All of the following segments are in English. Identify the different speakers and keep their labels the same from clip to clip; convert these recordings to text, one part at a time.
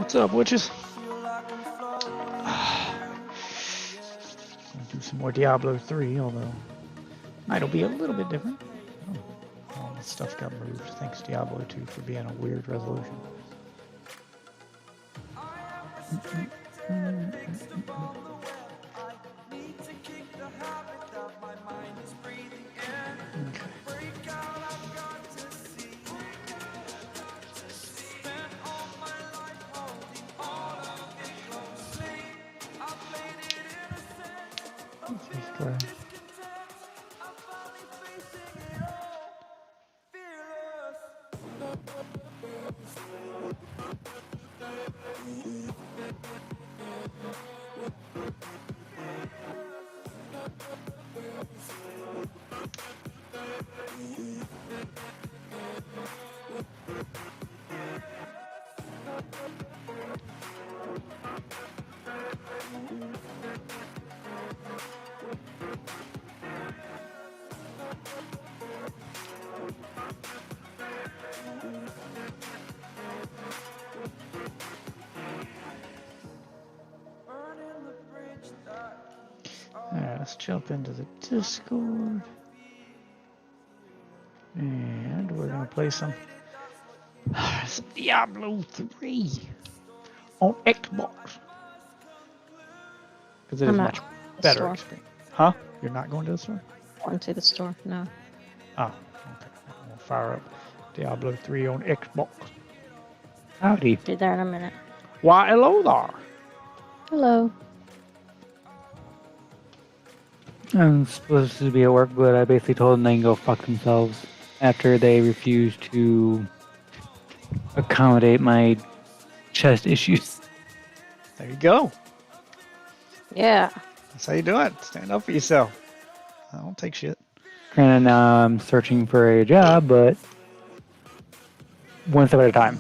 Speaker 1: What's up, witches? Gonna do some more Diablo 3, although it'll be a little bit different. Oh, all the stuff got moved. Thanks Diablo 2 for being a weird resolution. Okay. Alright, let's jump into the Discord. And we're going to play some Diablo 3 on Xbox. Because it is much better experience. Huh? You're not going to the store?
Speaker 2: Going to the store, no.
Speaker 1: Oh, okay. We'll fire up Diablo 3 on Xbox.
Speaker 3: Howdy.
Speaker 2: Be there in a minute.
Speaker 1: Why, hello there.
Speaker 2: Hello.
Speaker 3: I'm supposed to be at work, but I basically told them they can go fuck themselves after they refused to accommodate my chest issues.
Speaker 1: There you go.
Speaker 2: Yeah.
Speaker 1: That's how you do it. Stand up for yourself. I don't take shit.
Speaker 3: Granted, now I'm searching for a job, but one step at a time.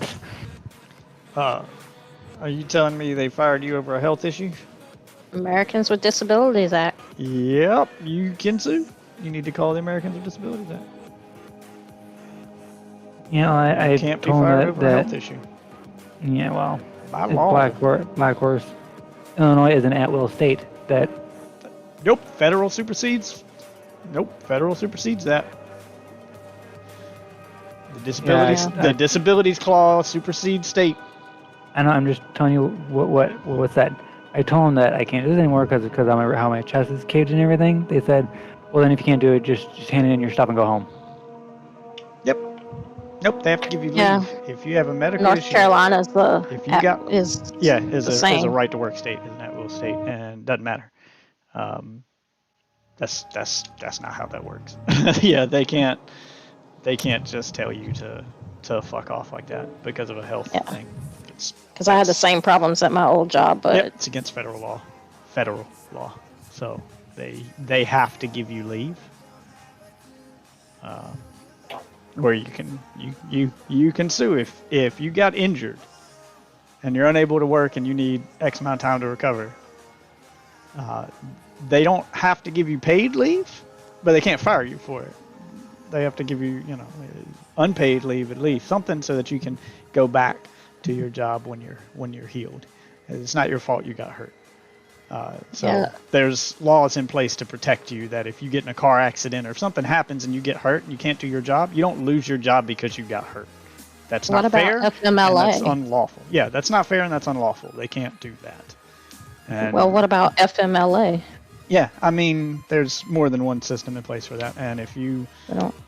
Speaker 1: Are you telling me they fired you over a health issue?
Speaker 2: Americans with Disabilities Act.
Speaker 1: Yep, you can sue. You need to call the Americans with Disabilities Act.
Speaker 3: You know, I
Speaker 1: can't be
Speaker 3: told
Speaker 1: fired
Speaker 3: them
Speaker 1: over a health issue.
Speaker 3: Yeah, well,
Speaker 1: By law.
Speaker 3: Black Horse, Illinois is an at-will state that.
Speaker 1: Nope, federal supersedes. Nope, federal supersedes that. The disabilities clause supersedes state.
Speaker 3: I know. I'm just telling you what's that. I told them that I can't do this anymore because of how my chest is caged and everything. They said, well, then if you can't do it, just hand in your stuff and go home.
Speaker 1: Yep. Nope, they have to give you leave.
Speaker 2: Yeah.
Speaker 1: If you have a medical
Speaker 2: North
Speaker 1: issue.
Speaker 2: Carolina's the
Speaker 1: is
Speaker 2: same.
Speaker 1: a right to work state, is an at-will state, and doesn't matter. That's not how that works. Yeah, they can't just tell you to fuck off like that because of a health thing.
Speaker 2: Because I had the same problems at my old job, but
Speaker 1: it's against federal law. So they have to give you leave. Where you can sue if you got injured and you're unable to work and you need X amount of time to recover. They don't have to give you paid leave, but they can't fire you for it. They have to give you, unpaid leave at least, something so that you can go back to your job when you're healed. It's not your fault you got hurt. There's laws in place to protect you that if you get in a car accident or if something happens and you get hurt and you can't do your job, you don't lose your job because you got hurt. That's not fair.
Speaker 2: What about FMLA?
Speaker 1: And that's unlawful. Yeah, that's not fair and that's unlawful. They can't do that. And,
Speaker 2: well, what about FMLA?
Speaker 1: Yeah, I mean, there's more than one system in place for that. And if you,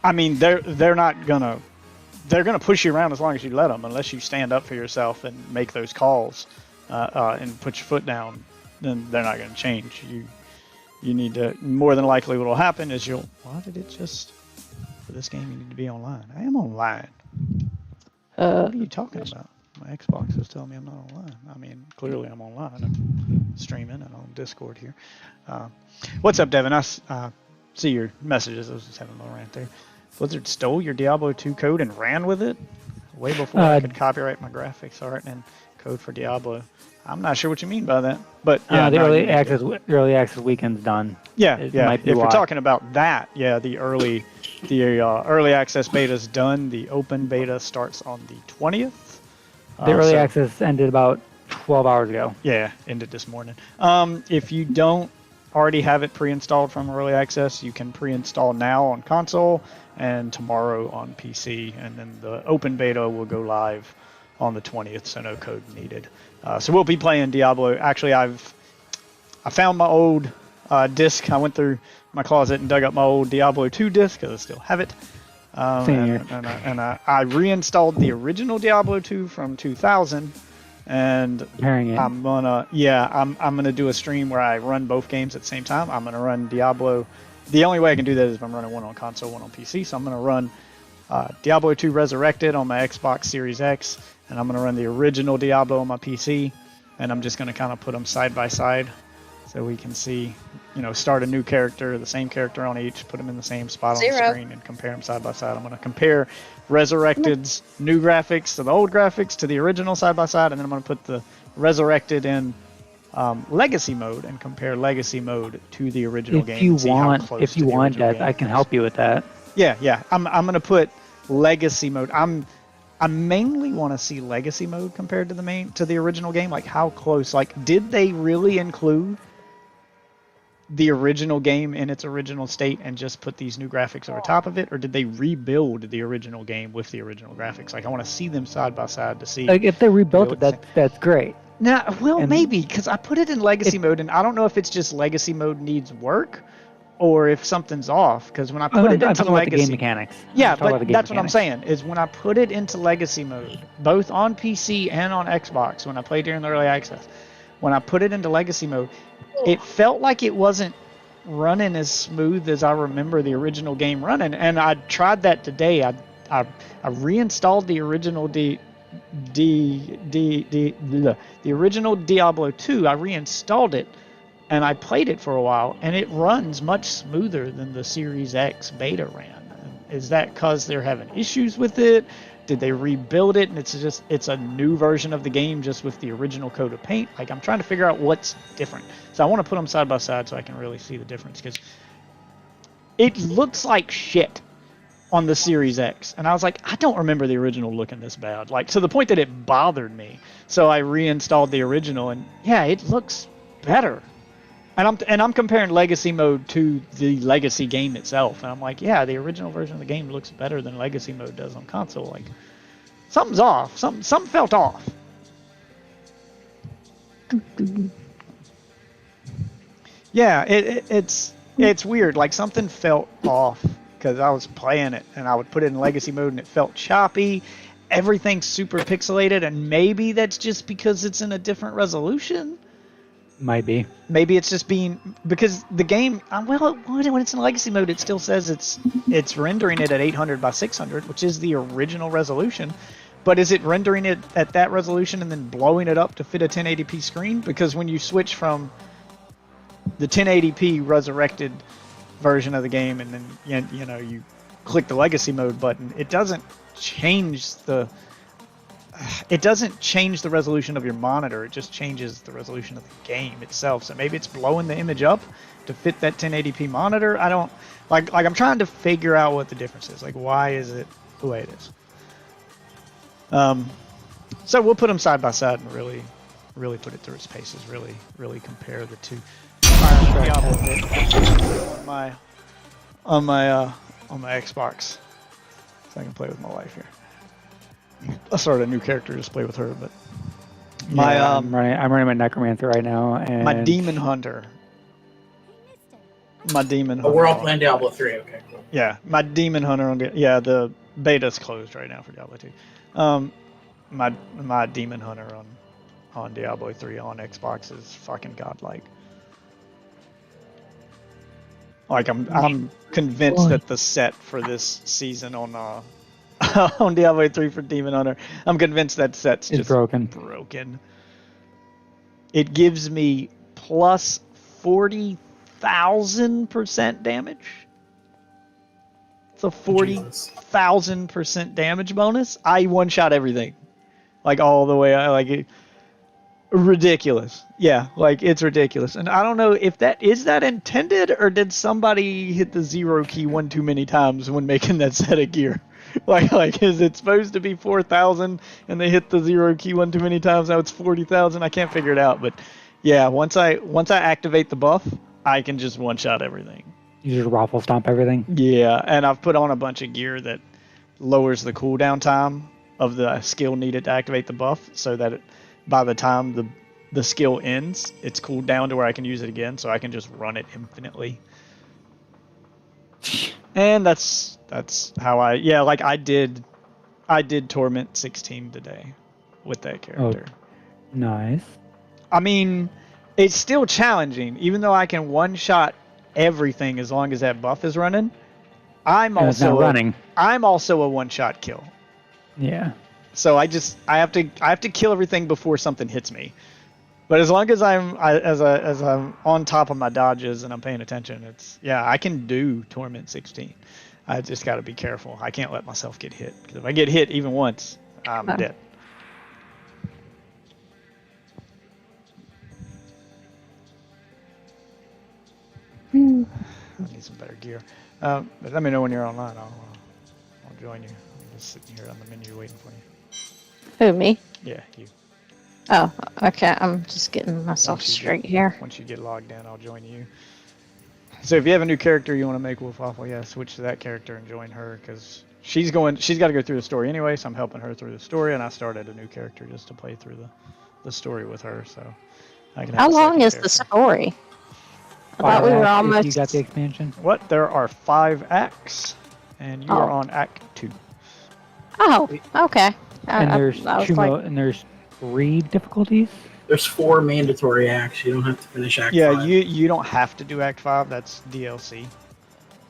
Speaker 1: they're not gonna push you around as long as you let them, unless you stand up for yourself and make those calls and put your foot down. Then they're not going to change. You need to. More than likely, what will happen is why did it just? For this game, you need to be online. I am online. What are you talking about? My Xbox is telling me I'm not online. I mean, clearly I'm online. I'm streaming and on Discord here. What's up, Devin? I see your messages. I was just having a little rant there. Blizzard stole your Diablo 2 code and ran with it way before I could copyright my graphics art and code for Diablo. I'm not sure what you mean by that, but yeah,
Speaker 3: the early access weekend's done.
Speaker 1: Yeah. If you're talking about that, the early access beta is done. The open beta starts on the 20th.
Speaker 3: The early access ended about 12 hours ago.
Speaker 1: Yeah, ended this morning. If you don't already have it pre-installed from early access, you can pre-install now on console and tomorrow on PC, and then the open beta will go live on the 20th, so no code needed. So we'll be playing Diablo. Actually, I found my old disc. I went through my closet and dug up my old Diablo 2 disc because I still have it. And I reinstalled the original Diablo 2 from 2000, and I'm gonna do a stream where I run both games at the same time. I'm gonna run Diablo. The only way I can do that is if I'm running one on console, one on PC. So I'm gonna run Diablo 2 Resurrected on my Xbox Series X, and I'm gonna run the original Diablo on my PC, and I'm just gonna kind of put them side by side so we can see, start a new character, the same character on each, put them in the same spot on the screen, and compare them side by side. I'm going to compare Resurrected's new graphics to the old graphics to the original side by side, and then I'm going to put the Resurrected in Legacy mode and compare Legacy mode to the original game.
Speaker 3: If you want that, I can help you with that.
Speaker 1: Yeah. I'm going to put Legacy mode. I mainly want to see Legacy mode compared to the original game. Like, how close? Like, did they really include the original game in its original state and just put these new graphics over top of it, or did they rebuild the original game with the original graphics? Like, I want to see them side by side to see.
Speaker 3: Like, if they rebuilt it, that's great.
Speaker 1: Maybe, because I put it in Legacy mode, and I don't know if it's just Legacy mode needs work, or if something's off. Because when I put it into Legacy,
Speaker 3: the game mechanics.
Speaker 1: Yeah, but that's what I'm saying. Is when I put it into Legacy mode, both on PC and on Xbox, when I played during the early access, when I put it into Legacy mode, it felt like it wasn't running as smooth as I remember the original game running. And I tried that today. I reinstalled the original the original Diablo 2. I reinstalled it and I played it for a while, and it runs much smoother than the Series X beta ran. Is that because they're having issues with it? Did they rebuild it and it's a new version of the game just with the original coat of paint? Like, I'm trying to figure out what's different. So I want to put them side by side so I can really see the difference, because it looks like shit on the Series X. And I was like, I don't remember the original looking this bad. Like, to the point that it bothered me. So I reinstalled the original, and yeah, it looks better. And I'm comparing Legacy mode to the Legacy game itself, and I'm like, yeah, the original version of the game looks better than Legacy mode does on console. Like, something's off. Something felt off. Yeah, it's weird. Like, something felt off because I was playing it, and I would put it in Legacy mode, and it felt choppy. Everything's super pixelated, and maybe that's just because it's in a different resolution.
Speaker 3: Might be.
Speaker 1: Maybe it's just because the game. When it's in Legacy mode, it still says it's rendering it at 800 by 600, which is the original resolution. But is it rendering it at that resolution and then blowing it up to fit a 1080p screen? Because when you switch from the 1080p resurrected version of the game and then you click the Legacy mode button, it doesn't change the resolution of your monitor. It just changes the resolution of the game itself. So maybe it's blowing the image up to fit that 1080p monitor. I don't like I'm trying to figure out what the difference is. Like, why is it the way it is? So we'll put them side by side and really put it through its paces. Really compare the two. On my Xbox, so I can play with my wife here. I started a new character to play with her, but
Speaker 3: I'm running my Necromancer right now, and
Speaker 1: my Demon Hunter.
Speaker 4: Oh, we're all playing Diablo 3. Okay, cool.
Speaker 1: Yeah, my Demon Hunter the beta's closed right now for Diablo 2. My Demon Hunter on Diablo 3 on Xbox is fucking godlike. Like, I'm convinced that the set for this season on Diablo 3 for Demon Hunter, I'm convinced that set's just broken. It gives me plus 40,000% damage. It's a 40,000% damage bonus. I one-shot everything. Like, all the way. I like it. Ridiculous. Yeah, like, it's ridiculous. And I don't know if that intended, or did somebody hit the 0 key one too many times when making that set of gear. Like, is it supposed to be 4,000 and they hit the 0 key one too many times? Now it's 40,000. I can't figure it out, but yeah, once I activate the buff, I can just one-shot everything.
Speaker 3: You just raffle stomp everything.
Speaker 1: Yeah, and I've put on a bunch of gear that lowers the cooldown time of the skill needed to activate the buff, so that by the time the skill ends, it's cooled down to where I can use it again, so I can just run it infinitely. And that's how I did Torment 16 today with that character.
Speaker 3: Oh, nice.
Speaker 1: I mean, it's still challenging, even though I can one-shot everything as long as that buff is running. I'm also a one-shot kill.
Speaker 3: Yeah.
Speaker 1: So I have to kill everything before something hits me. But as long as I'm on top of my dodges and I'm paying attention, I can do Torment 16. I just got to be careful. I can't let myself get hit, because if I get hit even once, I'm dead. I need some better gear. But let me know when you're online. I'll join you. I'm just sitting here on the menu waiting for you.
Speaker 2: Who, me?
Speaker 1: Yeah, you.
Speaker 2: Oh, okay. I'm just getting myself straight here.
Speaker 1: Once you get logged in, I'll join you. So if you have a new character you want to make Wolf Waffle, switch to that character and join her, because she's got to go through the story anyway, so I'm helping her through the story, and I started a new character just to play through the story with her, so I can have
Speaker 2: How long is the story? I thought we were almost...
Speaker 3: You got the expansion?
Speaker 1: What? There are 5 acts, and you are on Act 2.
Speaker 2: Oh, okay.
Speaker 3: And there's 3 difficulties?
Speaker 4: There's 4 mandatory acts. You don't have to finish Act 5.
Speaker 1: Yeah, you don't have to do Act 5. That's DLC.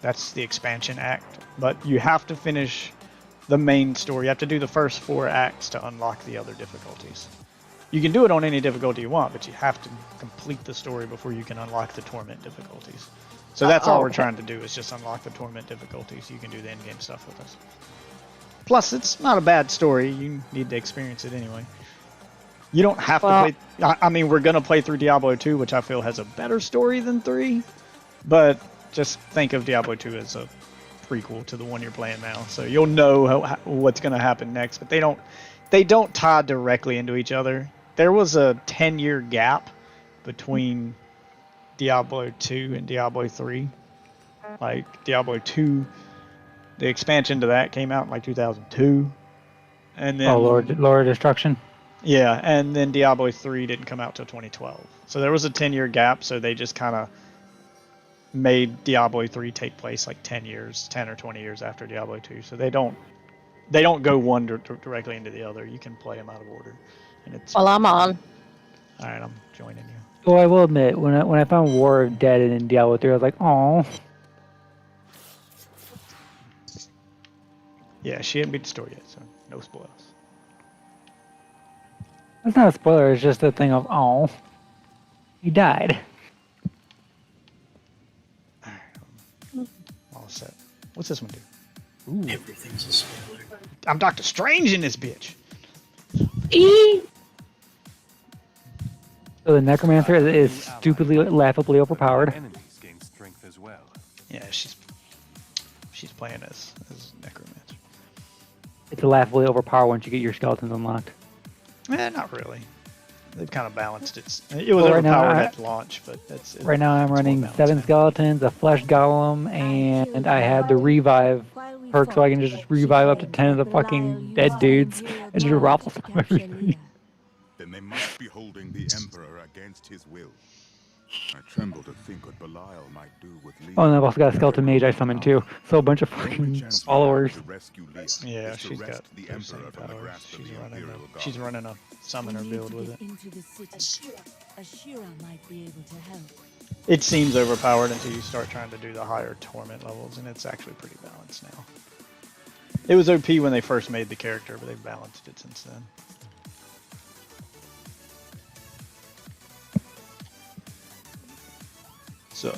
Speaker 1: That's the expansion act. But you have to finish the main story. You have to do the first 4 acts to unlock the other difficulties. You can do it on any difficulty you want, but you have to complete the story before you can unlock the Torment difficulties. So that's all we're trying to do, is just unlock the Torment difficulties. You can do the endgame stuff with us. Plus, it's not a bad story. You need to experience it anyway. You don't have to play... I mean, we're going to play through Diablo 2, which I feel has a better story than 3. But just think of Diablo 2 as a prequel to the one you're playing now. So you'll know what's going to happen next. But they don't tie directly into each other. There was a 10-year gap between Diablo 2 and Diablo 3. Like, Diablo 2, the expansion to that came out in like 2002. And then...
Speaker 3: Oh, Lord of Destruction?
Speaker 1: Yeah, and then Diablo 3 didn't come out till 2012. So there was a 10-year gap, so they just kind of made Diablo 3 take place like 10 or 20 years after Diablo 2. So they don't go one directly into the other. You can play them out of order. And it's
Speaker 2: I'm on.
Speaker 1: All right, I'm joining you.
Speaker 3: Well, I will admit, when I found War of Dead in Diablo 3, I was like, oh.
Speaker 1: Yeah, she hadn't beat the story yet, so no spoilers.
Speaker 3: That's not a spoiler, it's just a thing of, oh, he died.
Speaker 1: Alright, all set. What's this one do?
Speaker 4: Ooh. Everything's a spoiler.
Speaker 1: I'm Doctor Strange in this bitch.
Speaker 3: So the Necromancer is stupidly, laughably overpowered.
Speaker 1: Yeah, she's playing as Necromancer.
Speaker 3: It's laughably overpowered once you get your skeletons unlocked.
Speaker 1: Not really. They've kind of balanced it. It was overpowered at launch, but
Speaker 3: right now I'm running 7 skeletons, a flesh golem, and I had the revive perk, so I can just revive up to 10 of the fucking dead dudes and just raffle from everything.
Speaker 5: Then they must be holding the Emperor against his will. I tremble to think what Belial might do with Lee.
Speaker 3: Oh, and I've also got a skeleton mage I summoned too, so a bunch of fucking followers.
Speaker 1: Yeah, she's got the Emperor powers. She's running a summoner build with it. It seems overpowered until you start trying to do the higher torment levels, and it's actually pretty balanced now. It was OP when they first made the character, but they've balanced it since then. So,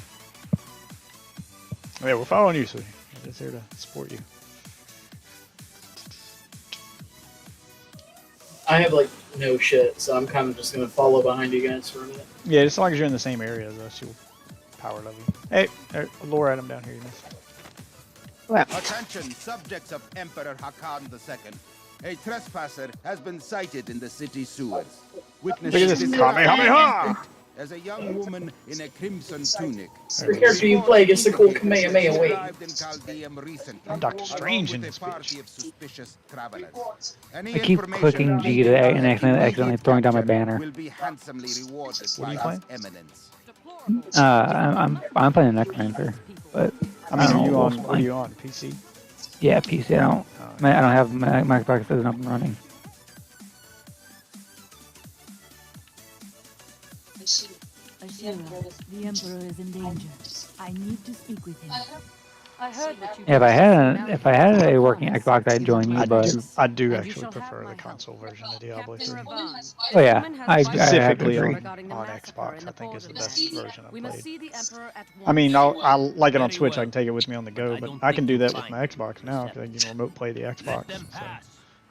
Speaker 1: yeah, we're following you, sweetie. We're just here to support you.
Speaker 4: I have like no shit, so I'm kind of just gonna follow behind you guys for a minute.
Speaker 1: Yeah, as long as you're in the same area, though, she'll power level you. Hey, Lore item down here, you missed.
Speaker 2: Well,
Speaker 6: Attention, subjects of Emperor Hakan II. A trespasser has been sighted in the city sewers.
Speaker 1: Look at this Kamehameha!
Speaker 6: As a young woman in a crimson tunic.
Speaker 4: The character you play gets the cool Kamehameha wave.
Speaker 6: Arrived in Chaldeum recently,
Speaker 1: I'm Doctor Strange
Speaker 6: along
Speaker 1: in
Speaker 6: with
Speaker 1: this
Speaker 6: a party
Speaker 1: bitch.
Speaker 6: of suspicious travelers. Any
Speaker 3: I keep
Speaker 6: information
Speaker 3: clicking G to and accidentally throwing down my banner.
Speaker 6: will be handsomely rewarded
Speaker 1: What are you
Speaker 6: by
Speaker 1: playing?
Speaker 6: His Eminence.
Speaker 3: I'm playing a Necromancer, but
Speaker 1: I mean,
Speaker 3: don't
Speaker 1: are you
Speaker 3: know,
Speaker 1: on?
Speaker 3: we'll
Speaker 1: What are
Speaker 3: see.
Speaker 1: you on? PC?
Speaker 3: Yeah, PC. I don't have my Xbox isn't up and running.
Speaker 7: Ashura, the Emperor is in danger. I need to speak with him. I heard what you
Speaker 3: Yeah, if I had a working Xbox, I'd join you. But
Speaker 1: I do actually prefer the console version of Diablo 3.
Speaker 3: oh yeah, I
Speaker 1: Specifically
Speaker 3: agree.
Speaker 1: on Xbox, I think is the best version I've
Speaker 7: We must
Speaker 1: played.
Speaker 7: see the Emperor at once.
Speaker 1: I mean, I like it on Switch. I can take it with me on the go, but I can do that with my Xbox now because I can remote play the Xbox. So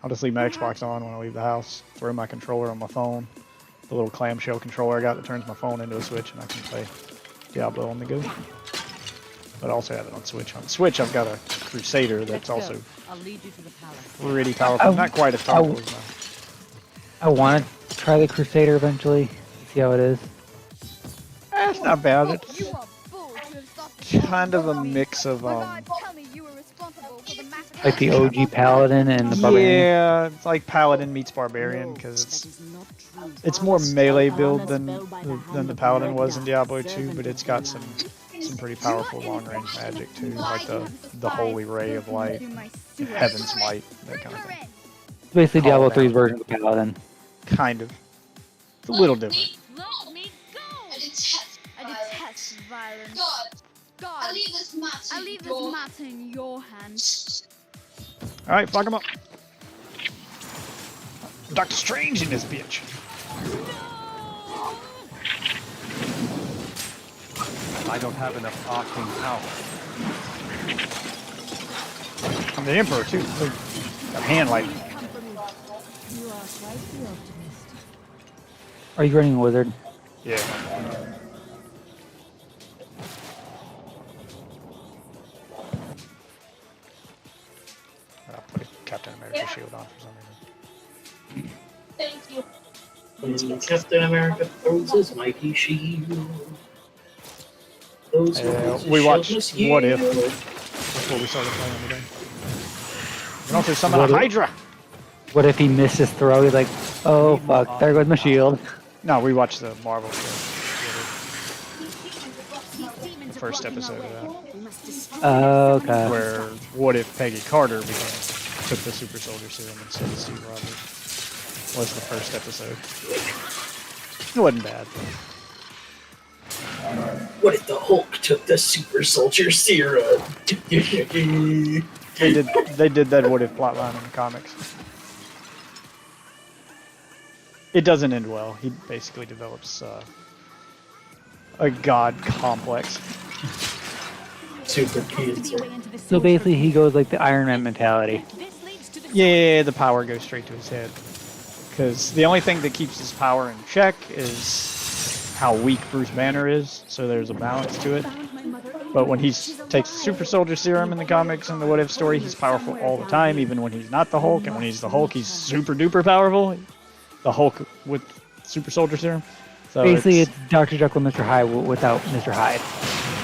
Speaker 1: I'll just leave my Xbox on when I leave the house. Throw my controller on my phone, the little clamshell controller I got that turns my phone into a Switch, and I can play Diablo on the go. But I also have it on Switch. On Switch, I've got a Crusader that's also
Speaker 7: I'll lead you to the palace.
Speaker 1: pretty powerful. Not quite as powerful as mine.
Speaker 3: I want to try the Crusader eventually. See how it is.
Speaker 1: It's not bad. It's
Speaker 8: You are fool to have stopped
Speaker 1: kind of a mix of
Speaker 8: tell me you were responsible for the massacre.
Speaker 3: Like the OG Paladin and the Barbarian.
Speaker 1: yeah, it's like Paladin meets Barbarian because it's more melee build than the Paladin was in Diablo 2, but it's got some pretty powerful long range magic too, like the Holy Ray of Light, Heaven's Might, that kind of thing.
Speaker 3: It's basically Diablo 3's version of the Paladin.
Speaker 1: Kind of. It's a little different.
Speaker 8: Let me go! I detest violence. God, I leave this matter in your hands.
Speaker 1: All right, fuck him up. Doctor Strange in this bitch.
Speaker 9: I don't have enough arcing power.
Speaker 1: I'm the Emperor too. Look, got hand light.
Speaker 7: You are quite the optimist.
Speaker 3: Are you running a wizard?
Speaker 1: Yeah. I'll put a Captain America shield on for some reason.
Speaker 4: When Captain America throws his mighty shield. Those
Speaker 1: We watched What If before we started playing today. You can also summon a Hydra.
Speaker 3: What if he missed his throw? He's like, oh fuck, there goes my shield.
Speaker 1: No, we watched the Marvel show. The first episode of that.
Speaker 3: Okay.
Speaker 1: Where What If Peggy Carter took the super soldier serum instead of Steve Rogers. Was the first episode. It wasn't bad.
Speaker 4: What if the Hulk took the super soldier serum?
Speaker 1: They did that What If plotline in the comics. It doesn't end well. He basically develops a god complex.
Speaker 4: Super cancer.
Speaker 3: So basically he goes like the Iron Man mentality.
Speaker 1: Yeah, the power goes straight to his head. Because the only thing that keeps his power in check is how weak Bruce Banner is, so there's a balance to it. But when he takes the super soldier serum in the comics and the What If story, he's powerful all the time, even when he's not the Hulk. And when he's the Hulk, he's super duper powerful. The Hulk with super soldier serum. So
Speaker 3: Basically it's Dr. Jekyll and Mr. Hyde without Mr. Hyde.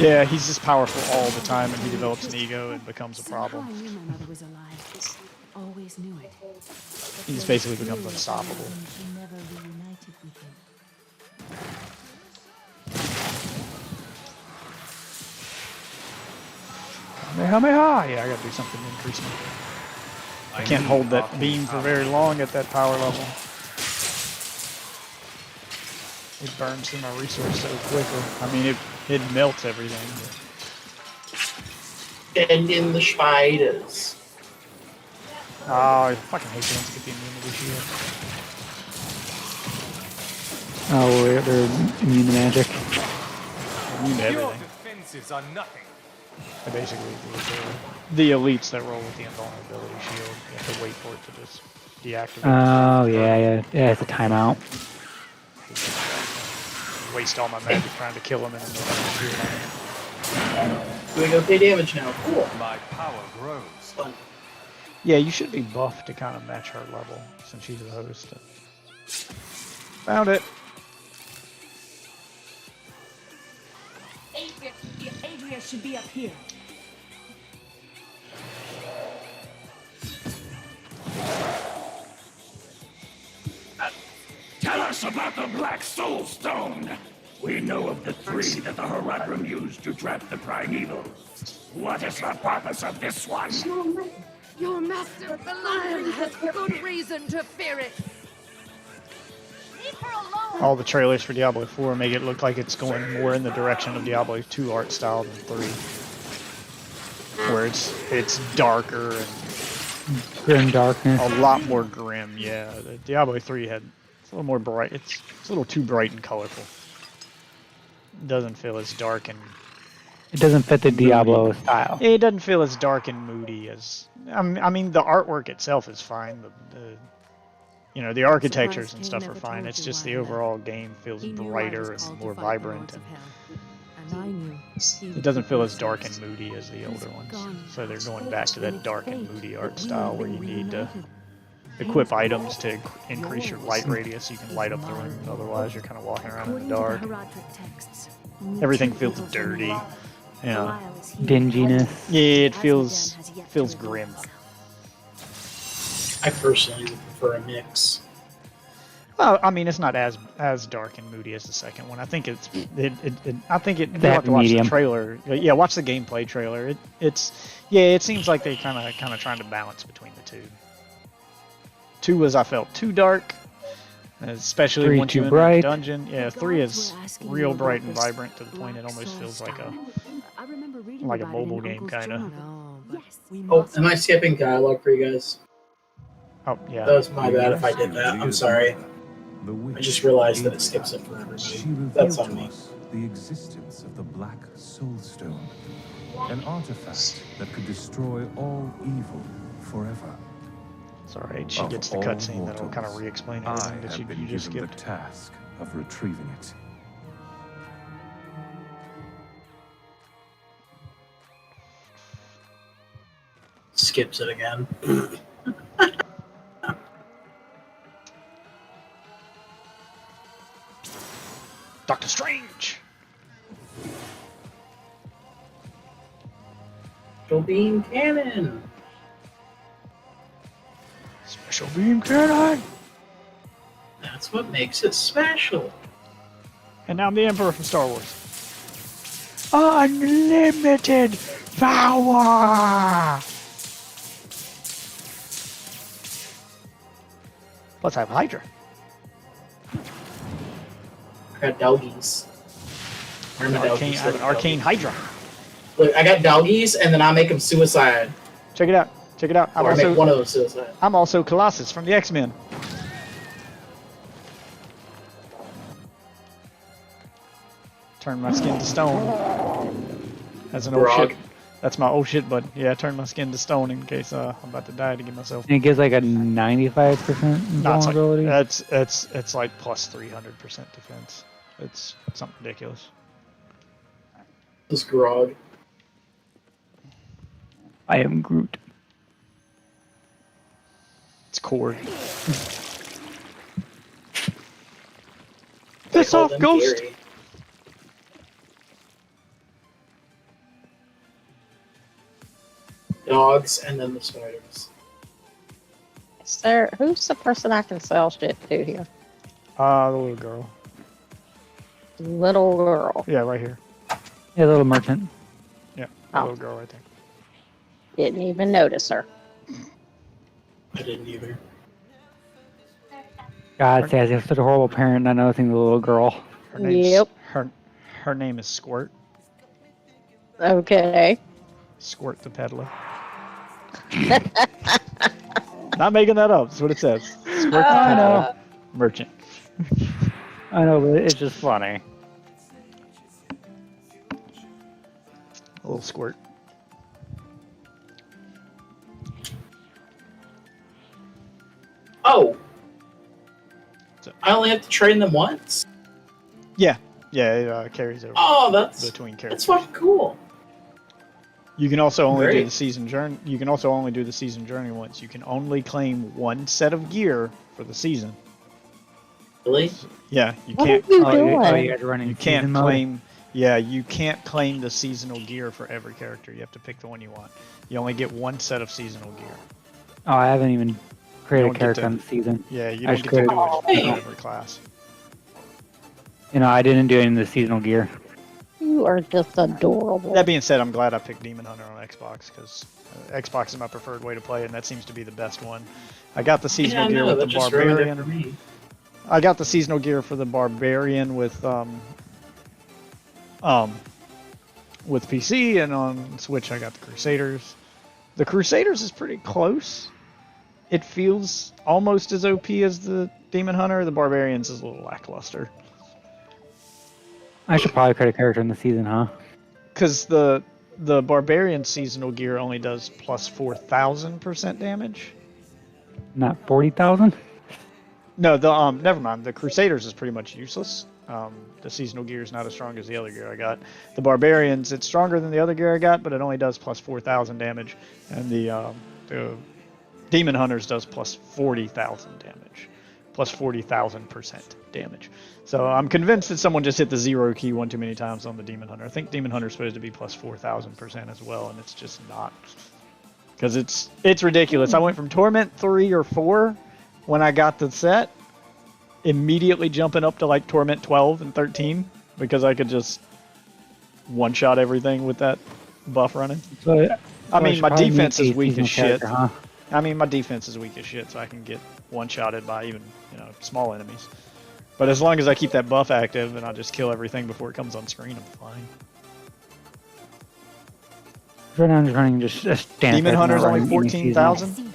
Speaker 1: yeah, he's just powerful all the time, and he develops an ego and becomes a problem.
Speaker 7: I knew my mother was alive. Always knew it.
Speaker 1: He just basically becomes unstoppable.
Speaker 7: She never reunited with him.
Speaker 1: Kamehameha! Yeah, I gotta do something to increase my... I can't hold that beam for very long at that power level. It burns through my resource so quickly. I mean, it melts everything.
Speaker 4: And in the spiders.
Speaker 1: Oh, I fucking hate the ones that get the immunity shield.
Speaker 3: Oh, they're immune to magic.
Speaker 1: Immune to
Speaker 9: Your
Speaker 1: everything.
Speaker 9: defenses are nothing.
Speaker 1: I basically, the elites that roll with the invulnerability shield, you have to wait for it to just deactivate.
Speaker 3: Oh, yeah, it's a timeout.
Speaker 1: Waste all my magic trying to kill him and then they'll have the shield on him.
Speaker 4: Doing okay damage now. Cool.
Speaker 9: My power grows.
Speaker 4: Fun.
Speaker 1: Yeah, you should be buffed to kind of match her level since she's a host. Found it.
Speaker 7: Adria should be up here.
Speaker 10: Tell us about the Black Soul Stone. We know of the 3 that the Horadrim used to trap the primeval. What is the purpose of this one?
Speaker 8: Your master Belial has good reason to fear it.
Speaker 1: All the trailers for Diablo 4 make it look like it's going more in the direction of Diablo 2 art style than 3. Where it's darker and
Speaker 3: Grim darkness.
Speaker 1: a lot more grim, yeah. The Diablo 3 had it's a little more bright. It's a little too bright and colorful. It doesn't feel as dark and
Speaker 3: It doesn't fit the Diablo style.
Speaker 1: it doesn't feel as dark and moody as I mean the artwork itself is fine. You know, the architectures and stuff are fine. It's just the overall game feels brighter and more vibrant. And it doesn't feel as dark and moody as the older ones. So they're going back to that dark and moody art style where you need to equip items to increase your light radius. You can light up the room, otherwise you're kind of walking around in the dark. Everything feels dirty. Yeah.
Speaker 3: Dinginess.
Speaker 1: Yeah, it feels grim.
Speaker 4: I personally would prefer a mix.
Speaker 1: Well, I mean, it's not as dark and moody as the second one. I think I think it. You
Speaker 3: That
Speaker 1: have to watch
Speaker 3: medium.
Speaker 1: the trailer. Yeah, watch the gameplay trailer. It seems like they kind of trying to balance between the two. 2 was I felt too dark, especially
Speaker 3: 3
Speaker 1: once
Speaker 3: too
Speaker 1: you enter
Speaker 3: bright.
Speaker 1: the dungeon. Yeah, 3 is real bright and vibrant to the point it almost feels like a mobile game kind of.
Speaker 4: Oh, am I skipping dialogue for you guys?
Speaker 1: Oh yeah.
Speaker 4: That was my bad if I did that. I'm sorry. I just realized that it skips it for everybody. That's on me.
Speaker 11: The existence of the Black Soul Stone, an artifact that could destroy all evil forever.
Speaker 1: It's alright. She gets the cutscene that'll kind of re-explain everything that you just
Speaker 11: given
Speaker 1: skipped.
Speaker 11: the task of retrieving it.
Speaker 4: Skips it again.
Speaker 1: Doctor Strange.
Speaker 4: Special beam cannon.
Speaker 1: Special beam cannon.
Speaker 4: That's what makes it special.
Speaker 1: And now I'm the Emperor from Star Wars. Unlimited power. Plus I have Hydra.
Speaker 4: I got doggies. Where are my
Speaker 1: I
Speaker 4: doggies?
Speaker 1: have an arcane Hydra.
Speaker 4: Look, I got doggies, and then I make them suicide.
Speaker 1: Check it out. Check it out.
Speaker 4: Or I make one of them suicide.
Speaker 1: I'm also Colossus from the X-Men. Turn my skin to stone. That's an old shit. That's my old shit, but yeah, turn my skin to stone in case I'm about to die to get myself.
Speaker 3: And it gives like a 95% vulnerability.
Speaker 1: It's like plus 300% defense. It's something ridiculous.
Speaker 4: This Grog.
Speaker 3: I am Groot.
Speaker 1: It's cord. Piss off, Ghost!
Speaker 4: Gary. Dogs and then the spiders.
Speaker 2: Sir, who's the person I can sell shit to here?
Speaker 1: The little girl.
Speaker 2: Little girl.
Speaker 1: Yeah, right here.
Speaker 3: Yeah, little merchant.
Speaker 1: Yeah, the little girl right there.
Speaker 2: Didn't even notice her.
Speaker 4: I didn't either.
Speaker 3: God, Sassy, I'm such a horrible parent not noticing the little girl.
Speaker 1: Her name's,
Speaker 2: Yep.
Speaker 1: Her name is Squirt.
Speaker 2: Okay.
Speaker 1: Squirt the peddler. Not making that up. That's what it says. Squirt the
Speaker 3: I
Speaker 1: peddler.
Speaker 3: know.
Speaker 1: Merchant.
Speaker 3: I know, but it's just funny.
Speaker 1: A little squirt.
Speaker 4: Oh! I only have to train them once?
Speaker 1: Yeah, it carries over
Speaker 4: Oh, that's
Speaker 1: between characters.
Speaker 4: fucking cool.
Speaker 1: You can also only do
Speaker 4: Great.
Speaker 1: the season journey. You can also only do the season journey once. You can only claim one set of gear for the season.
Speaker 4: Really?
Speaker 1: Yeah, you
Speaker 2: What
Speaker 1: can't.
Speaker 2: are you
Speaker 3: Oh,
Speaker 2: doing?
Speaker 3: you guys are running
Speaker 1: You
Speaker 3: season
Speaker 1: can't
Speaker 3: mode?
Speaker 1: claim. Yeah, you can't claim the seasonal gear for every character. You have to pick the one you want. You only get one set of seasonal gear.
Speaker 3: Oh, I haven't even
Speaker 1: You
Speaker 3: created a
Speaker 1: don't get
Speaker 3: character
Speaker 1: to-
Speaker 3: on the season.
Speaker 1: Yeah, you
Speaker 3: I
Speaker 1: don't
Speaker 3: just
Speaker 1: get to do
Speaker 3: created-
Speaker 1: it for every class.
Speaker 3: You know, I didn't do any of the seasonal gear.
Speaker 2: You are just adorable.
Speaker 1: That being said, I'm glad I picked Demon Hunter on Xbox because Xbox is my preferred way to play, and that seems to be the best one. I got the seasonal gear with the Barbarian. I got the seasonal gear for the Barbarian with PC, and on Switch I got the Crusaders. The Crusaders is pretty close. It feels almost as OP as the Demon Hunter. The Barbarians is a little lackluster.
Speaker 3: I should probably create a character in the season, huh?
Speaker 1: Because the Barbarian seasonal gear only does plus 4,000% damage.
Speaker 3: Not 40,000?
Speaker 1: No, the never mind. The Crusaders is pretty much useless. The seasonal gear is not as strong as the other gear I got. The Barbarians, it's stronger than the other gear I got, but it only does plus 4,000 damage, and the Demon Hunters does plus 40,000 damage, plus 40,000% damage. So I'm convinced that someone just hit the 0 key one too many times on the Demon Hunter. I think Demon Hunter is supposed to be plus 4,000% as well, and it's just not. Because it's ridiculous. I went from Torment 3 or 4 when I got the set, immediately jumping up to like Torment 12 and 13 because I could just one-shot everything with that buff running. I mean, my defense is weak as shit.
Speaker 3: Huh?
Speaker 1: I mean, my defense is weak as shit, so I can get one-shotted by even, small enemies. But as long as I keep that buff active and I just kill everything before it comes on screen, I'm fine.
Speaker 3: Right now I'm just running just a standard.
Speaker 1: Demon Hunter's only 14,000.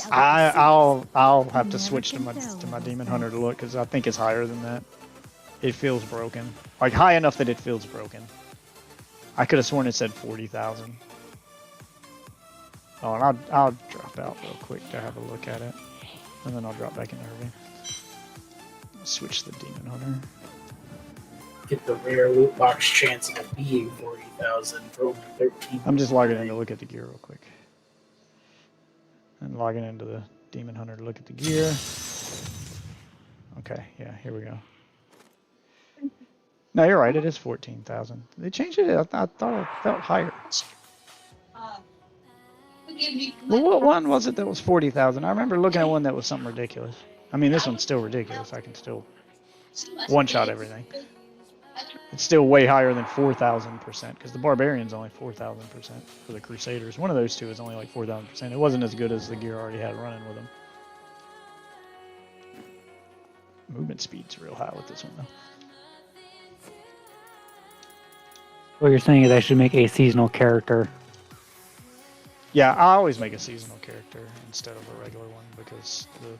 Speaker 1: I'll have to switch to my Demon Hunter to look because I think it's higher than that. It feels broken, like high enough that it feels broken. I could have sworn it said 40,000. Oh, and I'll drop out real quick to have a look at it, and then I'll drop back into her game. Switch the Demon Hunter.
Speaker 4: Get the rare loot box chance of it being 40,000 for only 13.
Speaker 1: I'm just logging in to look at the gear real quick. And logging into the Demon Hunter to look at the gear. Okay, yeah, here we go. No, you're right, it is 14,000. They changed it, I thought it felt higher. Well, what one was it that was 40,000? I remember looking at one that was something ridiculous. I mean, this one's still ridiculous. I can still one-shot everything. It's still way higher than 4,000% because the Barbarian's only 4,000% for the Crusaders. One of those two is only like 4,000%. It wasn't as good as the gear I already had running with them. Movement speed's real high with this one though.
Speaker 3: What you're saying is I should make a seasonal character.
Speaker 1: Yeah, I always make a seasonal character instead of a regular one because the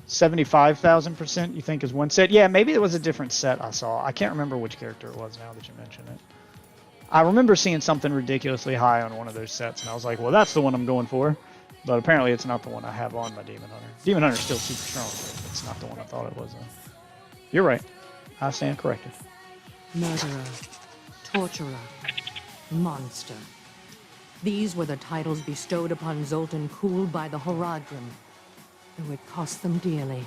Speaker 1: 75,000% you think is one set? Yeah, maybe it was a different set I saw. I can't remember which character it was now that you mention it. I remember seeing something ridiculously high on one of those sets, and I was like, well, that's the one I'm going for. But apparently it's not the one I have on my Demon Hunter. Demon Hunter's still super strong, but it's not the one I thought it was. You're right. I stand corrected.
Speaker 12: Murderer, torturer, monster. These were the titles bestowed upon Zoltan Kuhl by the Horadrim. Though it cost them dearly,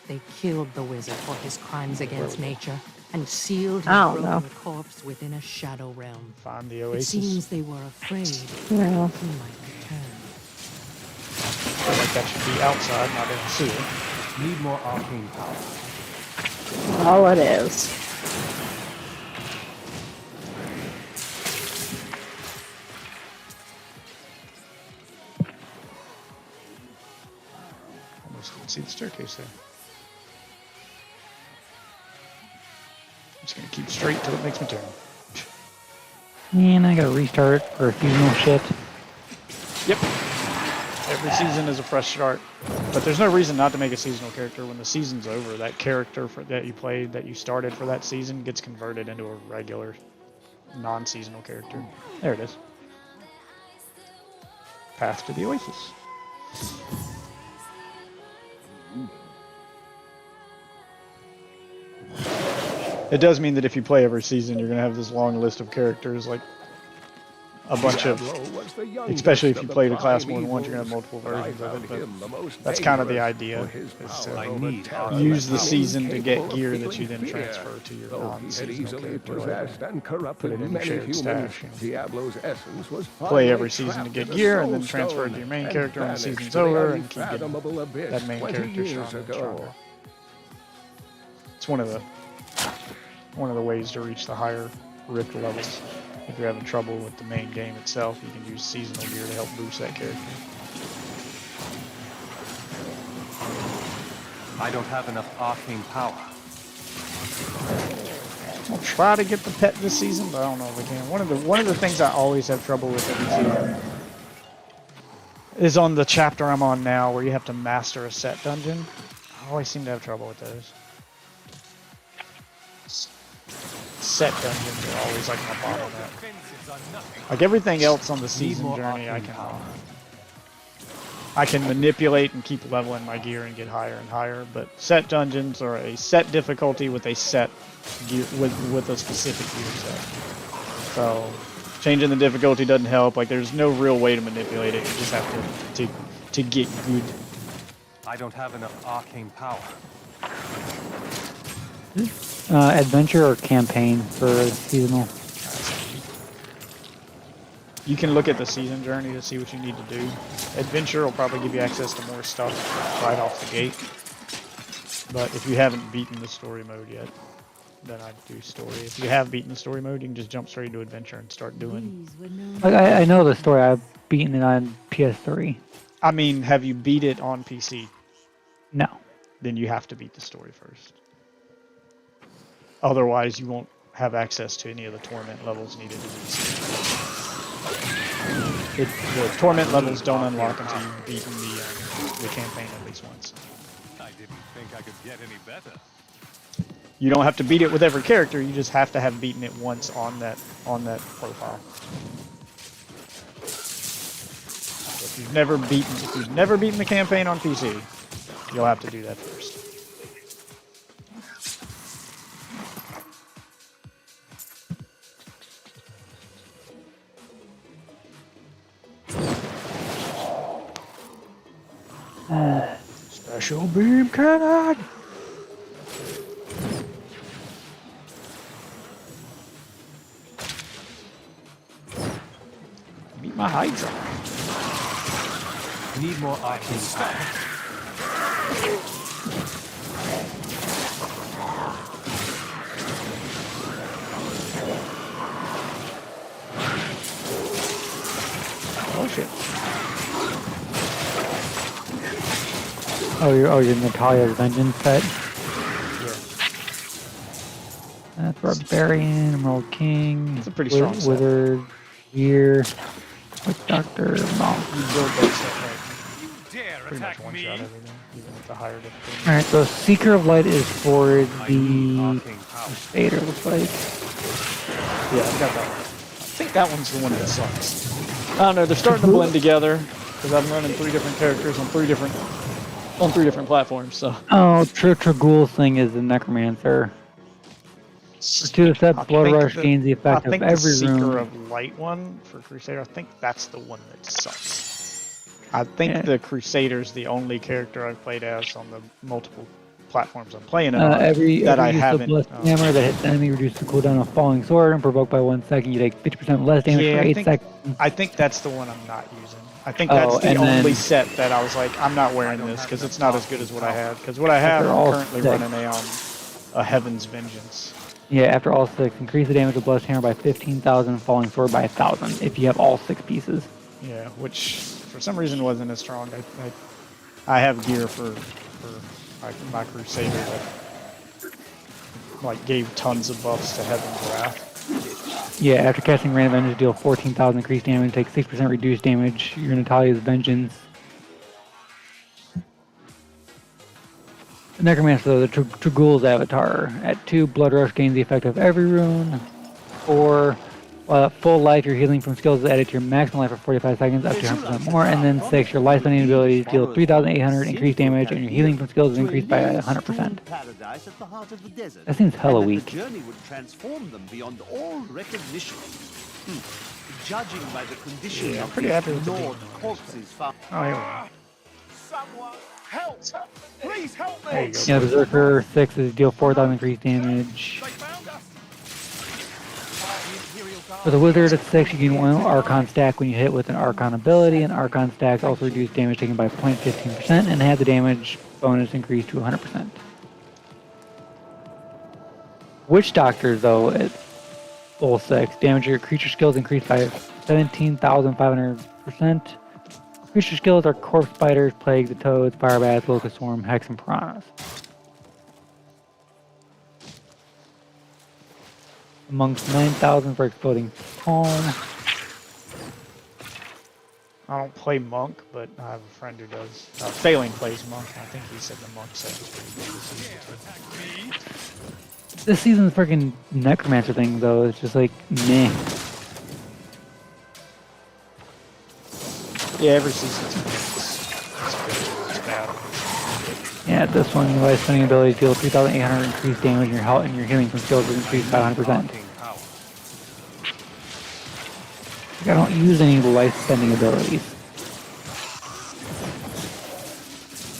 Speaker 12: they killed the wizard for his crimes against nature and sealed his broken corpse within a shadow realm.
Speaker 1: Find the
Speaker 12: It
Speaker 1: oasis.
Speaker 12: seems they were afraid
Speaker 2: No.
Speaker 12: he might return.
Speaker 1: I feel like that should be outside, not in the sewer.
Speaker 9: Need more arcane power.
Speaker 2: All it is.
Speaker 1: Almost didn't see the staircase there. I'm just gonna keep straight till it makes me turn.
Speaker 3: And I gotta restart for seasonal shit.
Speaker 1: Yep. Every season is a fresh start. But there's no reason not to make a seasonal character. When the season's over, that character that you played, that you started for that season, gets converted into a regular, non-seasonal character. There it is. Path to the oasis. It does mean that if you play every season, you're gonna have this long list of characters, like a bunch of, especially if you play the class more than once, you're gonna have multiple versions of it. But that's kind of the idea, is to use the season to get gear that you then transfer to your non-seasonal character. Put it in your shared stash.
Speaker 13: Diablo's essence was
Speaker 1: Play every season to get gear, and then transfer it to your main character when the season's over, and keep getting that main character stronger and stronger. It's one of the ways to reach the higher rift levels. If you're having trouble with the main game itself, you can use seasonal gear to help boost that character.
Speaker 9: I don't have enough arcane power.
Speaker 1: I'll try to get the pet this season, but I don't know if I can. One of the things I always have trouble with every season is on the chapter I'm on now, where you have to master a set dungeon. I always seem to have trouble with those. Set dungeons are always like my bottleneck. Like everything else on the season journey, I can manipulate and keep leveling my gear and get higher and higher. But set dungeons are a set difficulty with a set gear, with a specific gear set. So changing the difficulty doesn't help. Like there's no real way to manipulate it. You just have to get good.
Speaker 9: I don't have enough arcane power.
Speaker 3: Adventure or campaign for seasonal?
Speaker 1: You can look at the season journey to see what you need to do. Adventure will probably give you access to more stuff right off the gate. But if you haven't beaten the story mode yet, then I'd do story. If you have beaten the story mode, you can just jump straight into adventure and start doing.
Speaker 3: Like I know the story. I've beaten it on PS3.
Speaker 1: I mean, have you beat it on PC?
Speaker 3: No. Then
Speaker 1: you have to beat the story first. Otherwise, you won't have access to any of the torment levels needed to do so. The torment levels don't unlock until you've beaten the campaign at least once.
Speaker 9: I didn't think I could get any better.
Speaker 1: You don't have to beat it with every character. You just have to have beaten it once on that profile. If you've never beaten the campaign on PC, you'll have to do that first. Special beam cannon! Meet my Hydra.
Speaker 9: Need more arcane power.
Speaker 1: Oh shit.
Speaker 3: Oh, you're Natalia's Vengeance set?
Speaker 1: Yeah.
Speaker 3: That's Barbarian, Emerald King.
Speaker 1: It's a pretty strong set.
Speaker 3: Wizard, Gear, with Doctor Monk.
Speaker 1: You build that set right. Pretty much one shot everything, even with the higher difficulty.
Speaker 3: Alright, so Seeker of Light is for the Crusader, looks like.
Speaker 1: Yeah, I've got that one. I think that one's the one that sucks. I don't know, they're starting to blend together, because I'm running 3 different characters on 3 different platforms, so.
Speaker 3: Oh, Tragul's thing is the Necromancer. For 2 steps, Blood Rush gains the effect of every
Speaker 1: the Seeker
Speaker 3: rune.
Speaker 1: of Light one for Crusader, I think that's the one that sucks. I think the Crusader's the only character I've played as on the multiple platforms I'm playing it on
Speaker 3: every
Speaker 1: that I
Speaker 3: use
Speaker 1: haven't.
Speaker 3: Of hammer that hits the enemy reduces the cooldown of Falling Sword and provoked by 1 second. You take 50% less damage for 8 seconds.
Speaker 1: I think that's the one I'm not using. I think that's the only set that I was like, I'm not wearing this because it's not as good as what I had. Because what I have, I'm currently running a Heaven's Vengeance.
Speaker 3: Yeah, after all 6, increase the damage of Blessed Hammer by 15,000, Falling Sword by 1,000 if you have all 6 pieces.
Speaker 1: Yeah, which for some reason wasn't as strong. I have gear for my Crusader that like gave tons of buffs to Heaven's Wrath.
Speaker 3: Yeah, after casting Random Vengeance, deal 14,000 increased damage, take 6% reduced damage. Your Natalia's Vengeance. Necromancer, the Tragul's Avatar. At 2, Blood Rush gains the effect of every rune. 4, While at full life, your healing from skills is added to your maximum life for 45 seconds, up to 100% more. And then 6, your life spending abilities deal 3,800 increased damage, and your healing from skills is increased by 100%. That seems hella weak.
Speaker 13: The journey would transform them beyond all recognition. Judging by the condition of
Speaker 1: pretty happy with the
Speaker 13: ignored corpses found.
Speaker 1: Oh, here we go.
Speaker 13: Someone help! Please help me!
Speaker 1: There you go.
Speaker 3: Yeah, Berserker 6 is deal 4,000 increased damage. For the Wizard at 6, you gain 1 Archon stack when you hit with an Archon ability, and Archon stacks also reduce damage taken by 0.15% and have the damage bonus increased to 100%. Witch Doctor, though, at full 6, damage your creature skills increased by 17,500%. Creature skills are Corpse Spiders, Plagues of Toads, Fire Bats, Locust Swarm, Hex, and Piranhas. Amongst 9,000 for Exploding Palm.
Speaker 1: I don't play Monk, but I have a friend who does. Failing plays Monk. I think he said the Monk set was pretty good this season.
Speaker 3: This season's freaking Necromancer thing, though, it's just like, meh.
Speaker 1: Yeah, every season's good. It's bad.
Speaker 3: Yeah, this one, your life spending ability deals 3,800 increased damage, and your health and your healing from skills is increased by 100%. I don't use any life spending abilities.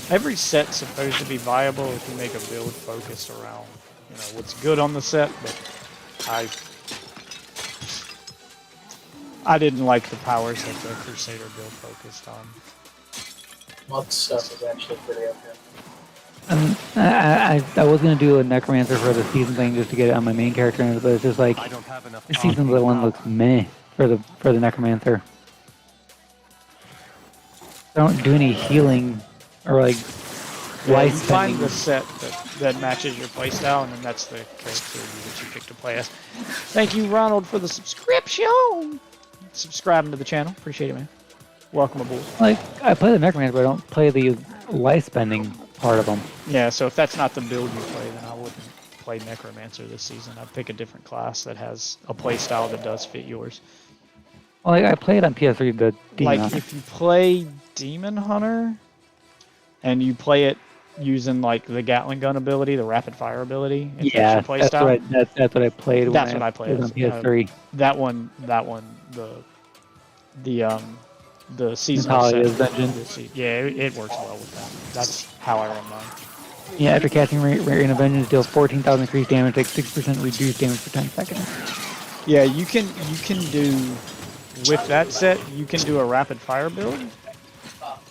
Speaker 1: Every set's supposed to be viable if you make a build focused around, you know, what's good on the set, but I didn't like the powers that the Crusader build focused on.
Speaker 4: Monk stuff is actually pretty okay.
Speaker 3: I was gonna do a Necromancer for the season thing just to get it on my main character, but it's just like this season's the one looks meh for the Necromancer. I don't do any healing or like life spending.
Speaker 1: Find the set that matches your playstyle, and then that's the character that you pick to play as. Thank you, Ronald, for the subscription. Subscribing to the channel, appreciate it, man. Welcome aboard.
Speaker 3: Like I play the Necromancer, but I don't play the life spending part of them.
Speaker 1: Yeah, so if that's not the build you play, then I wouldn't play Necromancer this season. I'd pick a different class that has a playstyle that does fit yours.
Speaker 3: Well, like I played on PS3 the Demon Hunter.
Speaker 1: If you play Demon Hunter and you play it using like the Gatling gun ability, the rapid fire ability,
Speaker 3: yeah, that's what I played.
Speaker 1: That's what I played
Speaker 3: on PS3.
Speaker 1: That one, the seasonal set.
Speaker 3: Dungeon.
Speaker 1: Yeah, it works well with that. That's how I run mine.
Speaker 3: Yeah, after casting Radiant of Vengeance, deals 14,000 increased damage, takes 6% reduced damage for 10 seconds.
Speaker 1: Yeah, you can do with that set. You can do a rapid fire build,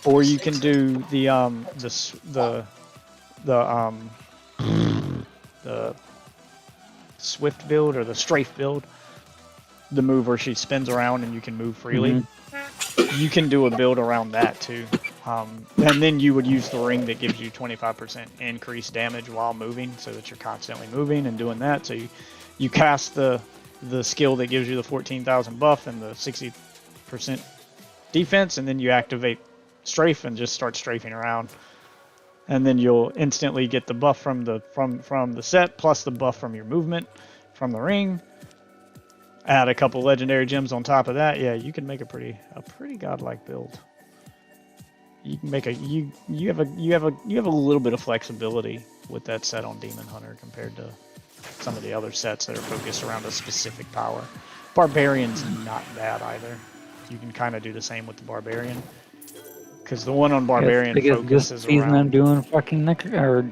Speaker 1: or you can do the swift build or the strafe build. The move where she spins around and you can move freely. Mm-hmm. You can do a build around that too. And then you would use the ring that gives you 25% increased damage while moving, so that you're constantly moving and doing that. So you cast the skill that gives you the 14,000 buff and the 60% defense, and then you activate strafe and just start strafing around. And then you'll instantly get the buff from the set plus the buff from your movement from the ring. Add a couple legendary gems on top of that. Yeah, you can make a pretty godlike build. You can make you have a little bit of flexibility with that set on Demon Hunter compared to some of the other sets that are focused around a specific power. Barbarian's not bad either. You can kind of do the same with the Barbarian. Because the one on Barbarian focuses around...
Speaker 3: I'm doing fucking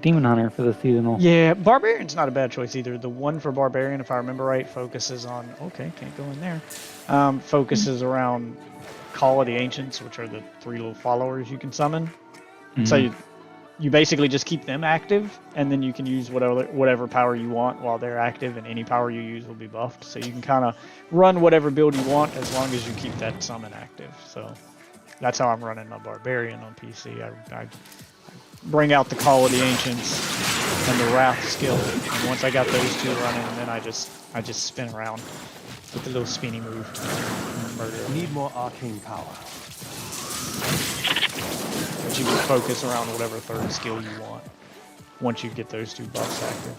Speaker 3: Demon Hunter for the seasonal.
Speaker 1: Yeah, Barbarian's not a bad choice either. The one for Barbarian, if I remember right, focuses on... Okay, can't go in there. Focuses around Call of the Ancients, which are the 3 little followers you can summon. Mm-hmm. So you basically just keep them active, and then you can use whatever power you want while they're active, and any power you use will be buffed. So you can kind of run whatever build you want as long as you keep that summon active. So... that's how I'm running my Barbarian on PC. I bring out the Call of the Ancients and the Wrath skill, and once I got those 2 running, then I just spin around with the little spinny move. Murder.
Speaker 9: Need more arcane power.
Speaker 1: But you can focus around whatever 3rd skill you want once you get those 2 buffs active.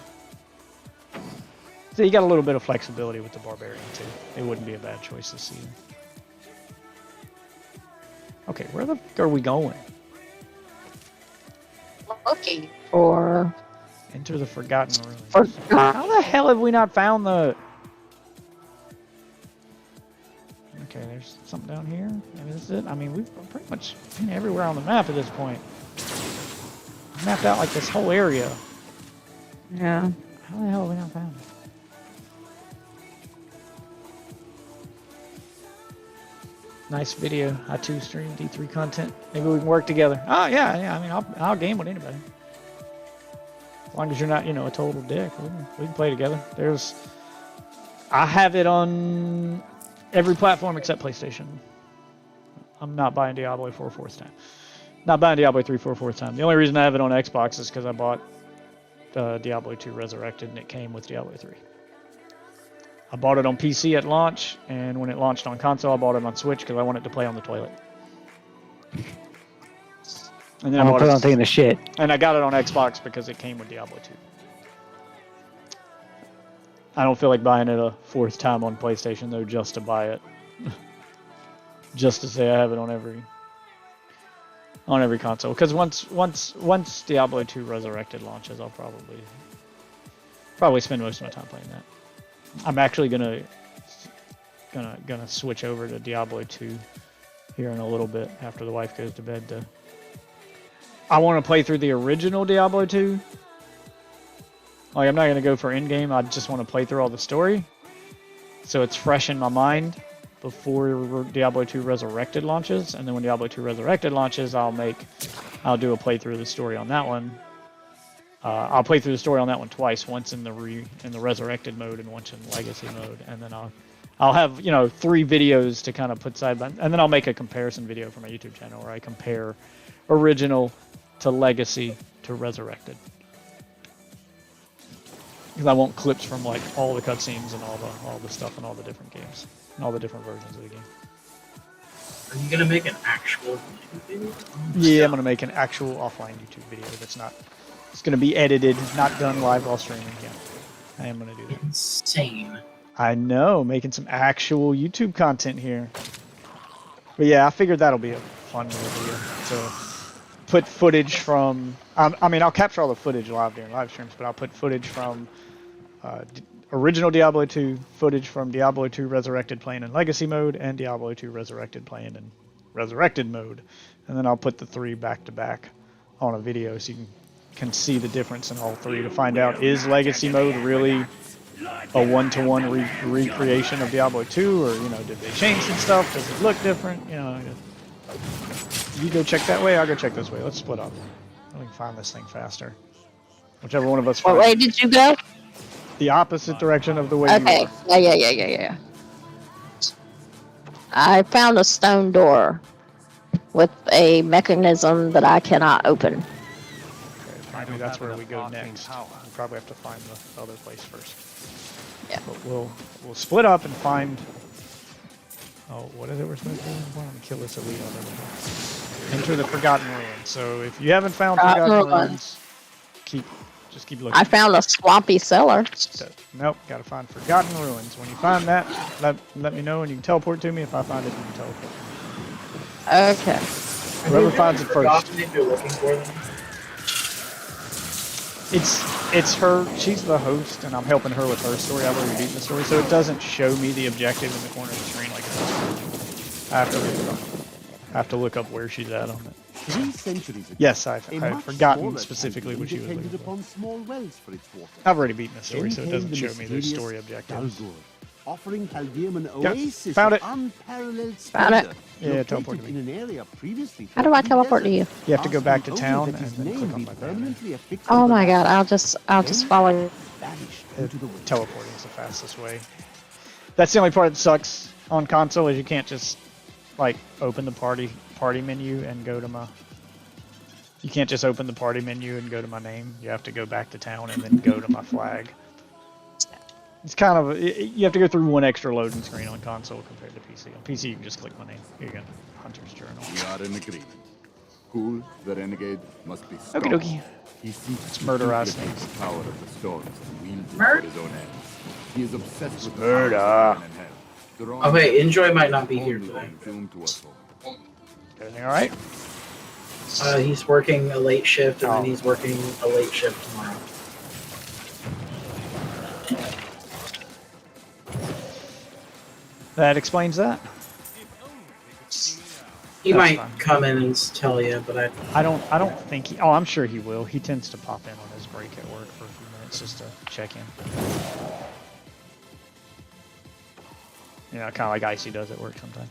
Speaker 1: So you got a little bit of flexibility with the Barbarian too. It wouldn't be a bad choice this season. Okay, where the fuck are we going?
Speaker 2: Looking for...
Speaker 1: Enter the Forgotten Ruins. How the hell have we not found the... Okay, there's something down here. Maybe this is it. I mean, we've pretty much been everywhere on the map at this point. Mapped out like this whole area.
Speaker 2: Yeah.
Speaker 1: How the hell have we not found it? Nice video. I too stream D3 content. Maybe we can work together. Oh yeah. I mean, I'll game with anybody. As long as you're not, you know, a total dick, we can play together. I have it on every platform except PlayStation. I'm not buying Diablo 4 4th time. Not buying Diablo 3 for a 4th time. The only reason I have it on Xbox is because I bought Diablo 2 Resurrected and it came with Diablo 3. I bought it on PC at launch, and when it launched on console, I bought it on Switch because I wanted to play on the toilet. And then I bought it on
Speaker 3: taking the shit.
Speaker 1: And I got it on Xbox because it came with Diablo 2. I don't feel like buying it a 4th time on PlayStation though, just to buy it. Just to say I have it on every console. Because once Diablo 2 Resurrected launches, I'll probably spend most of my time playing that. I'm actually gonna switch over to Diablo 2 here in a little bit after the wife goes to bed. I want to play through the original Diablo 2. Like, I'm not gonna go for in-game. I just want to play through all the story, so it's fresh in my mind before Diablo 2 Resurrected launches. And then when Diablo 2 Resurrected launches, I'll do a playthrough of the story on that one. I'll play through the story on that one twice, once in the Resurrected mode and once in Legacy mode, and then I'll have, you know, 3 videos to kind of put side by, and then I'll make a comparison video for my YouTube channel where I compare original to Legacy to Resurrected, because I want clips from like all the cutscenes and all the stuff in all the different games and all the different versions of the game.
Speaker 4: Are you gonna make an actual YouTube video?
Speaker 1: Yeah, I'm gonna make an actual offline YouTube video that's not. It's going to be edited, not done live while streaming. Yeah, I am going to do that.
Speaker 4: Insane.
Speaker 1: I know, making some actual YouTube content here. But yeah, I figured that'll be a fun video to put footage from... I mean, I'll capture all the footage live during live streams, but I'll put footage from original Diablo 2, footage from Diablo 2 Resurrected playing in Legacy mode, and Diablo 2 Resurrected playing in Resurrected mode. And then I'll put the 3 back to back on a video so you can see the difference in all 3 to find out, is Legacy mode really a one-to-one recreation of Diablo 2, or, you know, did they change some stuff? Does it look different? You know, you go check that way, I'll go check this way. Let's split up. We can find this thing faster. Whichever one of us.
Speaker 2: What way did you go?
Speaker 1: The opposite direction of the way you
Speaker 2: Okay.
Speaker 1: were.
Speaker 2: Yeah. I found a stone door with a mechanism that I cannot open.
Speaker 1: Maybe that's where we go next. We probably have to find the other place first.
Speaker 2: Yeah.
Speaker 1: But we'll split up and find. Oh, what is it we're supposed to do? Why don't we kill this elite on there? Enter the Forgotten Ruins. So if you haven't found Forgotten Ruins, just keep looking.
Speaker 2: I found a swampy cellar.
Speaker 1: Nope, gotta find Forgotten Ruins. When you find that, let me know and you can teleport to me. If I find it, you can teleport to me.
Speaker 2: Okay.
Speaker 1: Whoever finds it first.
Speaker 4: If you're looking for them.
Speaker 1: It's her. She's the host, and I'm helping her with her story. I've already beaten the story, so it doesn't show me the objective in the corner of the screen like it does. I have to look up where she's at on it.
Speaker 6: 3 centuries ago,
Speaker 1: Yes, I've forgotten
Speaker 6: smaller
Speaker 1: specifically what she was looking for.
Speaker 6: upon small wells for its water.
Speaker 1: I've already beaten the story,
Speaker 6: Then
Speaker 1: so it
Speaker 6: came
Speaker 1: doesn't
Speaker 6: the
Speaker 1: show me those
Speaker 6: mysterious
Speaker 1: story objectives.
Speaker 6: Dalgur, offering Haldeum an
Speaker 1: Yep,
Speaker 6: oasis
Speaker 1: found
Speaker 6: of
Speaker 1: it.
Speaker 6: unparalleled
Speaker 2: Found it.
Speaker 6: splendor,
Speaker 1: Yeah, teleport to
Speaker 6: located in an area previously
Speaker 2: How do I teleport to you?
Speaker 1: You have to go back to
Speaker 6: Asking
Speaker 1: town
Speaker 6: only
Speaker 1: and
Speaker 6: that his
Speaker 1: then click
Speaker 6: name
Speaker 1: on
Speaker 6: be
Speaker 1: my banner.
Speaker 6: permanently affixed
Speaker 2: Oh
Speaker 6: to the
Speaker 2: my
Speaker 6: map.
Speaker 2: god, I'll just follow you.
Speaker 6: Vanished into the wind.
Speaker 1: Teleporting is the fastest way. That's the only part that sucks on console, is you can't just like open the party menu and go to my. You can't just open the party menu and go to my name. You have to go back to town and then go to my flag. It's kind of you have to go through one extra loading screen on console compared to PC. On PC, you can just click my name. Here you go, Hunter's Journal.
Speaker 5: We are in agreement. Cool, the renegade must be
Speaker 1: Okie
Speaker 5: stopped.
Speaker 1: dokie.
Speaker 5: It's
Speaker 1: murderized.
Speaker 5: Power of the storms and wields it
Speaker 4: Murder?
Speaker 5: for his own ends. He is obsessed with
Speaker 1: Murder.
Speaker 4: Oh wait, Enjoy might not be here today.
Speaker 1: Everything all right?
Speaker 4: He's working a late shift, and then he's working a late shift tomorrow.
Speaker 1: That explains that.
Speaker 4: He
Speaker 1: That's
Speaker 4: might
Speaker 1: fine.
Speaker 4: come in and tell you, but
Speaker 1: I don't think he. Oh, I'm sure he will. He tends to pop in on his break at work for a few minutes just to check in. Yeah, kind of like Icy does at work sometimes.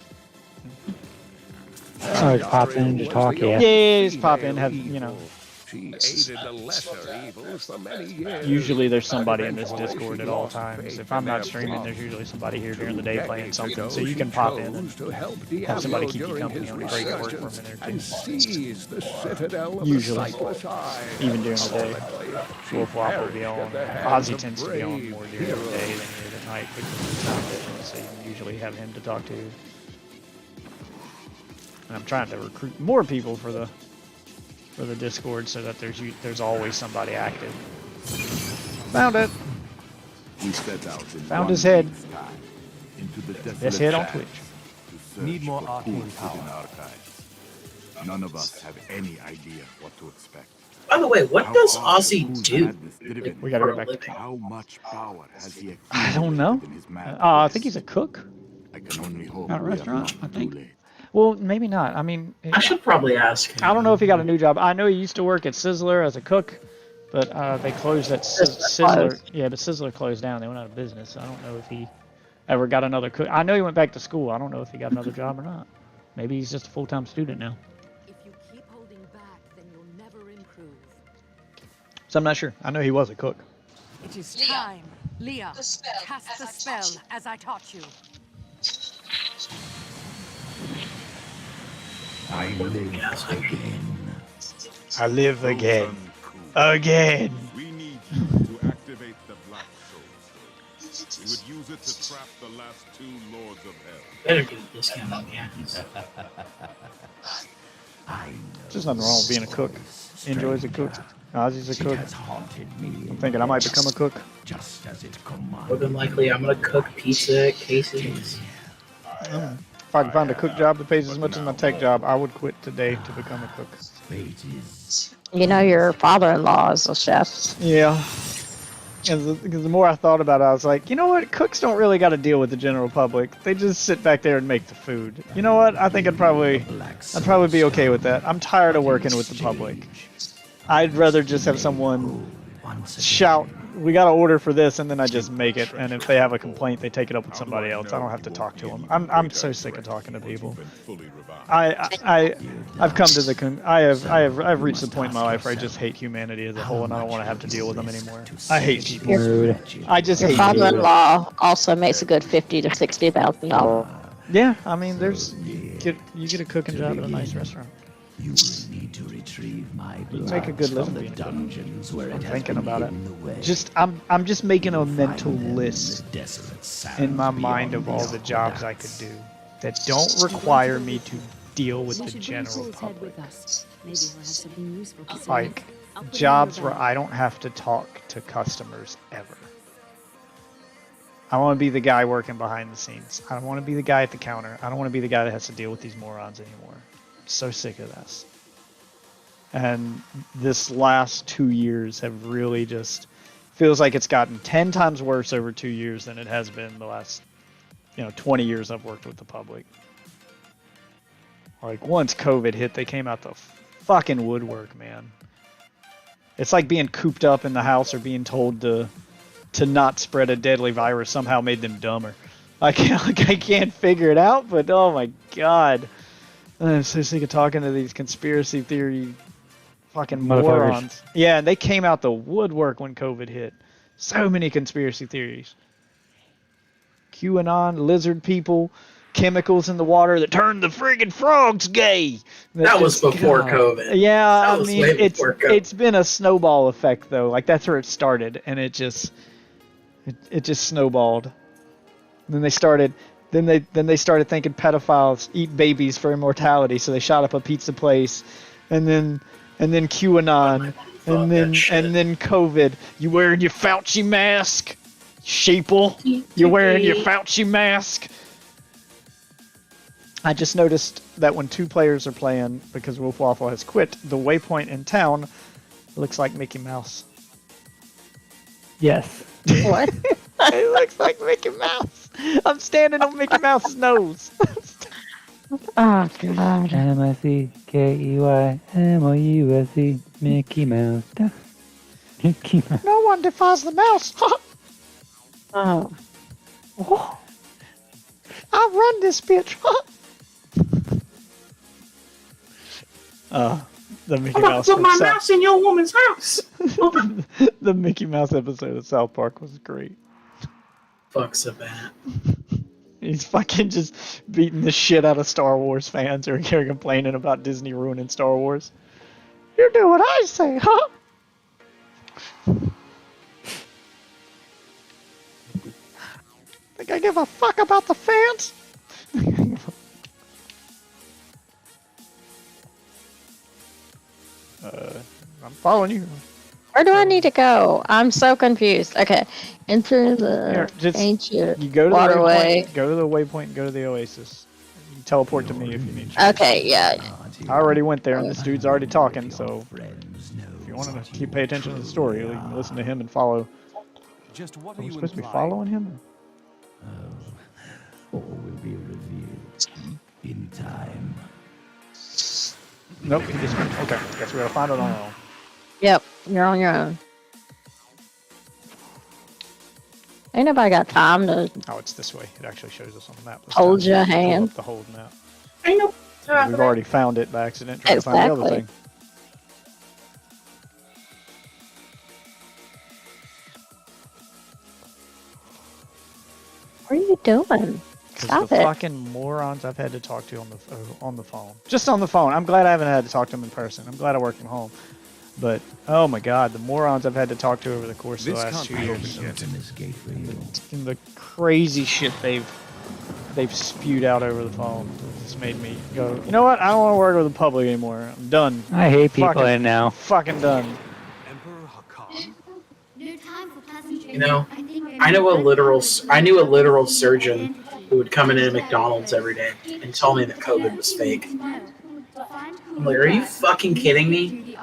Speaker 3: Oh, just pop in and just talk, yeah.
Speaker 1: Yeah, just pop in, have, you know.
Speaker 10: She aided the lesser evils for many years.
Speaker 1: Usually there's somebody in this Discord at all times. If I'm not streaming, there's usually somebody here during the day playing something, so you can pop in and have somebody keep you company on a break at work for a minute or two. Usually, even during the day. Wolf will be on. Ozzy tends to be on more during the day than he is at night because of the time difference, so you can usually have him to talk to. And I'm trying to recruit more people for the Discord so that there's always somebody active. Found it.
Speaker 5: We set out in
Speaker 1: Found his head.
Speaker 5: Into the
Speaker 1: Best head on Twitch.
Speaker 9: Need more arcane power.
Speaker 5: None of us have any idea what to expect.
Speaker 4: by the way, what does Ozzy do?
Speaker 1: We gotta go back to
Speaker 5: How much power has he
Speaker 1: I don't know. I think he's a cook
Speaker 5: I can only hope
Speaker 1: at a
Speaker 5: we are
Speaker 1: restaurant, I
Speaker 5: not
Speaker 1: think.
Speaker 5: too late.
Speaker 1: Well, maybe not. I mean,
Speaker 4: I should probably ask him.
Speaker 1: I don't know if he got a new job. I know he used to work at Sizzler as a cook, but they closed that Sizzler. Yeah, but Sizzler closed down. They went out of business. I don't know if he ever got another cook. I know he went back to school. I don't know if he got another job or not. Maybe he's just a full-time student now.
Speaker 12: If you keep holding back, then you'll never improve.
Speaker 1: So I'm not sure. I know he was a cook.
Speaker 12: It is time. Leah, cast the spell as I taught you.
Speaker 10: I live again.
Speaker 1: I live again. Again.
Speaker 5: We need you to activate the Black Soul. We would use it to trap the last two Lords of Hell.
Speaker 4: Better get a discount on the
Speaker 1: There's nothing wrong with being a cook. He enjoys a cook. Ozzy's a cook. I'm thinking I might become a cook.
Speaker 10: Just as it commands.
Speaker 4: More than likely, I'm gonna cook pizza at Casey's.
Speaker 1: If I could find a cook job that pays as much as my tech job, I would quit today to become a cook.
Speaker 2: You know, your father-in-law is a chef.
Speaker 1: Yeah. Because the more I thought about it, I was like, you know what? Cooks don't really got to deal with the general public. They just sit back there and make the food. You know what? I think I'd probably be okay with that. I'm tired of working with the public. I'd rather just have someone shout, we got to order for this, and then I just make it. And if they have a complaint, they take it up with somebody else. I don't have to talk to them. I'm so sick of talking to people. I've come to the I've reached the point in my life where I just hate humanity as a whole, and I don't want to have to deal with them anymore. I hate people. I just hate
Speaker 2: Your father-in-law also makes a good $50,000 to $60,000.
Speaker 1: Yeah, I mean, you get a cooking job at a nice restaurant.
Speaker 10: You will need to retrieve my
Speaker 1: You make a good living being a cook.
Speaker 10: dungeons where
Speaker 1: I'm
Speaker 10: it has
Speaker 1: thinking
Speaker 10: been
Speaker 1: about it.
Speaker 10: hidden away.
Speaker 1: I'm just making a mental list
Speaker 10: Desolate sands
Speaker 1: in my mind
Speaker 10: beyond
Speaker 1: of all
Speaker 10: the
Speaker 1: the jobs I could do that don't require me to deal with the general public.
Speaker 8: Maybe he'll have something useful to say.
Speaker 1: Like
Speaker 8: I'll put
Speaker 1: jobs
Speaker 8: him
Speaker 1: where I don't have to talk to customers ever. I want to be the guy working behind the scenes. I don't want to be the guy at the counter. I don't want to be the guy that has to deal with these morons anymore. I'm so sick of this. And this last 2 years have really just feels like it's gotten 10 times worse over 2 years than it has been the last 20 years I've worked with the public. Like once COVID hit, they came out the fucking woodwork, man. It's like being cooped up in the house or being told to not spread a deadly virus somehow made them dumber. I can't figure it out, but oh my god. I'm so sick of talking to these conspiracy theory fucking morons. Yeah, and they came out the woodwork when COVID hit. So many conspiracy theories. QAnon, lizard people, chemicals in the water that turned the friggin' frogs gay.
Speaker 4: That was before COVID.
Speaker 1: Yeah,
Speaker 4: That
Speaker 1: I
Speaker 4: was
Speaker 1: mean,
Speaker 4: way before COVID.
Speaker 1: it's been a snowball effect though. Like that's where it started, and it just snowballed. And then they started thinking pedophiles eat babies for immortality, so they shot up a pizza place, and then and then QAnon, and then COVID. You wearing your Fauci mask, sheeple? You wearing your Fauci mask? I just noticed that when 2 players are playing, because Wolf Waffle has quit, the waypoint in town looks like Mickey Mouse.
Speaker 3: Yes.
Speaker 2: What?
Speaker 1: It looks like Mickey Mouse. I'm standing on Mickey Mouse's nose.
Speaker 2: Oh, God.
Speaker 3: MICKEYMOUSE, Mickey Mouse. Mickey Mouse.
Speaker 1: No one defies the mouse.
Speaker 2: Oh.
Speaker 1: I run this bitch. The Mickey
Speaker 4: I'm about
Speaker 1: Mouse.
Speaker 4: to put my mouse in your woman's house.
Speaker 1: The Mickey Mouse episode of South Park was great.
Speaker 4: Fuck's a bat.
Speaker 1: He's fucking just beating the shit out of Star Wars fans who are complaining about Disney ruining Star Wars. You do what I say, huh? Think I give a fuck about the fans? I'm following you.
Speaker 2: Where do I need to go? I'm so confused. Okay, enter the ancient
Speaker 1: You go to
Speaker 2: waterway.
Speaker 1: the waypoint, go to the waypoint, and go to the oasis. You can teleport to me if you need to.
Speaker 2: Okay, yeah.
Speaker 1: I already went there, and this dude's already talking, so if you want to pay attention to the story, you can listen to him and follow.
Speaker 13: Just what
Speaker 1: Are
Speaker 13: are
Speaker 1: we
Speaker 13: you
Speaker 1: supposed to be
Speaker 13: implying?
Speaker 1: following him?
Speaker 10: All will be revealed in time.
Speaker 1: Nope, he just okay. Guess we gotta find it on our own.
Speaker 2: Yep, you're on your own. Ain't nobody got time to
Speaker 1: Oh, it's this way. It actually shows us on the map.
Speaker 2: hold your
Speaker 1: Pull
Speaker 2: hand.
Speaker 1: up the hold map.
Speaker 4: Ain't no
Speaker 1: We've already found it by accident trying to find the other
Speaker 2: Exactly.
Speaker 1: thing.
Speaker 2: What are you doing?
Speaker 1: Because
Speaker 2: Stop
Speaker 1: the
Speaker 2: it.
Speaker 1: fucking morons I've had to talk to on the phone. Just on the phone. I'm glad I haven't had to talk to them in person. I'm glad I work from home. But, oh my god, the morons I've had to talk to over the course of the last 2 years. And the crazy shit they've spewed out over the phone. It's made me go, you know what? I don't want to work with the public anymore. I'm done.
Speaker 3: I hate people
Speaker 1: Fucking-
Speaker 3: in now.
Speaker 1: Fucking done.
Speaker 4: You know, I knew a literal surgeon who would come into McDonald's every day and tell me that COVID was fake. I'm like, are you fucking kidding me?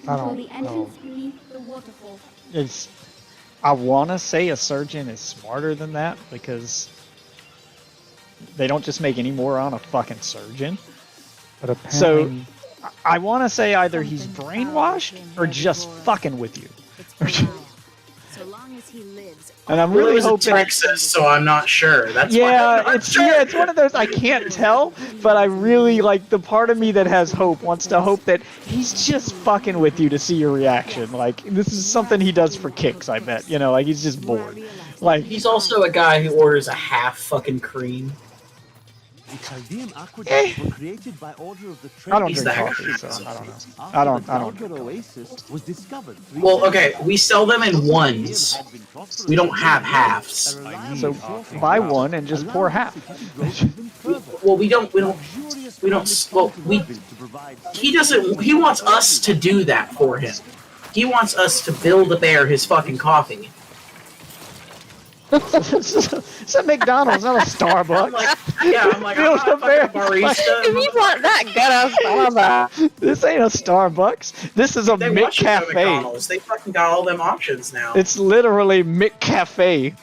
Speaker 1: I don't know. I want to say a surgeon is smarter than that because they don't just make any moron a fucking surgeon.
Speaker 3: But apparently,
Speaker 1: So I want to say either he's brainwashed or just fucking with you.
Speaker 8: So long as he lives.
Speaker 1: And I'm
Speaker 4: Well, it
Speaker 1: really
Speaker 4: was in
Speaker 1: hoping.
Speaker 4: Texas, so I'm not sure. That's why I'm
Speaker 1: Yeah,
Speaker 4: not
Speaker 1: it's
Speaker 4: sure.
Speaker 1: it's one of those I can't tell, but I really like the part of me that has hope wants to hope that he's just fucking with you to see your reaction. Like this is something he does for kicks, I bet. You know, like he's just bored. Like
Speaker 4: He's also a guy who orders a half fucking cream.
Speaker 13: The Chaldean aqueducts were created by order of the
Speaker 1: I don't
Speaker 4: He's
Speaker 1: drink
Speaker 4: the
Speaker 1: coffee,
Speaker 4: hacker.
Speaker 1: so I don't know.
Speaker 13: After
Speaker 1: I don't
Speaker 13: the
Speaker 1: drink
Speaker 13: Dalgar
Speaker 1: coffee.
Speaker 13: Oasis was discovered.
Speaker 4: Well, okay, we sell them in ones. We don't have halves.
Speaker 1: So buy one and just pour half.
Speaker 4: Well, we don't. Well, he doesn't. He wants us to do that for him. He wants us to build a bear his fucking coffee.
Speaker 1: It's a McDonald's, not a Starbucks.
Speaker 4: I'm like,
Speaker 1: Build
Speaker 4: I'm
Speaker 1: a
Speaker 4: not
Speaker 1: bear.
Speaker 4: a fucking barista.
Speaker 2: If you want that ghetto Starbucks.
Speaker 1: This ain't a Starbucks. This is a
Speaker 4: They want you to go to
Speaker 1: McCafe.
Speaker 4: McDonald's. They fucking got all them options now.
Speaker 1: It's literally McCafe.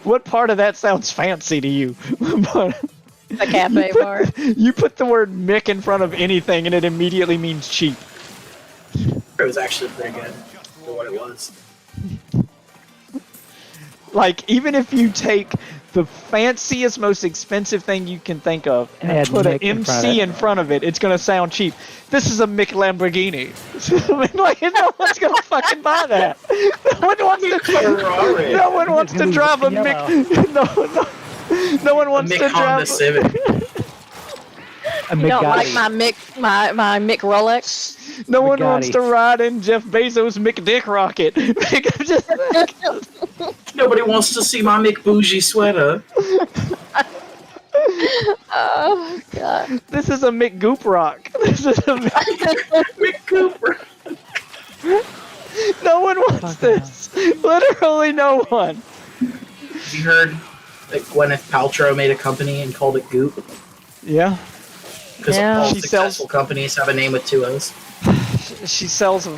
Speaker 1: What part of that sounds fancy to you?
Speaker 2: The cafe bar.
Speaker 1: You put the word Mick in front of anything and it immediately means cheap.
Speaker 4: It was actually pretty good for what it was.
Speaker 1: Like, even if you take the fanciest, most expensive thing you can think of and
Speaker 3: Add
Speaker 1: put an
Speaker 3: Mick in front of
Speaker 1: MC
Speaker 3: it.
Speaker 1: in front of it, it's gonna sound cheap. This is a Mick Lamborghini. I mean, like, no one's gonna fucking buy that. No one wants to.
Speaker 4: Ferrari.
Speaker 1: No one wants to drive a
Speaker 3: yellow.
Speaker 1: Mick. No one
Speaker 4: A
Speaker 1: wants
Speaker 4: Mick
Speaker 1: to
Speaker 4: Honda
Speaker 1: drive.
Speaker 4: Civic.
Speaker 3: a
Speaker 2: You don't like
Speaker 3: McGotti.
Speaker 2: my Mick Rolex?
Speaker 1: No one wants
Speaker 3: Bugatti.
Speaker 1: to ride in Jeff Bezos' McDick rocket.
Speaker 4: Nobody wants to see my McBougie sweater.
Speaker 2: Oh god.
Speaker 1: This is a McGoop rock. This is a
Speaker 4: McGoop rock.
Speaker 1: No one wants this. Literally no one.
Speaker 4: Have you heard that Gwyneth Paltrow made a company and called it Goop?
Speaker 1: Yeah.
Speaker 4: Because all successful companies have a name with 2 O's.
Speaker 1: She sells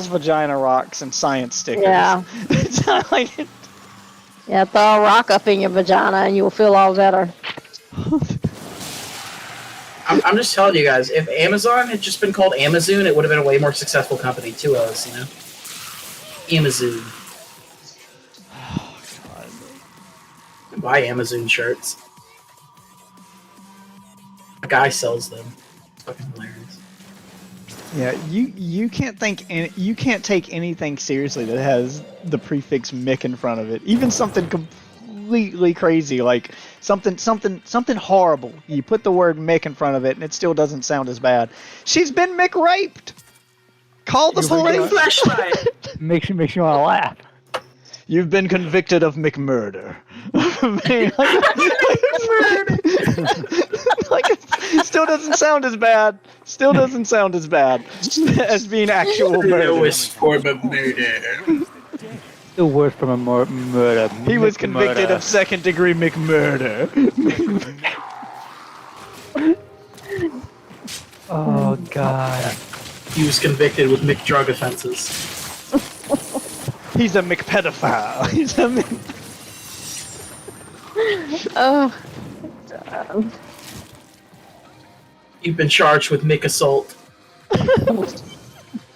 Speaker 1: vagina rocks and science stickers.
Speaker 2: Yeah.
Speaker 1: It's not like it.
Speaker 2: Yeah, throw a rock up in your vagina and you'll feel all better.
Speaker 4: I'm just telling you guys, if Amazon had just been called Amazon, it would have been a way more successful company. 2 O's, you know? Amazon.
Speaker 1: Oh, God.
Speaker 4: Buy Amazon shirts. A guy sells them. It's fucking hilarious.
Speaker 1: Yeah, you can't take anything seriously that has the prefix Mick in front of it. Even something completely crazy, like something horrible. You put the word Mick in front of it, and it still doesn't sound as bad. She's been Mick raped. Call the police.
Speaker 4: Flashlight.
Speaker 3: Makes you want to laugh.
Speaker 1: You've been convicted of McMurder. Like, it still doesn't sound as bad. Still doesn't sound as bad as being actual murder.
Speaker 4: Lowest form of murder.
Speaker 3: The worst from a murder.
Speaker 1: He was convicted of second-degree McMurder.
Speaker 3: Oh God.
Speaker 4: He was convicted with McDrug offenses.
Speaker 1: He's a McPedophile. He's a
Speaker 2: Oh.
Speaker 4: You've been charged with McAssault.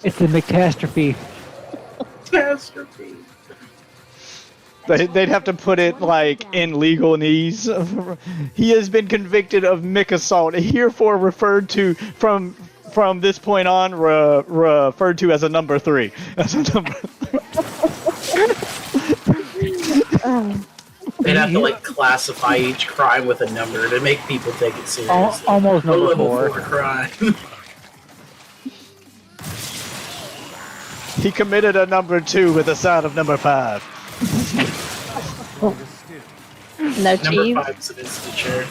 Speaker 3: It's a McCastrophe.
Speaker 4: Catastrophe.
Speaker 1: They'd have to put it like in legalese. He has been convicted of McAssault, herefore referred to from this point on referred to as a number 3. As a number.
Speaker 4: They'd have to like classify each crime with a number to make people take it seriously.
Speaker 3: Almost number
Speaker 4: level
Speaker 3: 4.
Speaker 4: 4 crime.
Speaker 1: He committed a number 2 with a sound of number 5.
Speaker 2: No cheese.
Speaker 4: Number 5's an instant chair.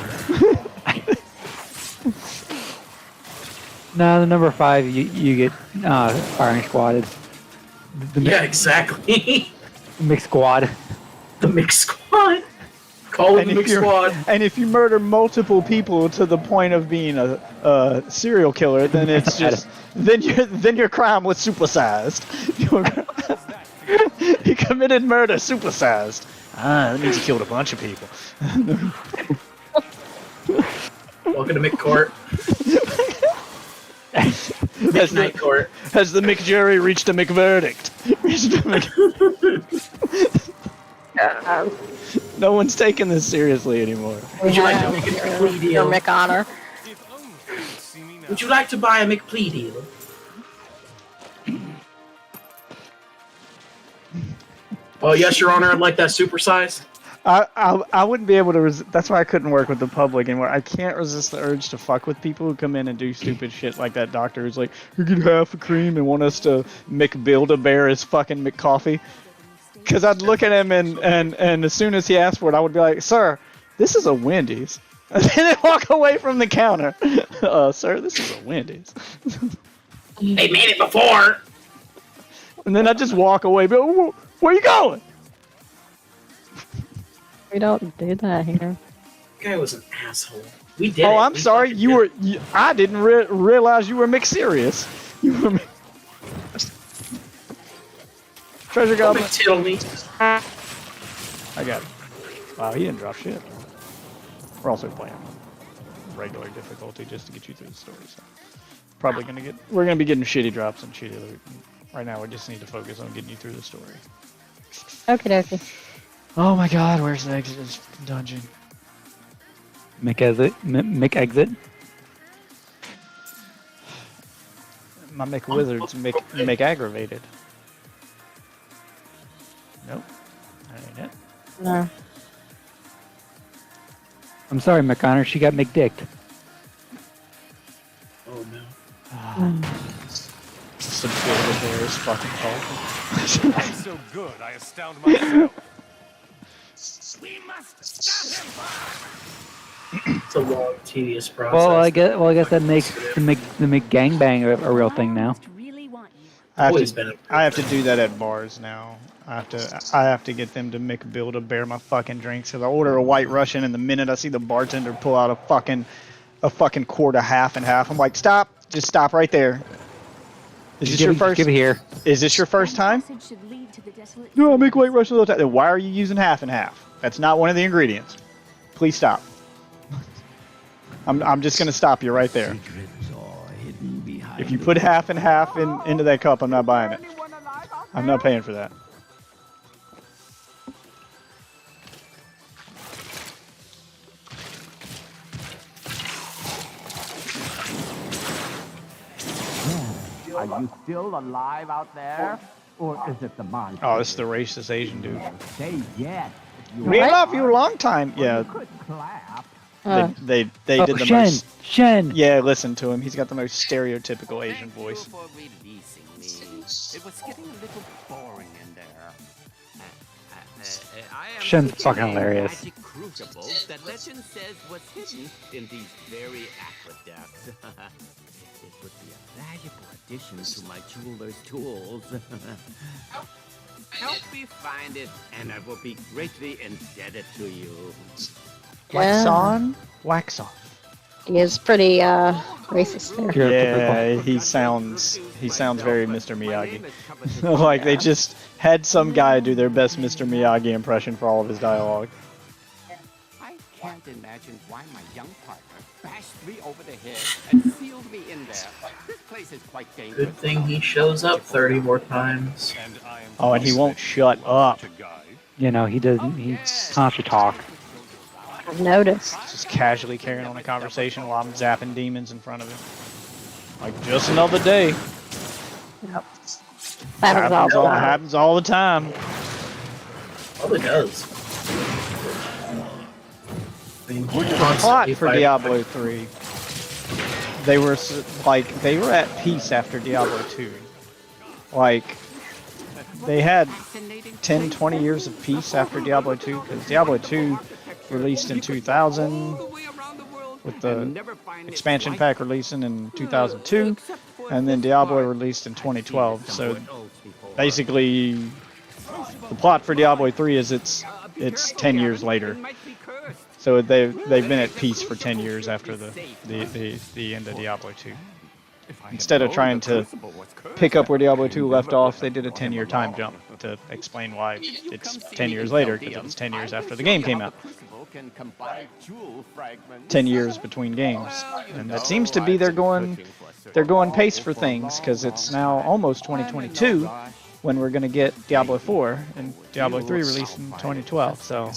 Speaker 3: No, the number 5 you get firing squatted.
Speaker 4: Yeah, exactly.
Speaker 3: Mixed squad.
Speaker 4: The mixed squad. Call it the mixed squad.
Speaker 1: And if you murder multiple people to the point of being a serial killer, then it's just then your crime was supersized. He committed murder supersized. That means he killed a bunch of people.
Speaker 4: Welcome to McCourt. Midnight Court.
Speaker 1: Has the McJury reached a McVerdict? No one's taking this seriously anymore.
Speaker 4: Would you like to make a McPlea deal?
Speaker 2: McHonor.
Speaker 4: Would you like to buy a McPlea deal? Oh yes, Your Honor. I'd like that supersized.
Speaker 1: I wouldn't be able to that's why I couldn't work with the public anymore. I can't resist the urge to fuck with people who come in and do stupid shit like that doctor who's like, you get half a cream and want us to McBuild-A-Bear his fucking McCoffee. Because I'd look at him and as soon as he asked for it, I would be like, sir, this is a Wendy's. And then I'd walk away from the counter. Sir, this is a Wendy's.
Speaker 4: They made it before.
Speaker 1: And then I'd just walk away. But where are you going?
Speaker 2: We don't do that here.
Speaker 4: That guy was an asshole. We did.
Speaker 1: Oh, I'm sorry. I didn't realize you were McSerious. You were Treasure Goblin. I got it. Wow, he didn't drop shit. We're also playing regular difficulty just to get you through the story. So probably we're gonna be getting shitty drops and shitty loot. Right now, we just need to focus on getting you through the story.
Speaker 2: Okay, dokie.
Speaker 1: Oh my God, where's the exit dungeon?
Speaker 3: McExit.
Speaker 1: My McWizards make aggravated. Nope, that ain't it.
Speaker 2: No.
Speaker 3: I'm sorry, McConnor. She got McDicked.
Speaker 4: Oh no.
Speaker 1: Some Build-A-Bear is fucking awful.
Speaker 11: I'm so good, I astound myself.
Speaker 10: We must stop him.
Speaker 4: It's a long, tedious process.
Speaker 3: Well, I guess that makes the gangbang a real thing now.
Speaker 1: I have to do that at bars now. I have to get them to make a bill to bear my fucking drinks. Cause I order a White Russian, and the minute I see the bartender pull out a fucking quart of half and half, I'm like, stop, just stop right there. Is this your first?
Speaker 3: Give it here.
Speaker 1: Is this your first time? No, I make White Russian all the time. Then why are you using half and half? That's not one of the ingredients. Please stop. I'm just gonna stop you right there. If you put half and half into that cup, I'm not buying it. I'm not paying for that.
Speaker 13: Are you still alive out there? Or is it the monster?
Speaker 1: Oh, this is the racist Asian dude.
Speaker 13: Say yes.
Speaker 1: We love you a long time. Yeah. They did the most.
Speaker 3: Shen.
Speaker 1: Yeah, listen to him. He's got the most stereotypical Asian voice.
Speaker 13: It was getting a little boring in there.
Speaker 3: Shen's fucking hilarious.
Speaker 13: Magic crucibles that legend says was hidden in these very aqueducts. It would be a valuable addition to my jeweler's tools. Help me find it, and I will be greatly indebted to you.
Speaker 1: Wax on, wax off.
Speaker 2: He is pretty racist there.
Speaker 1: Yeah, he sounds very Mr. Miyagi. Like they just had some guy do their best Mr. Miyagi impression for all of his dialogue.
Speaker 13: I can't imagine why my young partner bashed me over the head and sealed me in there. This place is quite dangerous.
Speaker 4: Good thing he shows up 30 more times.
Speaker 1: Oh, and he won't shut up.
Speaker 3: You know, he doesn't. He constantly talk.
Speaker 2: I've noticed.
Speaker 1: Just casually carrying on a conversation while I'm zapping demons in front of him. Like, just another day.
Speaker 2: Yep.
Speaker 1: Happens all the time.
Speaker 4: Probably does.
Speaker 1: The plot for Diablo 3. They were at peace after Diablo 2. Like, they had 10, 20 years of peace after Diablo 2, because Diablo 2 released in 2000, with the expansion pack releasing in 2002, and then Diablo released in 2012. So basically, the plot for Diablo 3 is it's 10 years later. So they've been at peace for 10 years after the end of Diablo 2. Instead of trying to pick up where Diablo 2 left off, they did a 10-year time jump to explain why it's 10 years later, because it was 10 years after the game came out. 10 years between games. And that seems to be they're going pace for things, because it's now almost 2022 when we're going to get Diablo 4, and Diablo 3 released in 2012. So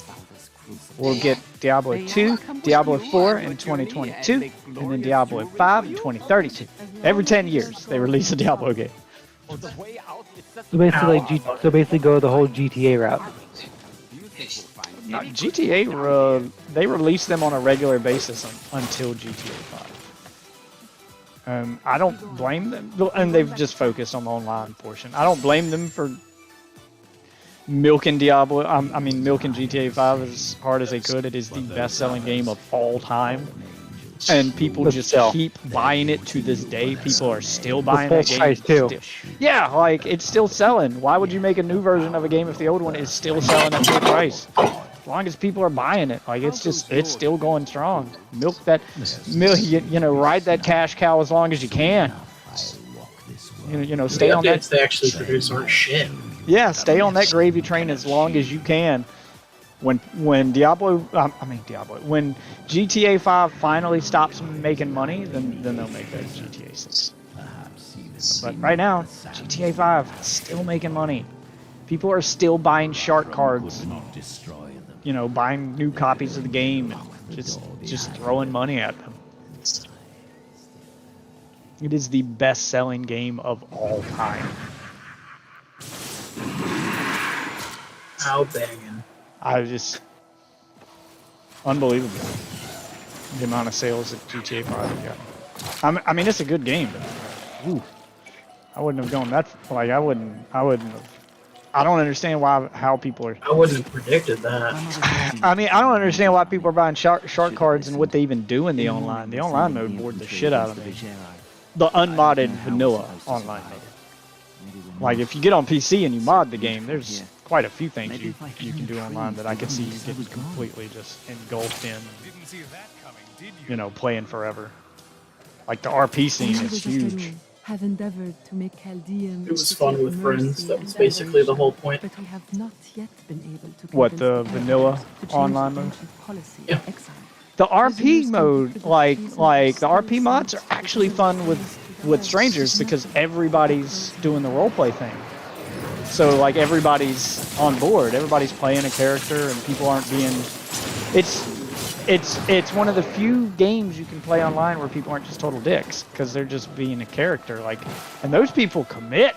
Speaker 1: we'll get Diablo 2, Diablo 4 in 2022, and then Diablo 5 in 2032. Every 10 years, they release a Diablo game.
Speaker 3: So basically, go the whole GTA route.
Speaker 1: GTA, they release them on a regular basis until GTA 5. I don't blame them, and they've just focused on the online portion. I don't blame them for milking Diablo. I mean, milking GTA 5 as hard as they could. It is the best-selling game of all time, and people just keep buying it to this day. People are still buying that game.
Speaker 3: Too.
Speaker 1: Yeah, like it's still selling. Why would you make a new version of a game if the old one is still selling at full price? As long as people are buying it, like it's still going strong. Milk, you know, ride that cash cow as long as you can. You know, stay on that.
Speaker 4: They actually produce aren't shit.
Speaker 1: Yeah, stay on that gravy train as long as you can. When when GTA 5 finally stops making money, then they'll make that GTA 6. But right now, GTA 5 is still making money. People are still buying shark cards. You know, buying new copies of the game and just throwing money at them. It is the best-selling game of all time.
Speaker 4: How banging.
Speaker 1: Unbelievable. The amount of sales that GTA 5 got. I mean, it's a good game, but I wouldn't have gone that. Like, I I don't understand how people are.
Speaker 4: I wouldn't have predicted that.
Speaker 1: I mean, I don't understand why people are buying shark cards and what they even do in the online. The online mode bored the shit out of me. The unmodded vanilla online mode. Like if you get on PC and you mod the game, there's quite a few things you can do online that I could see you getting completely just engulfed in. You know, playing forever. Like the RP scene is huge.
Speaker 7: Have endeavored to make Chaldean
Speaker 4: It was fun with friends. That was basically the whole point.
Speaker 7: but we have not yet been able to
Speaker 1: What, the
Speaker 7: convince
Speaker 1: vanilla
Speaker 7: to change
Speaker 1: online
Speaker 7: the
Speaker 1: mode?
Speaker 7: ancient policy of
Speaker 4: Yeah.
Speaker 7: exile.
Speaker 1: The RP mode, like the RP mods are actually fun with strangers because everybody's doing the roleplay thing. So like everybody's on board, everybody's playing a character, and people aren't being. It's one of the few games you can play online where people aren't just total dicks because they're just being a character. Like, and those people commit.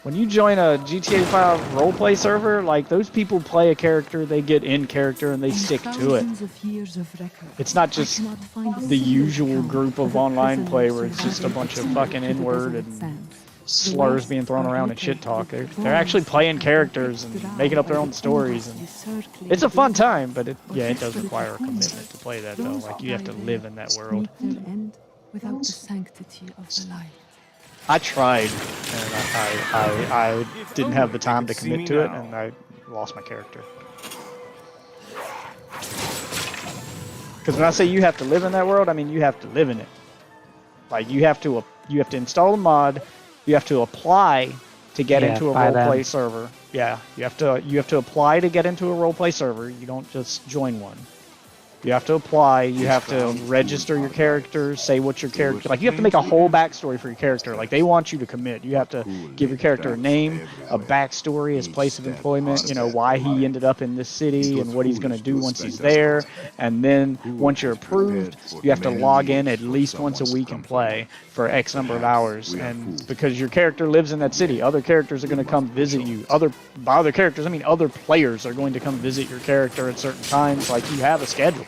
Speaker 1: When you join a GTA 5 roleplay server, like those people play a character, they get in character, and they stick to it. It's not just the usual group of online play where it's just a bunch of fucking N-word and slurs being thrown around and shit talk. They're actually playing characters and making up their own stories, and it's a fun time. But it does require a commitment to play that though. Like you have to live in that world.
Speaker 7: Without the sanctity of the light.
Speaker 1: I tried, and I didn't have the time to commit to it, and I lost my character. Because when I say you have to live in that world, I mean you have to live in it. Like you have to install a mod, you have to apply to get into a roleplay server. Yeah, you have to apply to get into a roleplay server. You don't just join one. You have to apply, you have to register your character, say what your character, like you have to make a whole backstory for your character. Like they want you to commit. You have to give your character a name, a backstory, his place of employment, you know, why he ended up in this city and what he's going to do once he's there. And then once you're approved, you have to log in at least once a week and play for X number of hours. And because your character lives in that city, other characters are going to come visit you. By other characters, I mean other players are going to come visit your character at certain times. Like you have a schedule.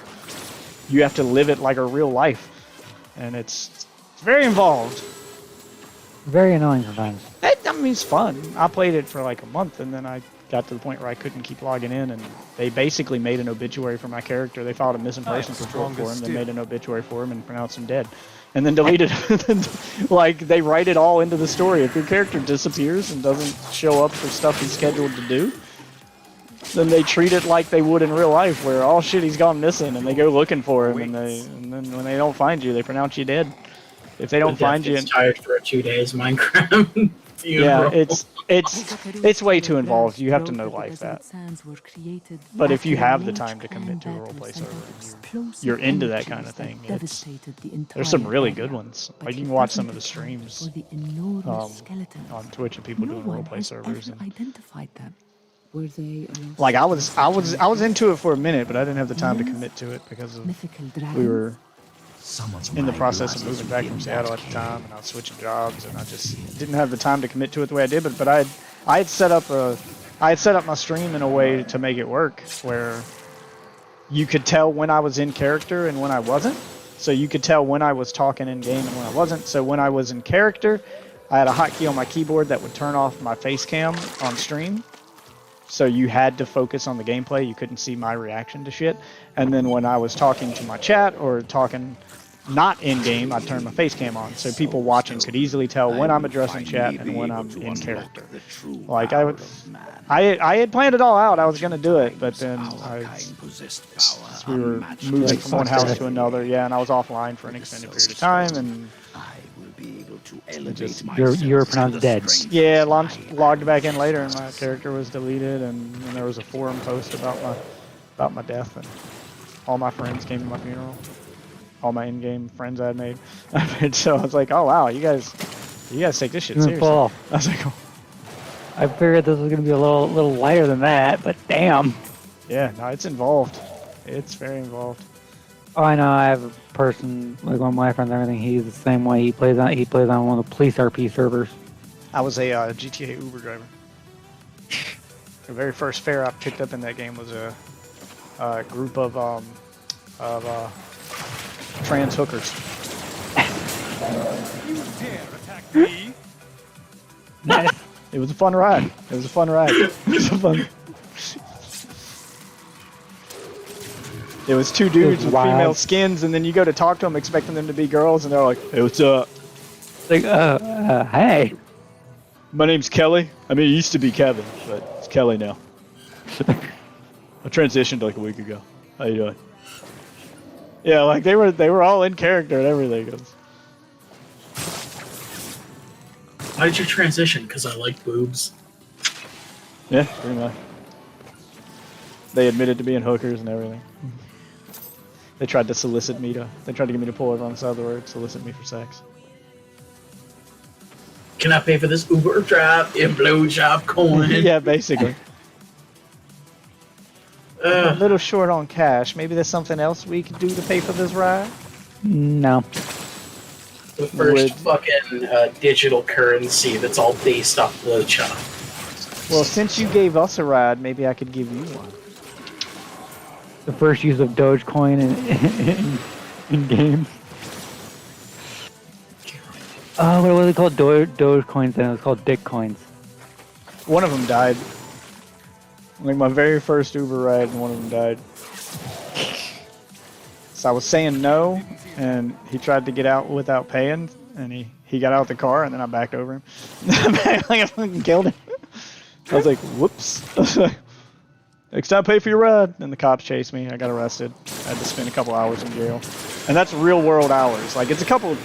Speaker 1: You have to live it like a real life, and it's very involved.
Speaker 3: Very annoying sometimes.
Speaker 1: I mean, it's fun. I played it for like a month, and then I got to the point where I couldn't keep logging in, and they basically made an obituary for my character. They filed a missing persons report for him, then made an obituary for him and pronounced him dead, and then deleted it. Like, they write it all into the story. If your character disappears and doesn't show up for stuff he's scheduled to do, then they treat it like they would in real life, where oh shit, he's gone missing, and they go looking for him, and then when they don't find you, they pronounce you dead. If they don't find you,
Speaker 4: tired for 2 days, Minecraft.
Speaker 1: Yeah, it's way too involved. You have to know life that. But if you have the time to commit to a roleplay server, you're into that kind of thing. There's some really good ones. Like you can watch some of the streams on Twitch of people doing roleplay servers. Like I was into it for a minute, but I didn't have the time to commit to it because we were in the process of moving back from Seattle at the time, and I was switching jobs, and I just didn't have the time to commit to it the way I did. But I had set up my stream in a way to make it work where you could tell when I was in character and when I wasn't. So you could tell when I was talking in game and when I wasn't. So when I was in character, I had a hotkey on my keyboard that would turn off my face cam on stream. So you had to focus on the gameplay. You couldn't see my reaction to shit. And then when I was talking to my chat or talking not in-game, I'd turn my face cam on. So people watching could easily tell when I'm addressing chat and when I'm in character. Like I had planned it all out. I was going to do it, but then we were moving from one house to another. Yeah, and I was offline for an extended period of time. And
Speaker 3: you were pronounced dead.
Speaker 1: Yeah, logged back in later, and my character was deleted, and there was a forum post about my death, and all my friends came to my funeral. All my in-game friends I had made. So I was like, oh wow, you guys take this shit seriously. I was like, oh.
Speaker 3: I figured this was gonna be a little lighter than that, but damn.
Speaker 1: Yeah, no, it's involved. It's very involved.
Speaker 3: Oh, I know. I have a person, like one of my friends and everything, he's the same way. He plays on one of the police RP servers.
Speaker 1: I was a GTA Uber driver. The very first fare I picked up in that game was a group of trans hookers.
Speaker 3: Nice.
Speaker 1: It was a fun ride. It was a fun ride. It was a fun. It was two dudes with female skins, and then you go to talk to them expecting them to be girls, and they're like, "Hey, what's up?"
Speaker 3: Like, hey.
Speaker 1: My name's Kelly. I mean, it used to be Kevin, but it's Kelly now. I transitioned like a week ago. How you doing? Yeah, like they were all in character and everything.
Speaker 4: Why did you transition? Because I like boobs.
Speaker 1: Yeah, pretty much. They admitted to being hookers and everything. They tried to solicit me to. They tried to get me to pull over on the side of the road, solicit me for sex.
Speaker 4: Can I pay for this Uber drive in blowjob coin?
Speaker 1: Yeah, basically. I'm a little short on cash. Maybe there's something else we could do to pay for this ride?
Speaker 3: No.
Speaker 4: The first fucking digital currency that's all based off blowjob.
Speaker 1: Well, since you gave us a ride, maybe I could give you one.
Speaker 3: The first use of Dogecoin in games. Oh, what was it called? Dogecoins, and it was called Dick Coins.
Speaker 1: One of them died. Like my very first Uber ride, and one of them died. So I was saying no, and he tried to get out without paying, and he got out of the car, and then I backed over him. Like I fucking killed him. I was like, whoops. Next time, pay for your ride. And the cops chased me. I got arrested. I had to spend a couple hours in jail. And that's real world hours. Like, it's a couple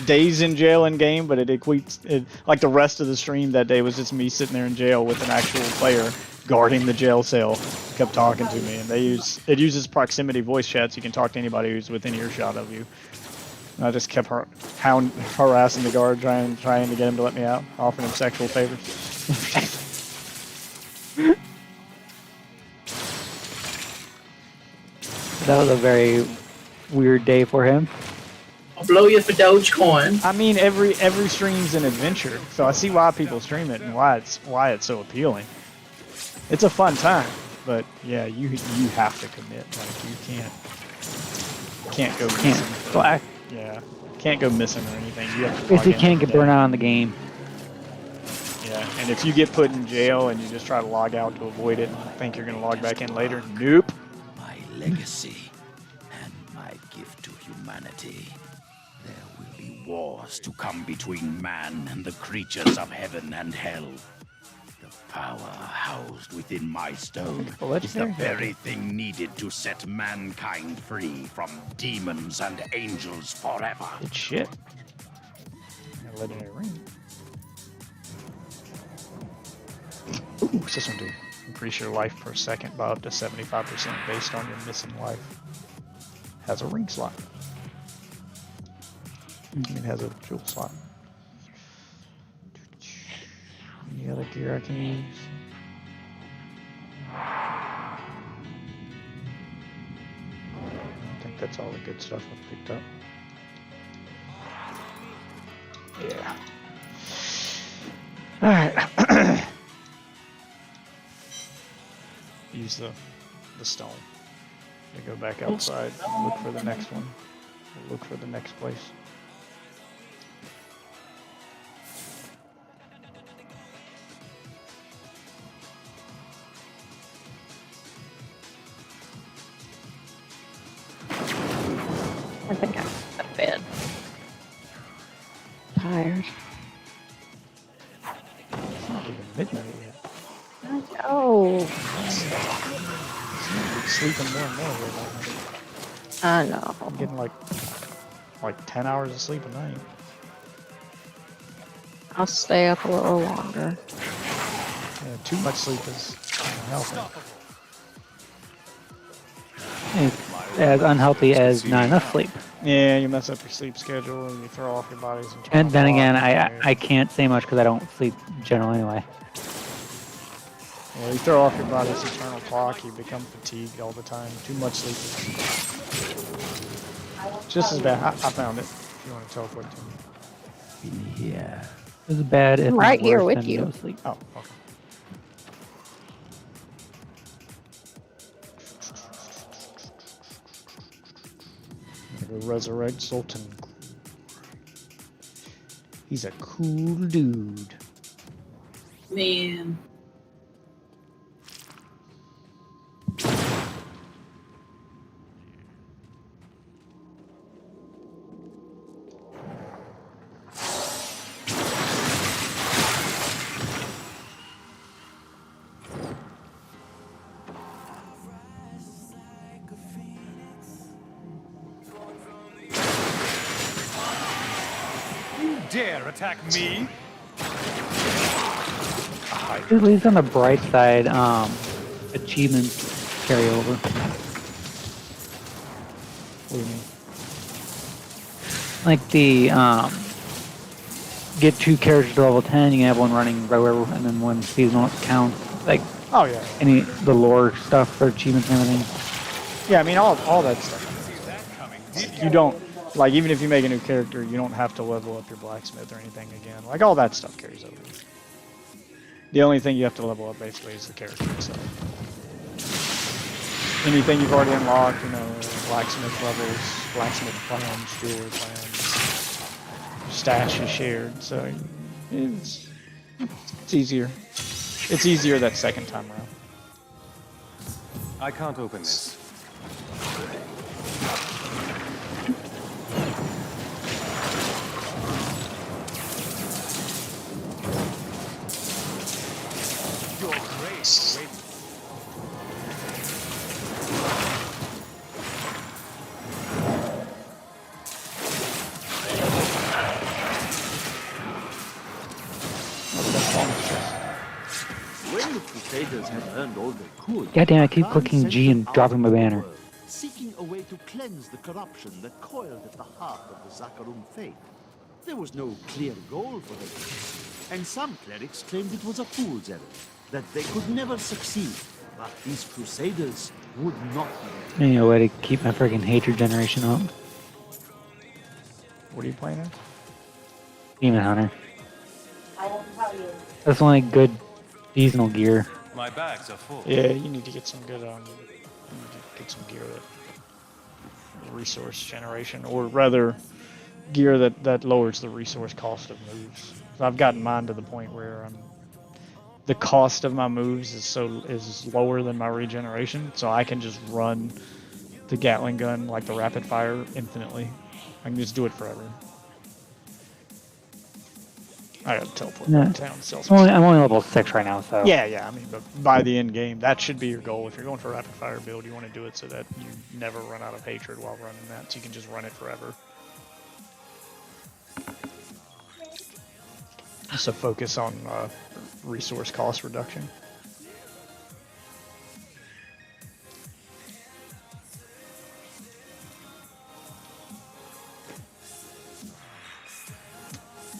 Speaker 1: days in jail in game, but it equates, like the rest of the stream that day was just me sitting there in jail with an actual player guarding the jail cell. Kept talking to me. And it uses proximity voice chat, so you can talk to anybody who's within earshot of you. And I just kept harassing the guard, trying to get him to let me out, offering him sexual favors.
Speaker 3: That was a very weird day for him.
Speaker 4: I'll blow you for Dogecoin.
Speaker 1: I mean, every stream's an adventure, so I see why people stream it and why it's so appealing. It's a fun time, but yeah, you have to commit. Like you can't go missing.
Speaker 3: Black.
Speaker 1: Yeah, can't go missing or anything. You have to
Speaker 3: basically can't get burned out on the game.
Speaker 1: Yeah, and if you get put in jail and you just try to log out to avoid it and think you're gonna log back in later, nope.
Speaker 10: Legacy and my gift to humanity. There will be wars to come between man and the creatures of heaven and hell. The power housed within my stone is the very thing needed to set mankind free from demons and angels forever.
Speaker 1: Good shit. Legendary ring. Ooh, what's this one do? Increase your life per second by up to 75% based on your missing life. Has a ring slot. It has a jewel slot. Any other gear I can use? I think that's all the good stuff I've picked up. Yeah. Alright. Use the stone to go back outside and look for the next one. We'll look for the next place.
Speaker 2: I think I'm at bed. Tired.
Speaker 1: It's not even midnight yet.
Speaker 2: I know.
Speaker 1: Sleeping more and more here lately.
Speaker 2: I know.
Speaker 1: I'm getting like 10 hours of sleep a night.
Speaker 2: I'll stay up a little longer.
Speaker 1: Yeah, too much sleep is unhealthy.
Speaker 3: It's as unhealthy as not enough sleep.
Speaker 1: Yeah, you mess up your sleep schedule and you throw off your body's internal
Speaker 3: And then
Speaker 1: clock.
Speaker 3: again, I can't say much because I don't sleep in general anyway.
Speaker 1: Well, you throw off your body's internal clock, you become fatigued all the time. Too much sleep is just as bad. I found it. If you want to teleport to me.
Speaker 10: In here.
Speaker 3: It was bad if
Speaker 2: I'm right
Speaker 3: not
Speaker 2: here
Speaker 3: worse
Speaker 2: with
Speaker 3: than
Speaker 2: you.
Speaker 3: no sleep.
Speaker 1: Oh, okay. Resurrect Sultan. He's a cool dude.
Speaker 4: Man.
Speaker 9: Dare attack me?
Speaker 3: At least on the bright side, achievements carry over.
Speaker 1: What do you mean?
Speaker 3: Like the get 2 characters to level 10, you can have one running right where, and then one seasonal counts. Like
Speaker 1: oh yeah,
Speaker 3: the lore stuff for achievements and everything.
Speaker 1: Yeah, I mean all that stuff. You don't like even if you make a new character, you don't have to level up your blacksmith or anything again. Like all that stuff carries over. The only thing you have to level up basically is the character itself. Anything you've already unlocked, you know, blacksmith levels, blacksmith plans, jewelry plans, stash is shared, so it's easier. It's easier that second time around.
Speaker 9: I can't open this.
Speaker 10: When the Crusaders had earned all they could,
Speaker 3: God damn, I keep clicking G and dropping my banner.
Speaker 10: seeking a way to cleanse the corruption that coiled at the heart of the Zakarum faith. There was no clear goal for them, and some clerics claimed it was a fool's errand, that they could never succeed. But these Crusaders would not be.
Speaker 3: I need a way to keep my freaking hatred generation up.
Speaker 1: What are you playing as?
Speaker 3: Demon Hunter. That's the only good seasonal gear.
Speaker 9: My bags are full.
Speaker 1: Yeah, you need to get some good you need to get some gear that resource generation, or rather gear that lowers the resource cost of moves. So I've gotten mine to the point where the cost of my moves is lower than my regeneration, so I can just run the Gatling gun like the rapid fire infinitely. I can just do it forever. I gotta teleport back to town and sell some stuff.
Speaker 3: I'm only level 6 right now, so.
Speaker 1: Yeah, I mean, but by the end game, that should be your goal. If you're going for a rapid fire build, you want to do it so that you never run out of hatred while running that, so you can just run it forever. So focus on resource cost reduction.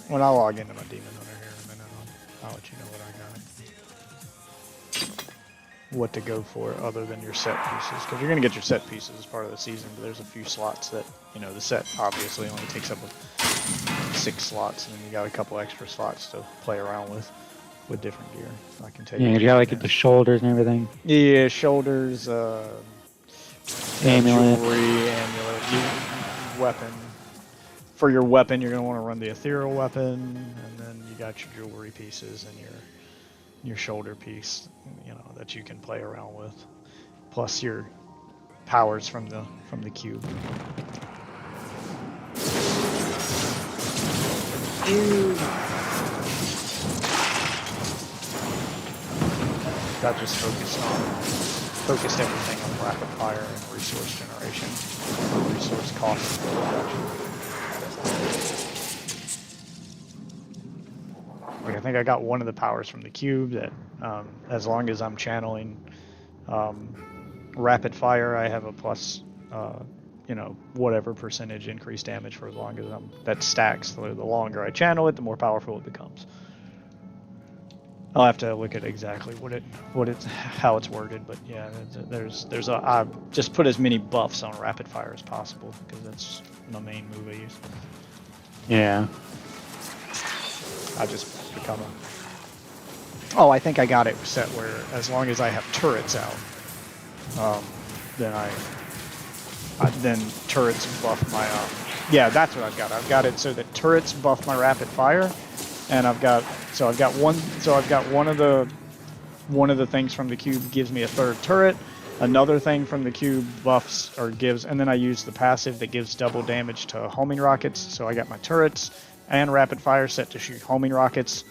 Speaker 1: When I log into my Demon Hunter here in a minute, I'll let you know what I got. What to go for other than your set pieces. Because you're going to get your set pieces as part of the season, but there's a few slots that, you know, the set obviously only takes up 6 slots, and then you got a couple extra slots to play around with different gear. So I can take.
Speaker 3: Yeah, you gotta like the shoulders and everything.
Speaker 1: Yeah, shoulders,
Speaker 3: amulet.
Speaker 1: Jewelry, amulet, weapon. For your weapon, you're going to want to run the ethereal weapon, and then you got your jewelry pieces and your shoulder piece, you know, that you can play around with, plus your powers from the cube. That just focused everything on rapid fire and resource generation, or resource cost reduction. Like I think I got one of the powers from the cube that, as long as I'm channeling rapid fire, I have a plus, you know, whatever percentage increased damage for as long as that stacks. The longer I channel it, the more powerful it becomes. I'll have to look at exactly how it's worded, but yeah, I just put as many buffs on rapid fire as possible because that's my main move I use.
Speaker 3: Yeah.
Speaker 1: I just become Oh, I think I got it set where as long as I have turrets out, then turrets buff my yeah, that's what I've got. I've got it so that turrets buff my rapid fire, and I've got So I've got one. So I've got one of the things from the cube gives me a third turret. Another thing from the cube buffs or gives, and then I use the passive that gives double damage to homing rockets. So I got my turrets and rapid fire set to shoot homing rockets.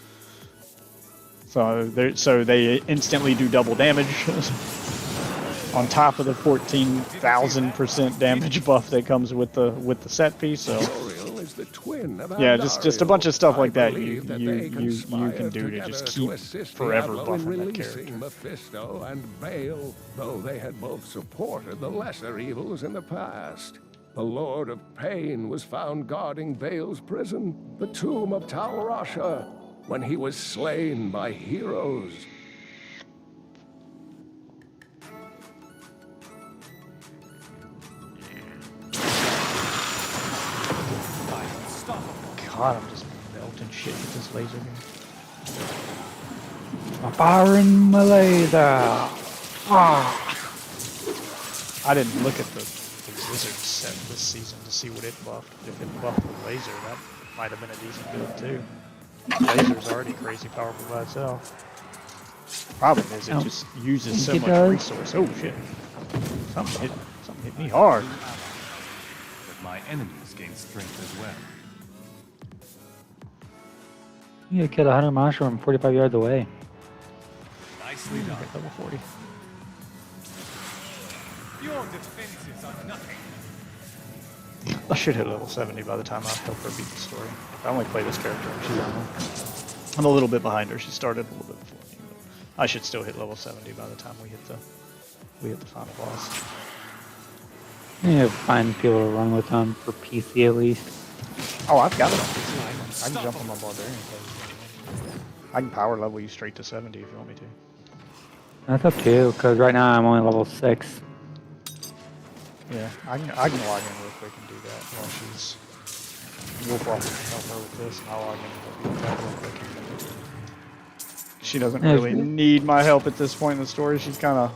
Speaker 1: So they instantly do double damage on top of the 14,000% damage buff that comes with the set piece. So yeah, just a bunch of stuff like that you can do to just keep forever buffing that character.
Speaker 14: Mephisto and Baal, though they had both supported the lesser evils in the past. The Lord of Pain was found guarding Baal's prison, the tomb of Tal Rasha, when he was slain by heroes.
Speaker 1: God, I'm just melting shit with this laser gun.
Speaker 3: I'm firing my laser. Ah.
Speaker 1: I didn't look at the wizard set this season to see what it buffed. If it buffed the laser, that might have been a decent build too. Laser's already crazy powerful by itself. Problem is it just uses so much resource. Oh shit! Something hit me hard.
Speaker 9: But my enemies gain strength as well.
Speaker 3: You killed 100 monsters from 45 yards away.
Speaker 9: Nicely done.
Speaker 1: Level 40.
Speaker 9: Your defenses are nothing.
Speaker 1: I should hit level 70 by the time I help her beat the story. I only play this character when she's on. I'm a little bit behind her. She started a little bit before me, but I should still hit level 70 by the time we hit the final boss.
Speaker 3: You need to find people to run with them for PC at least.
Speaker 1: Oh, I've got it on PC. I can jump on my barbarian. I can power level you straight to 70 if you want me to.
Speaker 3: That's up to you, because right now I'm only level 6.
Speaker 1: Yeah, I can log in real quick and do that while she's... Wolf Walker can help her with this, and I'll log in and do that real quick. She doesn't really need my help at this point in the story. She's kind of...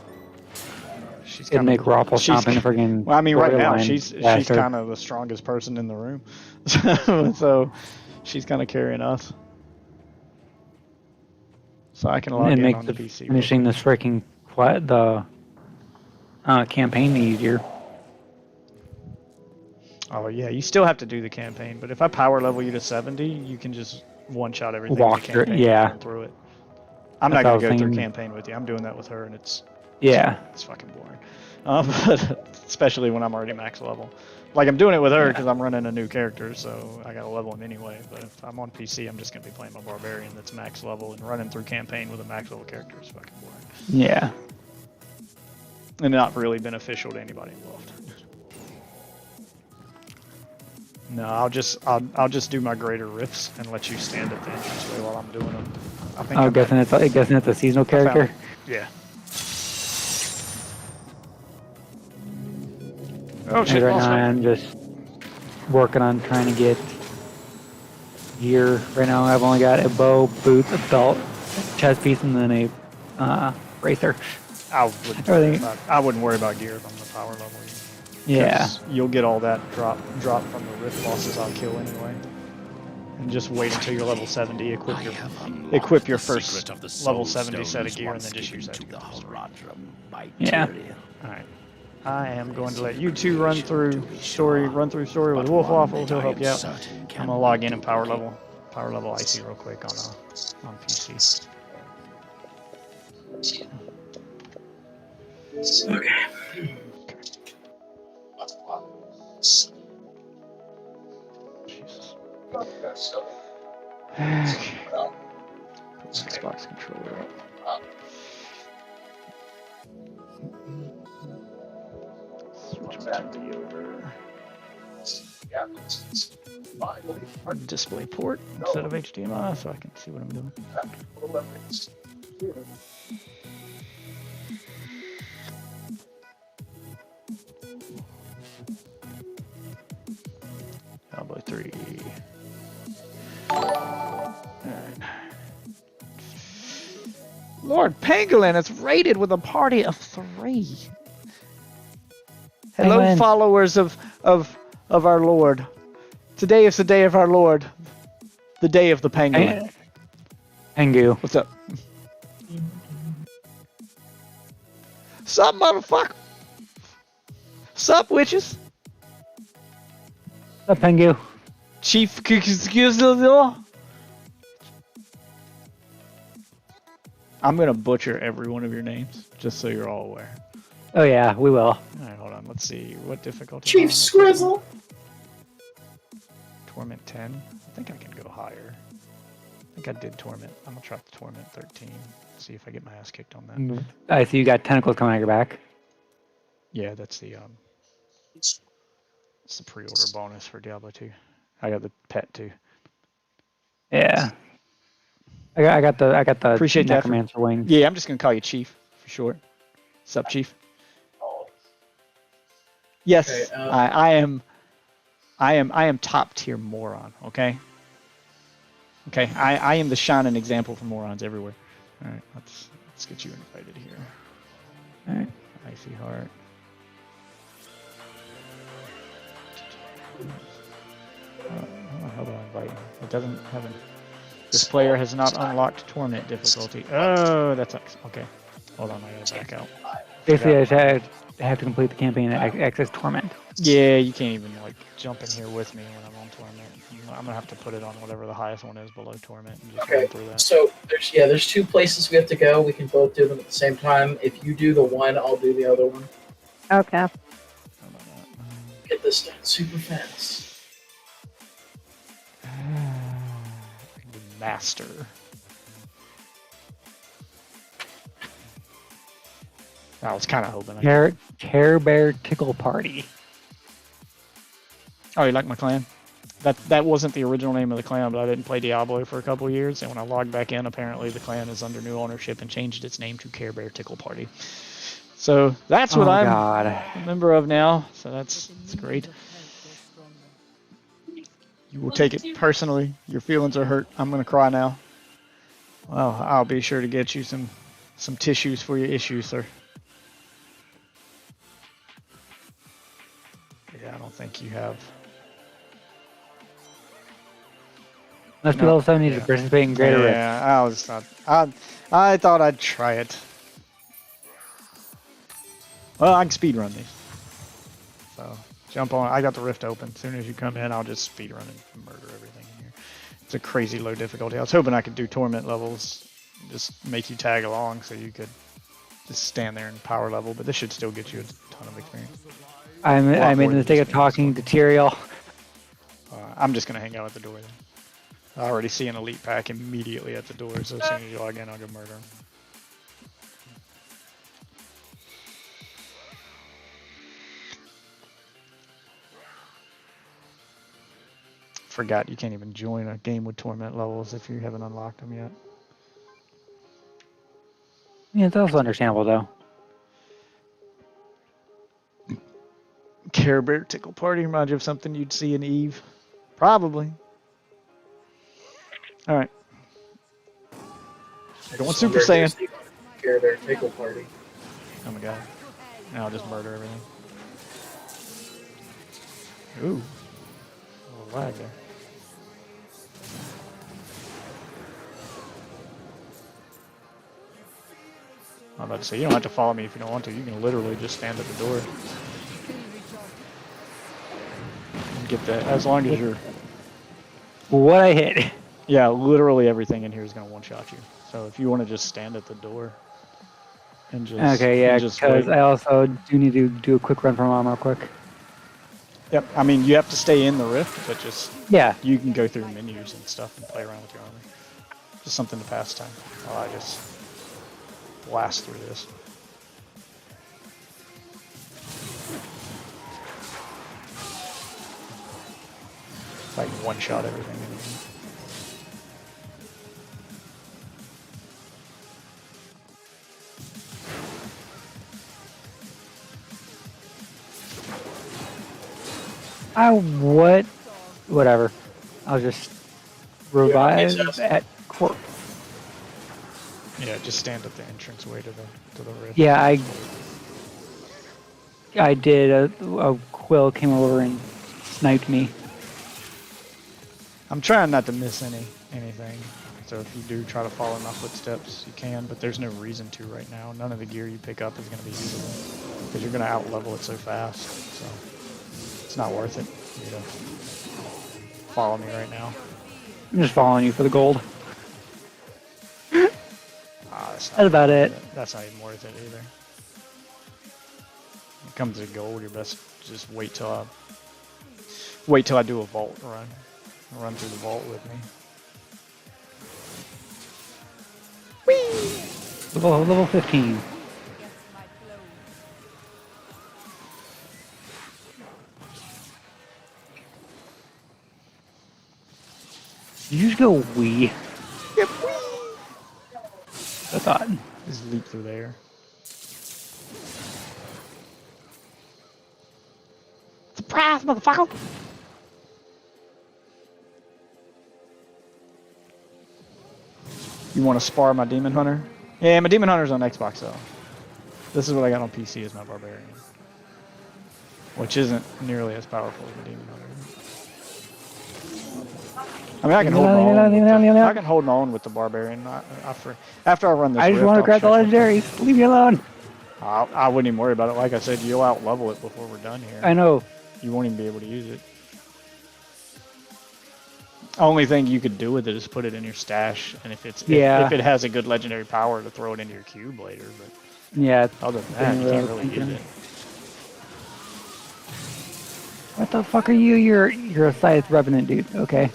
Speaker 3: It'd make Raffle stomp in the friggin'
Speaker 1: well, I mean, right now, she's
Speaker 3: faster.
Speaker 1: kind of the strongest person in the room. So she's kind of carrying us. So I can log in on the PC.
Speaker 3: Finishing this freaking campaign easier.
Speaker 1: Oh yeah, you still have to do the campaign, but if I power level you to 70, you can just one-shot everything.
Speaker 3: Walk
Speaker 1: in the
Speaker 3: through,
Speaker 1: campaign
Speaker 3: yeah.
Speaker 1: and run through it. I'm not gonna go through campaign with you. I'm doing that with her, and it's fucking boring. But especially when I'm already max level. Like I'm doing it with her because I'm running a new character, so I gotta level him anyway. But if I'm on PC, I'm just gonna be playing my barbarian that's max level and running through campaign with a max level character is fucking boring.
Speaker 3: Yeah.
Speaker 1: And not really beneficial to anybody involved. No, I'll just do my greater rifts and let you stand at the entranceway while I'm doing them. I think
Speaker 3: I'm guessing it's a seasonal character.
Speaker 1: Yeah. Oh shit!
Speaker 3: Right now I'm just working on trying to get gear. Right now I've only got a bow, boots, a belt, a chest piece, and then a racer.
Speaker 1: I wouldn't worry about gear if I'm the power level.
Speaker 3: Yeah.
Speaker 1: You'll get all that drop from the rift bosses I'll kill anyway. And just wait until you're level 70, equip your first level 70 set of gear, and then just use that to go through the story.
Speaker 3: Yeah.
Speaker 1: Alright. I am going to let you two run through story with Wolf Waffle. He'll help you out. I'm gonna log in and power level Icy real quick on PC.
Speaker 4: Okay.
Speaker 1: Jesus. Okay. Put my Xbox controller up. Switch my TV over. Display port instead of HDMI so I can see what I'm doing. Diablo 3. Alright. Lord Pangolin is rated with a party of 3. Hello,
Speaker 3: Pangolin.
Speaker 1: Followers of our Lord. Today is the day of our Lord. The day of the Pangolin.
Speaker 3: Pengu.
Speaker 1: What's up? Sup, motherfucker? Sup, witches?
Speaker 3: What's up, Pengu?
Speaker 1: Chief. I'm gonna butcher every one of your names, just so you're all aware.
Speaker 3: Oh yeah, we will.
Speaker 1: Alright, hold on. Let's see. What difficulty?
Speaker 4: Chief Squizzle.
Speaker 1: Torment 10. I think I can go higher. I think I did Torment. I'm gonna try the Torment 13. See if I get my ass kicked on that.
Speaker 3: I see you got tentacles coming out your back.
Speaker 1: Yeah, that's the it's the pre-order bonus for Diablo 2. I got the pet too.
Speaker 3: Yeah. I got the
Speaker 1: Appreciate that.
Speaker 3: necromancer wings.
Speaker 1: Yeah, I'm just gonna call you Chief for short. Sup, Chief? Yes,
Speaker 4: Okay,
Speaker 1: I am top tier moron. Okay. Okay, I am the shining example for morons everywhere. All right, let's get you invited here.
Speaker 3: All right.
Speaker 1: Icy heart. How do I invite him? It doesn't have an. This player has not unlocked torment difficulty. Oh, that sucks. Okay, hold on, I gotta back out.
Speaker 3: Basically, I have to complete the campaign and access torment.
Speaker 1: Yeah, you can't even like jump in here with me when I'm on torment. I'm gonna have to put it on whatever the highest one is below torment and just run through that.
Speaker 4: So there's 2 places we have to go. We can both do them at the same time. If you do the one, I'll do the other one.
Speaker 2: Okay.
Speaker 4: Get this done super fast.
Speaker 1: Master. I was kind of hoping.
Speaker 3: Care Bear Tickle Party.
Speaker 1: Oh, you like my clan? That wasn't the original name of the clan, but I didn't play Diablo for a couple of years, and when I logged back in, apparently the clan is under new ownership and changed its name to Care Bear Tickle Party. So that's what I'm a member of now. So that's great. You will take it personally. Your feelings are hurt. I'm gonna cry now. Well, I'll be sure to get you some tissues for your issues, sir. Yeah, I don't think you have.
Speaker 3: Most people also need to participate in greater risk.
Speaker 1: Yeah, I thought I'd try it. Well, I can speedrun these. So jump on. I got the rift open. As soon as you come in, I'll just speedrun and murder everything in here. It's a crazy low difficulty. I was hoping I could do torment levels, just make you tag along, so you could just stand there and power level. But this should still get you a ton of experience.
Speaker 3: I made the mistake of talking to Tyrael.
Speaker 1: I'm just gonna hang out at the door then. I already see an elite pack immediately at the door, so as soon as you log in, I'll go murder him. Forgot you can't even join a game with torment levels if you haven't unlocked them yet.
Speaker 3: Yeah, it's also understandable though.
Speaker 1: Care Bear Tickle Party reminds you of something you'd see in Eve. Probably. Alright. Going Super Saiyan.
Speaker 4: Care Bear Tickle Party.
Speaker 1: Oh my god. Now I'll just murder everything. Ooh. A little lag there. I'm about to say, you don't have to follow me if you don't want to. You can literally just stand at the door. And get that, as long as you're...
Speaker 3: What I hit.
Speaker 1: Yeah, literally everything in here is going to one-shot you. So if you want to just stand at the door and just...
Speaker 3: Okay, yeah, because I also do need to do a quick run from mom real quick.
Speaker 1: Yep, I mean, you have to stay in the rift, but just...
Speaker 3: Yeah.
Speaker 1: You can go through menus and stuff and play around with your armor. Just something to pass time while I just blast through this. Like one-shot everything in here.
Speaker 3: Whatever. I'll just revive at court.
Speaker 1: Yeah, just stand at the entranceway to the rift.
Speaker 3: Yeah, I did. A quill came over and sniped me.
Speaker 1: I'm trying not to miss anything. So if you do try to follow my footsteps, you can, but there's no reason to right now. None of the gear you pick up is going to be usable because you're going to out-level it so fast. So it's not worth it for you to follow me right now.
Speaker 3: I'm just following you for the gold.
Speaker 1: That's
Speaker 3: about it.
Speaker 1: That's not even worth it either. When it comes to gold, you're best just wait till I do a vault run. Run through the vault with me.
Speaker 3: Whee! Level 15. Did you just go wee?
Speaker 1: Yep, wee!
Speaker 3: I thought.
Speaker 1: Just leap through there. Surprise, motherfucker! You want to spar my Demon Hunter? Yeah, my Demon Hunter's on Xbox though. This is what I got on PC as my Barbarian. Which isn't nearly as powerful as my Demon Hunter. I mean, I can hold my own with the Barbarian. After I run this
Speaker 3: I just want to grab the legendaries. Leave me alone.
Speaker 1: I wouldn't even worry about it. Like I said, you'll out-level it before we're done here.
Speaker 3: I know.
Speaker 1: You won't even be able to use it. Only thing you could do with it is put it in your stash, and if it has a good legendary power, to throw it into your cube later. But
Speaker 3: yeah,
Speaker 1: other than that, you can't really use it.
Speaker 3: What the fuck are you? You're a Scythe Revenant dude. Okay.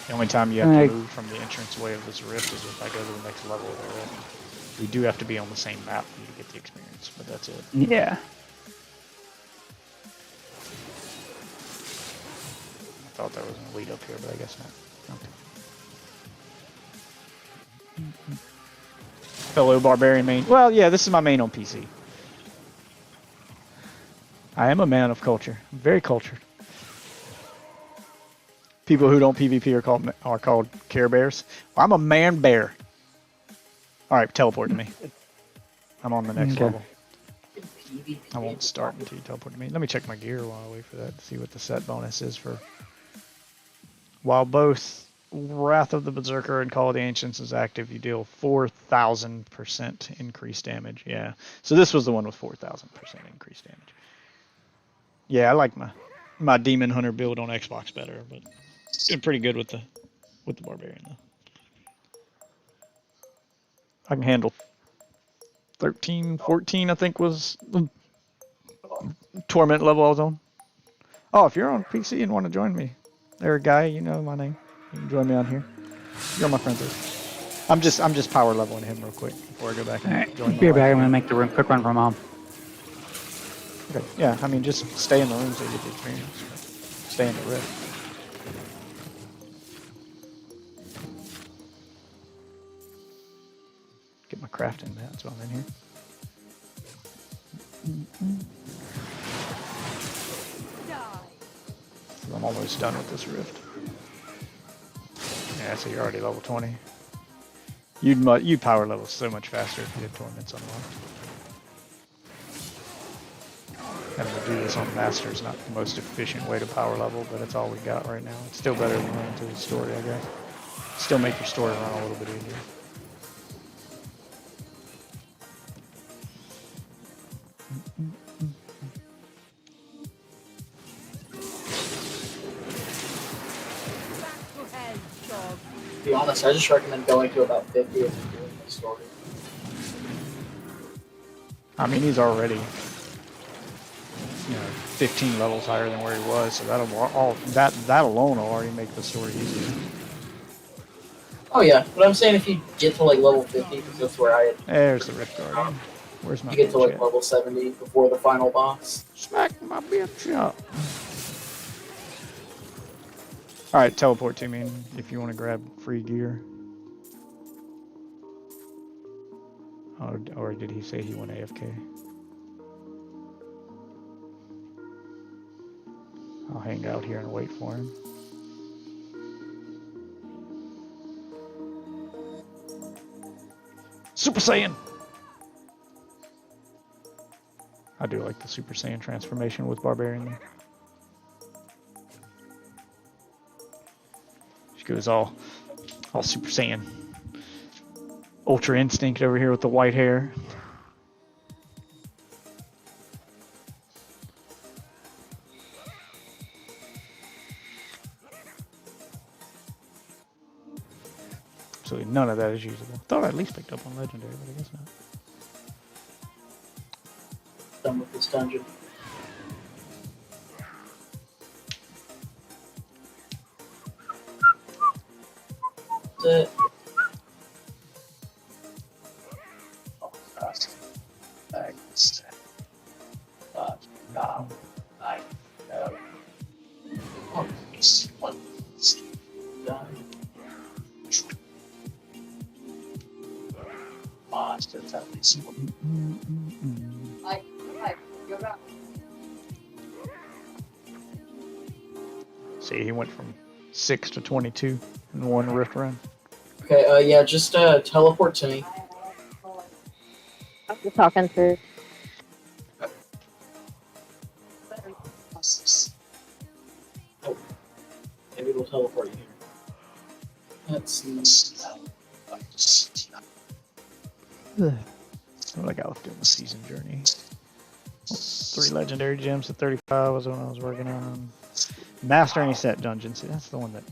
Speaker 1: The only time you have to move from the entranceway of this rift is if I go to the next level of the rift. We do have to be on the same map for you to get the experience, but that's it.
Speaker 3: Yeah.
Speaker 1: I thought there was a lead up here, but I guess not. Okay. Fellow Barbarian main. Well, yeah, this is my main on PC. I am a man of culture. I'm very cultured. People who don't PvP are called Care Bears. Well, I'm a man bear. All right, teleport to me. I'm on the next level. I won't start until you teleport to me. Let me check my gear while I wait for that to see what the set bonus is for. While both Wrath of the Berserker and Call of the Ancients is active, you deal 4,000% increased damage. Yeah. So this was the one with 4,000% increased damage. Yeah, I like my Demon Hunter build on Xbox better, but doing pretty good with the Barbarian though. I can handle 13, 14, I think was the Torment level I was on. Oh, if you're on PC and want to join me, there, guy, you know my name. You can join me on here. You're my friend too. I'm just power leveling him real quick before I go back and join.
Speaker 3: Be right back. I'm gonna make the quick run for Mom.
Speaker 1: Okay. Yeah, I mean, just stay in the room so you get the experience. Stay in the rift. Get my crafting mats while I'm in here. I'm almost done with this rift. Yeah, so you're already level 20. You'd power level so much faster if you had Torments unlocked. Having to do this on Master is not the most efficient way to power level, but it's all we got right now. It's still better than running through the story, I guess. Still make your story run a little bit easier.
Speaker 4: To be honest, I just recommend going to about 50 if you're doing the story.
Speaker 1: I mean, he's already, 15 levels higher than where he was, so that alone will already make the story easier.
Speaker 4: Oh yeah, but I'm saying if you get to like level 50, because that's where I.
Speaker 1: There's the Rift Guardian. Where's my?
Speaker 4: You get to like
Speaker 1: at?
Speaker 4: level 70 before the final boss.
Speaker 1: Smack my bitch up. Alright, teleport to me if you want to grab free gear. Or did he say he went AFK? I'll hang out here and wait for him. Super Saiyan! I do like the Super Saiyan transformation with Barbarian. She goes all All Super Saiyan. Ultra Instinct over here with the white hair. So none of that is usable. Thought I at least picked up on Legendary, but I guess not.
Speaker 4: Done with this dungeon. That's it.
Speaker 1: See, he went from 6 to 22 in one rift run.
Speaker 4: Okay, yeah, just teleport to me.
Speaker 2: You're talking through.
Speaker 4: Oh, maybe we'll teleport you here. That's
Speaker 1: What I got left doing the season journey. 3 legendary gems at 35 was what I was working on. Master any set dungeon. See, that's the one that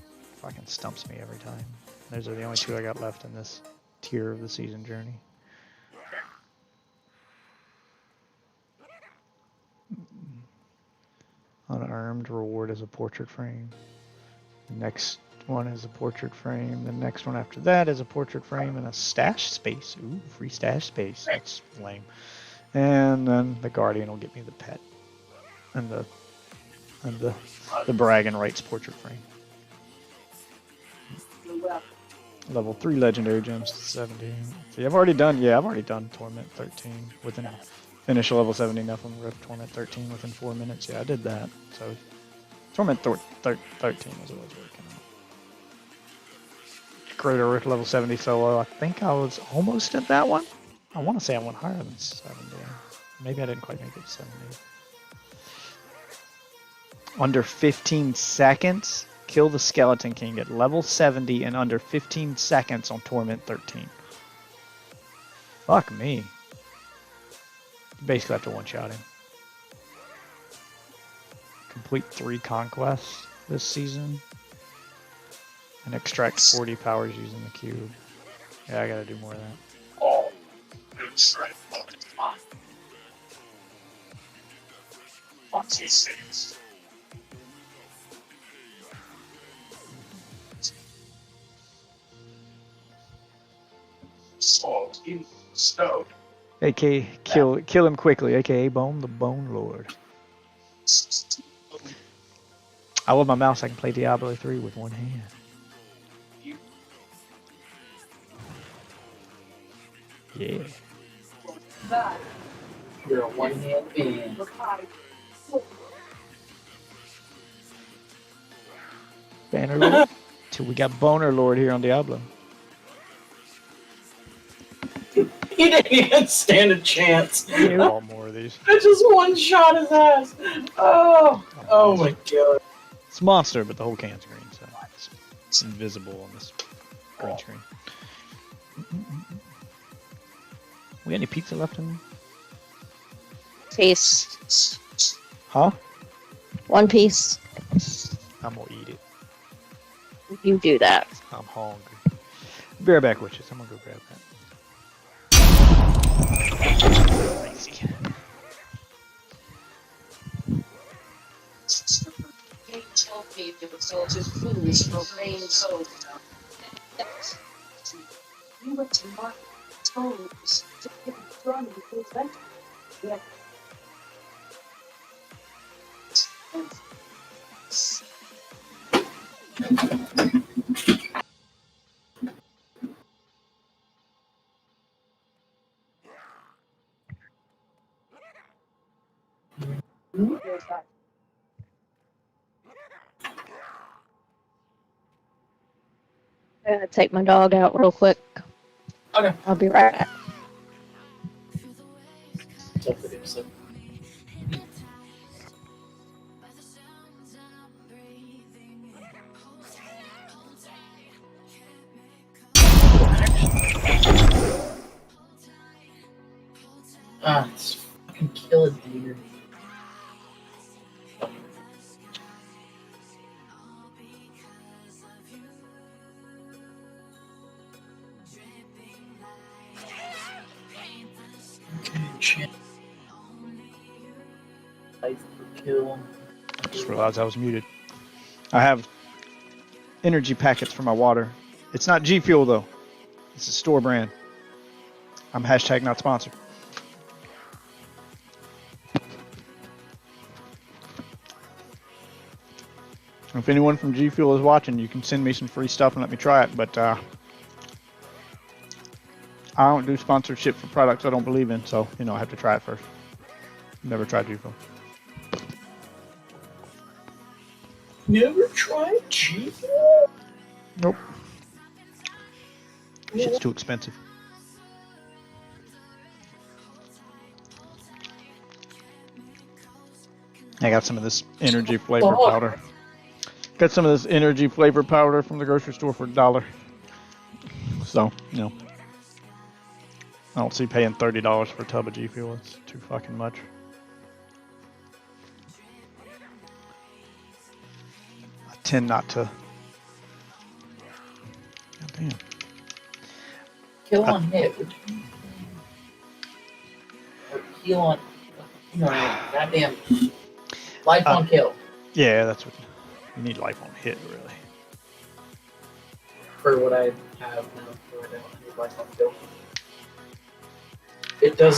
Speaker 1: fucking stumps me every time. Those are the only 2 I got left in this tier of the season journey. Unarmed reward is a portrait frame. The next one is a portrait frame. The next one after that is a portrait frame and a stash space. Ooh, free stash space. That's lame. And then the guardian will get me the pet and the bragging rights portrait frame. Level 3 legendary gems to 17. See, I've already done Torment 13 within finish level 70 Nephilim Rift Torment 13 within 4 minutes. Yeah, I did that. So Torment 13 was what I was working on. Creator Rift level 70 solo. I think I was almost at that one. I want to say I went higher than 70. Maybe I didn't quite make it to 70. Under 15 seconds, kill the Skeleton King at level 70 in under 15 seconds on Torment 13. Fuck me. You basically have to one-shot him. Complete 3 conquests this season. And extract 40 powers using the cube. Yeah, I gotta do more of that.
Speaker 15: Oh, it's right. What's he saying? Salt in snow.
Speaker 1: AK, kill him quickly, aka Bone the Bone Lord. I love my mouse, I can play Diablo 3 with one hand. Yeah.
Speaker 4: You're a one-hand man.
Speaker 1: Banner Lord? Till we got Boner Lord here on Diablo.
Speaker 4: He didn't even stand a chance.
Speaker 1: All more of these.
Speaker 4: I just one-shot his ass. Oh my god.
Speaker 1: It's a monster, but the whole can's green, so it's invisible on this green screen. We got any pizza left in there?
Speaker 2: Piece.
Speaker 1: Huh?
Speaker 2: 1 piece.
Speaker 1: I'm gonna eat it.
Speaker 2: You do that.
Speaker 1: I'm hungry. Be right back, witches. I'm gonna go grab that. Crazy.
Speaker 15: He told me it was all just foolish profane souls. You went to my toes to get from the event. Yeah.
Speaker 2: I'm gonna take my dog out real quick.
Speaker 4: Okay.
Speaker 2: I'll be right back.
Speaker 4: Let's fucking kill a deer. Okay, chance. Life per kill.
Speaker 1: Just realized I was muted. I have energy packets for my water. It's not G Fuel though. It's a store brand. I'm hashtag not sponsored. If anyone from G Fuel is watching, you can send me some free stuff and let me try it. But I don't do sponsorship for products I don't believe in, so I have to try it first. Never tried G Fuel.
Speaker 4: Never tried G Fuel?
Speaker 1: Nope. Shit's too expensive. I got some of this energy flavor powder. Got some of this energy flavor powder from the grocery store for $1. So, I don't see paying $30 for a tub of G Fuel. It's too fucking much. I tend not to. God damn.
Speaker 4: Kill on hit. Or heal on. Goddamn. Life on kill.
Speaker 1: Yeah, that's what you need. Life on hit, really.
Speaker 4: For what I have now, I don't need life on kill. It does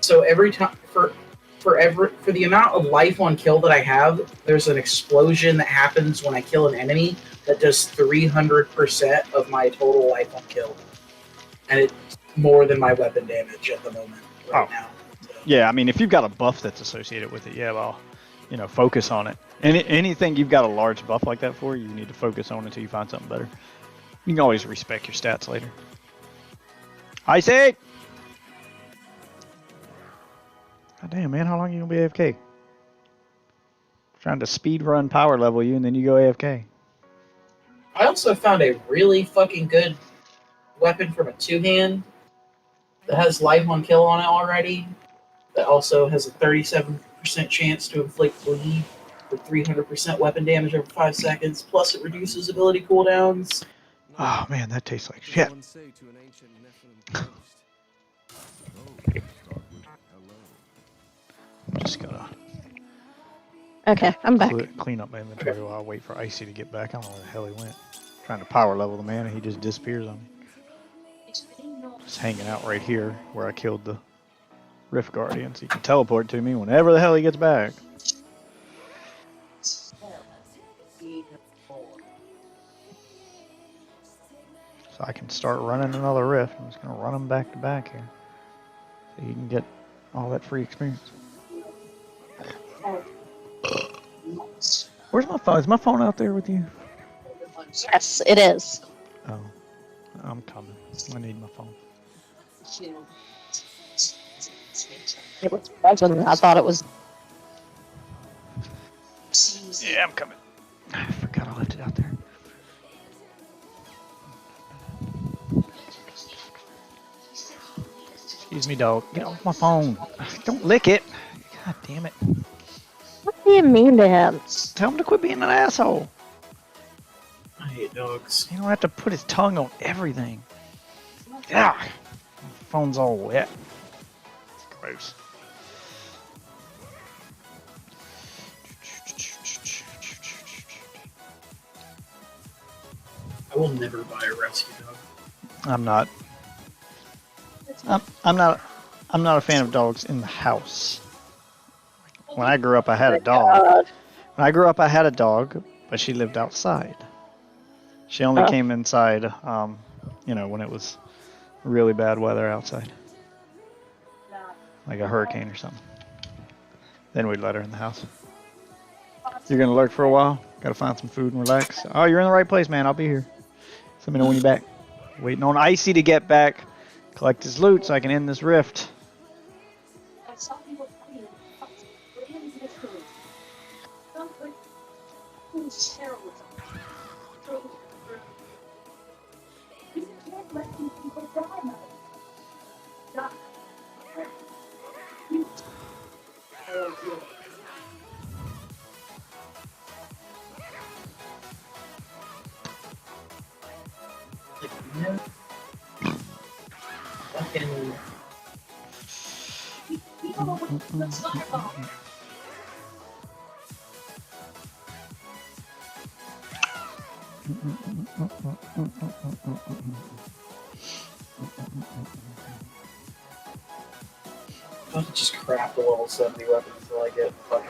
Speaker 4: so every time for the amount of life on kill that I have, there's an explosion that happens when I kill an enemy that does 300% of my total life on kill, and it's more than my weapon damage at the moment right now. So.
Speaker 1: Yeah, I mean, if you've got a buff that's associated with it, yeah, well, focus on it. Anything you've got a large buff like that for, you need to focus on until you find something better. You can always respec your stats later. Icy! God damn, man, how long are you going to be AFK? Trying to speed run power level you and then you go AFK.
Speaker 4: I also found a really fucking good weapon from a two-hand that has life on kill on it already. That also has a 37% chance to inflict bleed for 300% weapon damage over 5 seconds. Plus, it reduces ability cooldowns.
Speaker 1: Oh man, that tastes like shit. I'm just gonna.
Speaker 2: Okay, I'm back.
Speaker 1: Clean up my inventory while I wait for Icy to get back. I don't know where the hell he went. Trying to power level the man and he just disappears on me. Just hanging out right here where I killed the Rift Guardian, so he can teleport to me whenever the hell he gets back. So I can start running another Rift. I'm just gonna run them back to back here, so you can get all that free experience. Where's my phone? Is my phone out there with you?
Speaker 2: Yes, it is.
Speaker 1: Oh, I'm coming. I need my phone.
Speaker 2: It was present. I thought it was.
Speaker 1: Yeah, I'm coming. I forgot I left it out there. Excuse me, dog. Get off my phone. Don't lick it. God damn it.
Speaker 2: What do you mean to him?
Speaker 1: Tell him to quit being an asshole.
Speaker 4: I hate dogs.
Speaker 1: You don't have to put his tongue on everything. Ah, my phone's all wet. It's gross.
Speaker 4: I will never buy a rescue dog.
Speaker 1: I'm not. I'm not a fan of dogs in the house. When I grew up, I had a dog. When I grew up, I had a dog, but she lived outside. She only came inside, when it was really bad weather outside, like a hurricane or something. Then we'd let her in the house. You're gonna lurk for a while. Gotta find some food and relax. Oh, you're in the right place, man. I'll be here. So let me know when you're back. Waiting on Icy to get back, collect his loot so I can end this rift.
Speaker 4: No. Fucking. I'll just craft a level 70 weapon until I get fucking.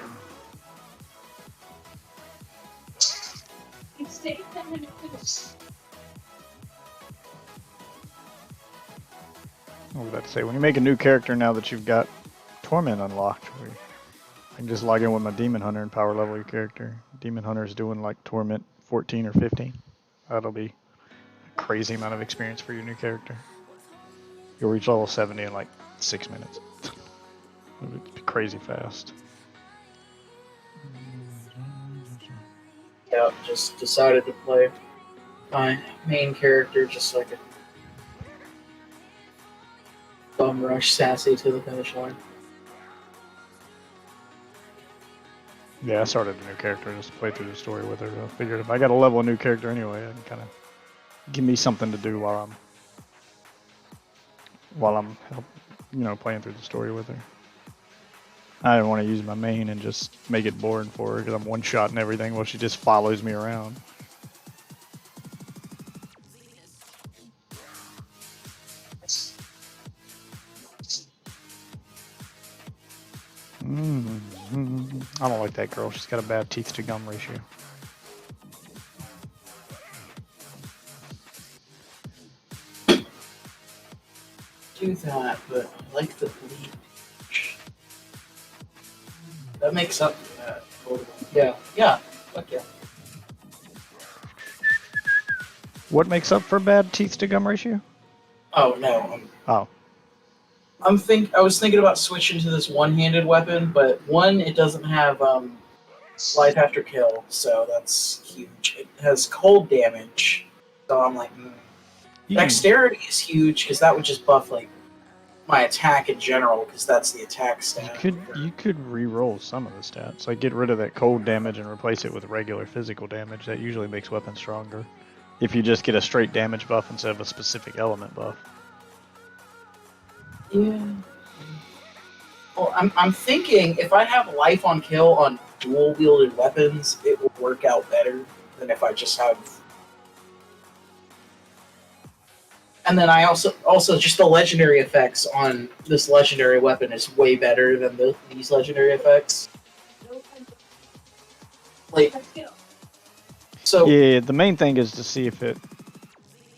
Speaker 1: I was about to say, when you make a new character now that you've got Torment unlocked, I can just log in with my Demon Hunter and power level your character. Demon Hunter's doing like Torment 14 or 15. That'll be a crazy amount of experience for your new character. You'll reach level 70 in like 6 minutes. It'll be crazy fast.
Speaker 4: Yeah, just decided to play my main character just so I could bum rush Sassy to the finish line.
Speaker 1: Yeah, I started a new character just to play through the story with her. I figured if I got to level a new character anyway, I can kind of give me something to do while I'm playing through the story with her. I didn't want to use my main and just make it boring for her because I'm one-shotting everything while she just follows me around. I don't like that girl. She's got a bad teeth to gum ratio.
Speaker 4: Do that, but I like the bleach. That makes up for that. Totally. Yeah, fuck yeah.
Speaker 1: What makes up for bad teeth to gum ratio?
Speaker 4: Oh no.
Speaker 1: Oh.
Speaker 4: I was thinking about switching to this one-handed weapon, but one, it doesn't have life after kill, so that's huge. It has cold damage, so I'm like, Dexterity is huge because that would just buff like my attack in general because that's the attack stat.
Speaker 1: You could re-roll some of the stats, like get rid of that cold damage and replace it with regular physical damage. That usually makes weapons stronger. If you just get a straight damage buff instead of a specific element buff.
Speaker 4: Yeah. Well, I'm thinking if I have life on kill on dual wielded weapons, it will work out better than if I just have. And then I also just the legendary effects on this legendary weapon is way better than these legendary effects. Like, so
Speaker 1: yeah, the main thing is to see if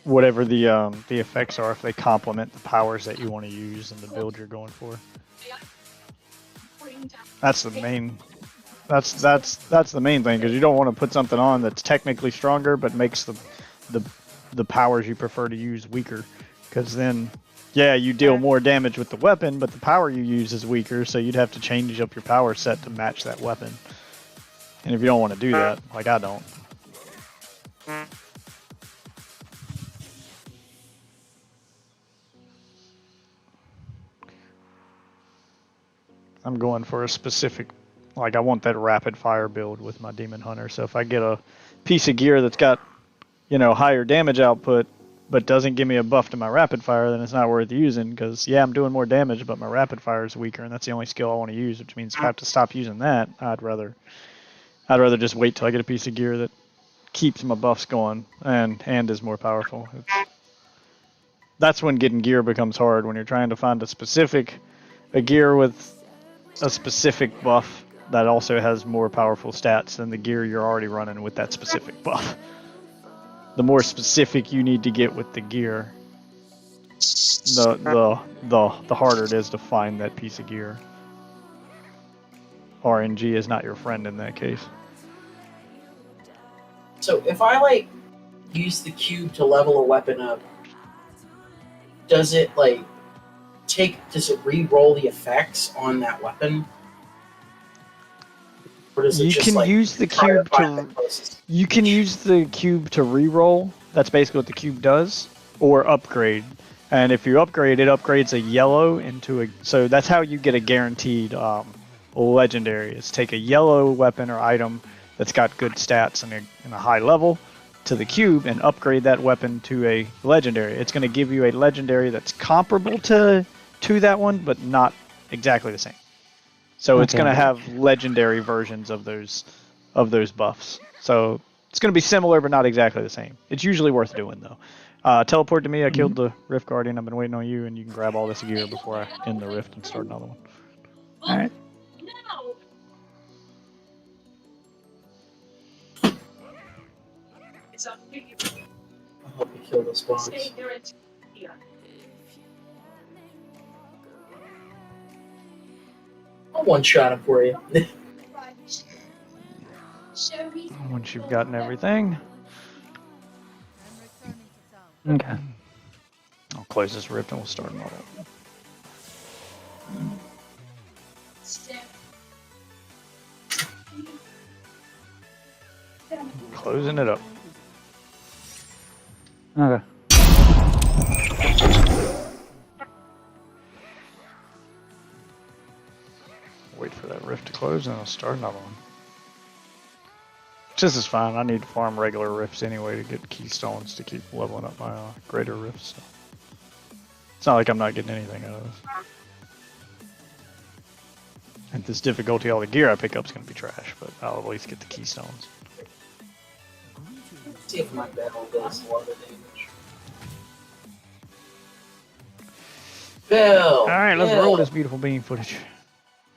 Speaker 1: whatever the effects are, if they complement the powers that you want to use in the build you're going for. That's the main. That's the main thing, because you don't want to put something on that's technically stronger but makes the powers you prefer to use weaker, because then yeah, you deal more damage with the weapon, but the power you use is weaker, so you'd have to change up your power set to match that weapon. And if you don't want to do that, like I don't. I'm going for a specific, like I want that rapid fire build with my Demon Hunter. So if I get a piece of gear that's got, higher damage output, but doesn't give me a buff to my rapid fire, then it's not worth using, because yeah, I'm doing more damage, but my rapid fire is weaker, and that's the only skill I want to use, which means if I have to stop using that, I'd rather just wait till I get a piece of gear that keeps my buffs going and is more powerful. That's when getting gear becomes hard, when you're trying to find a gear with a specific buff that also has more powerful stats than the gear you're already running with that specific buff. The more specific you need to get with the gear, the harder it is to find that piece of gear. RNG is not your friend in that case.
Speaker 4: So if I use the cube to level a weapon up, does it re-roll the effects on that weapon? Or does it
Speaker 1: You
Speaker 4: just,
Speaker 1: can use the cube to re-roll. That's basically what the cube does, or upgrade. And if you upgrade, it upgrades a yellow into a. So that's how you get a guaranteed legendary. Is take a yellow weapon or item that's got good stats and a high level, to the cube and upgrade that weapon to a legendary. It's going to give you a legendary that's comparable to that one, but not exactly the same. So it's going to have legendary versions of those buffs. So it's going to be similar, but not exactly the same. It's usually worth doing though. Teleport to me. I killed the Rift Guardian. I've been waiting on you, and you can grab all this gear before I end the Rift and start another one.
Speaker 3: All right.
Speaker 4: I hope you kill this boss. I'll one-shot him for you.
Speaker 1: Once you've gotten everything.
Speaker 3: Okay.
Speaker 1: I'll close this Rift and we'll start another one. Closing it up.
Speaker 3: Okay.
Speaker 1: Wait for that Rift to close and I'll start another one. This is fine. I need to farm regular Rifts anyway to get keystones to keep leveling up my greater Rifts. So. It's not like I'm not getting anything out of this. At this difficulty, all the gear I pick up is going to be trash, but I'll at least get the keystones.
Speaker 4: See if my battle does a lot of damage. Bill!
Speaker 1: Alright, let's roll this beautiful beam footage.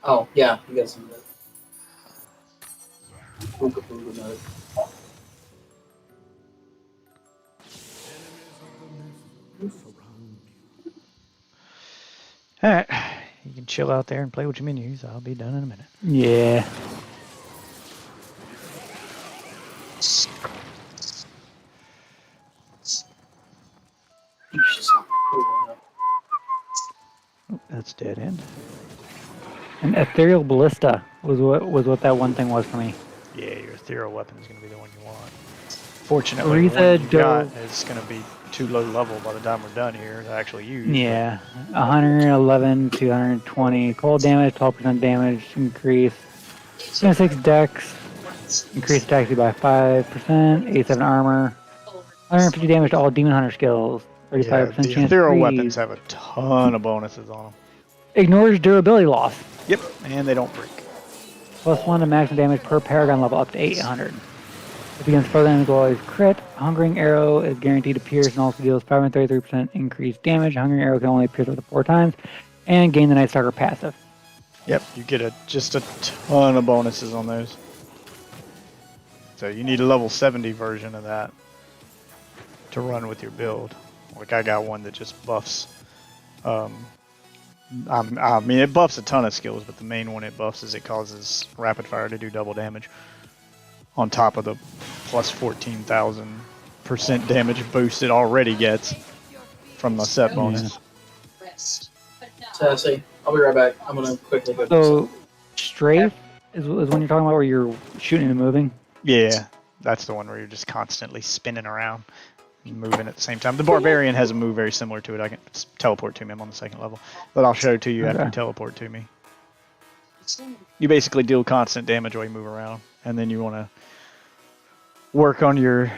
Speaker 4: Oh, yeah, you got some of that. Booga booga mode.
Speaker 1: Alright, you can chill out there and play with your menus. I'll be done in a minute.
Speaker 3: Yeah.
Speaker 1: Oh, that's dead end.
Speaker 3: An ethereal ballista was what that one thing was for me.
Speaker 1: Yeah, your ethereal weapon is going to be the one you want. Fortunately, the one you got is going to be too low level by the time we're done here to actually use.
Speaker 3: Yeah, 111, 220 cold damage, 12% damage increase, 26 dex, increased dex by 5%, 87 armor, 150 damage to all demon hunter skills, 35%
Speaker 1: the
Speaker 3: chance
Speaker 1: ethereal
Speaker 3: freeze.
Speaker 1: weapons have a ton of bonuses on them.
Speaker 3: Ignores durability loss.
Speaker 1: Yep, and they don't break.
Speaker 3: +1 to maximum damage per paragon level up to 800. If against further enemies always crit, Hungering Arrow is guaranteed to pierce and also deals 533% increased damage. Hungering Arrow can only pierce up to 4 times, and gain the Night Stalker passive.
Speaker 1: Yep, you get just a ton of bonuses on those. So you need a level 70 version of that to run with your build. Like I got one that just buffs. I mean, it buffs a ton of skills, but the main one it buffs is it causes rapid fire to do double damage. On top of the plus 14,000% damage boost it already gets from the set bonus.
Speaker 4: Sassy, I'll be right back. I'm gonna quickly go.
Speaker 3: So, strafe is when you're talking about where you're shooting and moving.
Speaker 1: Yeah, that's the one where you're just constantly spinning around, and moving at the same time. The barbarian has a move very similar to it. I can teleport to him on the 2nd level, but I'll show it to you after you teleport to me. You basically deal constant damage while you move around, and then you want to work on your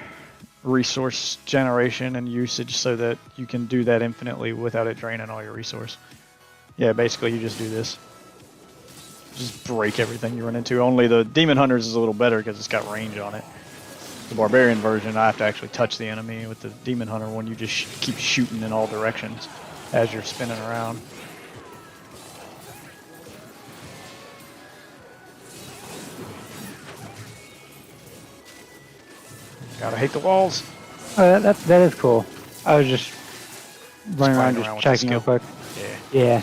Speaker 1: resource generation and usage so that you can do that infinitely without it draining all your resource. Yeah, basically you just do this. Just break everything you run into. Only the Demon Hunters is a little better because it's got range on it. The Barbarian version, I have to actually touch the enemy. With the Demon Hunter one, you just keep shooting in all directions as you're spinning around. Gotta hate the walls.
Speaker 3: That is cool. I was just running around just checking real quick. Yeah.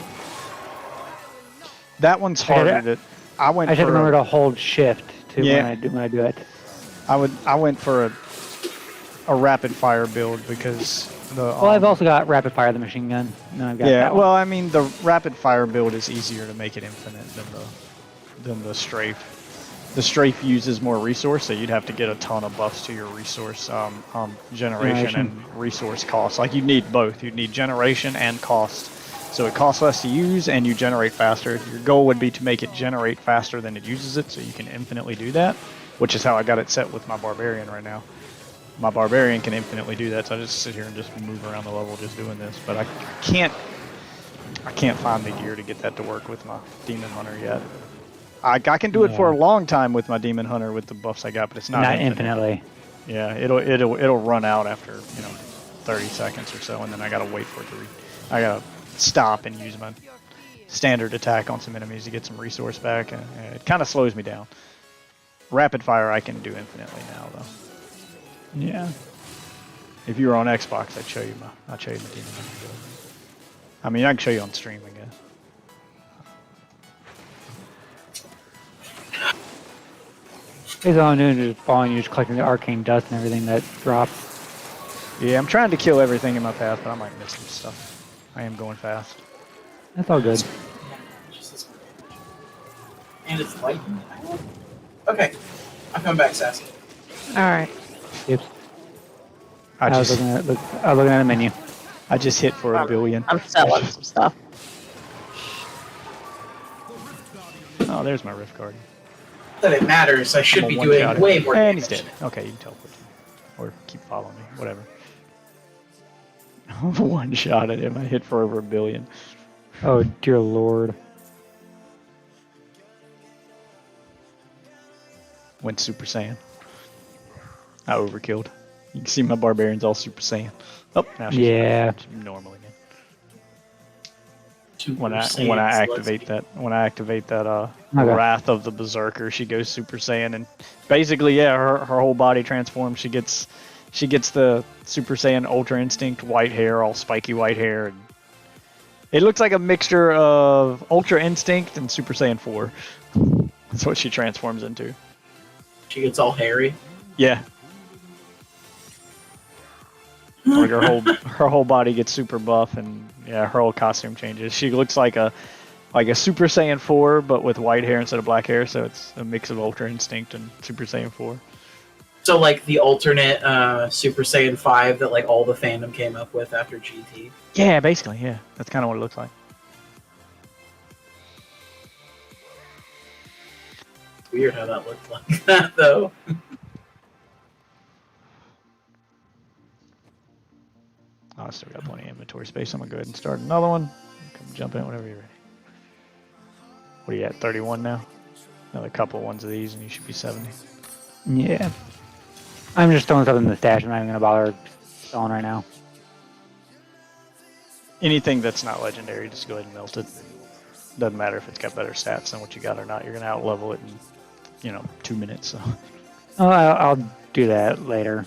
Speaker 1: That one's harder. I
Speaker 3: just had to remember to hold shift too when I do it.
Speaker 1: I went for a rapid fire build because the.
Speaker 3: Well, I've also got rapid fire the machine gun. No, I've got that one.
Speaker 1: Well, I mean the rapid fire build is easier to make it infinite than the strafe. The strafe uses more resource, so you'd have to get a ton of buffs to your resource generation and resource cost. Like you need both. You'd need generation and cost. So it costs less to use and you generate faster. Your goal would be to make it generate faster than it uses it, so you can infinitely do that, which is how I got it set with my barbarian right now. My barbarian can infinitely do that, so I just sit here and just move around the level just doing this. But I can't find the gear to get that to work with my demon hunter yet. I can do it for a long time with my demon hunter with the buffs I got, but it's not
Speaker 3: infinitely.
Speaker 1: Yeah, it'll run out after 30 seconds or so, and then I gotta wait for it to. I gotta stop and use my standard attack on some enemies to get some resource back, and it kind of slows me down. Rapid fire I can do infinitely now though.
Speaker 3: Yeah.
Speaker 1: If you were on Xbox, I'd show you my demon hunter build. I mean, I can show you on stream, I guess.
Speaker 3: Basically, all I'm doing is just following you, just collecting the arcane dust and everything that drops.
Speaker 1: Yeah, I'm trying to kill everything in my path, but I might miss some stuff. I am going fast.
Speaker 3: That's all good.
Speaker 4: And it's light. Okay. I'm coming back, Sassy.
Speaker 2: Alright.
Speaker 3: Yep. I was looking at the menu.
Speaker 1: I just hit for $1 billion.
Speaker 2: I'm selling some stuff.
Speaker 1: Oh, there's my Rift Guardian.
Speaker 4: That it matters. I should be doing way more
Speaker 1: damage. And he's
Speaker 4: damage.
Speaker 1: dead. Okay, you can teleport to me. Or keep following me. Whatever. One shot at him. I hit for over $1 billion.
Speaker 3: Oh, dear lord.
Speaker 1: Went Super Saiyan. I overkilled. You can see my barbarian's all Super Saiyan. Oh, now she's normal again. When I activate that Wrath of the Berserker, she goes Super Saiyan, and basically, her whole body transforms. She gets the Super Saiyan Ultra Instinct white hair, all spiky white hair. And it looks like a mixture of Ultra Instinct and Super Saiyan 4. That's what she transforms into.
Speaker 4: She gets all hairy.
Speaker 1: Yeah. Like her whole body gets super buff, and her whole costume changes. She looks like a Super Saiyan 4, but with white hair instead of black hair. So it's a mix of Ultra Instinct and Super Saiyan 4.
Speaker 4: So like the alternate Super Saiyan 5 that like all the fandom came up with after GT.
Speaker 1: Yeah, basically, yeah. That's kind of what it looks like.
Speaker 4: Weird how that looked like that though.
Speaker 1: I still got plenty of inventory space. I'm gonna go ahead and start another one. Come jump in whenever you're ready. What are you at? 31 now? Another couple ones of these, and you should be 70.
Speaker 3: Yeah. I'm just throwing stuff in the stash. I'm not even gonna bother selling right now.
Speaker 1: Anything that's not legendary, just go ahead and melt it. Doesn't matter if it's got better stats than what you got or not. You're gonna out level it in 2 minutes. So.
Speaker 3: Oh, I'll do that later.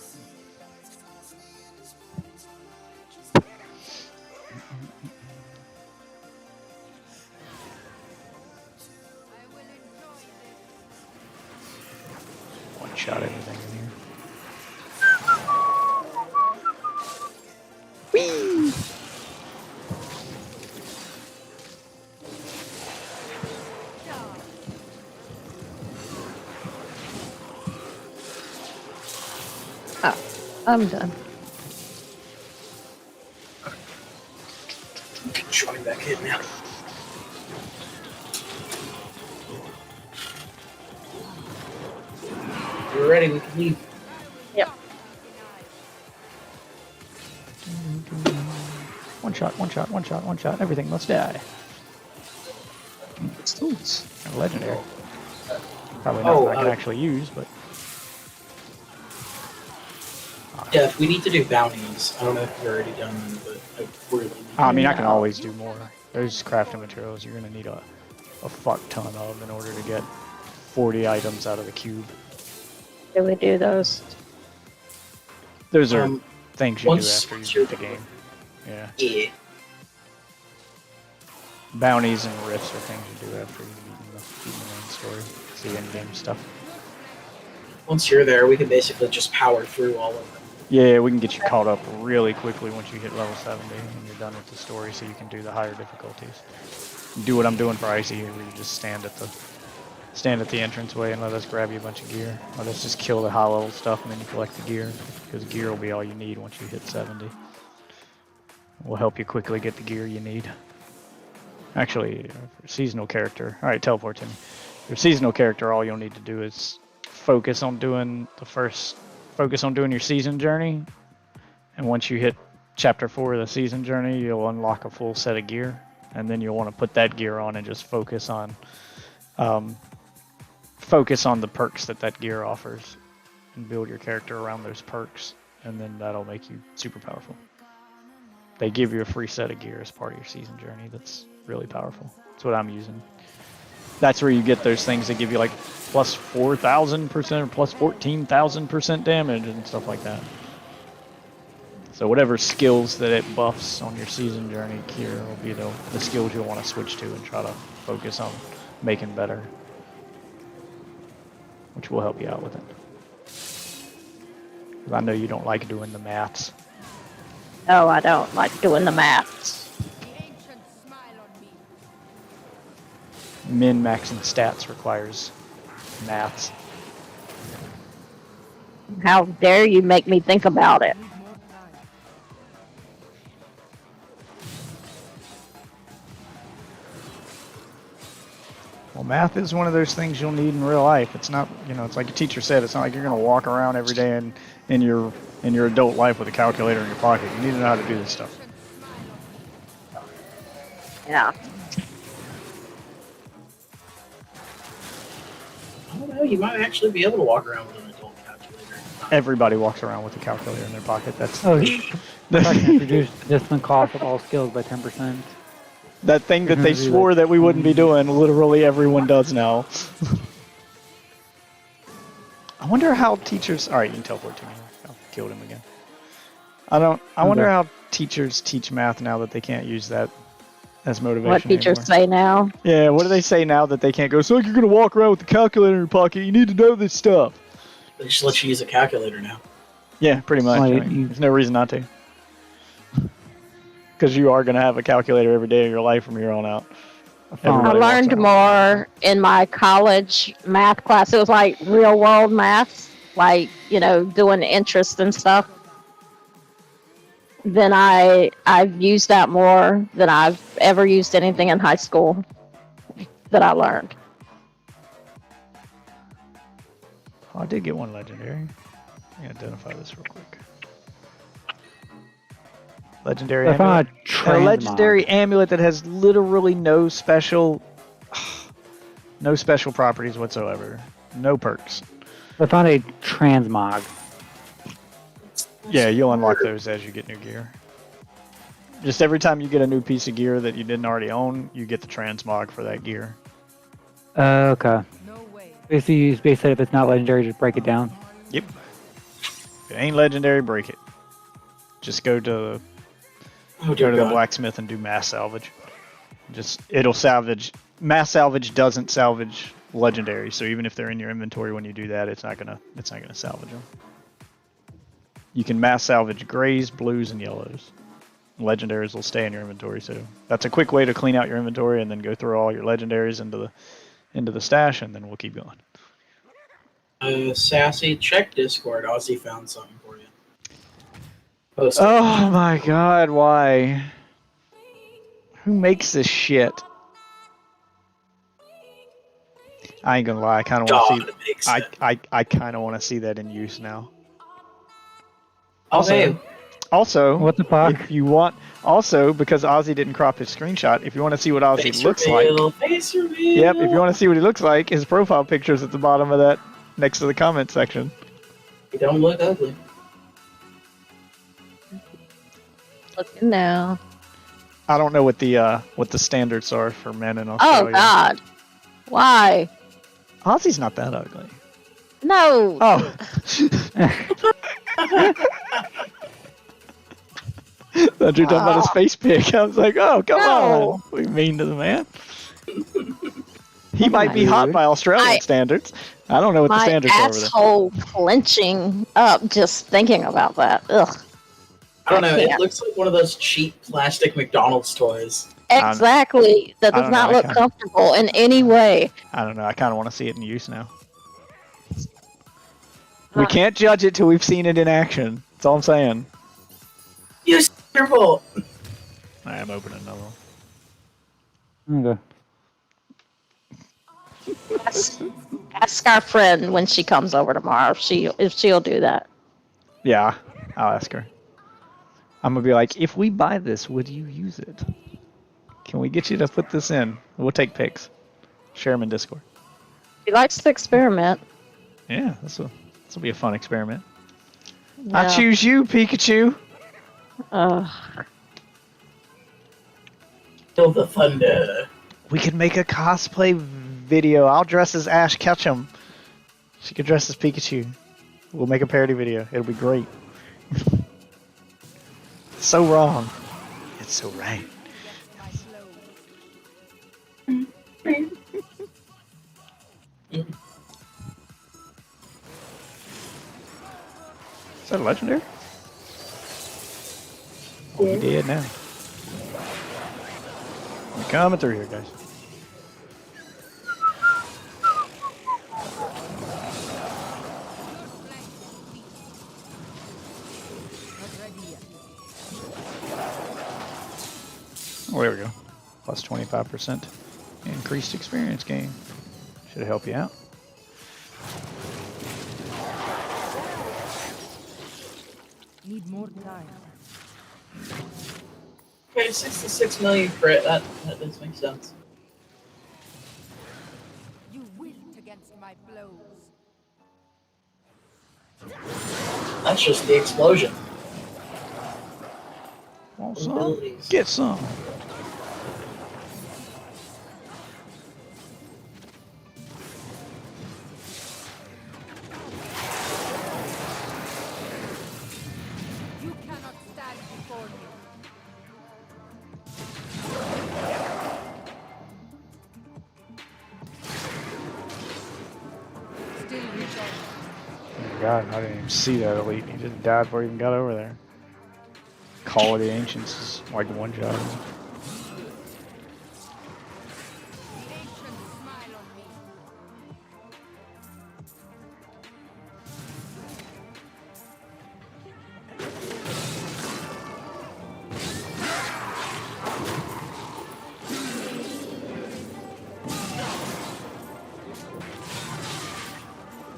Speaker 1: Shot everything in here.
Speaker 2: Whee! Oh, I'm done.
Speaker 4: Join back in now. We're ready, we can leave.
Speaker 2: Yep.
Speaker 1: One shot. Everything must die.
Speaker 2: It's tools.
Speaker 1: And legendary. Probably not that I can actually use, but.
Speaker 4: Yeah, if we need to do bounties, I don't know if you've already done them, but I really need
Speaker 1: I mean, I can always do more. There's crafting materials you're going to need a fuck ton of in order to get 40 items out of the cube.
Speaker 2: Do we do those?
Speaker 1: Those are things you do after you beat the game. Yeah.
Speaker 4: Yeah.
Speaker 1: Bounties and rifts are things you do after you've beaten the main story. It's the in-game stuff.
Speaker 4: Once you're there, we can basically just power through all of them.
Speaker 1: Yeah, we can get you caught up really quickly once you hit level 70 and you're done with the story, so you can do the higher difficulties. Do what I'm doing for Icy here, where you just stand at the entranceway and let us grab you a bunch of gear. Let us just kill the high level stuff and then you collect the gear, because gear will be all you need once you hit 70. We'll help you quickly get the gear you need. Actually, for seasonal character, alright, teleport to me. Your seasonal character, all you'll need to do is focus on doing the first focus on doing your season journey, and once you hit chapter 4 of the season journey, you'll unlock a full set of gear, and then you'll want to put that gear on and just focus on the perks that gear offers, and build your character around those perks, and then that'll make you super powerful. They give you a free set of gear as part of your season journey. That's really powerful. That's what I'm using. That's where you get those things that give you like plus 4,000% or plus 14,000% damage and stuff like that. So whatever skills that it buffs on your season journey gear will be the skills you'll want to switch to and try to focus on making better, which will help you out with it. 'Cause I know you don't like doing the maths.
Speaker 2: No, I don't like doing the maths.
Speaker 1: Min-maxing stats requires maths.
Speaker 2: How dare you make me think about it?
Speaker 1: Well, math is one of those things you'll need in real life. It's not, it's like your teacher said, it's not like you're going to walk around every day in your adult life with a calculator in your pocket. You need to know how to do this stuff.
Speaker 2: Yeah.
Speaker 4: I don't know, you might actually be able to walk around with an adult calculator.
Speaker 1: Everybody walks around with a calculator in their pocket. That's
Speaker 3: Reduce the discipline cost of all skills by 10%.
Speaker 1: that thing that they swore that we wouldn't be doing. Literally everyone does now. I wonder how teachers. All right, you can teleport to me. I killed him again. I wonder how teachers teach math now that they can't use that as motivation.
Speaker 2: What teachers say now?
Speaker 1: Yeah, what do they say now that they can't go? So you're gonna walk around with a calculator in your pocket. You need to know this stuff.
Speaker 4: They just let you use a calculator now.
Speaker 1: Yeah, pretty much. I mean, there's no reason not to. Because you are gonna have a calculator every day of your life from here on out.
Speaker 2: I learned more in my college math class. It was like real world maths, like, doing interest and stuff. Then I've used that more than I've ever used anything in high school that I learned.
Speaker 1: Oh, I did get one legendary. Let me identify this real quick. Legendary amulet. A legendary amulet that has literally no special properties whatsoever. No perks.
Speaker 3: I found a transmog.
Speaker 1: Yeah, you'll unlock those as you get new gear. Just every time you get a new piece of gear that you didn't already own, you get the transmog for that gear.
Speaker 3: Okay. Basically said if it's not legendary, just break it down.
Speaker 1: Yep. If it ain't legendary, break it. Just go to the blacksmith and do mass salvage. It'll salvage. Mass salvage doesn't salvage legendary, so even if they're in your inventory when you do that, it's not gonna salvage them. You can mass salvage grays, blues, and yellows. Legendaries will stay in your inventory, so that's a quick way to clean out your inventory and then go through all your legendaries into the stash, and then we'll keep going.
Speaker 4: Sassy, check Discord. Ozzy found something for you.
Speaker 1: Oh my god, why? Who makes this shit? I ain't gonna lie, I kinda wanna see I kinda wanna see that in use now. Also, what the fuck? If you want, because Ozzy didn't crop his screenshot, if you want to see what Ozzy looks like,
Speaker 4: face reveal.
Speaker 1: Yep, if you want to see what he looks like, his profile picture is at the bottom of that, next to the comment section.
Speaker 4: He don't look ugly.
Speaker 2: Looking now.
Speaker 1: I don't know what the standards are for men in Australia.
Speaker 2: Oh God, why?
Speaker 1: Ozzy's not that ugly.
Speaker 2: No.
Speaker 1: Oh. Thought you were talking about his face pic. I was like, oh, come on. We mean to the man. He might be hot by Australian standards. I don't know what the standards are over there.
Speaker 2: My asshole clenching up just thinking about that. Ugh.
Speaker 4: I don't know. It looks like one of those cheap plastic McDonald's toys.
Speaker 2: Exactly. That does not look comfortable in any way.
Speaker 1: I don't know. I kind of want to see it in use now. We can't judge it till we've seen it in action. That's all I'm saying.
Speaker 4: Use your bolt.
Speaker 1: I am opening another one.
Speaker 3: Okay.
Speaker 2: Ask our friend when she comes over tomorrow if she'll do that.
Speaker 1: Yeah, I'll ask her. I'm gonna be like, if we buy this, would you use it? Can we get you to put this in? We'll take pics. Share them in Discord.
Speaker 2: He likes to experiment.
Speaker 1: Yeah, this will be a fun experiment.
Speaker 2: Yeah.
Speaker 1: I choose you, Pikachu.
Speaker 4: Feel the thunder.
Speaker 1: We could make a cosplay video. I'll dress as Ash Ketchum. She could dress as Pikachu. We'll make a parody video. It'll be great. So wrong. It's so right. Is that a legendary? Oh, he did now. We're coming through here, guys. Oh, there we go. Plus 25% increased experience gain. Should help you out.
Speaker 12: Need more time.
Speaker 4: Okay, 66 million crit. That does make sense.
Speaker 12: You wilt against my blows.
Speaker 4: That's just the explosion.
Speaker 1: Want some? Get some.
Speaker 12: You cannot stand before me. Still recharging.
Speaker 1: Oh my God, I didn't even see that elite. He just died before he even got over there. Call of the Ancients is like one shot.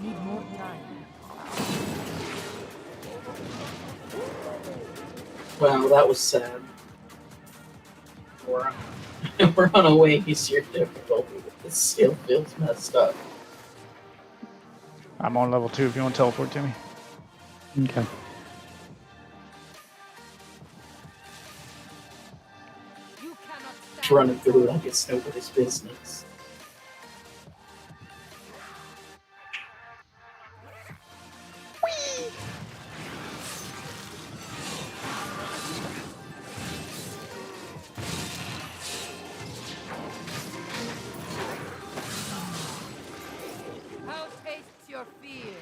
Speaker 12: Need more time.
Speaker 4: Wow, that was sad. We're on a way easier difficulty, but this still feels messed up.
Speaker 1: I'm on level 2 if you want to teleport to me.
Speaker 3: Okay.
Speaker 4: Just running through like it's nobody's business.
Speaker 12: How tastes your fear?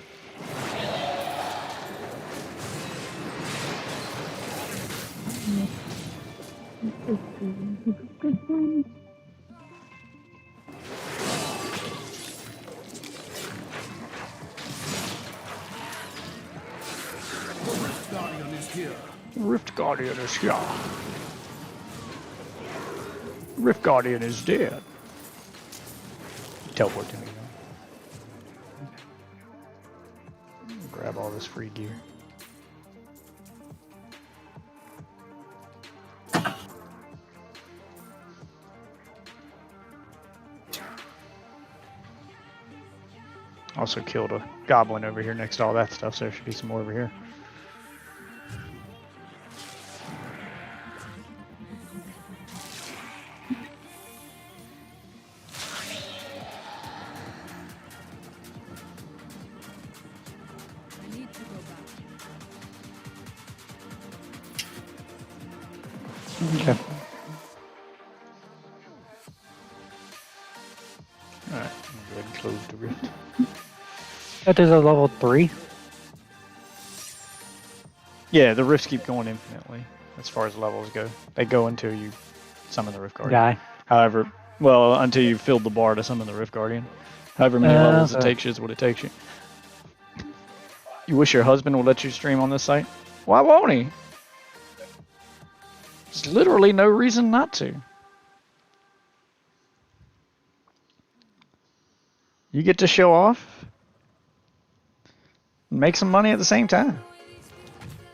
Speaker 10: The Rift Guardian is here.
Speaker 1: Rift Guardian is here. Rift Guardian is dead. Teleport to me. Grab all this free gear. Also killed a goblin over here next to all that stuff, so there should be some more over here.
Speaker 12: I need to go back.
Speaker 1: Okay. Alright, go ahead and close the rift.
Speaker 3: That there's a level 3.
Speaker 1: Yeah, the rifts keep going infinitely as far as levels go. They go until you summon the Rift Guardian.
Speaker 3: Die.
Speaker 1: However, well, until you've filled the bar to summon the Rift Guardian. However many levels it takes you is what it takes you. You wish your husband would let you stream on this site? Why won't he? There's literally no reason not to. You get to show off and make some money at the same time.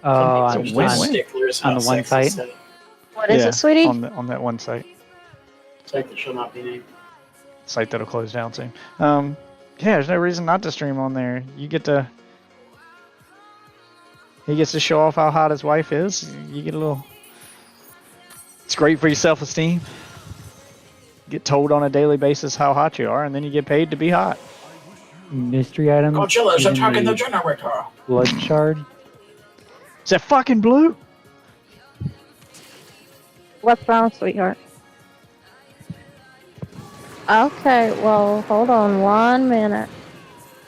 Speaker 3: Oh,
Speaker 4: Some people are just sticklers
Speaker 3: on
Speaker 4: about
Speaker 3: the one
Speaker 4: sex
Speaker 3: site.
Speaker 4: instead.
Speaker 2: What is it, sweetie?
Speaker 1: On that one site.
Speaker 4: Site that shall not be named.
Speaker 1: Site that'll close down soon. Yeah, there's no reason not to stream on there. You get to. He gets to show off how hot his wife is. You get a little. It's great for your self-esteem. Get told on a daily basis how hot you are, and then you get paid to be hot.
Speaker 3: Mystery items.
Speaker 4: Godzilla's attacking the generator.
Speaker 3: Blood shard.
Speaker 1: Is that fucking blue?
Speaker 2: What's wrong, sweetheart? Okay, well, hold on 1 minute.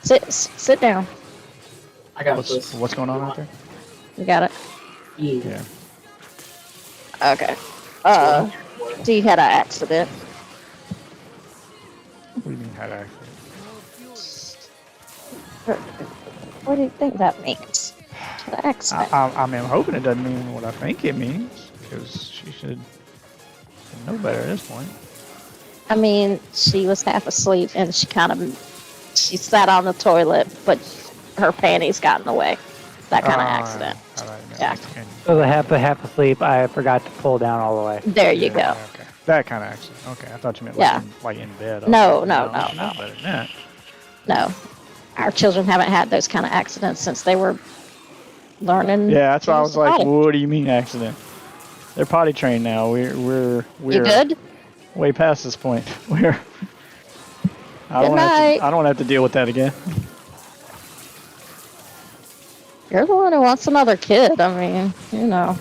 Speaker 2: Sit down.
Speaker 4: I got this.
Speaker 1: What's going on out there?
Speaker 2: You got it?
Speaker 1: Yeah.
Speaker 2: Okay. So you had an accident.
Speaker 1: What do you mean had an accident?
Speaker 2: What do you think that means? The accident.
Speaker 1: I mean, I'm hoping it doesn't mean what I think it means, because she should know better at this point.
Speaker 2: I mean, she was half asleep and she sat on the toilet, but her panties got in the way. That kind of accident. Yeah.
Speaker 3: So the half asleep, I forgot to pull down all the way.
Speaker 2: There you go.
Speaker 1: Okay. That kind of accident. Okay, I thought you meant like in bed.
Speaker 2: No.
Speaker 1: Better than that.
Speaker 2: No. Our children haven't had those kind of accidents since they were learning.
Speaker 1: Yeah, that's why I
Speaker 2: to
Speaker 1: was
Speaker 2: use the
Speaker 1: like,
Speaker 2: potty.
Speaker 1: what do you mean accident? They're potty trained now. We're
Speaker 2: You good?
Speaker 1: way past this point. I don't have to deal with that again.
Speaker 2: You're the one who wants another kid. I mean, you know.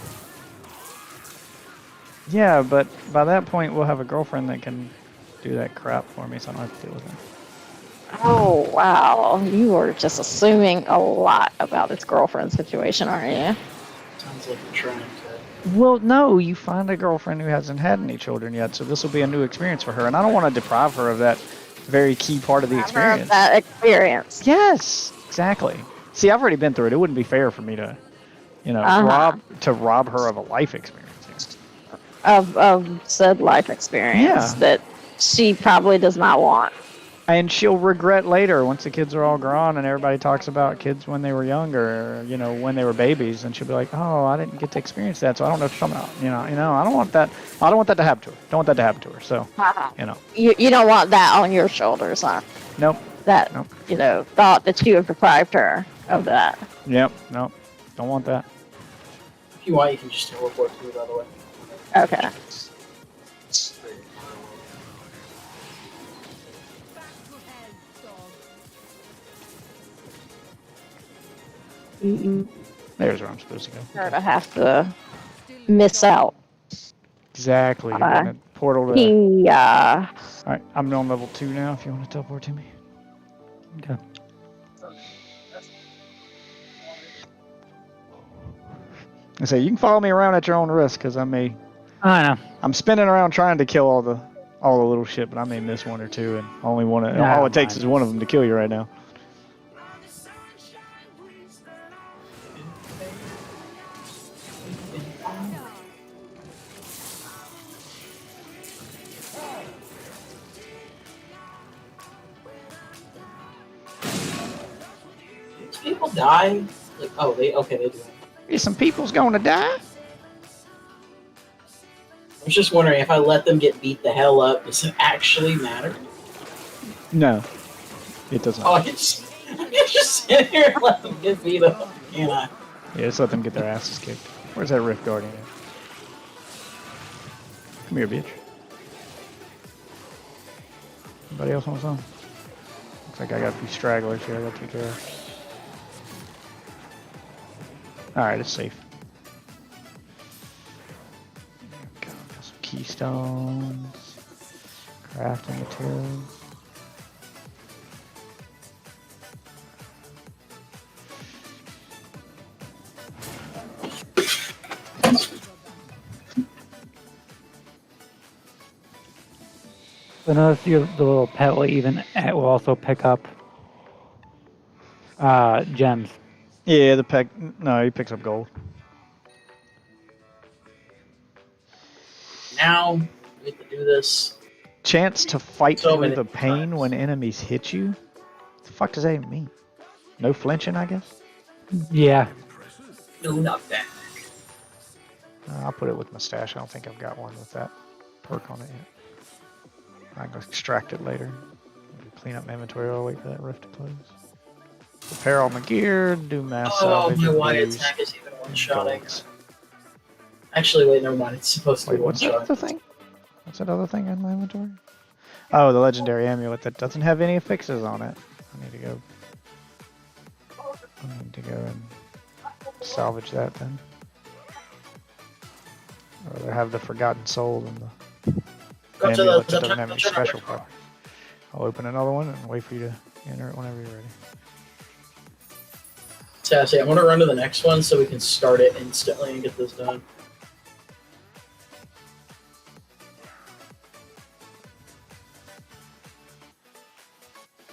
Speaker 1: Yeah, but by that point we'll have a girlfriend that can do that crap for me, so I don't have to deal with it.
Speaker 2: Oh, wow. You are just assuming a lot about this girlfriend situation, aren't you?
Speaker 4: Sounds like you're trying to.
Speaker 1: Well, no, you find a girlfriend who hasn't had any children yet, so this will be a new experience for her, and I don't want to deprive her of that very key part of the experience.
Speaker 2: That experience.
Speaker 1: Yes, exactly. See, I've already been through it. It wouldn't be fair for me to, rob her of a life experience.
Speaker 2: Of said life experience that she probably does not want.
Speaker 1: And she'll regret later once the kids are all grown and everybody talks about kids when they were younger, when they were babies, and she'll be like, "Oh, I didn't get to experience that, so I don't know what you're talking about." I don't want that. I don't want that to happen to her. Don't want that to happen to her. So,
Speaker 2: You don't want that on your shoulders, huh?
Speaker 1: Nope.
Speaker 2: That thought that you have deprived her of that.
Speaker 1: Yep. Nope. Don't want that.
Speaker 4: If you want, you can just teleport through, by the way.
Speaker 2: Okay.
Speaker 1: There's where I'm supposed to go.
Speaker 2: Her to have to miss out.
Speaker 1: Exactly. Portal to.
Speaker 2: Yeah.
Speaker 1: All right, I'm on level 2 now. If you want to teleport to me. Okay. I say you can follow me around at your own risk, because I may.
Speaker 3: I know.
Speaker 1: I'm spinning around trying to kill all the little shit, but I may miss one or two, and only one. All it takes is one of them to kill you right now.
Speaker 4: People die? They do.
Speaker 1: Yeah, some people's gonna die.
Speaker 4: I was just wondering, if I let them get beat the hell up, does it actually matter?
Speaker 1: No, it does not.
Speaker 4: Oh, I can just sit here and let them get beat up, can't I?
Speaker 1: Yeah, just let them get their asses kicked. Where's that Rift Guardian at? Come here, bitch. Anybody else want some? Looks like I got a few stragglers here I gotta take care of. Alright, it's safe. Got some keystones. Crafting materials.
Speaker 3: So notice the little pet will also pick up gems.
Speaker 1: Yeah, no, he picks up gold.
Speaker 4: Now, we have to do this.
Speaker 1: Chance to fight through the pain when enemies hit you? What the fuck does that even mean? No flinching, I guess?
Speaker 3: Yeah.
Speaker 4: No, not that.
Speaker 1: I'll put it with mustache. I don't think I've got one with that perk on it yet. I can extract it later. Clean up my inventory. I'll wait for that rift to close. Prepare all my gear. Do mass salvage.
Speaker 4: My
Speaker 1: and
Speaker 4: Y
Speaker 1: booze,
Speaker 4: attack is even one-shotting.
Speaker 1: golds.
Speaker 4: Actually, wait, never mind. It's supposed to be
Speaker 1: What's that
Speaker 4: one-shot.
Speaker 1: other thing? What's that other thing in my inventory? Oh, the legendary amulet that doesn't have any affixes on it. I need to go and salvage that then. Or rather have the forgotten soul and the amulet that doesn't have any special power. I'll open another one and wait for you to enter it whenever you're ready.
Speaker 4: Sassy, I want to run to the next one so we can start it instantly and get this done.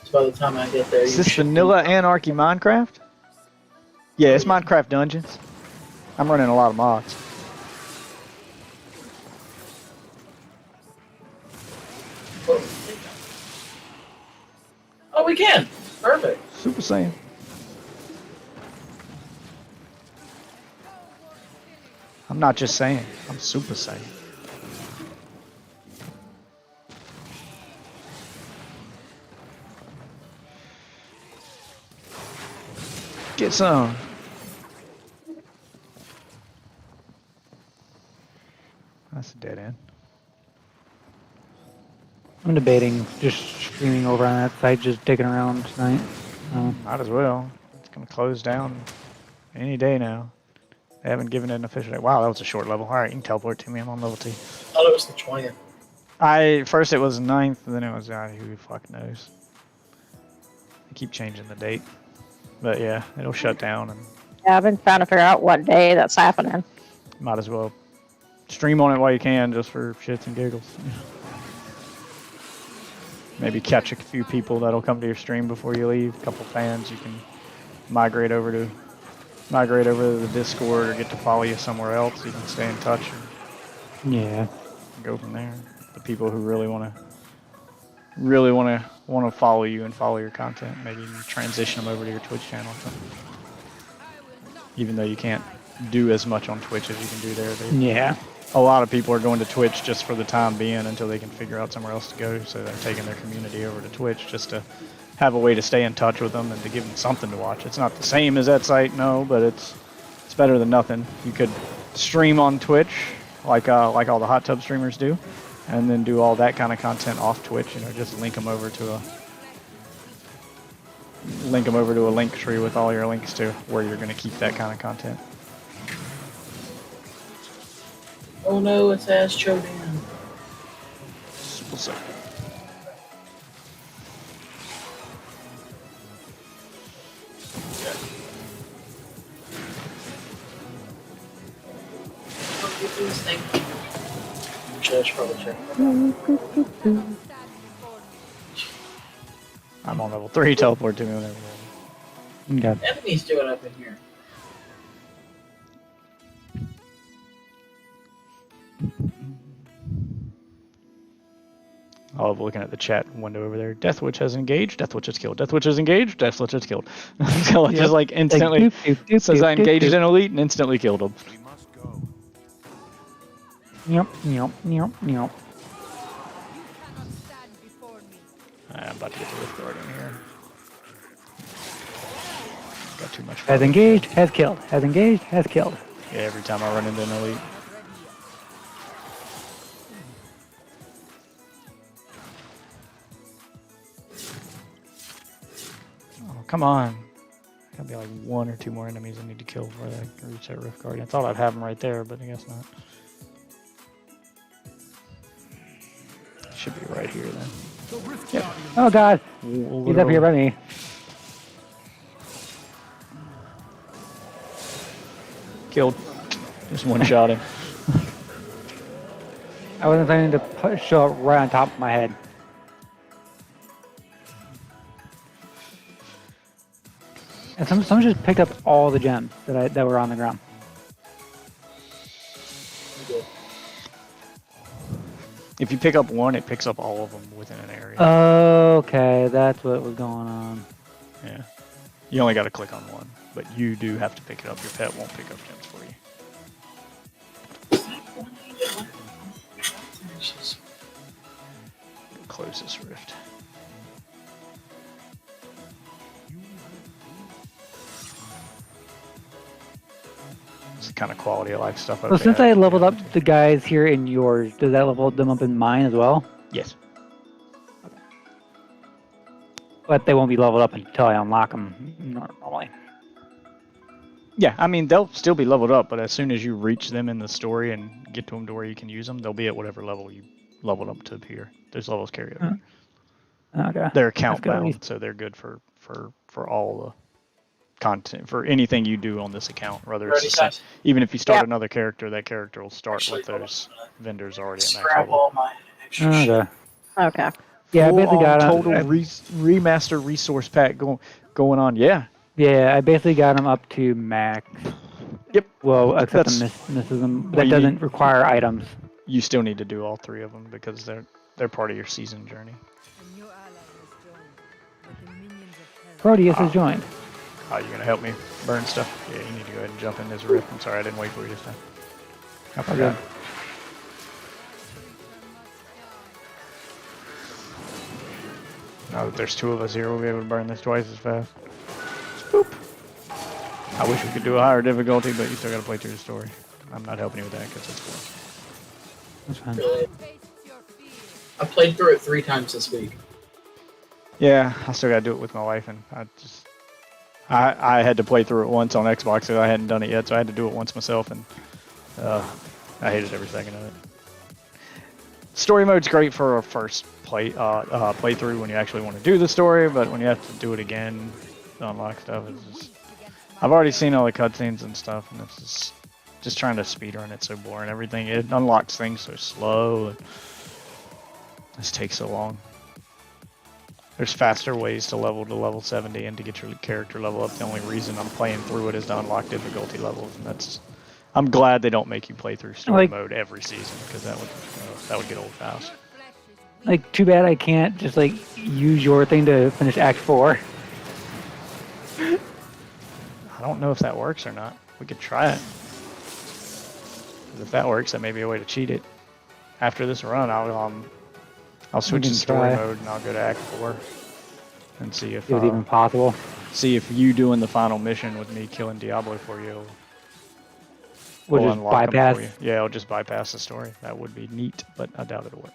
Speaker 4: So by the time I get there,
Speaker 1: Is this vanilla anarchy Minecraft? Yeah, it's Minecraft Dungeons. I'm running a lot of mods.
Speaker 4: Oh, we can. Perfect.
Speaker 1: Super Saiyan. I'm not just saying. I'm Super Saiyan. Get some. That's a dead end.
Speaker 3: I'm debating just streaming over on that site, just digging around tonight.
Speaker 1: Might as well. It's going to close down any day now. They haven't given it an official date. Wow, that was a short level. Alright, you can teleport to me. I'm on level 2.
Speaker 4: I thought it was the 20th.
Speaker 1: First it was 9th, then it was, who the fuck knows. They keep changing the date. But yeah, it'll shut down and
Speaker 2: Yeah, I've been trying to figure out what day that's happening.
Speaker 1: might as well stream on it while you can, just for shits and giggles. Maybe catch a few people that'll come to your stream before you leave. A couple fans you can migrate over to the Discord or get to follow you somewhere else. You can stay in touch and go from there. The people who really want to follow you and follow your content, maybe you can transition them over to your Twitch channel. Even though you can't do as much on Twitch as you can do there.
Speaker 3: Yeah.
Speaker 1: A lot of people are going to Twitch just for the time being until they can figure out somewhere else to go. So they're taking their community over to Twitch just to have a way to stay in touch with them and to give them something to watch. It's not the same as that site, no, but it's better than nothing. You could stream on Twitch like all the hot tub streamers do, and then do all that kind of content off Twitch. Just link them over to a link tree with all your links to where you're going to keep that kind of content.
Speaker 4: Oh no, it's Ash Chodan.
Speaker 1: Super sick.
Speaker 4: I should probably check.
Speaker 1: I'm on level 3. Teleport to me whenever you're ready.
Speaker 4: Okay. Enemies doing up in here.
Speaker 1: I love looking at the chat window over there. Deathwitch has engaged. Deathwitch has killed. Deathwitch has engaged. Deathwitch has killed. So it just like instantly says I engaged an elite and instantly killed him.
Speaker 3: Yep.
Speaker 1: I'm about to get the Rift Guard in here. Got too much fun.
Speaker 3: Has engaged, has killed. Has engaged, has killed.
Speaker 1: Yeah, every time I run into an elite. Oh, come on. Gotta be like 1 or 2 more enemies I need to kill before I can reach that Rift Guardian. I thought I'd have them right there, but I guess not. Should be right here then. Yep.
Speaker 3: Oh god, he's up here by me.
Speaker 1: Killed. Just one-shot him.
Speaker 3: I wasn't planning to show up right on top of my head. And someone just picked up all the gems that were on the ground.
Speaker 1: If you pick up one, it picks up all of them within an area.
Speaker 3: Okay, that's what was going on.
Speaker 1: Yeah. You only got to click on one, but you do have to pick it up. Your pet won't pick up gems for you. Close this rift. It's the kind of quality of life stuff.
Speaker 3: So since I leveled up the guys here in yours, does that level them up in mine as well?
Speaker 1: Yes.
Speaker 3: But they won't be leveled up until I unlock them normally.
Speaker 1: Yeah, I mean, they'll still be leveled up, but as soon as you reach them in the story and get to them to where you can use them, they'll be at whatever level you leveled up to here. Those levels carry over.
Speaker 3: Okay.
Speaker 1: They're account bound, so they're good for all the content, for anything you do on this account. Whether it's the same, even if you start another character, that character will start with those vendors already at max level.
Speaker 4: All my extra
Speaker 3: Okay.
Speaker 2: Okay.
Speaker 3: Yeah, I basically got
Speaker 1: total remaster resource pack going on. Yeah.
Speaker 3: Yeah, I basically got them up to max.
Speaker 1: Yep.
Speaker 3: Well, except the mysticism. That doesn't require items.
Speaker 1: You still need to do all 3 of them because they're part of your season journey.
Speaker 3: Proteus has joined.
Speaker 1: Oh, you gonna help me burn stuff? Yeah, you need to go ahead and jump in this rift. I'm sorry, I didn't wait for you this time. I forgot. Now that there's 2 of us here, we'll be able to burn this twice as fast. Boop. I wish we could do a higher difficulty, but you still gotta play through the story. I'm not helping you with that because it's boring.
Speaker 3: That's fine.
Speaker 4: Really? I played through it 3 times this week.
Speaker 1: Yeah, I still gotta do it with my wife, and I had to play through it once on Xbox, so I hadn't done it yet, so I had to do it once myself, and I hated every second of it. Story mode's great for a first playthrough when you actually want to do the story, but when you have to do it again to unlock stuff, it's just... I've already seen all the cutscenes and stuff, and it's just trying to speedrun it's so boring. Everything, it unlocks things so slow, and this takes so long. There's faster ways to level 70 and to get your character level up. The only reason I'm playing through it is to unlock difficulty levels, and that's... I'm glad they don't make you play through story mode every season, because that would get old fast.
Speaker 3: Like, too bad I can't just like use your thing to finish Act 4.
Speaker 1: I don't know if that works or not. We could try it. 'Cause if that works, that may be a way to cheat it. After this run, I'll switch to story mode and I'll go to Act 4 and see if
Speaker 3: it's even possible.
Speaker 1: See if you doing the final mission with me killing Diablo for you.
Speaker 3: We'll just bypass.
Speaker 1: For you. Yeah, it'll just bypass the story. That would be neat, but I doubt it'll work.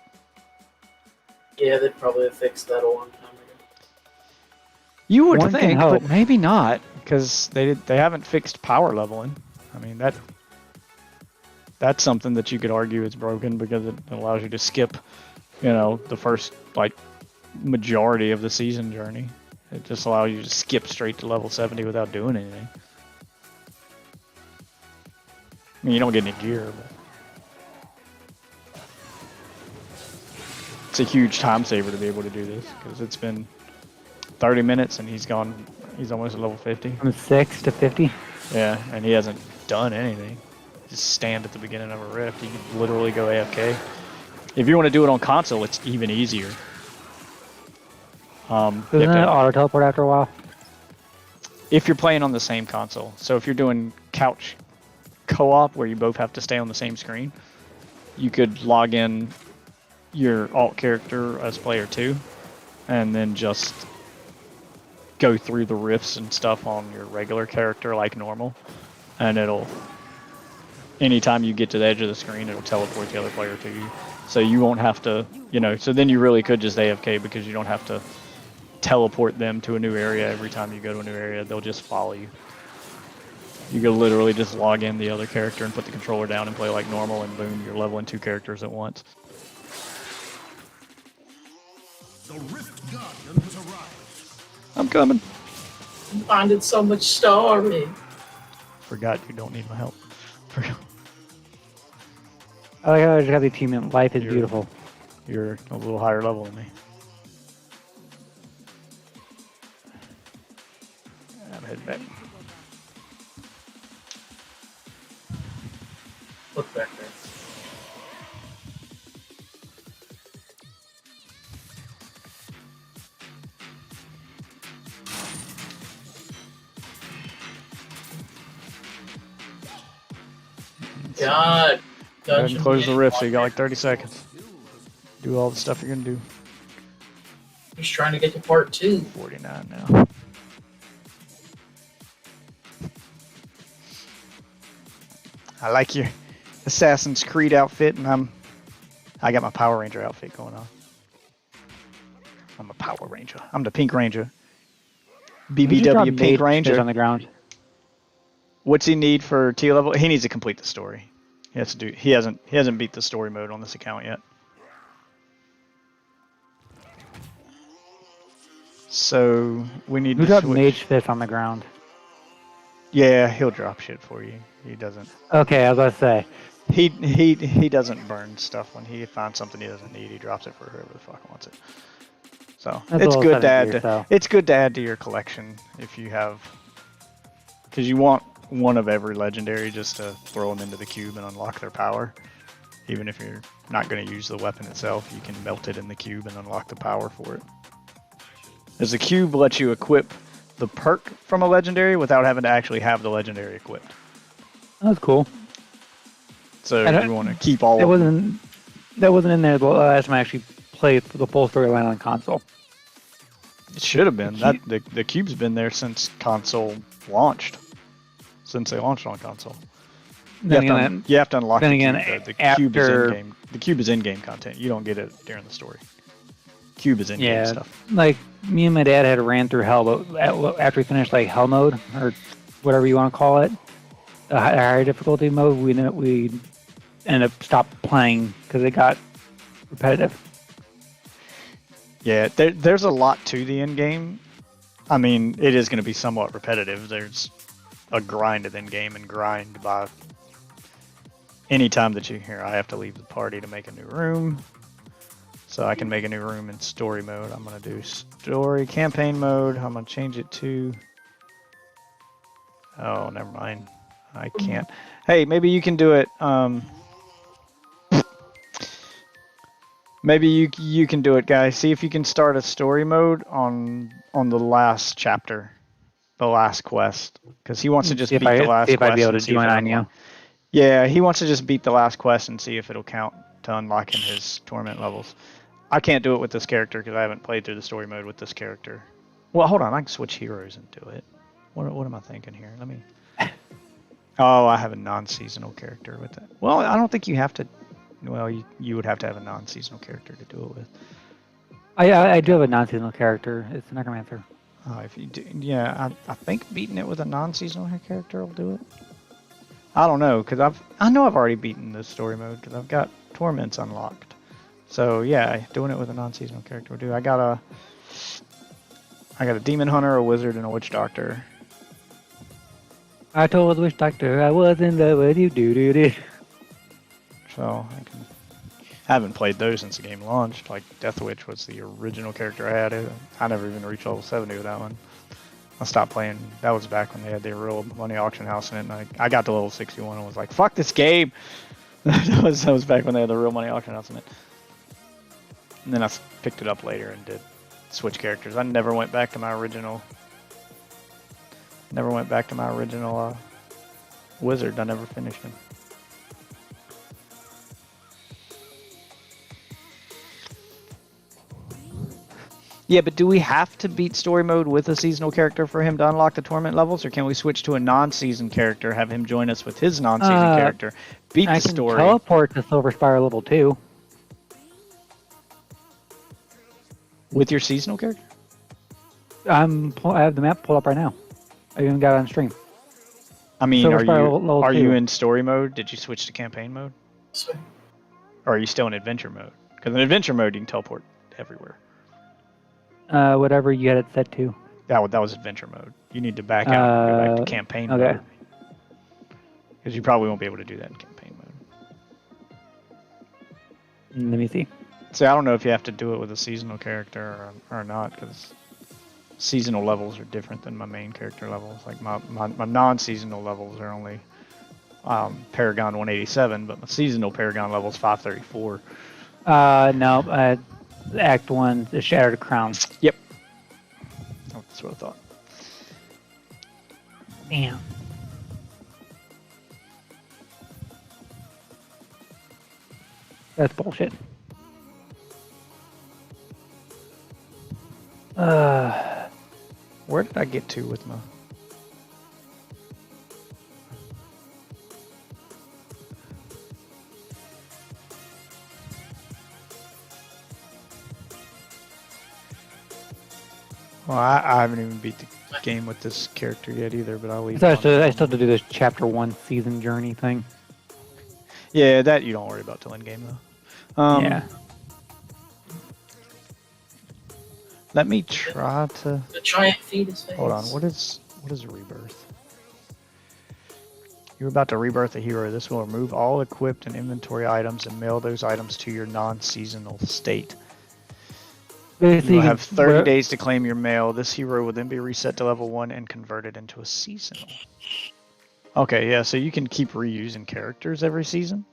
Speaker 4: Yeah, they'd probably have fixed that a long time ago.
Speaker 1: You would think, but maybe not, because they haven't fixed power leveling. I mean, that's something that you could argue is broken because it allows you to skip, the first majority of the season journey. It just allows you to skip straight to level 70 without doing anything. I mean, you don't get any gear, but it's a huge time saver to be able to do this, because it's been 30 minutes and he's almost at level 50.
Speaker 3: From 6 to 50?
Speaker 1: Yeah, and he hasn't done anything. Just stand at the beginning of a rift. You can literally go AFK. If you want to do it on console, it's even easier.
Speaker 3: Doesn't it auto teleport after a while?
Speaker 1: If you're playing on the same console. So if you're doing couch co-op where you both have to stay on the same screen, you could log in your alt character as player 2 and then just go through the rifts and stuff on your regular character like normal, and anytime you get to the edge of the screen, it'll teleport the other player to you. So you won't have to, so then you really could just AFK because you don't have to teleport them to a new area every time you go to a new area. They'll just follow you. You could literally just log in the other character and put the controller down and play like normal, and boom, you're leveling 2 characters at once.
Speaker 10: The Rift Guardians arrive.
Speaker 1: I'm coming.
Speaker 4: I'm finding so much story.
Speaker 1: Forgot you don't need my help.
Speaker 3: I like how I just got the achievement. Life is beautiful.
Speaker 1: You're a little higher level than me. I'm heading back.
Speaker 4: Look back there. God.
Speaker 1: Go ahead and
Speaker 4: Dungeon
Speaker 1: close the
Speaker 4: Beginning
Speaker 1: rift so you got
Speaker 4: One.
Speaker 1: like 30 seconds. Do all the stuff you're gonna do.
Speaker 4: He's trying to get to part 2.
Speaker 1: 49 now. I like your Assassin's Creed outfit, and I got my Power Ranger outfit going on. I'm a Power Ranger. I'm the Pink Ranger. BBW Pink Ranger.
Speaker 3: On the ground.
Speaker 1: What's he need for T level? He needs to complete the story. He has to do. He hasn't beat the story mode on this account yet. So we need
Speaker 3: Who
Speaker 1: to
Speaker 3: dropped
Speaker 1: switch.
Speaker 3: Mage Fist on the ground?
Speaker 1: Yeah, he'll drop shit for you. He doesn't.
Speaker 3: Okay, I was about to say.
Speaker 1: He doesn't burn stuff when he finds something he doesn't need. He drops it for whoever the fuck wants it. So
Speaker 3: That's
Speaker 1: it's
Speaker 3: a
Speaker 1: good
Speaker 3: little
Speaker 1: to add.
Speaker 3: gear, so.
Speaker 1: It's good to add to your collection if you have, because you want one of every legendary just to throw them into the cube and unlock their power. Even if you're not going to use the weapon itself, you can melt it in the cube and unlock the power for it. As the cube lets you equip the perk from a legendary without having to actually have the legendary equipped.
Speaker 3: That's cool.
Speaker 1: So you want to keep all of them.
Speaker 3: That wasn't in there the last time I actually played the full storyline on console.
Speaker 1: It should have been. The cube's been there since console launched. Since they launched on console. You have to unlock the cube. The cube is in-game. The cube is in-game content. You don't get it during the story. Cube is in-game stuff.
Speaker 3: Like, me and my dad had ran through Hell, but after we finished, like, Hell mode, or whatever you want to call it, a higher difficulty mode, we ended up stopped playing because it got repetitive.
Speaker 1: Yeah, there's a lot to the in-game. I mean, it is going to be somewhat repetitive. There's a grind of in-game and grind by any time that you hear. I have to leave the party to make a new room. So I can make a new room in story mode. I'm going to do story campaign mode. I'm going to change it to... Oh, never mind. I can't. Hey, maybe you can do it. Maybe you can do it, guys. See if you can start a story mode on the last chapter, the last quest, because he wants to just beat the last quest. See if I'd be able to join on you. Yeah, he wants to just beat the last quest and see if it'll count to unlocking his torment levels. I can't do it with this character because I haven't played through the story mode with this character. Well, hold on. I can switch heroes and do it. What am I thinking here? Let me... Oh, I have a non-seasonal character with that. Well, I don't think you have to... Well, you would have to have a non-seasonal character to do it with.
Speaker 3: I do have a non-seasonal character. It's Necromancer.
Speaker 1: Oh, if you do... Yeah, I think beating it with a non-seasonal character will do it. I don't know, because I know I've already beaten this story mode because I've got Torments unlocked. So yeah, doing it with a non-seasonal character will do. I got a Demon Hunter, a Wizard, and a Witch Doctor.
Speaker 3: I told the Witch Doctor I was in love with you, do.
Speaker 1: So I haven't played those since the game launched. Like Death Witch was the original character I had. I never even reached level 70 with that one. I stopped playing. That was back when they had the real money auction house in it. And I got to level 61 and was like, "Fuck this game." that was back when they had the real money auction house in it. And then I picked it up later and did switch characters. I never went back to my original. Wizard. I never finished him. Yeah, but do we have to beat story mode with a seasonal character for him to unlock the torment levels, or can we switch to a non-season character, have him join us with his non-season character, beat the story?
Speaker 3: I can teleport to Silver Spire level 2.
Speaker 1: With your seasonal character?
Speaker 3: I have the map pulled up right now. I even got it on stream.
Speaker 1: I mean, are you in story mode? Did you switch to campaign mode? Or are you still in adventure mode? Because in adventure mode, you can teleport everywhere.
Speaker 3: Whatever you had it set to.
Speaker 1: That was adventure mode. You need to back out and go back to campaign mode. Because you probably won't be able to do that in campaign mode.
Speaker 3: Let me see.
Speaker 1: See, I don't know if you have to do it with a seasonal character or not, because seasonal levels are different than my main character levels. Like my non-seasonal levels are only Paragon 187, but my seasonal Paragon level is 534.
Speaker 3: No, Act 1, the Shattered Crown.
Speaker 1: Yep. Oh, that's what I thought.
Speaker 3: Damn. That's bullshit.
Speaker 1: Where did I get to with my... Well, I haven't even beat the game with this character yet either, but I'll leave.
Speaker 3: I still have to do this chapter 1 season journey thing.
Speaker 1: Yeah, that you don't worry about till end game though.
Speaker 3: Yeah.
Speaker 1: Let me try to.
Speaker 4: The giant fetus face.
Speaker 1: Hold on. What is rebirth? You're about to rebirth a hero. This will remove all equipped and inventory items and mail those items to your non-seasonal state.
Speaker 3: Basically,
Speaker 1: You will have 30 days to claim your mail. This hero will then be reset to level 1 and converted into a seasonal. Okay, yeah, so you can keep reusing characters every season.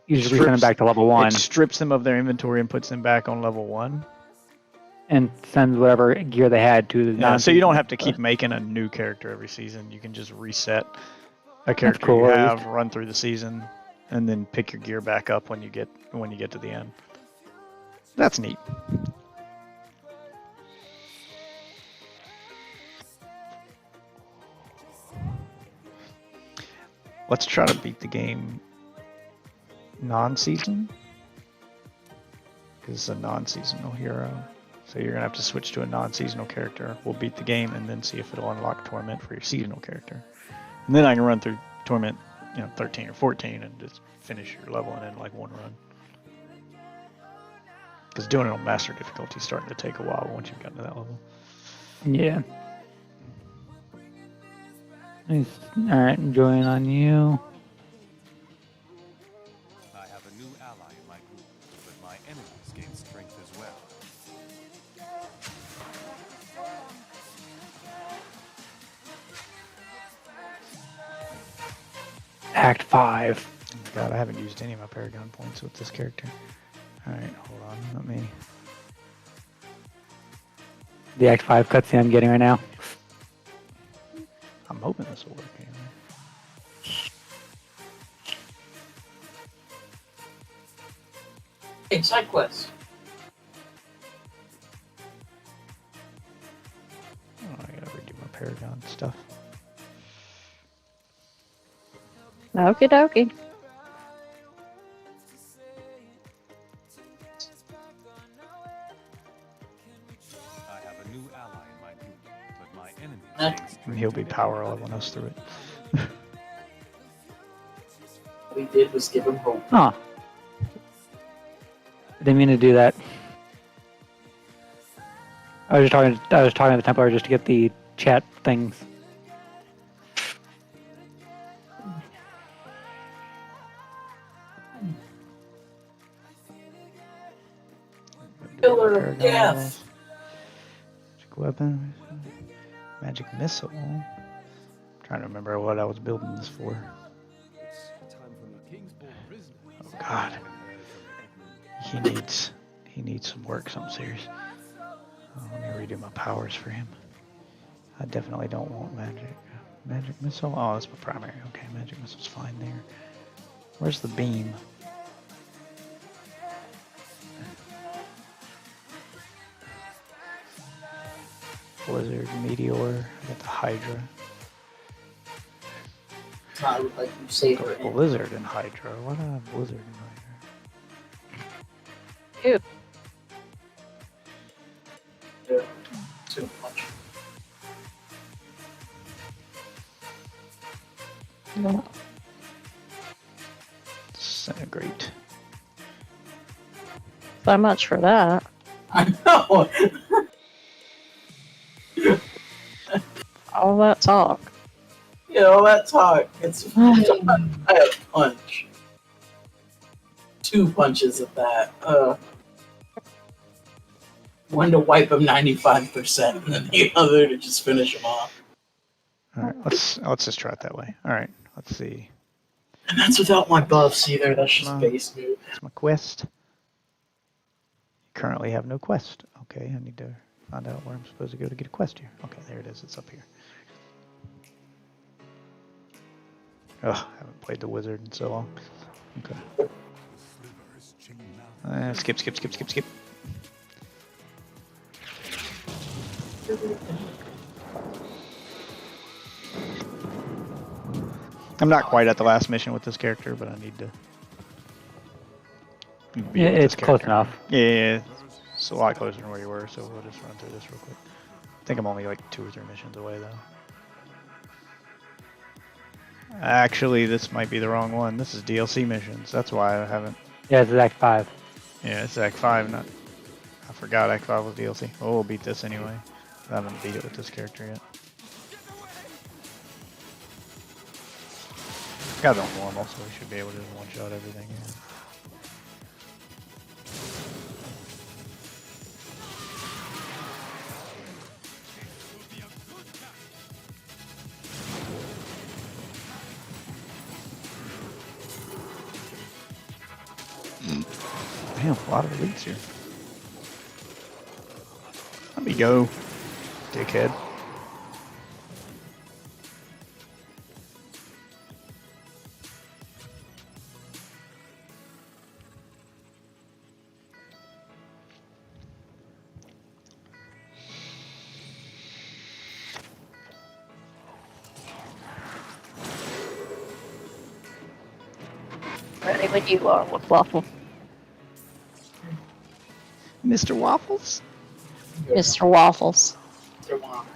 Speaker 3: You just return them back to level 1.
Speaker 1: It strips them of their inventory and puts them back on level 1.
Speaker 3: And sends whatever gear they had to the
Speaker 1: Yeah, so you don't have to keep making a new character every season. You can just reset a character you have, run through the season, and then pick your gear back up when you get to the end. That's neat. Let's try to beat the game non-season, because it's a non-seasonal hero. So you're gonna have to switch to a non-seasonal character. We'll beat the game and then see if it'll unlock Torment for your seasonal character. And then I can run through Torment, 13 or 14 and just finish your level in like one run. Because doing it on master difficulty is starting to take a while once you've gotten to that level.
Speaker 3: Yeah. Nice. Alright, join on you.
Speaker 9: I have a new ally in my group, but my enemies gain strength as well.
Speaker 3: Act 5.
Speaker 1: God, I haven't used any of my Paragon points with this character. Alright, hold on, let me...
Speaker 3: The Act 5 cutscene I'm getting right now.
Speaker 1: I'm hoping this will work anyway.
Speaker 4: Hey, side quest.
Speaker 1: Oh, I gotta redo my Paragon stuff.
Speaker 2: Okie dokie.
Speaker 9: I have a new ally in my group, but my enemies gain strength.
Speaker 1: And he'll be power leveling us through it.
Speaker 4: What we did was give him hope.
Speaker 3: Huh. I didn't mean to do that. I was talking to the Templar just to get the chat things.
Speaker 4: Pillar of Death.
Speaker 1: Magic weapon. Magic missile. I'm trying to remember what I was building this for. Oh God. He needs some work, something serious. Oh, let me redo my powers for him. I definitely don't want magic missile. Oh, that's my primary. Okay, magic missile's fine there. Where's the beam? Blizzard, meteor. I got the Hydra.
Speaker 4: I would like you savor it.
Speaker 1: Blizzard and Hydra. Why do I have Blizzard and Hydra?
Speaker 2: Ew.
Speaker 4: Yeah, too much.
Speaker 2: No.
Speaker 1: Disintegrate.
Speaker 2: So much for that.
Speaker 4: I know.
Speaker 2: All that talk.
Speaker 4: All that talk. It's I have punch. 2 punches of that. One to wipe him 95%, and then the other to just finish him off.
Speaker 1: All right, let's just try it that way. All right, let's see.
Speaker 4: And that's without my buffs either. That's just base move.
Speaker 1: That's my quest. You currently have no quest. Okay, I need to find out where I'm supposed to go to get a quest here. Okay, there it is. It's up here. Oh, I haven't played the wizard in so long. Okay. Skip. I'm not quite at the last mission with this character, but I need to.
Speaker 3: Yeah, it's close enough.
Speaker 1: Yeah, it's a lot closer than where you were, so we'll just run through this real quick. I think I'm only like 2 or 3 missions away, though. Actually, this might be the wrong one. This is DLC missions. That's why I haven't.
Speaker 3: Yeah, it's Act 5.
Speaker 1: Yeah, it's Act 5, not. I forgot Act 5 was DLC. Oh, we'll beat this anyway. I haven't beat it with this character yet. Got it on normal, so we should be able to one-shot everything. Yeah. Damn, a lot of elites here. Let me go, dickhead.
Speaker 2: Ready when you are with Waffle.
Speaker 1: Mr. Waffles?
Speaker 2: Mr. Waffles.
Speaker 4: Mr. Waffles.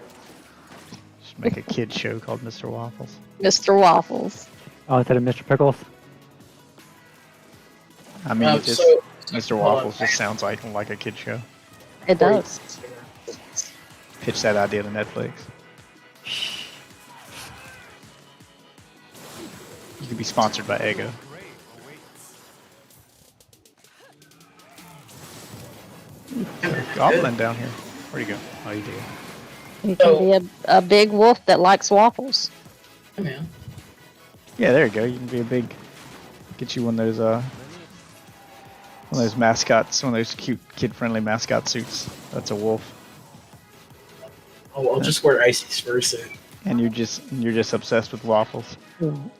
Speaker 1: Should make a kid show called Mr. Waffles.
Speaker 2: Mr. Waffles.
Speaker 3: Oh, instead of Mr. Pickles?
Speaker 1: I mean, it just, Mr. Waffles just sounds like a kid show.
Speaker 2: It does.
Speaker 1: Pitch that idea to Netflix. You could be sponsored by Eggo. Goblin down here. Where'd he go? Oh, you did.
Speaker 2: You can be a big wolf that likes waffles.
Speaker 4: Yeah.
Speaker 1: Yeah, there you go. You can be a big. Get you one of those mascots, one of those cute kid-friendly mascot suits. That's a wolf.
Speaker 4: Oh, I'll just wear Icy's fursuit.
Speaker 1: And you're just obsessed with waffles.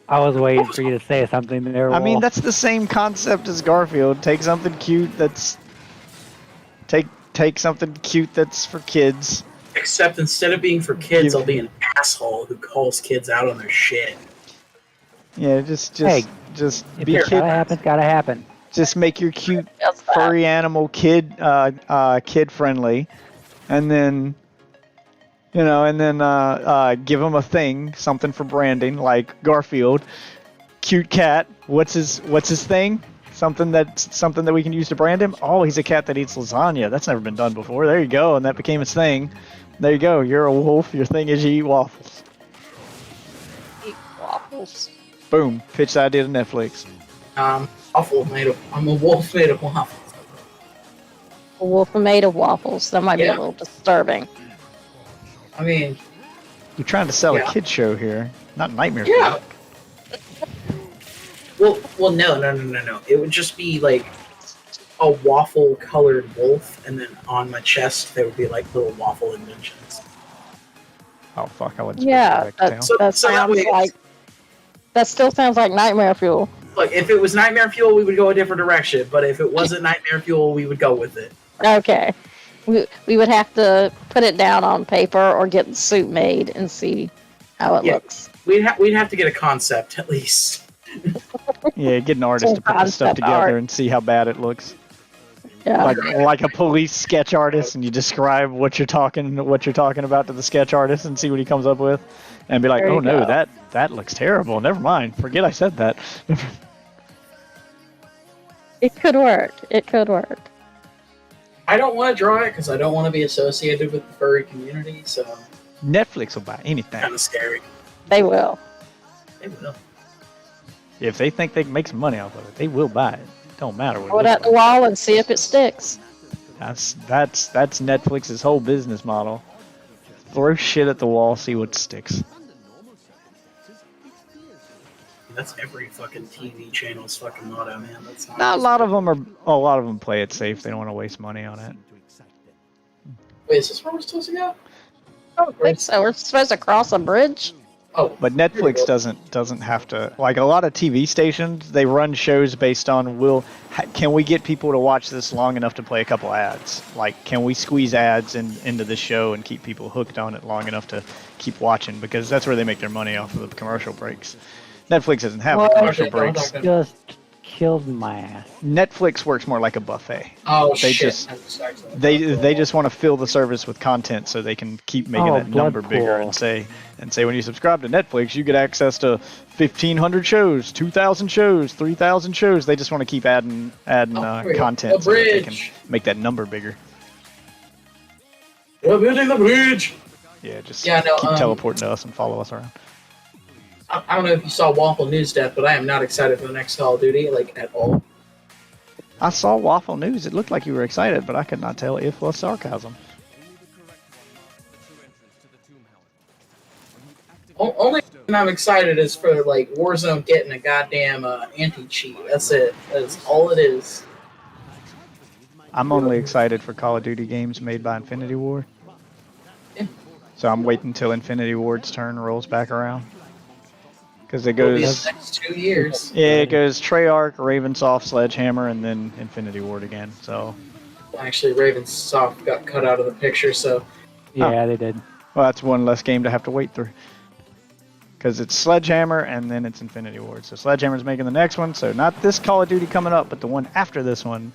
Speaker 3: I was waiting for you to say something there.
Speaker 1: I mean, that's the same concept as Garfield. Take something cute that's take something cute that's for kids.
Speaker 4: Except instead of being for kids, I'll be an asshole who calls kids out on their shit.
Speaker 1: Yeah, just be a kid.
Speaker 3: Gotta happen.
Speaker 1: Just make your cute furry animal kid friendly, and then give him a thing, something for branding, like Garfield, cute cat. What's his thing? Something that we can use to brand him. Oh, he's a cat that eats lasagna. That's never been done before. There you go, and that became his thing. There you go. You're a wolf. Your thing is you eat waffles.
Speaker 2: Eat waffles.
Speaker 1: Boom. Pitch the idea to Netflix.
Speaker 4: I'm a wolf made of waffles.
Speaker 2: A wolf made of waffles. That might be a little disturbing.
Speaker 4: I mean,
Speaker 1: you're trying to sell a kid show here, not Nightmare
Speaker 4: Fuel. Well, no. It would just be like a waffle-colored wolf, and then on my chest there would be like little waffle inventions.
Speaker 1: Oh fuck! I wouldn't.
Speaker 2: Yeah, that sounds like. That still sounds like Nightmare Fuel.
Speaker 4: Look, if it was Nightmare Fuel, we would go a different direction. But if it wasn't Nightmare Fuel, we would go with it.
Speaker 2: Okay. We would have to put it down on paper or get the suit made and see how it looks.
Speaker 4: We'd have to get a concept at least.
Speaker 1: Yeah, get an artist to put this stuff together and see how bad it looks.
Speaker 2: Yeah.
Speaker 1: Like a police sketch artist, and you describe what you're talking about to the sketch artist and see what he comes up with, and be like, oh no, that looks terrible. Never mind. Forget I said that.
Speaker 2: It could work. It could work.
Speaker 4: I don't want to draw it because I don't want to be associated with the furry community. So
Speaker 1: Netflix will buy anything.
Speaker 4: Kind of scary.
Speaker 2: They will.
Speaker 4: They will.
Speaker 1: If they think they can make some money off of it, they will buy it. Don't matter what.
Speaker 2: Put it at the wall and see if it sticks.
Speaker 1: That's Netflix's whole business model. Throw shit at the wall, see what sticks.
Speaker 4: That's every fucking TV channel's fucking motto, man. That's
Speaker 1: not a lot of them play it safe. They don't want to waste money on it.
Speaker 4: Wait, is this where we're supposed to go?
Speaker 2: I don't think so. We're supposed to cross a bridge.
Speaker 4: Oh,
Speaker 1: but Netflix doesn't have to. Like a lot of TV stations, they run shows based on can we get people to watch this long enough to play a couple ads? Like, can we squeeze ads into the show and keep people hooked on it long enough to keep watching? Because that's where they make their money off of the commercial breaks. Netflix doesn't have the commercial breaks.
Speaker 3: Just killed my ass.
Speaker 1: Netflix works more like a buffet.
Speaker 4: Oh
Speaker 1: they
Speaker 4: shit!
Speaker 1: They just want to fill the service with content so they can keep making that number bigger and say when you subscribe to Netflix you get access to 1,500 shows, 2,000 shows, 3,000 shows. They just want to keep adding content so that they can make that number bigger.
Speaker 4: We're building the bridge.
Speaker 1: Yeah, keep teleporting to us and follow us around.
Speaker 4: I don't know if you saw Waffle News Death, but I am not excited for the next Call of Duty, like, at all.
Speaker 1: I saw Waffle News. It looked like you were excited, but I could not tell if it was sarcasm.
Speaker 4: Only thing I'm excited is for, like, Warzone getting a goddamn anti-cheat. That's it. That's all it is.
Speaker 1: I'm only excited for Call of Duty games made by Infinity Ward.
Speaker 4: Yeah.
Speaker 1: So I'm waiting until Infinity Ward's turn rolls back around. Because it goes
Speaker 4: the next 2 years.
Speaker 1: Yeah, it goes Treyarch, Ravensoft, Sledgehammer, and then Infinity Ward again. So
Speaker 4: actually, Ravensoft got cut out of the picture, so
Speaker 3: yeah, they did.
Speaker 1: Well, that's one less game to have to wait through. Because it's Sledgehammer and then it's Infinity Ward. So Sledgehammer's making the next one. So not this Call of Duty coming up, but the one after this one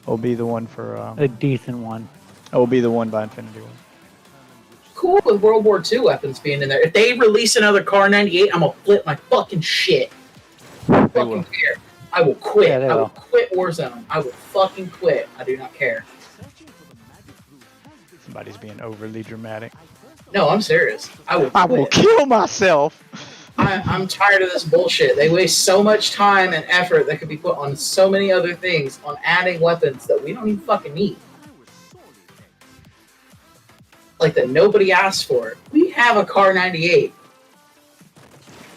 Speaker 1: will be the one for
Speaker 3: a decent one.
Speaker 1: It will be the one by Infinity Ward.
Speaker 4: Cool with World War II weapons being in there. If they release another Car 98, I'm gonna flip my fucking shit. I fucking care. I will quit.
Speaker 3: Yeah,
Speaker 4: I will quit Warzone. I will fucking quit. I do not care.
Speaker 1: Somebody's being overly dramatic.
Speaker 4: No, I'm serious. I will
Speaker 1: kill myself.
Speaker 4: I'm tired of this bullshit. They waste so much time and effort that could be put on so many other things on adding weapons that we don't even fucking need. Like that nobody asked for. We have a Car 98.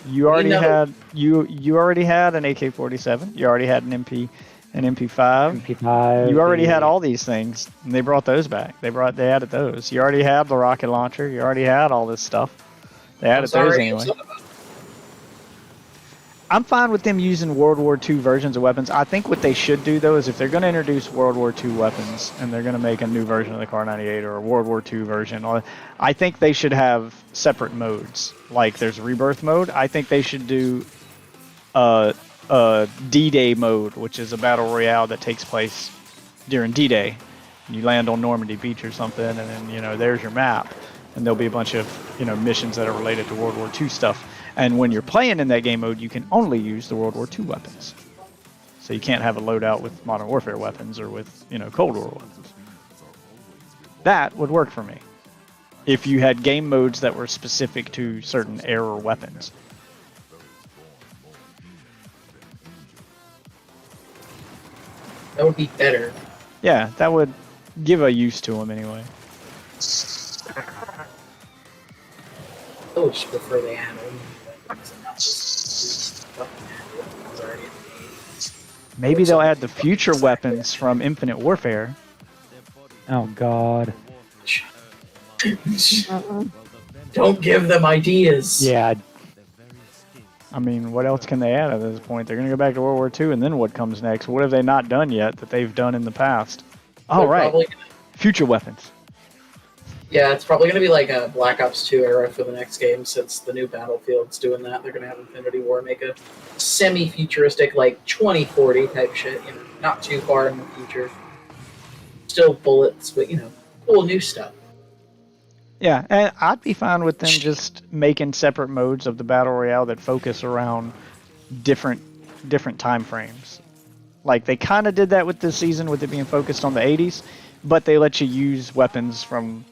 Speaker 1: You already had you already had an AK-47. You already had an MP5.
Speaker 3: MP5.
Speaker 1: You already had all these things, and they brought those back. They added those. You already had the rocket launcher. You already had all this stuff. They added those anyway. I'm fine with them using World War II versions of weapons. I think what they should do, though, is if they're going to introduce World War II weapons and they're going to make a new version of the Car 98 or a World War II version, I think they should have separate modes. Like there's Rebirth mode. I think they should do D-Day mode, which is a battle royale that takes place during D-Day. You land on Normandy Beach or something, and then there's your map, and there'll be a bunch of missions that are related to World War II stuff. And when you're playing in that game mode, you can only use the World War II weapons. So you can't have a loadout with Modern Warfare weapons or with Cold War weapons. That would work for me if you had game modes that were specific to certain era weapons.
Speaker 4: That would be better.
Speaker 1: Yeah, that would give a use to them anyway.
Speaker 4: I would just prefer they had them.
Speaker 1: Maybe they'll add the future weapons from Infinite Warfare.
Speaker 3: Oh God.
Speaker 4: Don't give them ideas.
Speaker 3: Yeah.
Speaker 1: I mean, what else can they add at this point? They're going to go back to World War II, and then what comes next? What have they not done yet that they've done in the past? Oh, right. Future weapons.
Speaker 4: Yeah, it's probably going to be like a Black Ops 2 era for the next game, since the new Battlefield's doing that. They're going to have Infinity War make a semi-futuristic, like 2040 type shit. Not too far in the future. Still bullets, but cool new stuff.
Speaker 1: Yeah, and I'd be fine with them just making separate modes of the Battle Royale that focus around different time frames. Like, they kind of did that with this season with it being focused on the 80s, but they let you use weapons from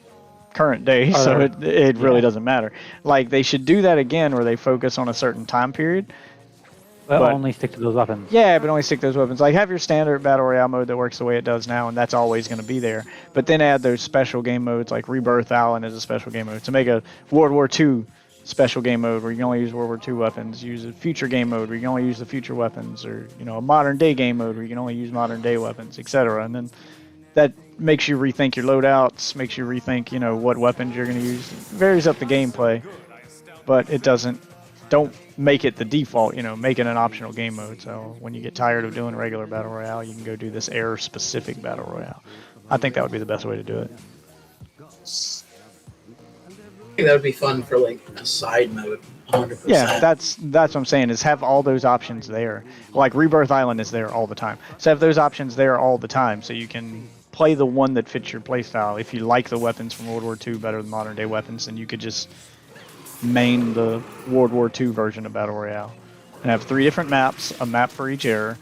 Speaker 1: current day, so it really doesn't matter. Like, they should do that again where they focus on a certain time period.
Speaker 3: But only stick to those weapons.
Speaker 1: Yeah, but only stick to those weapons. Like, have your standard Battle Royale mode that works the way it does now, and that's always going to be there. But then add those special game modes, like Rebirth Island is a special game mode. To make a World War II special game mode where you can only use World War II weapons, use a future game mode where you can only use the future weapons, or, a modern day game mode where you can only use modern day weapons, etc. And then that makes you rethink your loadouts, makes you rethink, what weapons you're going to use. It varies up the gameplay. but it doesn't. Don't make it the default. You know, make it an optional game mode. So when you get tired of doing regular battle royale, you can go do this era-specific battle royale. I think that would be the best way to do it.
Speaker 4: I think that would be fun for like a side mode. 100%.
Speaker 1: Yeah, that's what I'm saying, is have all those options there. Like Rebirth Island is there all the time. So have those options there all the time so you can play the one that fits your playstyle. If you like the weapons from World War II better than modern day weapons, then you could just main the World War II version of Battle Royale. And have 3 different maps, a map for each era,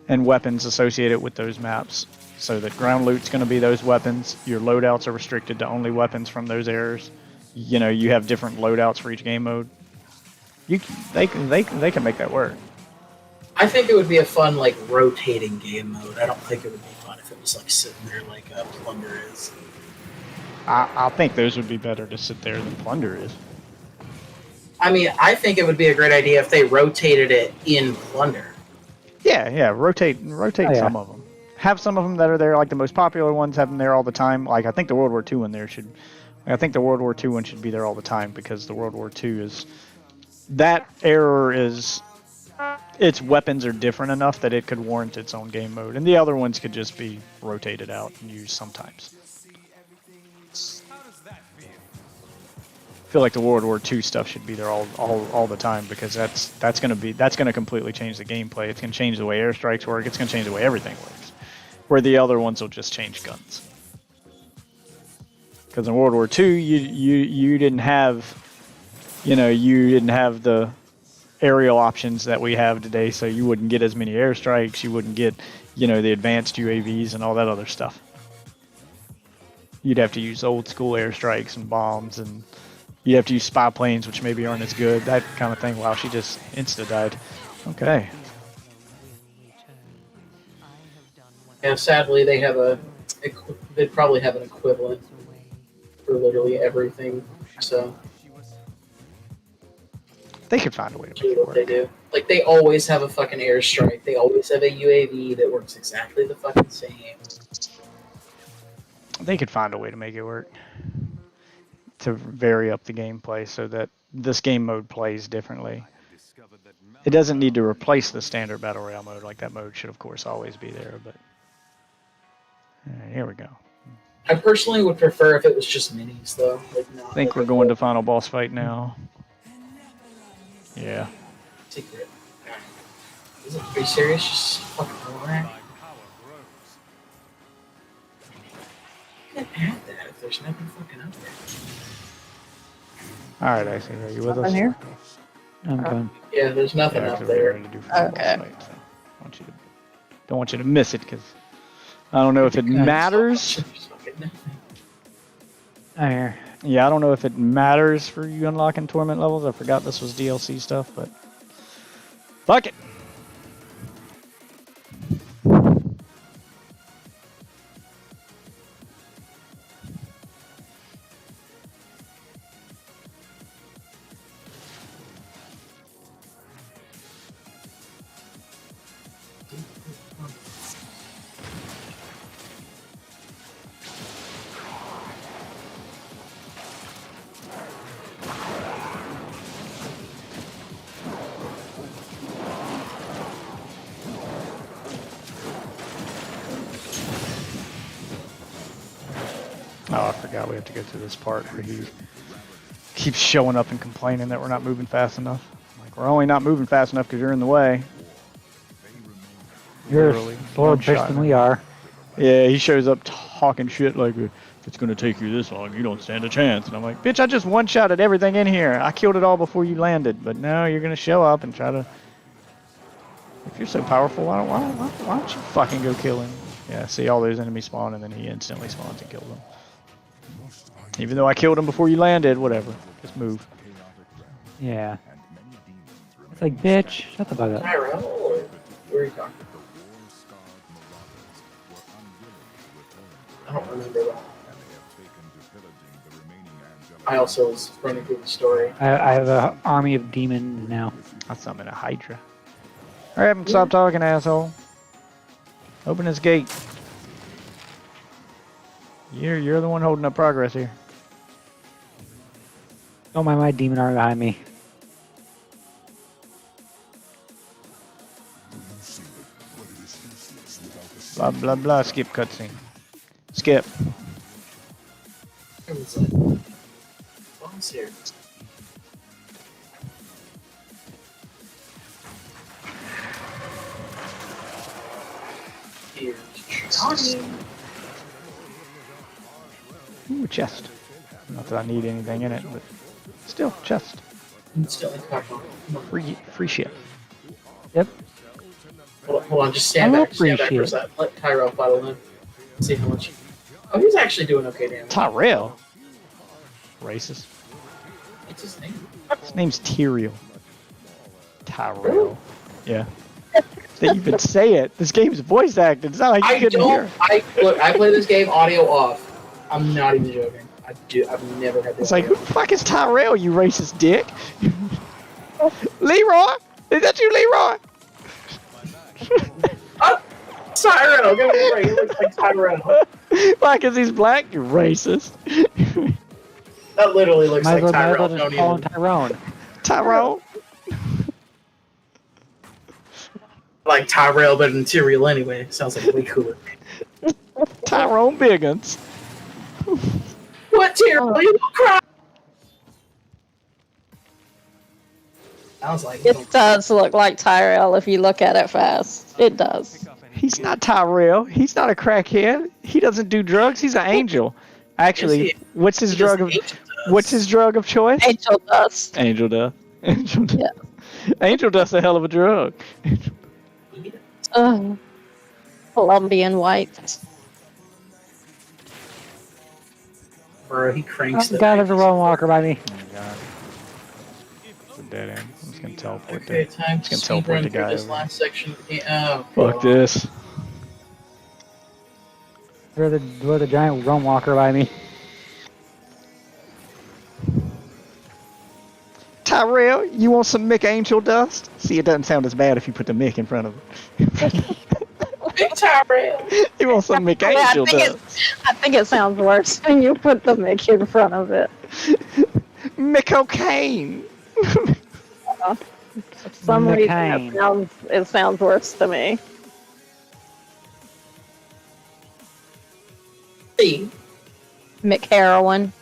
Speaker 1: and weapons associated with those maps. So that ground loot's going to be those weapons. Your loadouts are restricted to only weapons from those eras. You know, you have different loadouts for each game mode. They can make that work.
Speaker 4: I think it would be a fun, like, rotating game mode. I don't think it would be fun if it was, like, sitting there like Plunder is.
Speaker 1: I think those would be better to sit there than Plunder is.
Speaker 4: I mean, I think it would be a great idea if they rotated it in Plunder.
Speaker 1: Yeah, rotate some of them. Have some of them that are there, like the most popular ones, have them there all the time. Like, I think the World War II one there should... I think the World War II one should be there all the time, because the World War II is... That era is... Its weapons are different enough that it could warrant its own game mode. And the other ones could just be rotated out and used sometimes. I feel like the World War II stuff should be there all the time, because that's gonna completely change the gameplay. It's gonna change the way airstrikes work. It's gonna change the way everything works. Where the other ones will just change guns. Because in World War II, you didn't have, you didn't have the aerial options that we have today, so you wouldn't get as many airstrikes. You wouldn't get, the advanced UAVs and all that other stuff. You'd have to use old school airstrikes and bombs, and you'd have to use spy planes, which maybe aren't as good. That kind of thing. Wow, she just insta-died. Okay.
Speaker 4: Yeah, sadly, they'd probably have an equivalent for literally everything. So
Speaker 1: they could find a way to make it work.
Speaker 4: They do. Like, they always have a fucking airstrike. They always have a UAV that works exactly the fucking same.
Speaker 1: They could find a way to make it work. To vary up the gameplay so that this game mode plays differently. It doesn't need to replace the standard Battle Royale mode. Like, that mode should, of course, always be there, but... here we go.
Speaker 4: I personally would prefer if it was just minis, though. Like, not
Speaker 1: I think we're going to final boss fight now. Yeah.
Speaker 4: Secret. Is it pretty serious? Just fucking alright. You can't add that if there's nothing fucking up there.
Speaker 1: Alright, I see. Are you with us?
Speaker 2: I'm here.
Speaker 3: I'm coming.
Speaker 4: Yeah, there's nothing up there.
Speaker 2: Okay.
Speaker 1: Don't want you to miss it, because I don't know if it matters.
Speaker 3: I'm here.
Speaker 1: Yeah, I don't know if it matters for you unlocking torment levels. I forgot this was DLC stuff, but fuck it. Oh, I forgot we have to go through this part where he keeps showing up and complaining that we're not moving fast enough. I'm like, we're only not moving fast enough because you're in the way.
Speaker 3: You're slower pitch than we are.
Speaker 1: Yeah, he shows up talking shit like, if it's going to take you this long, you don't stand a chance. And I'm like, bitch, I just one-shotted everything in here. I killed it all before you landed. But now you're going to show up and try to... If you're so powerful, why don't you fucking go kill him? Yeah, see all those enemies spawn, and then he instantly spawns and kills them. Even though I killed him before you landed, whatever. Just move.
Speaker 3: Yeah. It's like, bitch, shut the fuck up.
Speaker 4: IRL, or where are you talking? I don't remember that. I also was running through the story.
Speaker 3: I have an army of demons now.
Speaker 1: I summon a Hydra. Alright, stop talking, asshole. Open this gate. You're the one holding up progress here.
Speaker 3: Don't mind my demon army behind me.
Speaker 1: Blah blah blah. Skip cutscene. Skip.
Speaker 4: Bombs here. Here's Johnny.
Speaker 1: Ooh, chest. Not that I need anything in it, but still, chest.
Speaker 4: Still in cover.
Speaker 1: Free shit.
Speaker 3: Yep.
Speaker 4: Hold on, just stand back for a second. Let Tyrell follow him. See how much. Oh, he's actually doing okay damage.
Speaker 1: Tyrell? Racist.
Speaker 4: What's his name?
Speaker 1: His name's Tyrael. Tyrell. Yeah. They even say it. This game's voice acted. It's not like you couldn't hear.
Speaker 4: Look, I play this game audio off. I'm not even joking. I've never had this.
Speaker 1: It's like, who the fuck is Tyrell, you racist dick? Leroy? Is that you, Leroy?
Speaker 4: Tyrell, give me a break. He looks like Tyrell.
Speaker 1: Why, because he's black? You racist.
Speaker 4: That literally looks
Speaker 3: Might
Speaker 4: like
Speaker 3: as well
Speaker 4: Tyrell.
Speaker 3: just call him Tyrone.
Speaker 1: Tyrell?
Speaker 4: Like Tyrell, but material anyway. Sounds like way cooler.
Speaker 1: Tyrone Biggins.
Speaker 4: What Tyrell? You don't cry. Sounds like
Speaker 2: it does look like Tyrell if you look at it fast. It does.
Speaker 1: He's not Tyrell. He's not a crackhead. He doesn't do drugs. He's an angel. Actually, what's his drug of choice?
Speaker 2: Angel dust.
Speaker 1: Angel dust. Angel dust. Yeah. Angel dust a hell of a drug.
Speaker 2: Colombian white.
Speaker 4: Bro, he cranks
Speaker 3: Oh god, there's a lone walker by me.
Speaker 1: Oh my god. It's a dead end. I'm just gonna teleport
Speaker 4: Okay,
Speaker 1: there.
Speaker 4: time to speed run through this last section. Oh,
Speaker 1: fuck this.
Speaker 3: There's a giant roam walker by me.
Speaker 1: Tyrell, you want some Mick Angel dust? See, it doesn't sound as bad if you put the Mick in front of it.
Speaker 4: Big Tyrell.
Speaker 1: You want some Mick Angel dust?
Speaker 2: I think it sounds worse when you put the Mick in front of it.
Speaker 1: Mick cocaine.
Speaker 2: For some reason, it sounds worse to me. Mick heroin.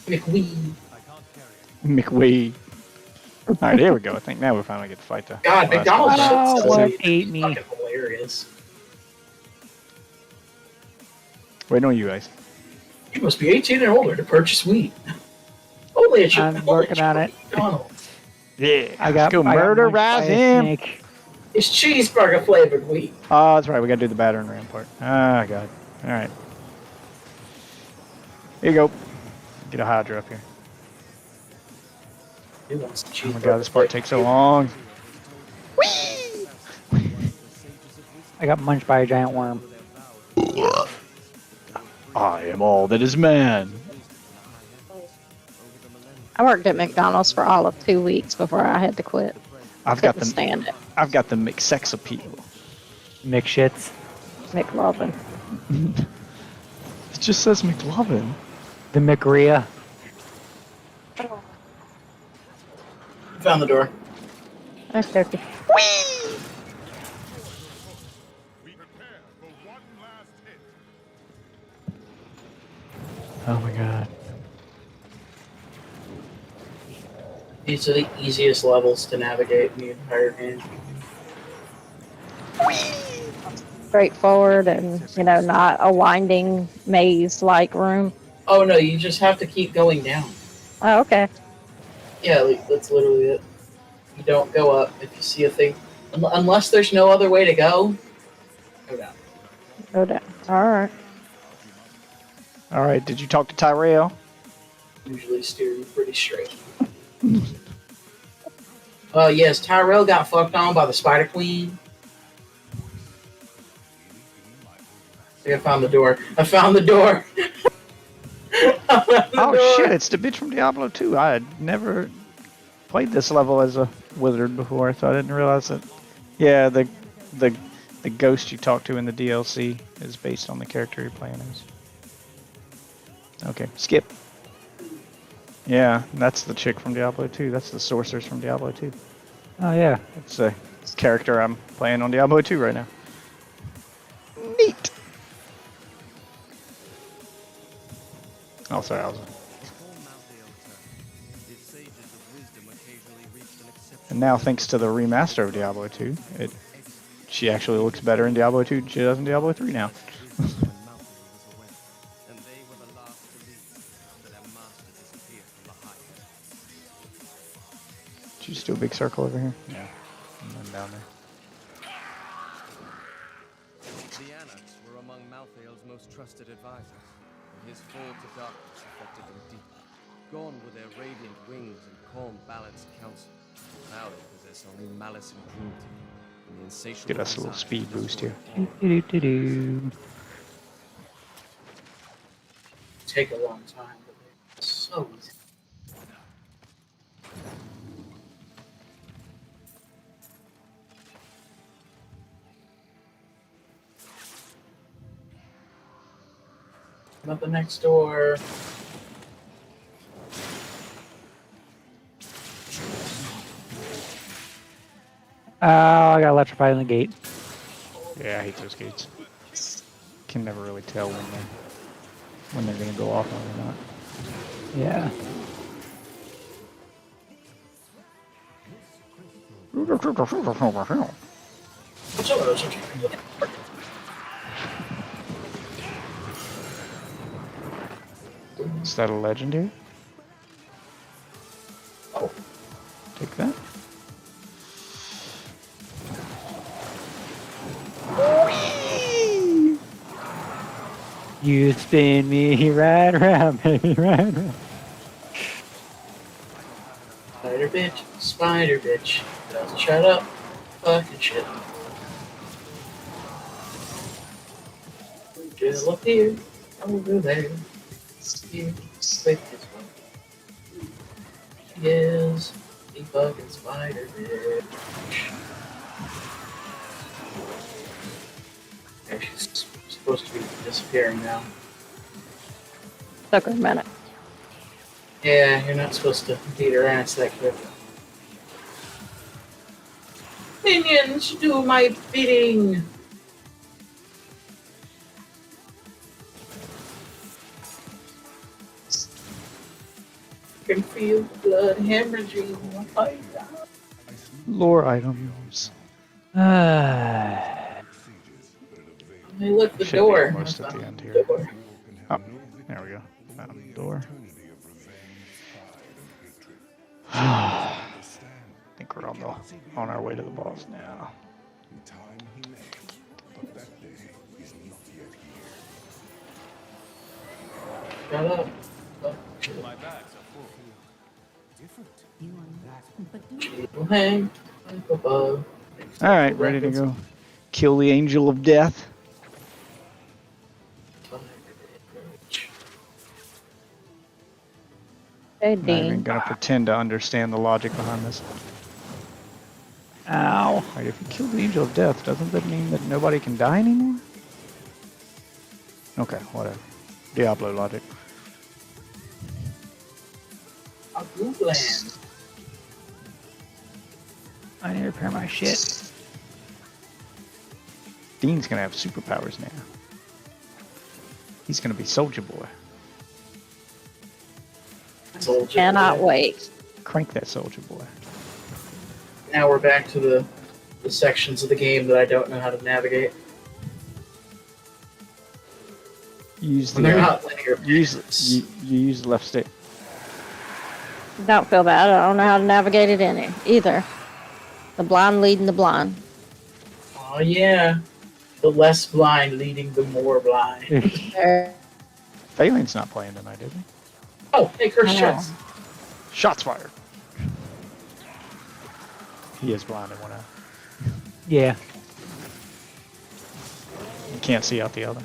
Speaker 4: McWee.
Speaker 1: McWee. Alright, there we go. I think now we finally get to fight the.
Speaker 4: God, McDonald's
Speaker 3: ate me.
Speaker 4: Fucking hilarious.
Speaker 1: Waiting on you guys.
Speaker 4: You must be 18 and older to purchase weed. Only at your
Speaker 3: I'm working on it.
Speaker 4: McDonald's.
Speaker 1: Yeah,
Speaker 3: I got
Speaker 1: murder rise him.
Speaker 4: It's cheeseburger flavored weed.
Speaker 1: Oh, that's right. We gotta do the battering ram part. Ah, God. All right. Here you go. Get a Hydra up here.
Speaker 4: He wants
Speaker 1: Oh my God, this part takes so long.
Speaker 3: I got munched by a giant worm.
Speaker 1: I am all that is man.
Speaker 2: I worked at McDonald's for all of 2 weeks before I had to quit.
Speaker 1: I've got
Speaker 2: Couldn't stand it.
Speaker 1: I've got the McSex appeal.
Speaker 3: McShits.
Speaker 2: McLovin.
Speaker 1: It just says McLovin.
Speaker 3: The McRia.
Speaker 4: Found the door.
Speaker 2: Okay.
Speaker 1: Oh my God.
Speaker 4: These are the easiest levels to navigate in the entire game.
Speaker 2: Straightforward and, not a winding maze-like room.
Speaker 4: Oh no, you just have to keep going down.
Speaker 2: Oh, okay.
Speaker 4: Yeah, that's literally it. You don't go up if you see a thing. Unless there's no other way to go, go down.
Speaker 2: Go down. Alright.
Speaker 1: Alright, did you talk to Tyrell?
Speaker 4: Usually steer you pretty straight. Yes, Tyrell got fucked on by the Spider Queen. I found the door. I found the door.
Speaker 1: Shit, it's the bitch from Diablo 2. I had never played this level as a wizard before, so I didn't realize that. Yeah, the ghost you talk to in the DLC is based on the character you're playing as. Okay, skip. Yeah, that's the chick from Diablo 2. That's the sorceress from Diablo 2.
Speaker 3: Oh yeah.
Speaker 1: It's a character I'm playing on Diablo 2 right now. Neat. Oh, sorry, I was. And now, thanks to the remaster of Diablo 2, she actually looks better in Diablo 2 than she does in Diablo 3 now. Did you just do a big circle over here? Yeah. And then down there.
Speaker 16: The Anarchs were among Malthael's most trusted advisors, and his fall to darkness affected them deeply. Gone were their radiant wings and calm, balanced counsel. Now they possess only malice and cruelty, and the insatiable
Speaker 1: Get us a little
Speaker 16: desire
Speaker 1: speed
Speaker 16: to
Speaker 1: boost
Speaker 16: destroy
Speaker 1: here.
Speaker 3: Do-do-do-do.
Speaker 4: Take a long time, but they're so easy. About the next door.
Speaker 3: Oh, I got electrified in the gate.
Speaker 1: Yeah, I hate those gates. Can never really tell when they're gonna go off on or not.
Speaker 3: Yeah.
Speaker 1: Is that a legendary?
Speaker 4: Oh.
Speaker 1: Take that.
Speaker 3: You spin me right around, baby, right around.
Speaker 4: Spider bitch, spider bitch. Doesn't shut up. Fucking shit. Just look here, over there. Here, with his one. She is a fucking spider bitch. Yeah, she's supposed to be disappearing now.
Speaker 2: Took her a minute.
Speaker 4: Yeah, you're not supposed to beat her ass that quick. Minions, do my bidding! I can feel the blood hemorrhaging.
Speaker 1: Lore items.
Speaker 4: Hey, look, the
Speaker 1: Should
Speaker 4: door.
Speaker 1: be almost at the end here.
Speaker 4: Door.
Speaker 1: Oh, there we go. Found the door. I think we're on our way to the boss now.
Speaker 4: Shut up.
Speaker 9: My bags are full. Different.
Speaker 4: We'll hang up above.
Speaker 1: Alright, ready to go. Kill the Angel of Death.
Speaker 2: Hey,
Speaker 1: I'm not even
Speaker 2: Dean.
Speaker 1: gonna pretend to understand the logic behind this. Ow. Like, if you kill the Angel of Death, doesn't that mean that nobody can die anymore? Okay, whatever. Diablo logic.
Speaker 3: I need to repair my shit.
Speaker 1: Dean's gonna have superpowers now. He's gonna be Soldier Boy.
Speaker 2: Cannot wait.
Speaker 1: Crank that Soldier Boy.
Speaker 4: Now we're back to the sections of the game that I don't know how to navigate.
Speaker 1: Use
Speaker 4: When
Speaker 1: the
Speaker 4: they're not linear.
Speaker 1: you use the left stick.
Speaker 2: Don't feel bad. I don't know how to navigate it any either. The blind leading the blind.
Speaker 4: Oh yeah. The less blind leading the more blind.
Speaker 1: Phalan's not playing tonight, is he?
Speaker 4: Oh, hey, curse shots.
Speaker 1: Shots fired. He is blind in one eye.
Speaker 3: Yeah.
Speaker 1: You can't see out the other.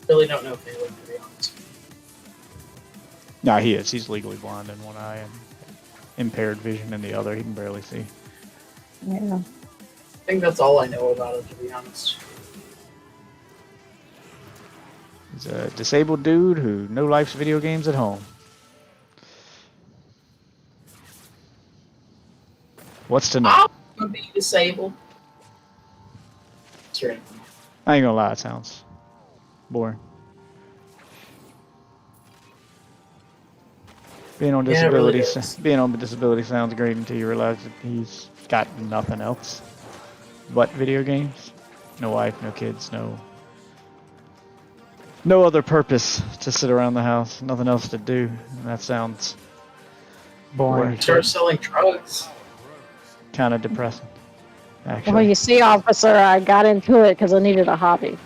Speaker 4: Really don't know Phelan, to be honest.
Speaker 1: No, he is. He's legally blind in one eye and impaired vision in the other. He can barely see.
Speaker 2: Yeah.
Speaker 4: I think that's all I know about it, to be honest.
Speaker 1: He's a disabled dude who no likes video games at home. What's to know?
Speaker 4: I'm gonna be disabled. That's right.
Speaker 1: I ain't gonna lie, it sounds boring. Being on disability, being on disability sounds great until you realize that he's got nothing else but video games. No wife, no kids, no other purpose to sit around the house. Nothing else to do. And that sounds boring.
Speaker 4: Start selling drugs.
Speaker 1: Kind of depressing, actually.
Speaker 2: Well, you see, officer, I got into it because I needed a hobby.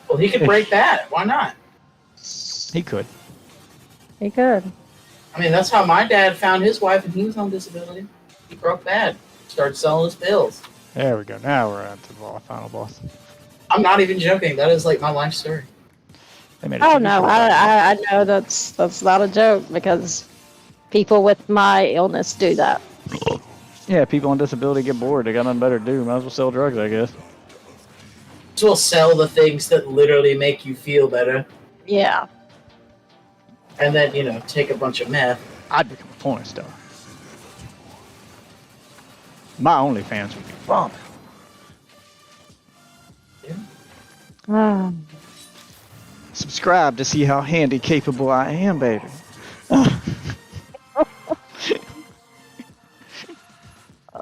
Speaker 4: Well, he could break that. Why not?
Speaker 1: He could.
Speaker 2: He could.
Speaker 4: I mean, that's how my dad found his wife, and he was on disability. He broke bad. Started selling his pills.
Speaker 1: There we go. Now we're at the final boss.
Speaker 4: I'm not even joking. That is like my life story.
Speaker 2: Oh no, I know that's not a joke because people with my illness do that.
Speaker 1: Yeah, people on disability get bored. They got nothing better to do. Might as well sell drugs, I guess.
Speaker 4: Might as well sell the things that literally make you feel better.
Speaker 2: Yeah.
Speaker 4: And then, take a bunch of meth.
Speaker 1: I'd become a porn star. My OnlyFans would be fun.
Speaker 2: Yeah.
Speaker 1: Subscribe to see how handy capable I am, baby.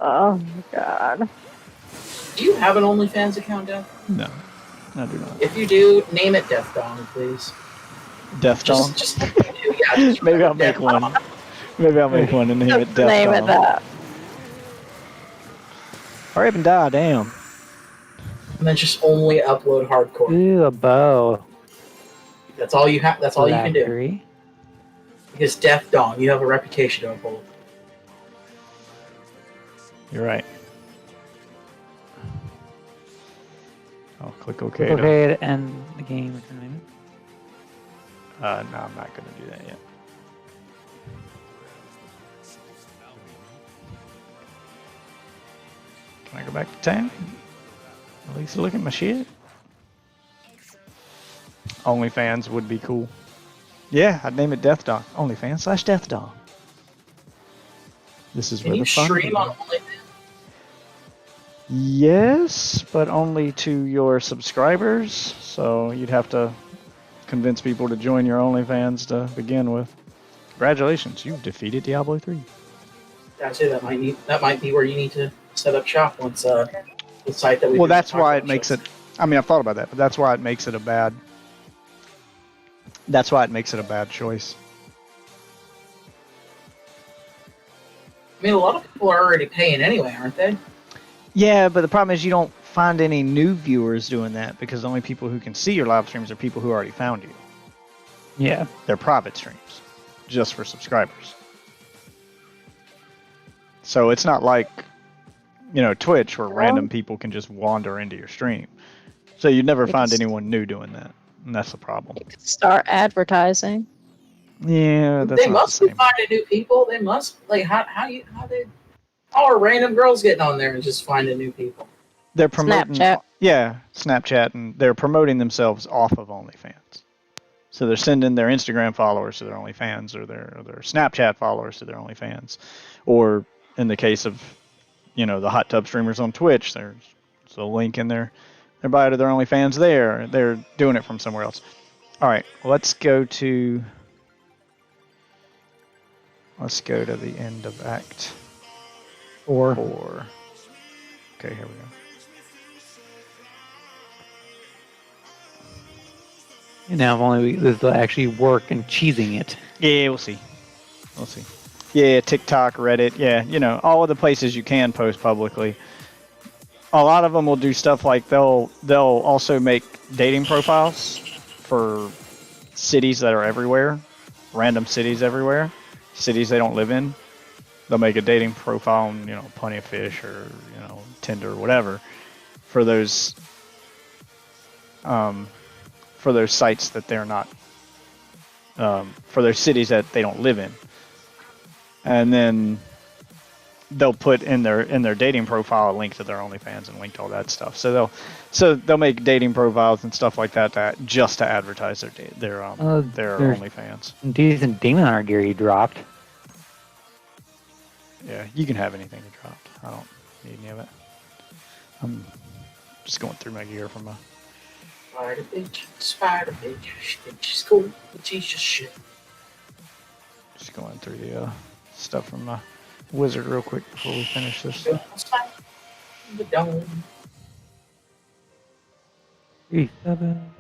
Speaker 2: Oh my god.
Speaker 4: Do you have an OnlyFans account, Dad?
Speaker 1: No, I do not.
Speaker 4: If you do, name it Death Dong, please.
Speaker 1: Death Dong? Maybe I'll make one. Maybe I'll make one and name it Death Dong.
Speaker 2: Name it that.
Speaker 1: Or even die, damn.
Speaker 4: And then just only upload hardcore.
Speaker 3: Ooh, a bow.
Speaker 4: That's all you have. That's all you can do. Because Death Dong, you have a reputation to uphold.
Speaker 1: You're right. I'll click OK.
Speaker 3: Click OK to end the game.
Speaker 1: No, I'm not going to do that yet. Can I go back to town? At least look at my shit. OnlyFans would be cool. Yeah, I'd name it Death Dong. OnlyFans/Death Dong. This is where the fun.
Speaker 4: Can you stream on OnlyFans?
Speaker 1: Yes, but only to your subscribers. So you'd have to convince people to join your OnlyFans to begin with. Congratulations, you've defeated Diablo 3.
Speaker 4: I'd say that might be where you need to set up shop once the site that we.
Speaker 1: Well, that's why it makes it. I mean, I've thought about that, but that's why it makes it a bad. That's why it makes it a bad choice.
Speaker 4: I mean, a lot of people are already paying anyway, aren't they?
Speaker 1: Yeah, but the problem is you don't find any new viewers doing that because the only people who can see your live streams are people who already found you.
Speaker 3: Yeah.
Speaker 1: They're private streams, just for subscribers. So it's not like, Twitch where random people can just wander into your stream. So you'd never find anyone new doing that. And that's the problem.
Speaker 2: You could start advertising.
Speaker 1: Yeah, that's
Speaker 4: they must be finding new people. They must how are random girls getting on there and just finding new people?
Speaker 1: They're promoting
Speaker 2: Snapchat.
Speaker 1: Yeah, Snapchat, and they're promoting themselves off of OnlyFans. So they're sending their Instagram followers to their OnlyFans, or their Snapchat followers to their OnlyFans, or in the case of the hot tub streamers on Twitch, there's a link in their bio to their OnlyFans there. They're doing it from somewhere else. All right, let's go to the end of Act 4. Okay, here we go.
Speaker 3: Now, if only this will actually work and cheesing it.
Speaker 1: Yeah, we'll see. Yeah, TikTok, Reddit, yeah, all of the places you can post publicly. A lot of them will do stuff like they'll also make dating profiles for cities that are everywhere, random cities everywhere, cities they don't live in. They'll make a dating profile on, Plenty of Fish or, Tinder or whatever for those sites that they're not, for those cities that they don't live in. And then they'll put in their dating profile a link to their OnlyFans and link to all that stuff. So they'll make dating profiles and stuff like that just to advertise their OnlyFans.
Speaker 3: Decent Demon Hunter gear you dropped.
Speaker 1: Yeah, you can have anything you dropped. I don't need any of it. I'm just going through my gear from a
Speaker 4: Spider bitch. She's cool, but she's just shit.
Speaker 1: Just going through the stuff from my wizard real quick before we finish this.
Speaker 4: The dome.
Speaker 3: 37.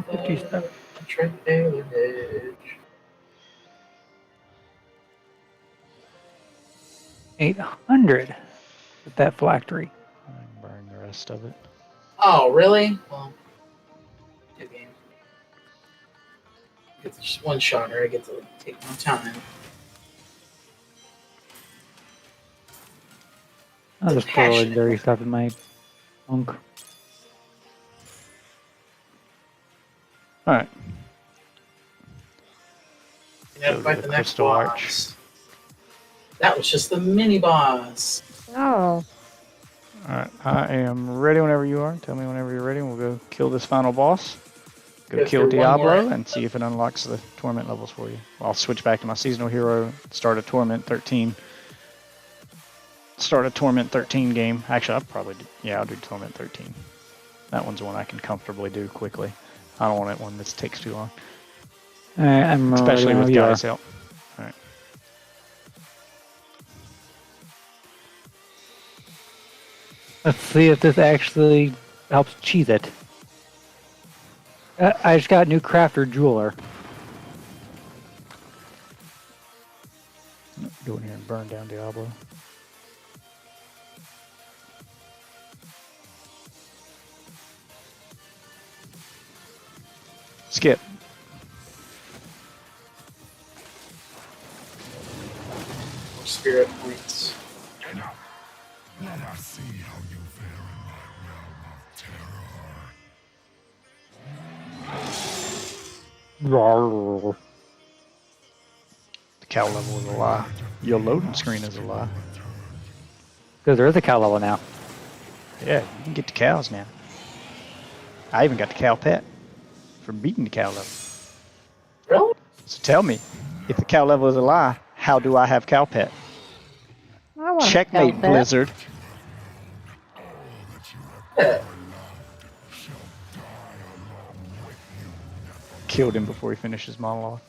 Speaker 4: 57. Trent Taylor Edge.
Speaker 3: 800 with that phylactery.
Speaker 1: I can burn the rest of it.
Speaker 4: Oh, really? Well, good game. It's just one shot, or I get to take my time.
Speaker 3: I'll just throw all the dirty stuff in my trunk.
Speaker 1: Alright.
Speaker 4: You have to fight the next boss. That was just the mini boss.
Speaker 2: Oh.
Speaker 1: Alright, I am ready whenever you are. Tell me whenever you're ready and we'll go kill this final boss. Go kill Diablo and see if it unlocks the torment levels for you. I'll switch back to my seasonal hero, start a torment 13. Start a torment 13 game. Actually, I'll do torment 13. That one's one I can comfortably do quickly. I don't want one that takes too long.
Speaker 3: Alright, I'm
Speaker 1: especially with guys' help. Alright.
Speaker 3: Let's see if this actually helps cheese it. I just got a new crafter jeweler.
Speaker 1: Go in here and burn down Diablo. Skip.
Speaker 4: Spirit points.
Speaker 14: Let us see how you fare in my realm of terror.
Speaker 1: The cow level is a lie. Your loading screen is a lie.
Speaker 3: Because there is a cow level now.
Speaker 1: Yeah, you can get the cows now. I even got the cow pet for beating the cow level.
Speaker 4: Really?
Speaker 1: So tell me, if the cow level is a lie, how do I have cow pet? Checkmate, Blizzard. Killed him before he finished his monologue.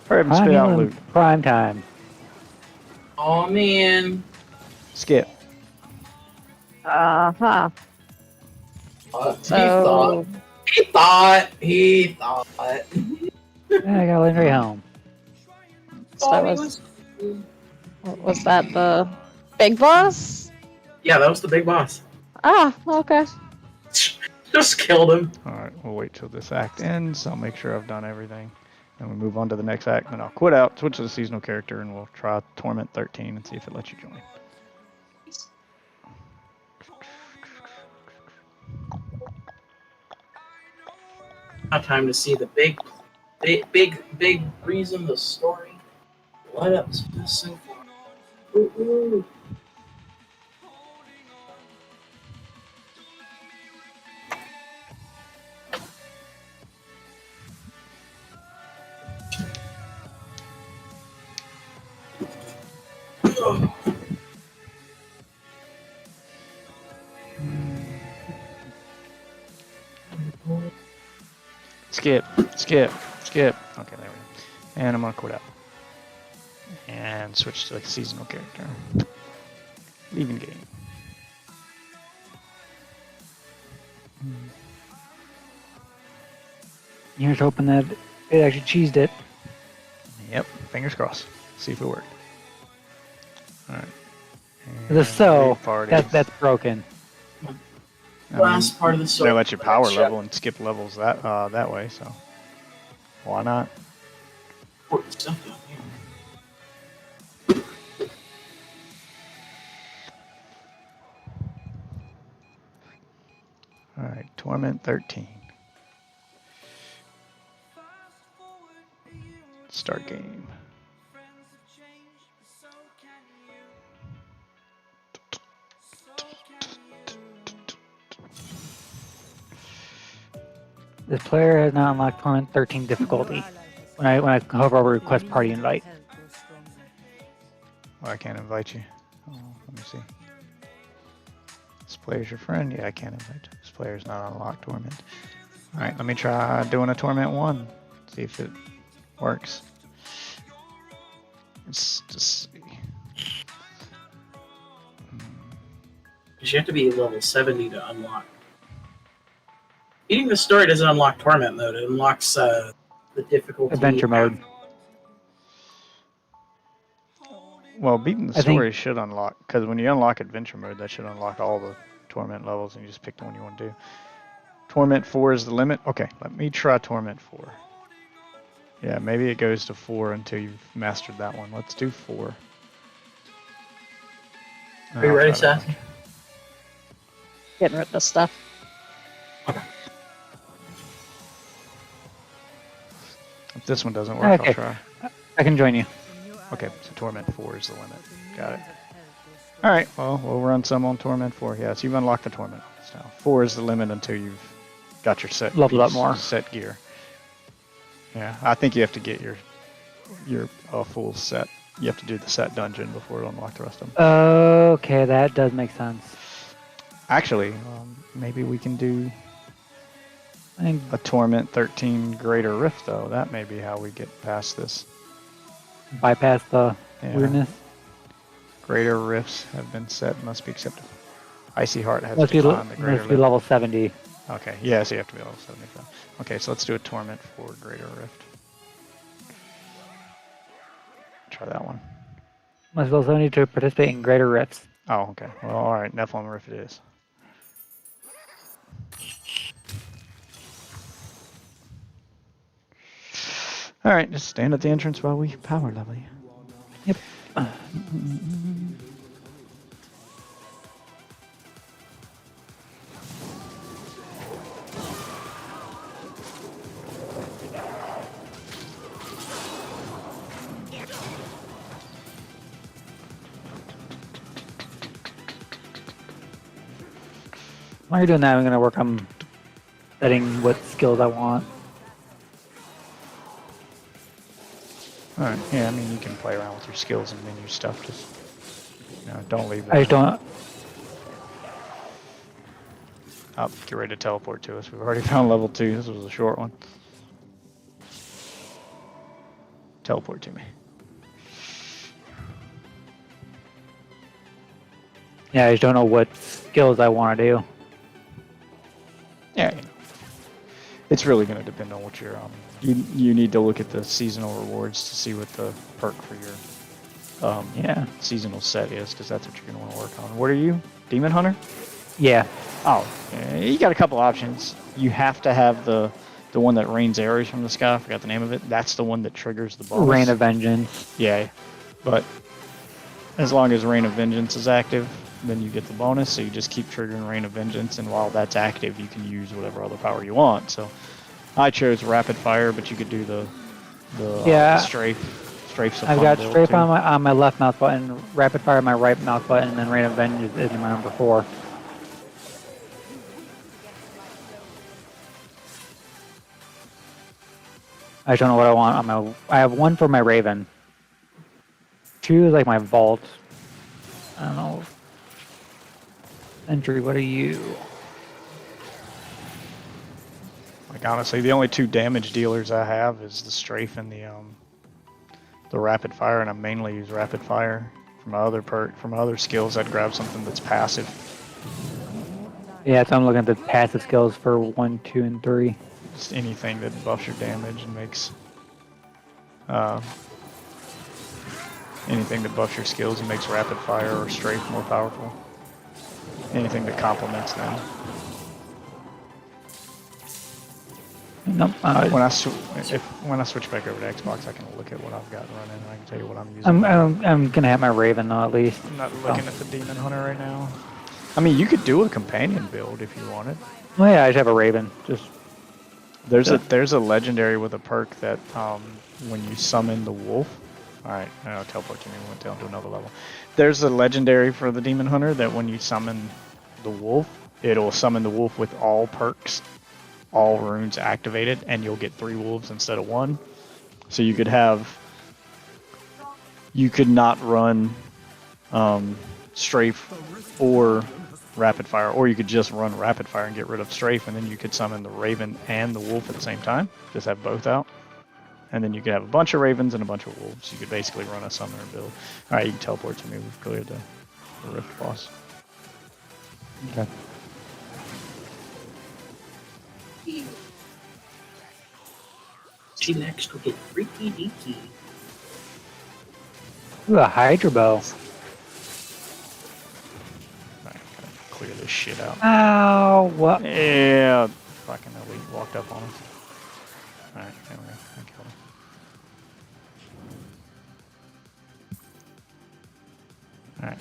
Speaker 1: Hurry up and spit out loot.
Speaker 3: Prime time.
Speaker 4: Oh man.
Speaker 1: Skip.
Speaker 2: Uh-huh.
Speaker 4: He thought.
Speaker 3: Yeah, I got Legendary Helm.
Speaker 2: So was that the big boss?
Speaker 4: Yeah, that was the big boss.
Speaker 2: Ah, okay.
Speaker 4: Just killed him.
Speaker 1: Alright, we'll wait till this act ends. I'll make sure I've done everything. Then we move on to the next act. Then I'll quit out, switch to the seasonal character, and we'll try Torment 13 and see if it lets you join.
Speaker 4: Now time to see the big reason the story led up to this so far. Ooh, ooh.
Speaker 1: Skip, skip, skip. Okay, there we go. And I'm gonna quit out. And switch to like a seasonal character. Leaving game.
Speaker 3: Here's hoping that it actually cheesed it.
Speaker 1: Yep, fingers crossed. See if it worked. Alright.
Speaker 3: That's broken.
Speaker 4: Last part of the story.
Speaker 1: They let you power level and skip levels that way, so why not? Alright, Torment 13. Start game.
Speaker 3: This player has not unlocked Torment 13 difficulty. When I hover over request party invite.
Speaker 1: Oh, I can't invite you. Oh, let me see. This player's your friend? Yeah, I can't invite you. This player's not unlocked Torment. Alright, let me try doing a Torment 1. See if it works. Let's just see.
Speaker 4: Because you have to be level 70 to unlock. Beating the story doesn't unlock Torment, though. It unlocks the difficulty.
Speaker 3: Adventure mode.
Speaker 1: Well, beating the story should unlock, because when you unlock adventure mode, that should unlock all the Torment levels, and you just pick the one you want to do. Torment 4 is the limit? Okay, let me try Torment 4. Yeah, maybe it goes to 4 until you've mastered that one. Let's do 4.
Speaker 4: Are you ready, Seth?
Speaker 2: Getting rid of the stuff.
Speaker 1: If this one doesn't work,
Speaker 3: okay.
Speaker 1: I'll try.
Speaker 3: I can join you.
Speaker 1: Okay, so Torment 4 is the limit. Got it. Alright, well, we'll run some on Torment 4. Yeah, so you've unlocked the Torment now. 4 is the limit until you've got your set
Speaker 3: leveled up more.
Speaker 1: Set gear. Yeah, I think you have to get your full set. You have to do the set dungeon before to unlock the rest of them.
Speaker 3: Okay, that does make sense.
Speaker 1: Actually, maybe we can do a Torment 13 Greater Rift, though. That may be how we get past this.
Speaker 3: Bypass the weirdness.
Speaker 1: Greater Rifts have been set, must be accepted. Icy Heart has
Speaker 3: must
Speaker 1: declined the Greater
Speaker 3: Must be level 70.
Speaker 1: Okay, yeah, so you have to be level 75. Okay, so let's do a Torment for Greater Rift. Try that one.
Speaker 3: Must be level 70 to participate in Greater Rifts.
Speaker 1: Oh, okay. Well, alright, Nephilim Rift it is. Alright, just stand at the entrance while we power level you.
Speaker 3: Yep. While you're doing that, I'm going to work on setting what skills I want.
Speaker 1: Alright, yeah, I mean, you can play around with your skills and menu stuff, just, don't leave that.
Speaker 3: I just don't...
Speaker 1: Oh, get ready to teleport to us. We've already found level 2, this was a short one. Teleport to me.
Speaker 3: Yeah, I just don't know what skills I want to do.
Speaker 1: Yeah, it's really going to depend on what you're, you need to look at the seasonal rewards to see what the perk for your seasonal set is, because that's what you're going to want to work on. What are you? Demon Hunter?
Speaker 3: Yeah.
Speaker 1: Oh, yeah, you got a couple options. You have to have the one that rains arrows from the sky. I forgot the name of it. That's the one that triggers the bonus.
Speaker 3: Rain of Vengeance.
Speaker 1: Yeah, but as long as Rain of Vengeance is active, then you get the bonus, so you just keep triggering Rain of Vengeance, and while that's active, you can use whatever other power you want. So I chose Rapid Fire, but you could do the Strafe. Strafe's a
Speaker 3: I've
Speaker 1: fun
Speaker 3: got
Speaker 1: build,
Speaker 3: Strafe
Speaker 1: too.
Speaker 3: on my left mouse button, Rapid Fire on my right mouse button, and then Rain of Vengeance is my number 4. I just don't know what I want on my... I have 1 for my Raven. 2 is like my Vault. I don't know. Entry, what are you?
Speaker 1: Like, honestly, the only 2 damage dealers I have is the Strafe and the Rapid Fire, and I mainly use Rapid Fire. For my other skills, I'd grab something that's passive.
Speaker 3: Yeah, so I'm looking at the passive skills for 1, 2, and 3.
Speaker 1: Just anything that buffs your damage and makes anything that buffs your skills and makes Rapid Fire or Strafe more powerful. Anything that complements them.
Speaker 3: Nope.
Speaker 1: When I switch back over to Xbox, I can look at what I've got running and I can tell you what I'm using.
Speaker 3: I'm gonna have my Raven though, at least.
Speaker 1: I'm not looking at the Demon Hunter right now. I mean, you could do a companion build if you wanted.
Speaker 3: Oh yeah, I just have a Raven. Just
Speaker 1: there's a legendary with a perk that when you summon the wolf. All right, I'll teleport to me. We went down to another level. There's a legendary for the demon hunter that when you summon the wolf, it'll summon the wolf with all perks, all runes activated, and you'll get 3 wolves instead of 1. So you could not run strafe or rapid fire, or you could just run rapid fire and get rid of strafe, and then you could summon the raven and the wolf at the same time. Just have both out. And then you could have a bunch of ravens and a bunch of wolves. You could basically run a summoner build. Alright, you can teleport to me. We've cleared the rift boss.
Speaker 3: Okay.
Speaker 4: See, next we'll get freaky deaky.
Speaker 3: Ooh, a Hydra bow.
Speaker 1: Alright, gotta clear this shit out.
Speaker 3: Ow! What?
Speaker 1: Yeah, fucking elite walked up on us. Alright, there we go. I killed him. Alright.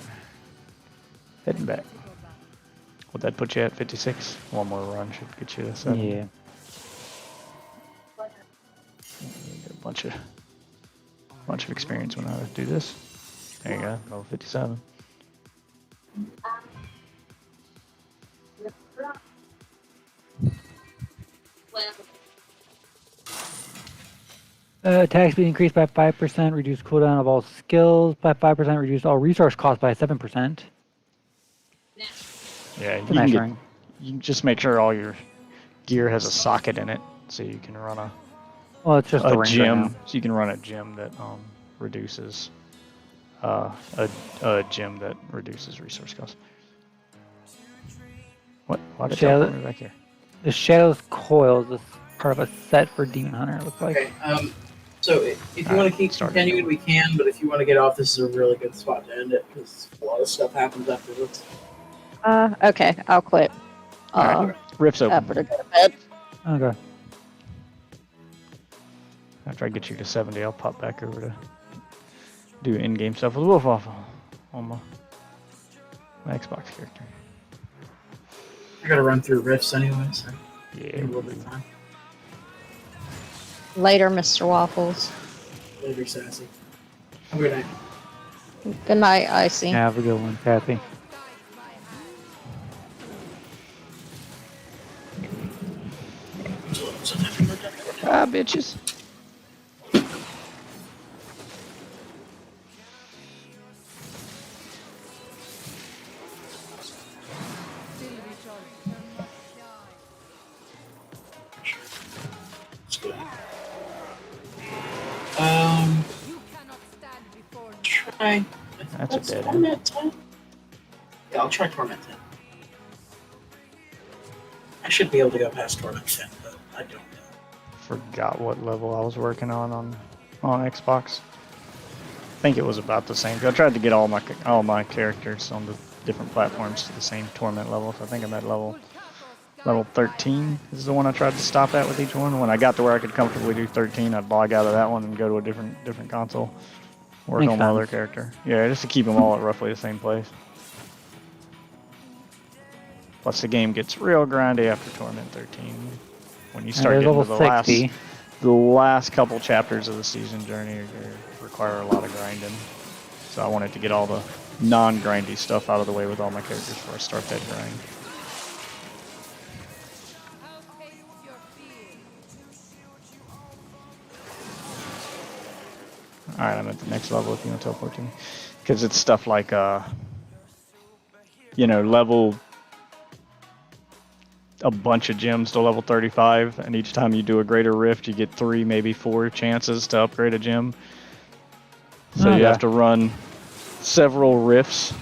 Speaker 1: Heading back. Would that put you at 56? One more run should get you to 7.
Speaker 3: Yeah.
Speaker 1: Get a bunch of experience when I do this. There you go, level 57.
Speaker 3: Attack speed increased by 5%, reduced cooldown of all skills by 5%, reduced all resource cost by 7%.
Speaker 1: Yeah, you can just make sure all your gear has a socket in it, so you can run a
Speaker 3: just
Speaker 1: a
Speaker 3: the ring
Speaker 1: gem.
Speaker 3: right now.
Speaker 1: So you can run a gem that reduces a gem that reduces resource cost. What? Why did
Speaker 3: Shadow-
Speaker 1: I me back here?
Speaker 3: The Shadow's Coil is part of a set for Demon Hunter, it looks like.
Speaker 4: Okay, so if you want to keep continuing, we can, but if you want to get off, this is a really good spot to end it, because a lot of stuff happens after this.
Speaker 2: Okay, I'll quit.
Speaker 1: Alright, Rift's open.
Speaker 2: After to go to bed.
Speaker 3: Okay.
Speaker 1: After I get you to 70, I'll pop back over to do in-game stuff with Wolf off on my Xbox character.
Speaker 4: I gotta run through rifts anyway, so
Speaker 1: yeah,
Speaker 4: a little bit of time.
Speaker 2: Later, Mr. Waffles.
Speaker 4: Later, Sassy. Have a good night.
Speaker 2: Good night, Icy.
Speaker 3: Have a good one, Kathy.
Speaker 1: Ah, bitches.
Speaker 4: Try.
Speaker 1: That's a dead end.
Speaker 4: Torment 10. Yeah, I'll try Torment 10. I should be able to go past Torment 10, but I don't know.
Speaker 1: Forgot what level I was working on Xbox. I think it was about the same. I tried to get all my characters on the different platforms to the same torment level. So I think I'm at level 13 is the one I tried to stop at with each one. When I got to where I could comfortably do 13, I'd log out of that one and go to a different console. Work
Speaker 3: Makes
Speaker 1: on my
Speaker 3: sense.
Speaker 1: other character. Yeah, just to keep them all at roughly the same place. Plus the game gets real grindy after Torment 13. When you start getting to the last couple chapters of the season journey require a lot of grinding. So I wanted to get all the non-grindy stuff out of the way with all my characters before I start that grind. Alright, I'm at the next level if you want to teleport to me. Because it's stuff like, level a bunch of gems to level 35, and each time you do a greater rift, you get 3, maybe 4 chances to upgrade a gem. So you have to run several rifts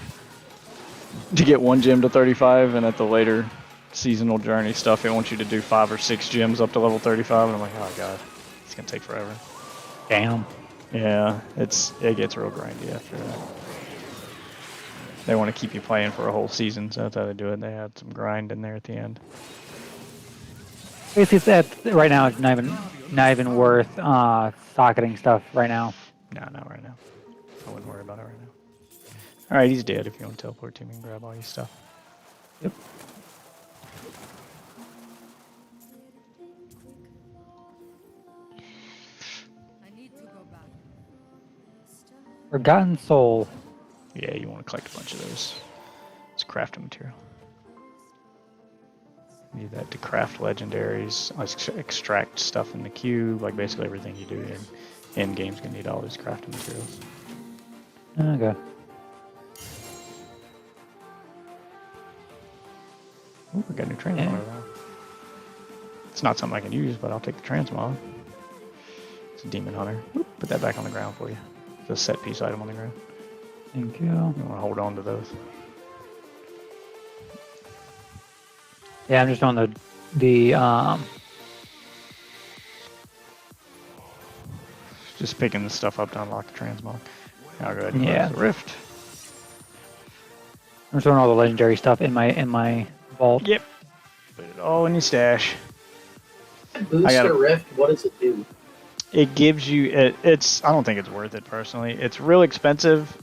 Speaker 1: to get 1 gem to 35, and at the later seasonal journey stuff, it wants you to do 5 or 6 gems up to level 35, and I'm like, oh god, it's gonna take forever.
Speaker 3: Damn.
Speaker 1: Yeah, it gets real grindy after that. They want to keep you playing for a whole season, so that's how they do it. They had some grind in there at the end.
Speaker 3: Basically, that right now it's not even worth socketing stuff right now.
Speaker 1: No, not right now. I wouldn't worry about it right now. Alright, he's dead if you want to teleport to me and grab all your stuff.
Speaker 3: Yep. Forgotten Soul.
Speaker 1: Yeah, you want to collect a bunch of those. It's crafting material. Need that to craft legendaries, extract stuff in the cube, like basically everything you do in game's gonna need all these crafting materials.
Speaker 3: Okay.
Speaker 1: Ooh, we got a new transmog around. It's not something I can use, but I'll take the transmog. It's a demon hunter. Oop, put that back on the ground for you. It's a set piece item on the ground.
Speaker 3: Thank you.
Speaker 1: You want to hold on to those.
Speaker 3: Yeah, I'm just on the
Speaker 1: just picking the stuff up to unlock the transmog. I'll go ahead and
Speaker 3: yeah.
Speaker 1: close the rift.
Speaker 3: I'm throwing all the legendary stuff in my vault.
Speaker 1: Yep. Put it all in your stash.
Speaker 4: Booster rift, what does it do?
Speaker 1: It gives you it's I don't think it's worth it personally. It's real expensive,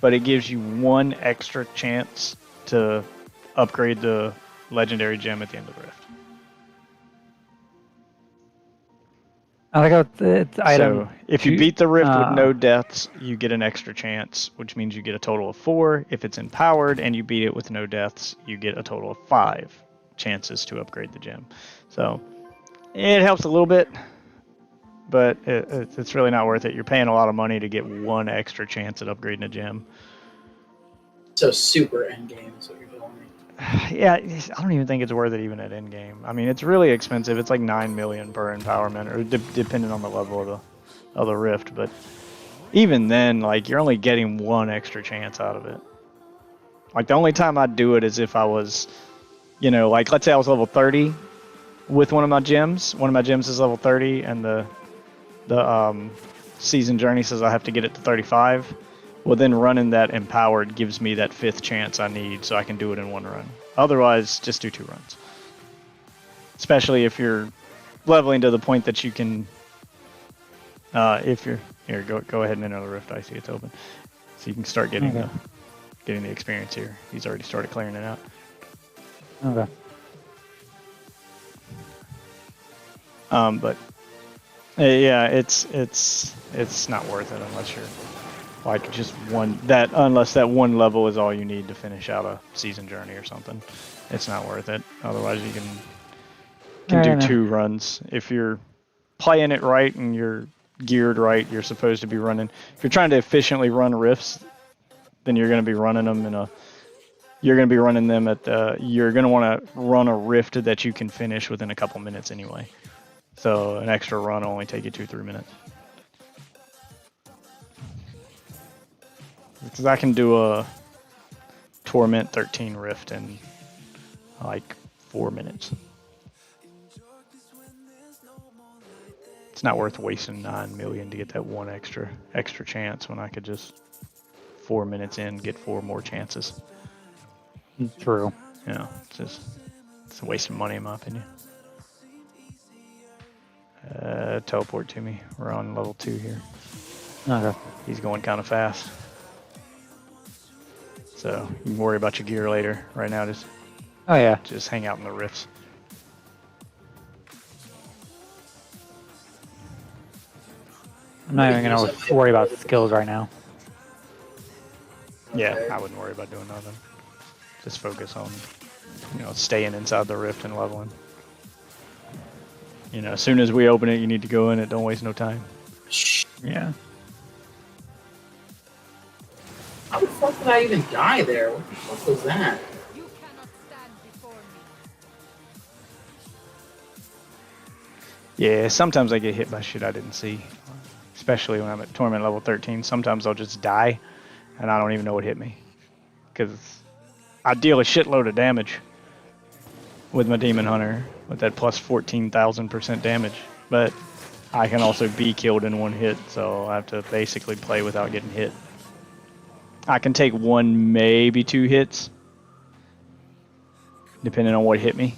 Speaker 1: but it gives you one extra chance to upgrade the legendary gem at the end of the rift.
Speaker 3: I like how it's item.
Speaker 1: So if you beat the rift with no deaths, you get an extra chance, which means you get a total of 4. If it's empowered and you beat it with no deaths, you get a total of 5 chances to upgrade the gem. So it helps a little bit, but it's really not worth it. You're paying a lot of money to get one extra chance at upgrading a gem.
Speaker 4: So super endgame is what you're telling me.
Speaker 1: Yeah, I don't even think it's worth it even at endgame. I mean, it's really expensive. It's like 9 million per empowerment, or depending on the level of the rift. But even then, like, you're only getting one extra chance out of it. Like, the only time I'd do it is if I was, you know, like, let's say I was level 30 with one of my gems. One of my gems is level 30, and the season journey says I have to get it to 35. Well, then running that empowered gives me that 5th chance I need, so I can do it in one run. Otherwise, just do 2 runs. Especially if you're leveling to the point that you can. If you're here, go ahead and enter the rift. I see it's open, so you can start getting the experience here. He's already started clearing it out.
Speaker 3: Okay.
Speaker 1: But yeah, it's not worth it unless you're. Like just unless that one level is all you need to finish out a season journey or something, it's not worth it. Otherwise, you can do 2 runs. If you're playing it right and you're geared right, you're supposed to be running. If you're trying to efficiently run rifts, then you're going to be running them you're going to be running them you're going to want to run a rift that you can finish within a couple minutes anyway. So an extra run will only take you 2-3 minutes. Because I can do a Torment 13 rift in like 4 minutes. It's not worth wasting 9 million to get that one extra chance when I could just 4 minutes in get 4 more chances.
Speaker 3: True.
Speaker 1: Yeah, it's a waste of money in my opinion. Teleport to me. We're on level 2 here.
Speaker 3: Okay.
Speaker 1: He's going kind of fast. So you can worry about your gear later. Right now, just hang out in the rifts.
Speaker 3: I'm not even gonna worry about skills right now.
Speaker 1: Yeah, I wouldn't worry about doing nothing. Just focus on, staying inside the rift and leveling. As soon as we open it, you need to go in it. Don't waste no time.
Speaker 3: Yeah.
Speaker 4: How the fuck did I even die there? What the fuck was that?
Speaker 1: Yeah, sometimes I get hit by shit I didn't see. Especially when I'm at Torment level 13. Sometimes I'll just die, and I don't even know what hit me. Because I deal a shitload of damage with my Demon Hunter, with that plus 14,000% damage. But I can also be killed in one hit, so I have to basically play without getting hit. I can take 1, maybe 2 hits, depending on what hit me.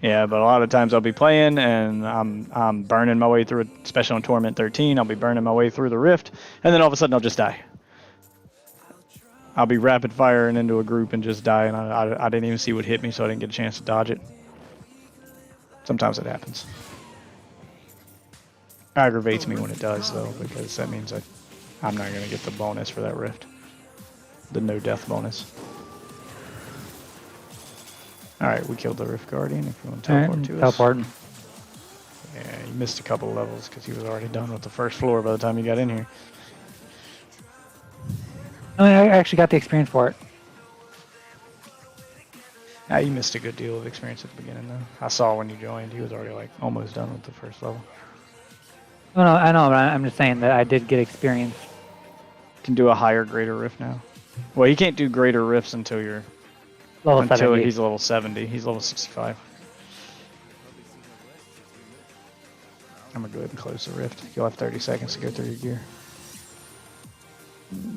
Speaker 1: Yeah, but a lot of times I'll be playing and I'm burning my way through it, especially on Torment 13. I'll be burning my way through the rift, and then all of a sudden I'll just die. I'll be rapid firing into a group and just die, and I didn't even see what hit me, so I didn't get a chance to dodge it. Sometimes it happens. Aggravates me when it does, though, because that means I'm not going to get the bonus for that rift. The no death bonus. Alright, we killed the Rift Guardian. If you want to teleport to us.
Speaker 3: Teleporting.
Speaker 1: Yeah, you missed a couple of levels because he was already done with the first floor by the time you got in here.
Speaker 3: I mean, I actually got the experience for it.
Speaker 1: Yeah, you missed a good deal of experience at the beginning, though. I saw when you joined, he was already like almost done with the first level.
Speaker 3: Well, no, I know, but I'm just saying that I did get experience.
Speaker 1: Can do a higher, greater rift now. Well, you can't do greater rifts until you're
Speaker 3: level 70.
Speaker 1: He's level 70. He's level 65. I'm gonna go ahead and close the rift. You'll have 30 seconds to go through your gear.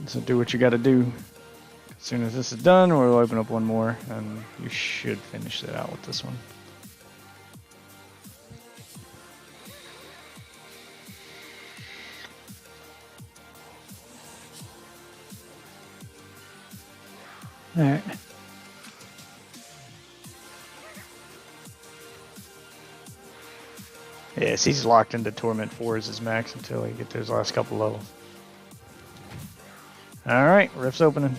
Speaker 1: So do what you got to do. As soon as this is done, we'll open up one more, and you should finish it out with this one.
Speaker 3: All right.
Speaker 1: Yes, he's locked into Torment 4 as his max until he gets those last couple levels. Alright, rift's opening.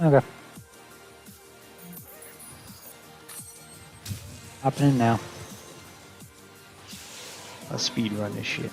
Speaker 3: Okay. Hopping in now.
Speaker 1: Let's speed run this shit.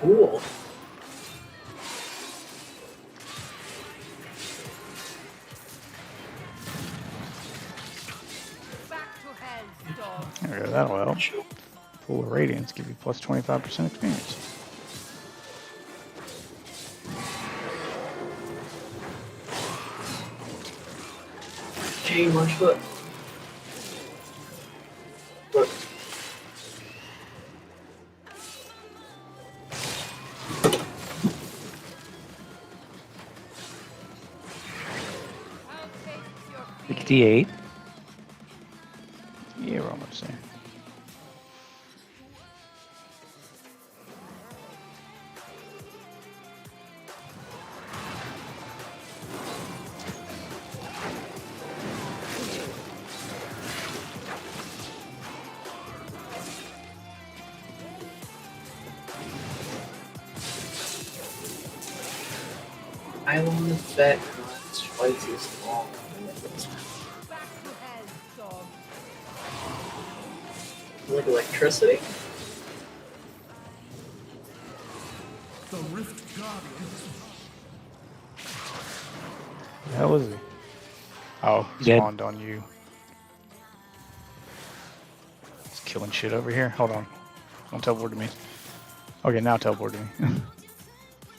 Speaker 4: Cool.
Speaker 1: Okay, that'll help. Full of Radiance give you plus 25% experience.
Speaker 4: Chain my foot. Look.
Speaker 3: $68.
Speaker 1: Yeah, we're almost there.
Speaker 4: I want to bet it's twice as long. Like electricity?
Speaker 10: The Rift Guardians.
Speaker 1: The hell is he? Oh, he spawned on you. He's killing shit over here. Hold on. Don't teleport to me. Okay, now teleport to me.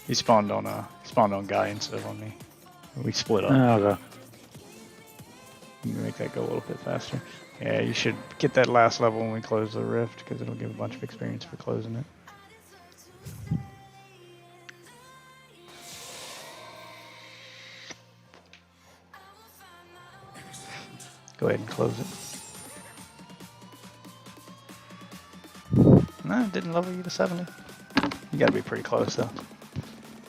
Speaker 1: He spawned on Guy instead of on me. We split up.
Speaker 3: Oh, okay.
Speaker 1: You can make that go a little bit faster. Yeah, you should get that last level when we close the rift, because it'll give a bunch of experience for closing it. Go ahead and close it. No, it didn't level you to 70. You gotta be pretty close though.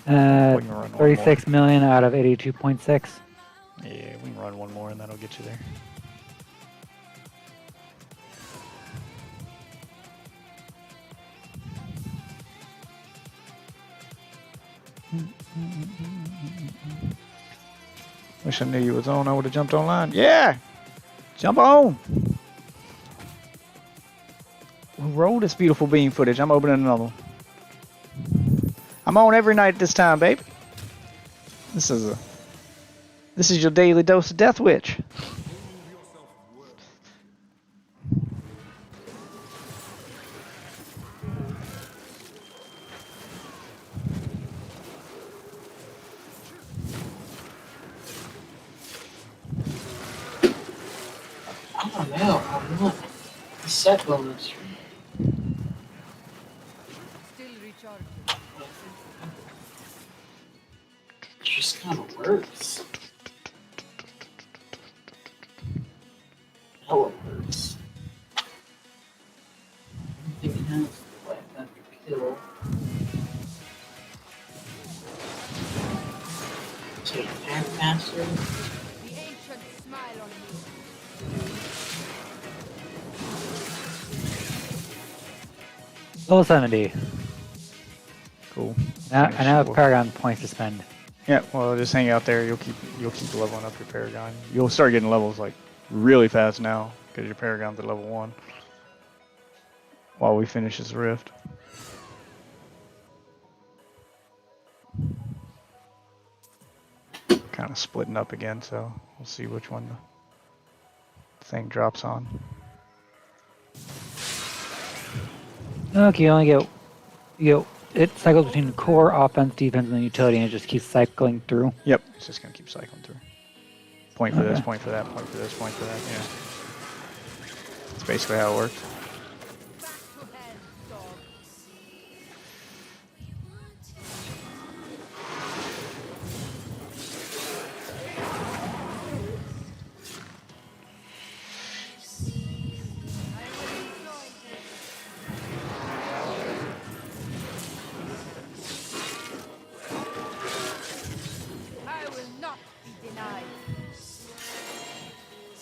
Speaker 3: 36 million out of 82.6.
Speaker 1: Yeah, we can run one more and that'll get you there. Wish I knew you was on. I would have jumped online. Yeah! Jump on! Roll this beautiful beam footage. I'm opening another one. I'm on every night at this time, baby. This is your daily dose of Death Witch.
Speaker 4: I don't know. I'm not set on this. It just kind of works. Hell, it works. I'm thinking how it's like after kill. Take attack faster.
Speaker 8: The ancients smile on me.
Speaker 3: Level 70.
Speaker 1: Cool.
Speaker 3: Now, I now have Paragon points to spend.
Speaker 1: Yeah, well, just hang out there. You'll keep leveling up your Paragon. You'll start getting levels like really fast now because your Paragon's at level 1. While we finish this rift. Kind of splitting up again, so we'll see which one the thing drops on.
Speaker 3: Okay, you get it cycles between core, offense, defense, and then utility, and it just keeps cycling through.
Speaker 1: Yep, it's just gonna keep cycling through. Point for this, point for that, point for this, point for that. Yeah, that's basically how it works.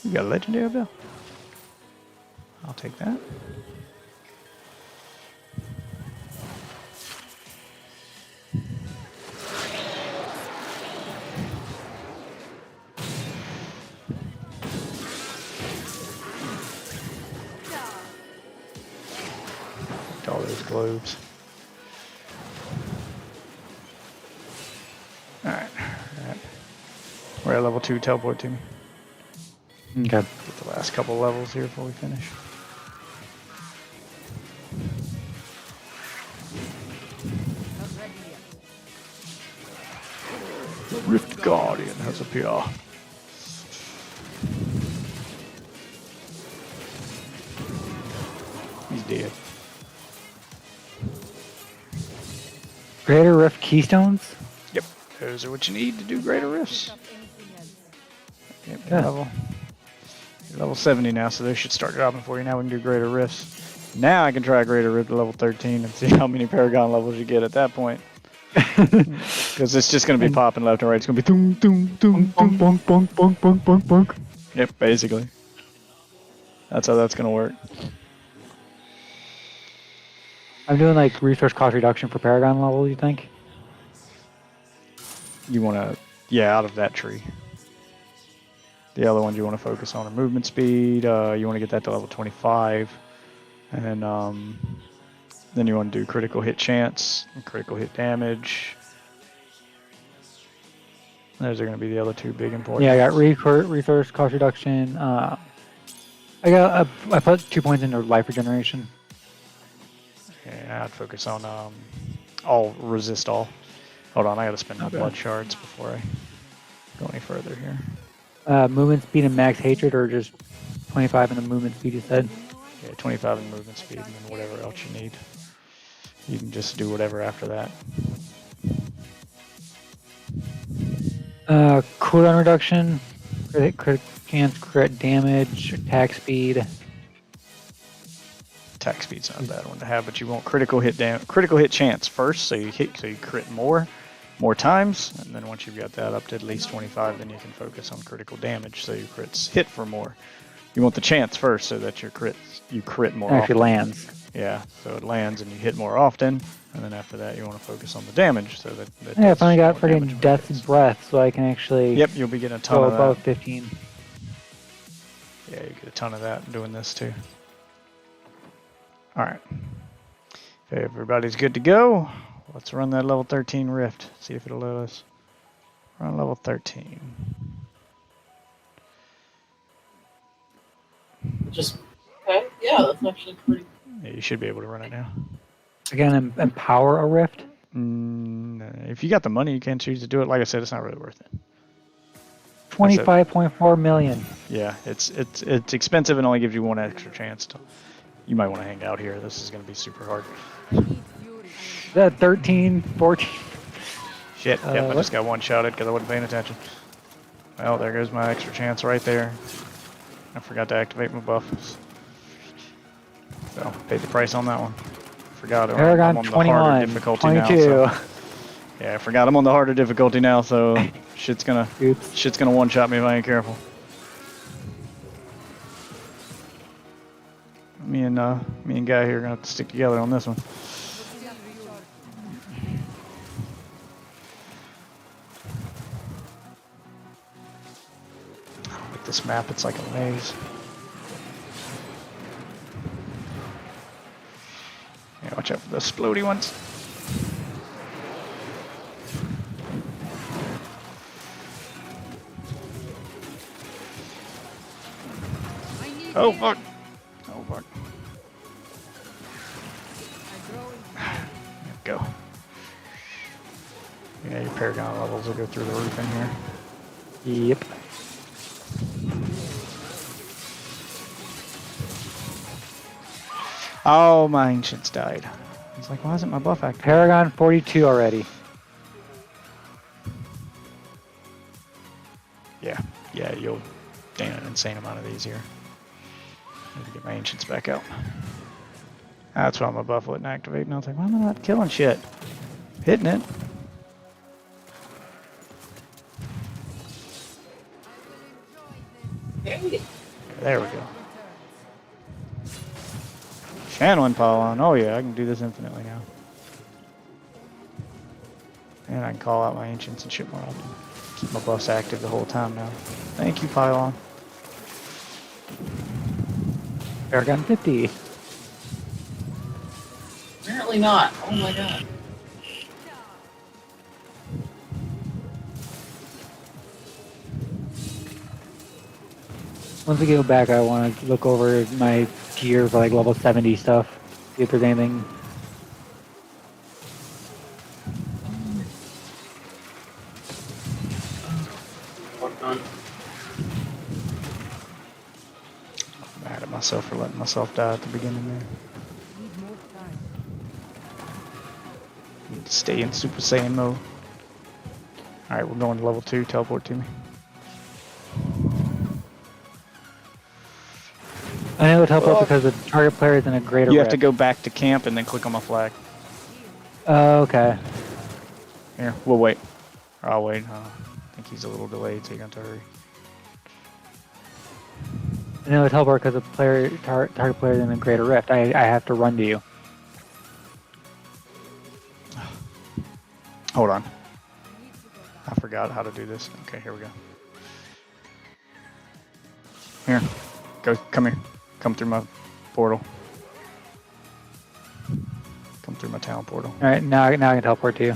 Speaker 1: You got a legendary bill? I'll take that. All those globes. Alright. We're at level 2, teleport to me.
Speaker 3: Okay.
Speaker 1: Get the last couple levels here before we finish. The Rift Guardian has appeared. He's dead.
Speaker 3: Greater Rift Keystones?
Speaker 1: Yep, those are what you need to do greater rifts. Yep,
Speaker 3: Yeah.
Speaker 1: You're level 70 now, so they should start dropping for you. Now we can do greater rifts. Now I can try greater rift at level 13 and see how many Paragon levels you get at that point. Because it's just going to be popping left and right. It's going to be doom, doom, doom, doom, bonk, bonk, bonk, bonk, bonk, bonk. Yep, basically. That's how that's going to work.
Speaker 3: I'm doing like resource cost reduction for Paragon level, you think?
Speaker 1: You want to, yeah, out of that tree. The other ones you want to focus on are movement speed. You want to get that to level 25. And then you want to do critical hit chance and critical hit damage. Those are going to be the other two big important.
Speaker 3: Yeah, I got resource cost reduction. I put 2 points into life regeneration.
Speaker 1: Yeah, I'd focus on all resist all. Hold on, I got to spend my blood shards before I go any further here.
Speaker 3: Movement speed and max hatred, or just 25 in the movement speed, you said?
Speaker 1: Yeah, 25 in movement speed, and then whatever else you need. You can just do whatever after that.
Speaker 3: Cooldown reduction, crit chance, crit damage, attack speed.
Speaker 1: Attack speed's not a bad one to have, but you want critical hit chance first, so you crit more times, and then once you've got that up to at least 25, then you can focus on critical damage, so your crits hit for more. You want the chance first, so that you crit more.
Speaker 3: Actually
Speaker 1: often.
Speaker 3: lands.
Speaker 1: Yeah, so it lands and you hit more often, and then after that you want to focus on the damage, so that.
Speaker 3: Yeah, I finally got freaking Death's Breath, so I can actually.
Speaker 1: Yep, you'll be getting a ton
Speaker 3: go
Speaker 1: of
Speaker 3: above
Speaker 1: that.
Speaker 3: 15.
Speaker 1: Yeah, you get a ton of that doing this too. All right. If everybody's good to go, Let's run that level 13 rift. See if it'll let us. Run level 13.
Speaker 4: Just okay. Yeah, that's actually pretty.
Speaker 1: Yeah, you should be able to run it now.
Speaker 3: Again, empower a rift.
Speaker 1: If you got the money, you can choose to do it. Like I said, it's not really worth it.
Speaker 3: 25.4 million.
Speaker 1: Yeah, it's expensive and only gives you one extra chance to. You might want to hang out here. This is going to be super hard.
Speaker 3: That 13, 14.
Speaker 1: Shit. Yep, I just got one-shotted because I wasn't paying attention. Well, there goes my extra chance right there. I forgot to activate my buffs. So, paid the price on that one. Forgot it.
Speaker 3: Paragon
Speaker 1: I'm on the
Speaker 3: 21,
Speaker 1: harder difficulty
Speaker 3: 22.
Speaker 1: now. So. Yeah, I forgot I'm on the harder difficulty now, so shit's gonna one-shot me if I ain't careful. Me and Guy here are gonna have to stick together on this one. With this map, it's like a maze. Yeah, watch out for the explodey ones. Oh fuck! Oh fuck! Go. Yeah, your Paragon levels will go through the roof in here.
Speaker 3: Yep.
Speaker 1: Oh, my ancients died. I was like, why isn't my buff active?
Speaker 3: Paragon 42 already.
Speaker 1: Yeah, you'll gain an insane amount of these here. Need to get my ancients back out. That's why my buff wouldn't activate. And I was like, why am I not killing shit? Hitting it. There we go. Channeling Pylon. Oh yeah, I can do this infinitely now. And I can call out my ancients and shit more often. Keep my buffs active the whole time now. Thank you, Pylon.
Speaker 3: Paragon 50.
Speaker 4: Apparently not. Oh my god.
Speaker 3: Once we go back, I want to look over my gear for like level 70 stuff. See if there's anything.
Speaker 1: I'm mad at myself for letting myself die at the beginning there. Need to stay in Super Saiyan mode. Alright, we're going to level 2. Teleport to me.
Speaker 3: I know it'll help out because the target player is in a greater
Speaker 1: You have
Speaker 3: rift.
Speaker 1: to go back to camp and then click on my flag.
Speaker 3: Oh, okay.
Speaker 1: Here, we'll wait. Or I'll wait. I think he's a little delayed, so you're going to hurry.
Speaker 3: I know it'll help out because the target player is in a greater rift. I have to run to you.
Speaker 1: Hold on. I forgot how to do this. Okay, here we go. Here. Come here. Come through my portal. Come through my town portal.
Speaker 3: Alright, now I can teleport to you.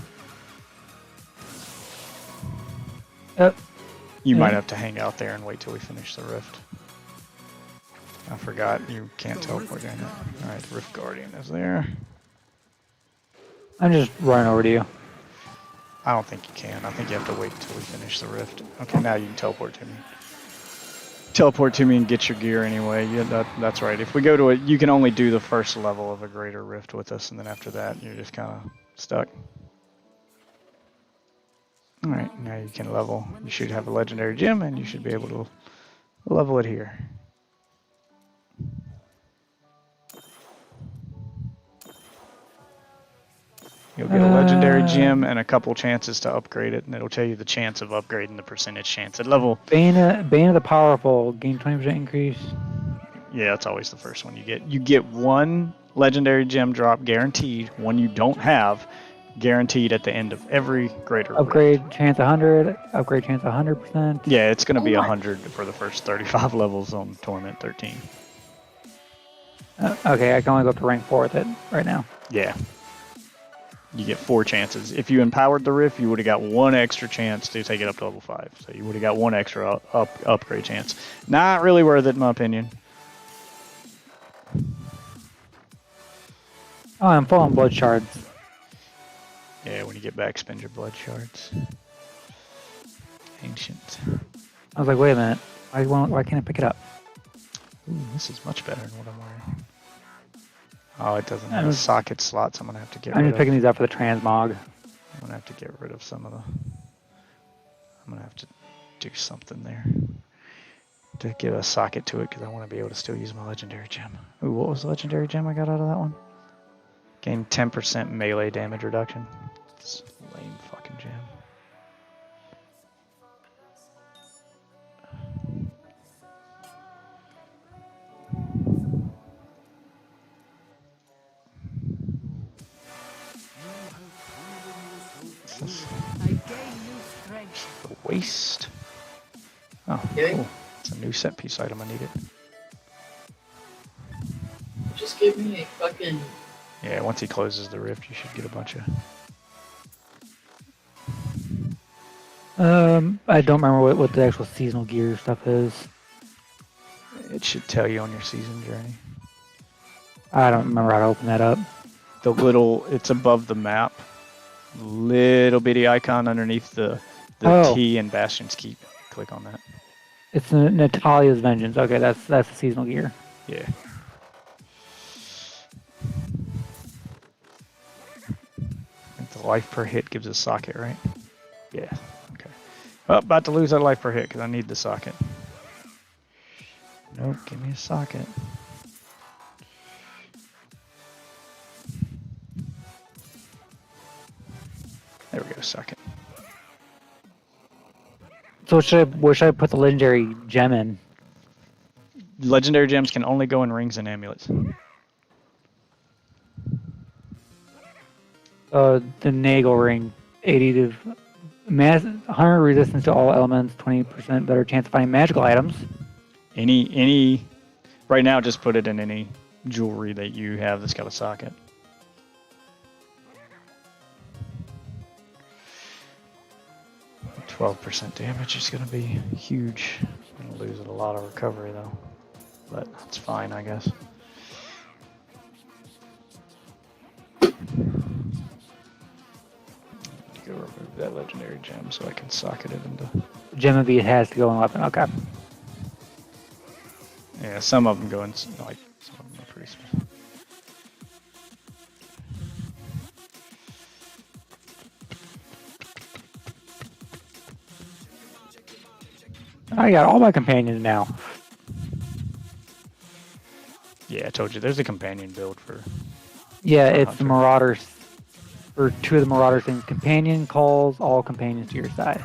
Speaker 1: You might have to hang out there and wait till we finish the rift. I forgot you can't teleport in it. Alright, the Rift Guardian is there.
Speaker 3: I'm just running over to you.
Speaker 1: I don't think you can. I think you have to wait until we finish the rift. Okay, now you can teleport to me. Teleport to me and get your gear anyway. Yeah, that's right. If we go to it, you can only do the first level of a greater rift with us, and then after that, you're just kind of stuck. Alright, now you can level. You should have a legendary gem, and you should be able to level it here. You'll get a legendary gem and a couple chances to upgrade it, and it'll tell you the chance of upgrading, the percentage chance at level.
Speaker 3: Bane of the Powerful, gain 20% increase.
Speaker 1: Yeah, that's always the first one you get. You get one legendary gem drop guaranteed, one you don't have, guaranteed at the end of every greater
Speaker 3: Upgrade
Speaker 1: rift.
Speaker 3: chance 100, upgrade chance 100%.
Speaker 1: Yeah, it's going to be 100 for the first 35 levels on Torment 13.
Speaker 3: Okay, I can only go up to rank 4 with it right now.
Speaker 1: Yeah. You get 4 chances. If you empowered the rift, you would have got 1 extra chance to take it up to level 5. So you would have got 1 extra upgrade chance. Not really worth it, in my opinion.
Speaker 3: Oh, I'm full on blood shards.
Speaker 1: Yeah, when you get back, spend your blood shards. Ancient.
Speaker 3: I was like, wait a minute. Why can't I pick it up?
Speaker 1: Ooh, this is much better than what I'm wearing. Oh, it doesn't have socket slots. I'm going to have to get rid of.
Speaker 3: I'm just picking these up for the transmog.
Speaker 1: I'm going to have to get rid of some of the... I'm going to have to do something there to give a socket to it because I want to be able to still use my legendary gem. Ooh, what was the legendary gem I got out of that one? Gain 10% melee damage reduction. It's a lame fucking gem. Waste. Oh, cool. It's a new set piece item. I need it.
Speaker 4: Just give me a fucking...
Speaker 1: Yeah, once he closes the rift, you should get a bunch of...
Speaker 3: I don't remember what the actual seasonal gear stuff is.
Speaker 1: It should tell you on your season journey.
Speaker 3: I don't remember how to open that up.
Speaker 1: The little... It's above the map. Little bitty icon underneath the T and Bastion's Keep. Click on that.
Speaker 3: It's Natalia's Vengeance. Okay, that's the seasonal gear.
Speaker 1: Yeah. I think the life per hit gives a socket, right? Yeah. Okay. Well, about to lose that life per hit because I need the socket. Nope, give me a socket. There we go, socket.
Speaker 3: So where should I put the legendary gem in?
Speaker 1: Legendary gems can only go in rings and amulets.
Speaker 3: The Nagel ring, 80 to 100 resistance to all elements, 20% better chance of finding magical items.
Speaker 1: Any right now, just put it in any jewelry that you have that's got a socket. %damage is going to be huge. I'm going to lose a lot of recovery though, but that's fine, I guess. Go remove that legendary gem so I can socket it into.
Speaker 3: Gem of it has to go in weapon. Okay.
Speaker 1: Yeah, some of them go in like some of them are pretty special.
Speaker 3: I got all my companions now.
Speaker 1: Yeah, I told you there's a companion build for.
Speaker 3: Yeah, it's Hunter. The Marauders. Or 2 of the Marauders things. Companion calls all companions to your side.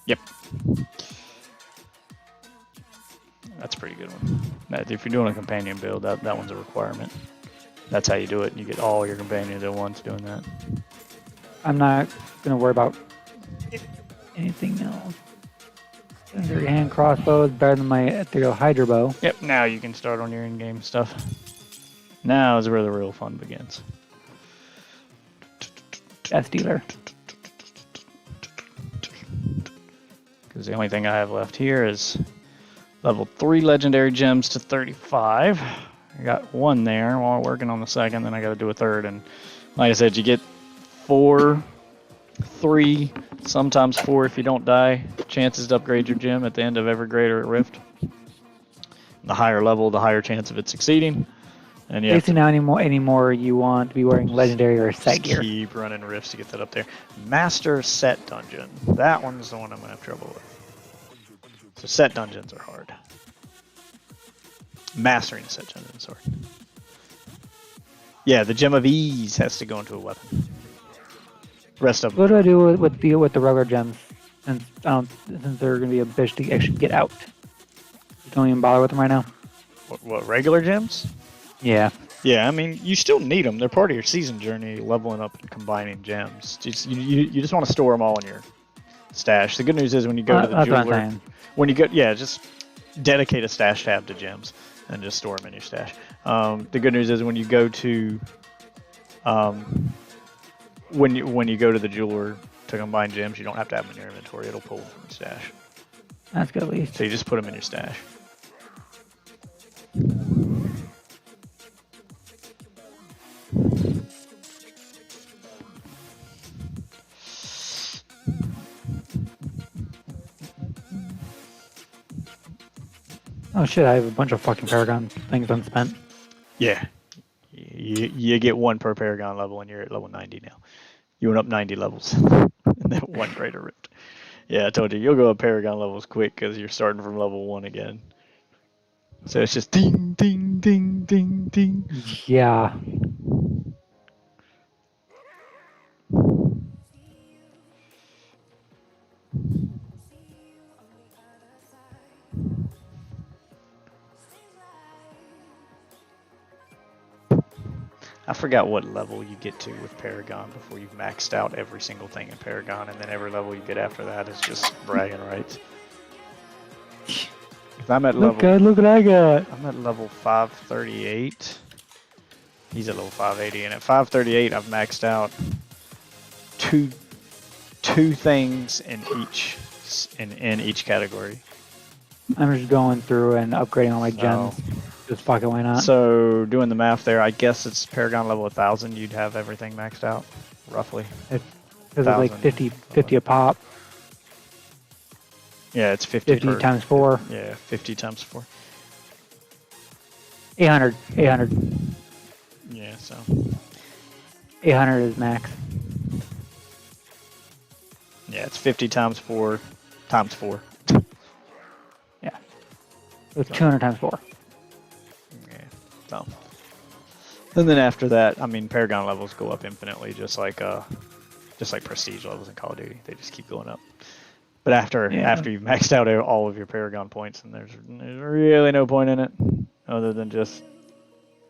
Speaker 1: Yep. That's a pretty good one. If you're doing a companion build, that one's a requirement. That's how you do it. You get all your companions at once doing that. I'm
Speaker 3: not going to worry about anything else. Your hand crossbow is better than my ethereal hydra bow.
Speaker 1: Yep, now you can start on your in-game stuff. Now is where the real fun begins.
Speaker 3: Death dealer.
Speaker 1: Because the only thing I have left here is level 3 legendary gems to 35. I got 1 there while working on the second, then I got to do a third. And like I said, you get 4, 3, sometimes 4 if you don't die. Chances to upgrade your gem at the end of every greater at Rift. The higher level, the higher chance of it succeeding. And you
Speaker 3: basically now anymore you want to be wearing legendary or set gear.
Speaker 1: Keep running rifts to get that up there. Master set dungeon. That one's the one I'm gonna have trouble with. So set dungeons are hard. Mastering set dungeons is hard. Yeah, the gem of ease has to go into a weapon. Rest of them.
Speaker 3: What do I do with the regular gems? Since they're gonna be a bitch to actually get out. Don't even bother with them right now.
Speaker 1: What regular gems?
Speaker 3: Yeah.
Speaker 1: Yeah, I mean, you still need them. They're part of your season journey, leveling up and combining gems. You just want to store them all in your stash. The good news is when you go to the jeweler, just dedicate a stash tab to gems and just store them in your stash. The good news is when you go to when you go to the jeweler to combine gems, you don't have to have them in your inventory. It'll pull them from your stash.
Speaker 3: That's good at least.
Speaker 1: So you just put them in your stash.
Speaker 3: Oh shit, I have a bunch of fucking Paragon things unspent.
Speaker 1: Yeah. You get 1 per Paragon level, and you're at level 90 now. You went up 90 levels in that 1 Greater Rift. Yeah, I told you, you'll go up Paragon levels quick because you're starting from level 1 again. So it's just ding, ding, ding, ding, ding.
Speaker 3: Yeah.
Speaker 1: I forgot what level you get to with Paragon before you've maxed out every single thing in Paragon, and then every level you get after that is just bragging rights. I'm at
Speaker 3: Look what I got.
Speaker 1: I'm at level 538. He's at level 580, and at 538 I've maxed out two things in each category.
Speaker 3: I'm just going through and upgrading all my gems. Just fucking why not?
Speaker 1: So doing the math there, I guess it's Paragon level 1000. You'd have everything maxed out, roughly.
Speaker 3: Because it's like 50 a pop.
Speaker 1: Yeah, it's 50
Speaker 3: times 4.
Speaker 1: Yeah, 50 times 4.
Speaker 3: 800.
Speaker 1: Yeah, so
Speaker 3: 800 is max.
Speaker 1: Yeah, it's 50 times 4 times 4.
Speaker 3: Yeah. So it's 200 times 4.
Speaker 1: Yeah. So. And then after that, I mean, Paragon levels go up infinitely, just like prestige levels in Call of Duty. They just keep going up. But after you've maxed out all of your Paragon points, and there's really no point in it, other than just,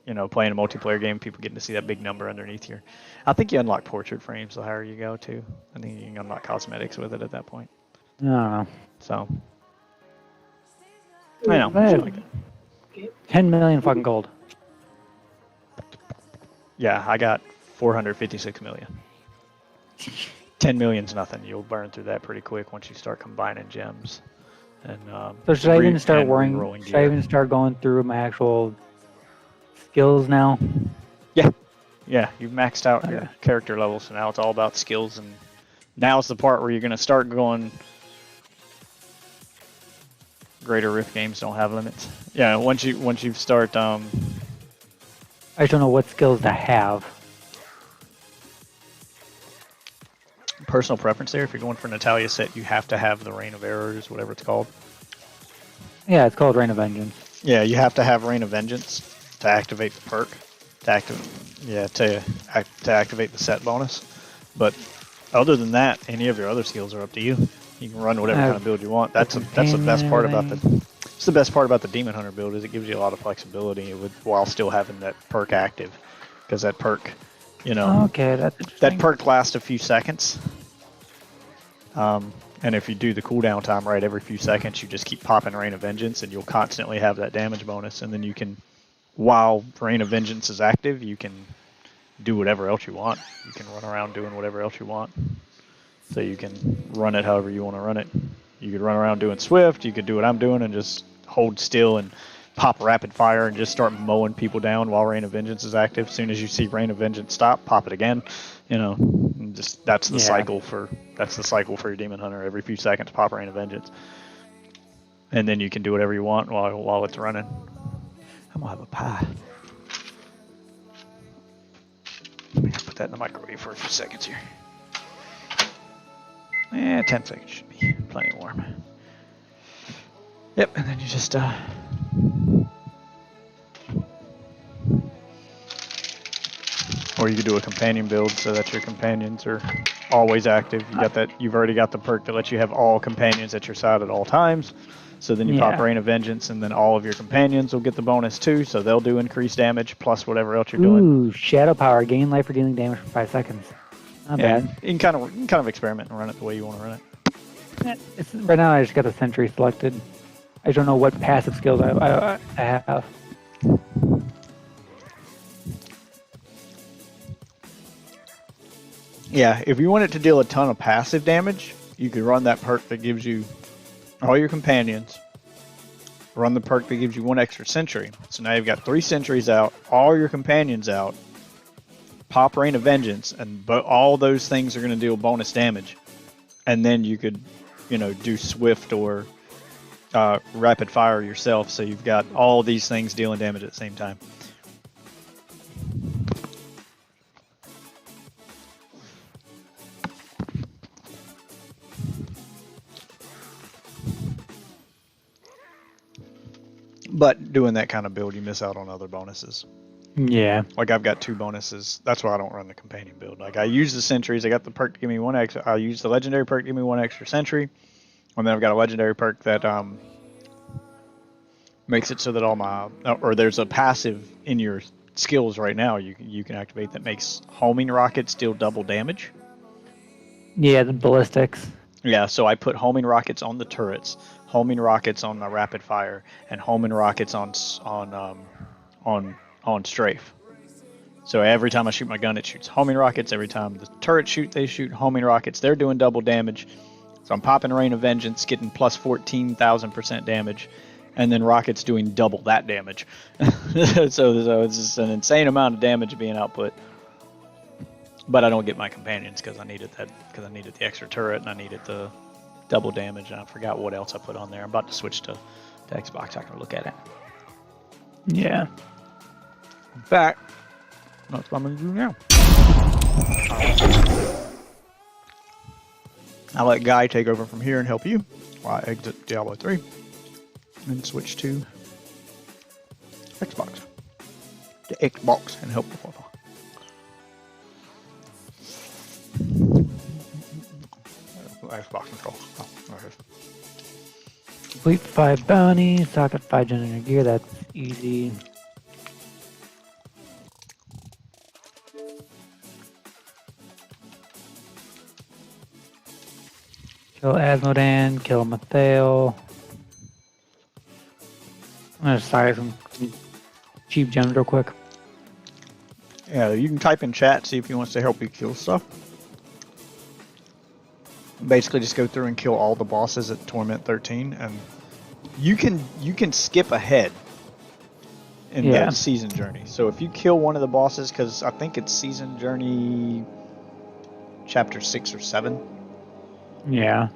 Speaker 1: playing a multiplayer game, people getting to see that big number underneath here. I think you unlock portrait frames the higher you go, too. I think you can unlock cosmetics with it at that point.
Speaker 3: I don't know.
Speaker 1: So, I know. Like that.
Speaker 3: 10 million fucking gold.
Speaker 1: Yeah, I got 456 million. 10 million's nothing. You'll burn through that pretty quick once you start combining gems. And
Speaker 3: so should I even start worrying? Should I even start going through my actual skills now?
Speaker 1: Yeah, you've maxed out your character level, so now it's all about skills, and now it's the part where you're going to start going. Greater Rift games don't have limits. Yeah, once you start.
Speaker 3: I just don't know what skills to have.
Speaker 1: Personal preference there. If you're going for Natalia set, you have to have the Rain of Errors, whatever it's called.
Speaker 3: Yeah, it's called Rain of Vengeance.
Speaker 1: Yeah, you have to have Rain of Vengeance to activate the perk. To activate the set bonus. But other than that, any of your other skills are up to you. You can run whatever kind of build you want. That's the best part about the best part about the Demon Hunter build is it gives you a lot of flexibility while still having that perk active, because that perk,
Speaker 3: okay,
Speaker 1: that perk lasts a few seconds. And if you do the cooldown time right, every few seconds you just keep popping Rain of Vengeance, and you'll constantly have that damage bonus. And then you can, while Rain of Vengeance is active, you can do whatever else you want. You can run around doing whatever else you want. So you can run it however you want to run it. You could run around doing Swift. You could do what I'm doing and just hold still and pop rapid fire and just start mowing people down while Rain of Vengeance is active. As soon as you see Rain of Vengeance stop, pop it again. Just that's the cycle for your Demon Hunter. Every few seconds, pop Rain of Vengeance, and then you can do whatever you want while it's running. I'm gonna have a pie. Let me put that in the microwave for a few seconds here. 10 seconds should be plenty warm. Yep, and then you just or you could do a companion build so that your companions are always active. You've already got the perk that lets you have all companions at your side at all times. So then you pop Rain of Vengeance, and then all of your companions will get the bonus too, so they'll do increased damage plus whatever else you're doing.
Speaker 3: Ooh, Shadow Power, gain life for dealing damage for 5 seconds. Not bad.
Speaker 1: You can kind of experiment and run it the way you want to run it.
Speaker 3: Right now I just got the Sentry selected. I don't know what passive skills I have.
Speaker 1: Yeah, if you want it to deal a ton of passive damage, you could run that perk that gives you all your companions. Run the perk that gives you 1 extra sentry. So now you've got 3 sentries out, all your companions out, pop Rain of Vengeance, and all those things are going to deal bonus damage. And then you could, you know, do Swift or Rapid Fire yourself, so you've got all these things dealing damage at the same time. But doing that kind of build, you miss out on other bonuses.
Speaker 3: Yeah.
Speaker 1: Like I've got 2 bonuses. That's why I don't run the companion build. Like I use the sentries. I got the perk to give me 1 extra. I use the legendary perk to give me 1 extra sentry, and then I've got a legendary perk that makes it so that all my or there's a passive in your skills right now you can activate that makes homing rockets deal double damage.
Speaker 3: Yeah, the ballistics.
Speaker 1: Yeah, so I put homing rockets on the turrets, homing rockets on my rapid fire, and homing rockets on strafe. So every time I shoot my gun, it shoots homing rockets. Every time the turrets shoot, they shoot homing rockets. They're doing double damage. So I'm popping Rain of Vengeance, getting plus 14,000% damage, and then rockets doing double that damage. so it's just an insane amount of damage being output. But I don't get my companions because I needed the extra turret and I needed the double damage, and I forgot what else I put on there. I'm about to switch to Xbox. I can look at it.
Speaker 3: Yeah.
Speaker 1: In fact, that's what I'm going to do now. I'll let Guy take over from here and help you while I exit Diablo 3 and switch to Xbox. The Xbox and help the father. Xbox control. Oh, okay.
Speaker 3: Complete 5 bounties, socket 5 generator gear, that's easy. Kill Asmodan, kill Mathael. I'm gonna start some cheap gems real quick.
Speaker 1: Yeah, you can type in chat, see if he wants to help you kill stuff. Basically just go through and kill all the bosses at Torment 13, and you can skip ahead in the season journey. So if you kill one of the bosses, because I think it's season journey chapter 6 or 7.
Speaker 3: Yeah.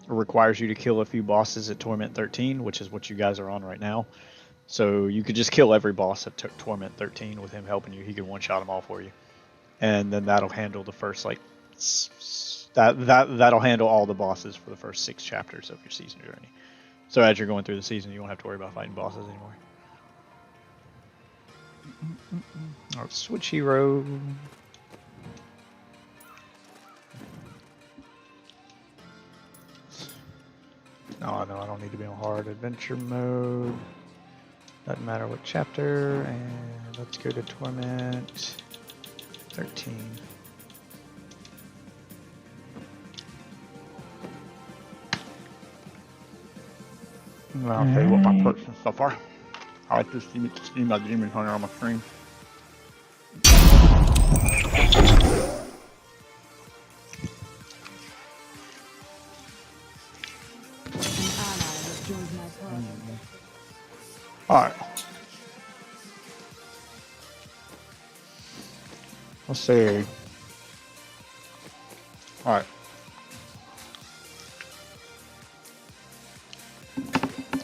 Speaker 1: Requires you to kill a few bosses at Torment 13, which is what you guys are on right now. So you could just kill every boss at Torment 13 with him helping you. He could one-shot them all for you, and then that'll handle the first that'll handle all the bosses for the first 6 chapters of your season journey. So as you're going through the season, you won't have to worry about fighting bosses anymore. Alright, switch hero. No, I don't need to be on hard adventure mode. Doesn't matter what chapter, and let's go to Torment 13. I'll tell you what my perks and stuff are. I like to see my Demon Hunter on my screen. Alright. Let's see. Alright.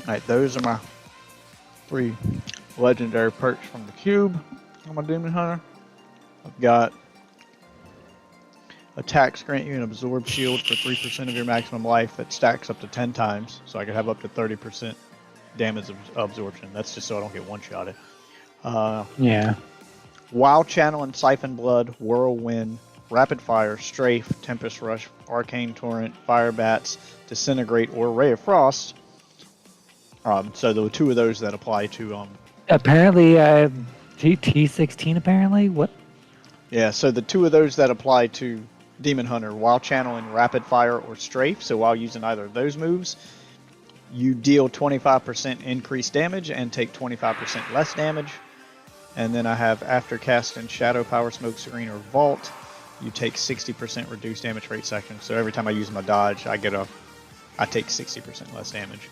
Speaker 1: Alright, those are my 3 legendary perks from the cube on my Demon Hunter. I've got attacks grant you an absorb shield for 3% of your maximum life that stacks up to 10 times, so I could have up to 30% damage absorption. That's just so I don't get one-shotted.
Speaker 3: Yeah.
Speaker 1: Wild Channel and Siphon Blood, Whirlwind, Rapid Fire, Strafe, Tempest Rush, Arcane Torrent, Fire Bats, Disintegrate, or Ray of Frost. So there were 2 of those that apply to
Speaker 3: apparently T16 apparently? What?
Speaker 1: Yeah, so the 2 of those that apply to Demon Hunter, Wild Channel and Rapid Fire or Strafe. So while using either of those moves, you deal 25% increased damage and take 25% less damage. And then I have Aftercast and Shadow Power, Smoke Screen, or Vault. you take 60% reduced damage for 8 seconds. So every time I use my dodge, I take 60% less damage.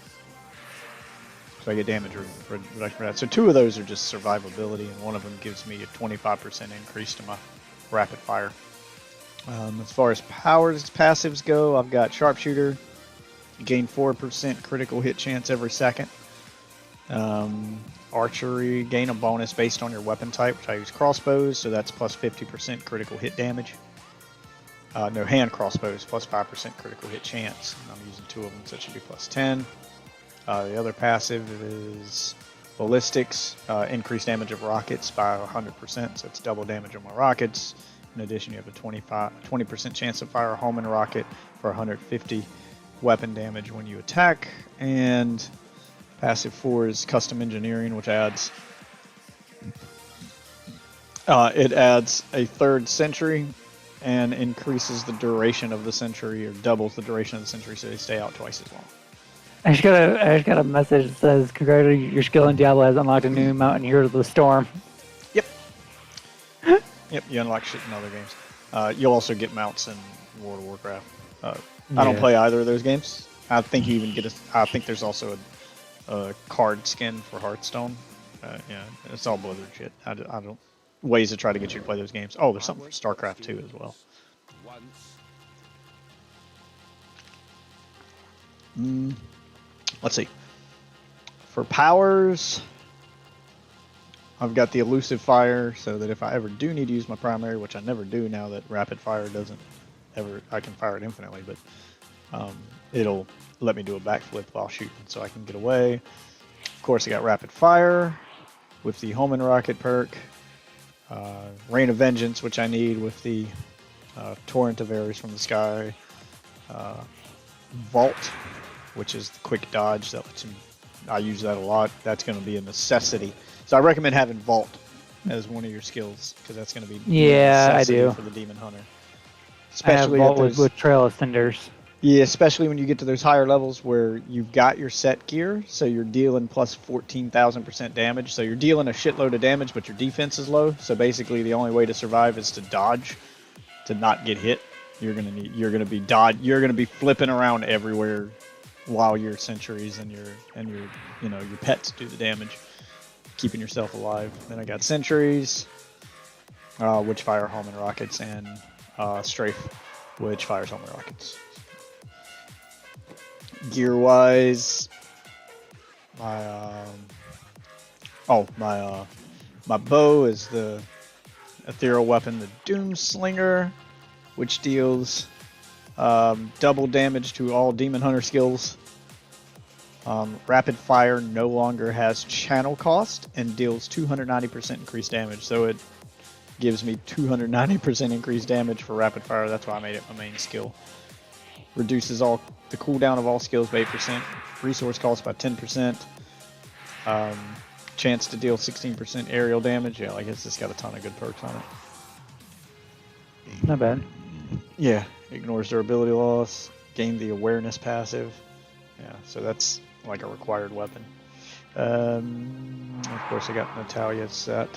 Speaker 1: So I get damage reduction for that. So 2 of those are just survivability, and 1 of them gives me a 25% increase to my rapid fire. As far as powers passives go, I've got Sharpshooter, gain 4% critical hit chance every second. Archery, gain a bonus based on your weapon type, which I use crossbows, so that's plus 50% critical hit damage. No, hand crossbows, plus 5% critical hit chance. And I'm using 2 of them, so it should be plus 10. The other passive is ballistics, increased damage of rockets by 100%, so it's double damage on my rockets. In addition, you have a 20% chance to fire a homing rocket for 150 weapon damage when you attack. And passive 4 is custom engineering, which adds it adds a 3rd sentry and increases the duration of the sentry, or doubles the duration of the sentry, so they stay out twice as long.
Speaker 3: I just got a message that says, "Congratulations, your skill in Diablo has unlocked a new mountain Heroes of the Storm."
Speaker 1: Yep. Yep, you unlock shit in other games. You'll also get mounts in World of Warcraft. I don't play either of those games. I think you even get I think there's also a card skin for Hearthstone. Yeah, it's all Blizzard shit. I don't ways to try to get you to play those games. Oh, there's something for StarCraft 2 as well. Let's see. For powers, I've got the elusive fire, so that if I ever do need to use my primary, which I never do now that rapid fire doesn't ever, I can fire it infinitely, but it'll let me do a backflip while shooting, so I can get away. Of course, I got rapid fire with the homing rocket perk, Rain of Vengeance, which I need with the torrent of arrows from the sky, Vault, which is the quick dodge that lets him. I use that a lot. That's going to be a necessity. So I recommend having Vault as one of your skills, because that's going to be a necessity for the Demon Hunter.
Speaker 3: Especially I have Vault with Trail of Cinders.
Speaker 1: Yeah, especially when you get to those higher levels where you've got your set gear, so you're dealing plus 14,000% damage. So you're dealing a shitload of damage, but your defense is low. So basically, the only way to survive is to dodge, to not get hit. You're gonna be flipping around everywhere while your sentries and your pets do the damage, keeping yourself alive. Then I got sentries, which fire homing rockets, and strafe, which fires homing rockets. Gear wise, my bow is the ethereal weapon, the Doomslinger, which deals double damage to all Demon Hunter skills. Rapid fire no longer has channel cost and deals 290% increased damage, so it gives me 290% increased damage for rapid fire. That's why I made it my main skill. Reduces the cooldown of all skills by 8%, resource cost by 10%, chance to deal 16% aerial damage. Yeah, I guess it's got a ton of good perks on it.
Speaker 3: Not bad.
Speaker 1: Yeah, ignores durability loss, gain the awareness passive. Yeah, so that's like a required weapon. Of course, I got Natalia's set.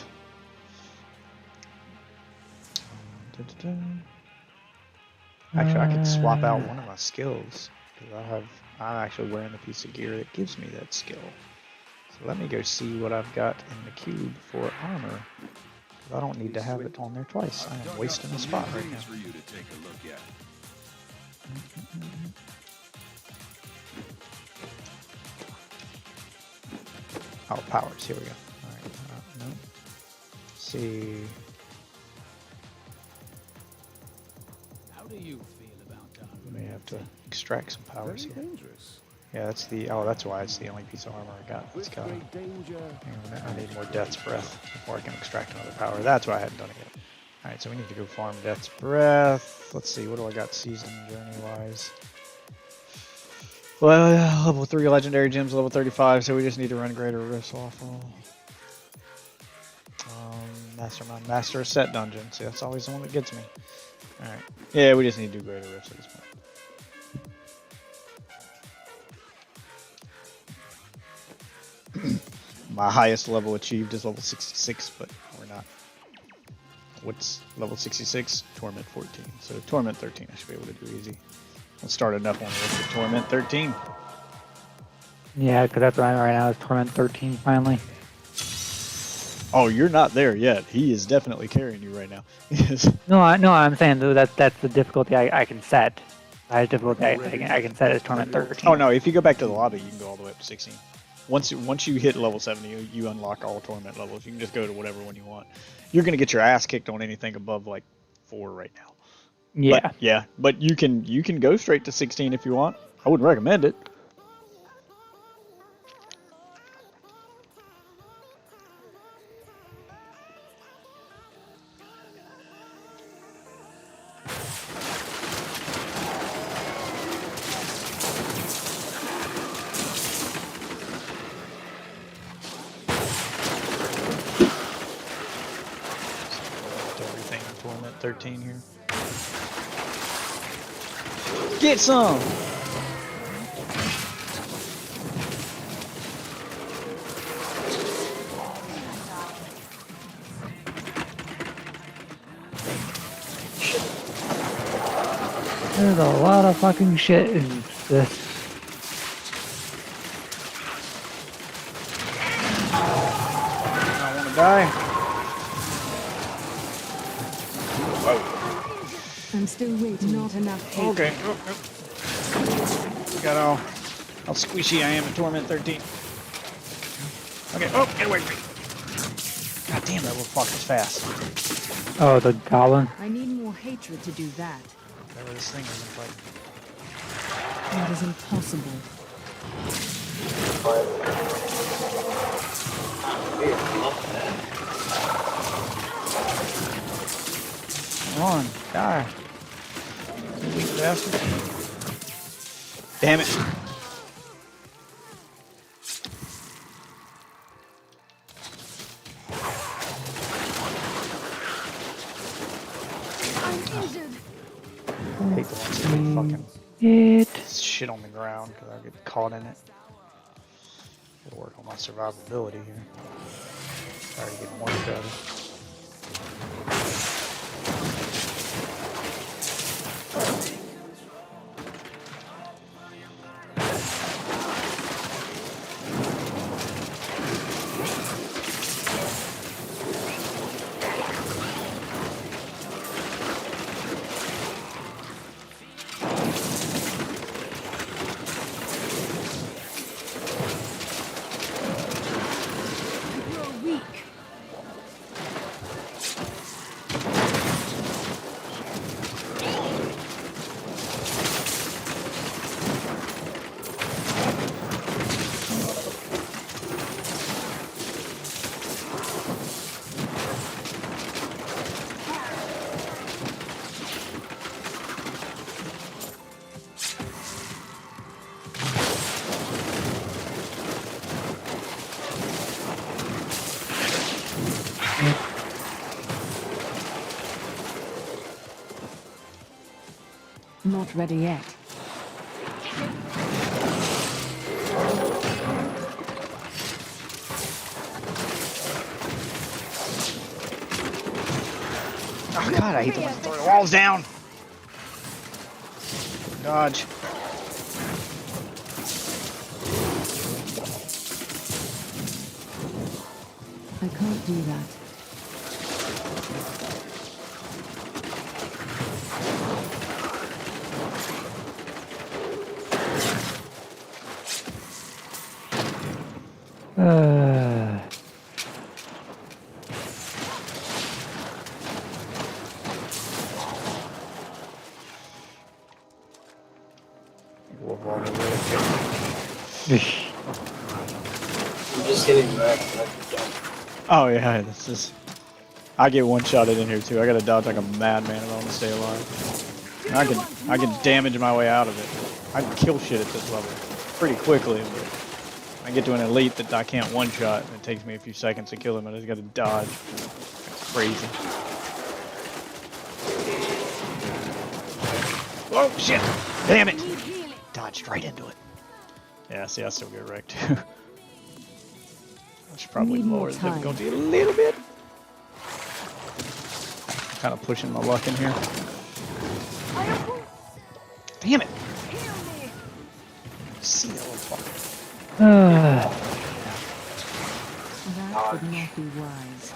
Speaker 1: Actually, I could swap out one of my skills, because I'm actually wearing the piece of gear that gives me that skill. So let me go see what I've got in the cube for armor. I don't need to have it on there twice. I am wasting a spot right now. Oh, powers. Here we go. Alright. No. Let's see.
Speaker 17: How do you feel about that?
Speaker 1: We may have to extract some powers here. Yeah, that's the. Oh, that's why it's the only piece of armor I got. Let's go. I need more Death's Breath before I can extract another power. That's why I hadn't done it yet. Alright, so we need to go farm Death's Breath. Let's see, what do I got season journey wise? Well, level 3 legendary gems, level 35, so we just need to run greater rifts awful. Mastermind, master set dungeon. See, that's always the one that gets me. Alright. Yeah, we just need to do greater rifts at this point. My highest level achieved is level 66, but we're not what's level 66? Torment 14. So Torment 13 I should be able to do easy. Let's start another one with the Torment 13.
Speaker 3: Yeah, because that's what I'm right now is Torment 13 finally.
Speaker 1: Oh, you're not there yet. He is definitely carrying you right now.
Speaker 3: No, I'm saying though that's the difficulty I can set. The highest difficulty I can set is Torment 13.
Speaker 1: Oh no, if you go back to the lobby, you can go all the way up to 16. Once you hit level 70, you unlock all Torment levels. You can just go to whatever one you want. You're gonna get your ass kicked on anything above like 4 right now.
Speaker 3: Yeah.
Speaker 1: But you can go straight to 16 if you want. I wouldn't recommend it. Everything in Torment 13 here. Get some!
Speaker 3: There's a lot of fucking shit in this.
Speaker 1: I want to die.
Speaker 12: I'm still waiting. Not enough hate.
Speaker 1: Okay. Got how squishy I am in Torment 13. Okay. Oh, get away from me. God damn, that little fucker's fast.
Speaker 3: Oh, the goblin.
Speaker 12: I need more hatred to do that.
Speaker 1: Whatever this thing is like.
Speaker 12: That is impossible.
Speaker 1: Come on, die. You weak bastard. Damn it.
Speaker 8: I'm injured.
Speaker 1: I hate the ones that fucking shit on the ground because I get caught in it. Gotta work on my survivability here. Already getting one shot.
Speaker 12: Not ready yet.
Speaker 1: Oh god, I hate the ones that throw the walls down. Dodge.
Speaker 12: I can't do that.
Speaker 4: I'm just getting wrecked.
Speaker 1: Oh yeah, this is. I get one-shotted in here too. I gotta dodge like a madman if I want to stay alive. And I can damage my way out of it. I can kill shit at this level pretty quickly, but I get to an elite that I can't one-shot, and it takes me a few seconds to kill him. I just gotta dodge. It's crazy. Oh shit! Damn it! Dodged right into it. Yeah, see, I still get wrecked. I should probably lower the difficulty a little bit. kind of pushing my luck in here. Damn it! See that little fucker.
Speaker 12: That would not be wise.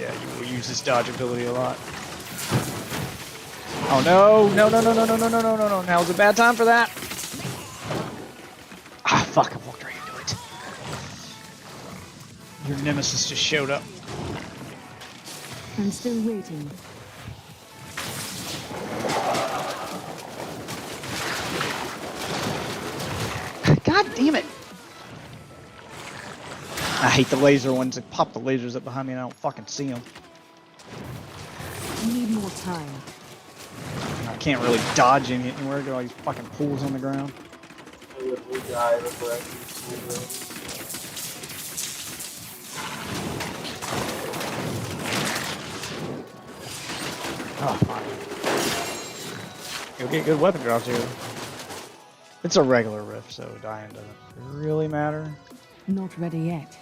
Speaker 1: Yeah, you will use this dodge ability a lot. Oh no! No! No! No! No! No! No! No! No! No! No! Now's a bad time for that. Ah, fuck! I walked right into it. Your nemesis just showed up.
Speaker 12: I'm still waiting.
Speaker 1: God damn it! I hate the laser ones that pop the lasers up behind me and I don't fucking see them.
Speaker 12: Need more time.
Speaker 1: I can't really dodge anywhere. Got all these fucking pools on the ground.
Speaker 4: I literally die before I can see it.
Speaker 1: Oh, fine. You'll get good weapon drops here. It's a regular rift, so dying doesn't really matter.
Speaker 12: Not ready yet.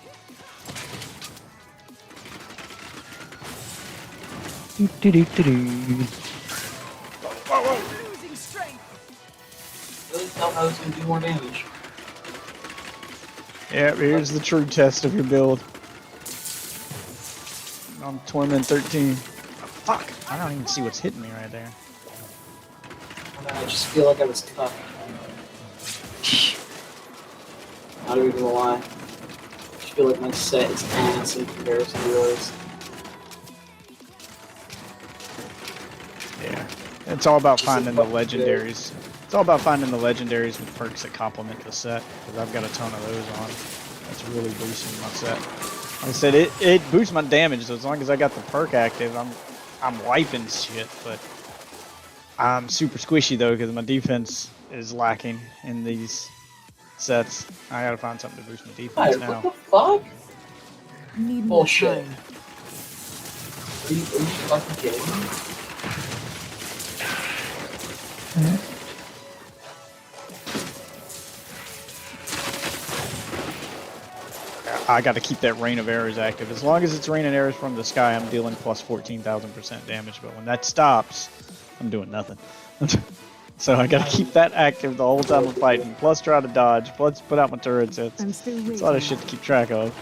Speaker 8: Losing strength.
Speaker 4: Really tell how it's gonna do more damage.
Speaker 1: Yeah, here's the true test of your build. On Torment 13. Oh, fuck! I don't even see what's hitting me right there.
Speaker 4: I just feel like I was cut. Not even gonna lie. I just feel like my set is ass in comparison to yours.
Speaker 1: Yeah. It's all about finding the legendaries. It's all about finding the legendaries with perks that complement the set. Because I've got a ton of those on. That's really boosting my set. Like I said, it boosts my damage, so as long as I got the perk active, I'm wiping shit, but I'm super squishy though because my defense is lacking in these sets. I gotta find something to boost my defense now.
Speaker 4: What the fuck?
Speaker 12: Need
Speaker 4: bullshit. Are you fucking kidding me?
Speaker 1: I got to keep that rain of arrows active. As long as it's raining arrows from the sky, I'm dealing plus 14,000% damage. But when that stops, I'm doing nothing. So I got to keep that active the whole time I'm fighting. Plus try to dodge. Plus put out my turrets. It's a lot of shit to keep track of.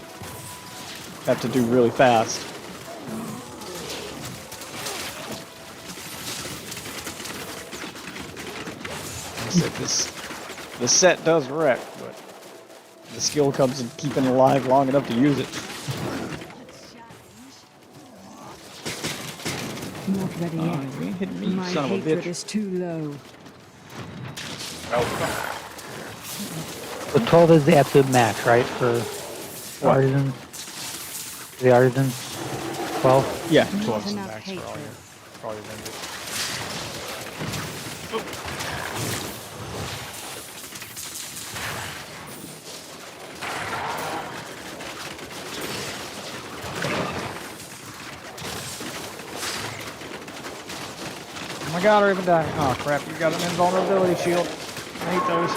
Speaker 1: Have to do really fast. This set does wreck, but the skill comes in keeping alive long enough to use it.
Speaker 12: Not ready yet.
Speaker 1: You ain't hitting me,
Speaker 12: My
Speaker 1: son of a
Speaker 12: hatred
Speaker 1: bitch.
Speaker 12: is too low.
Speaker 3: So 12 is the absolute max, right? For artisans? The artisans? 12?
Speaker 1: Yeah, 12 is the max for all your vendors. Oh my god, I even died. Oh crap, you got an invulnerability shield. I hate those.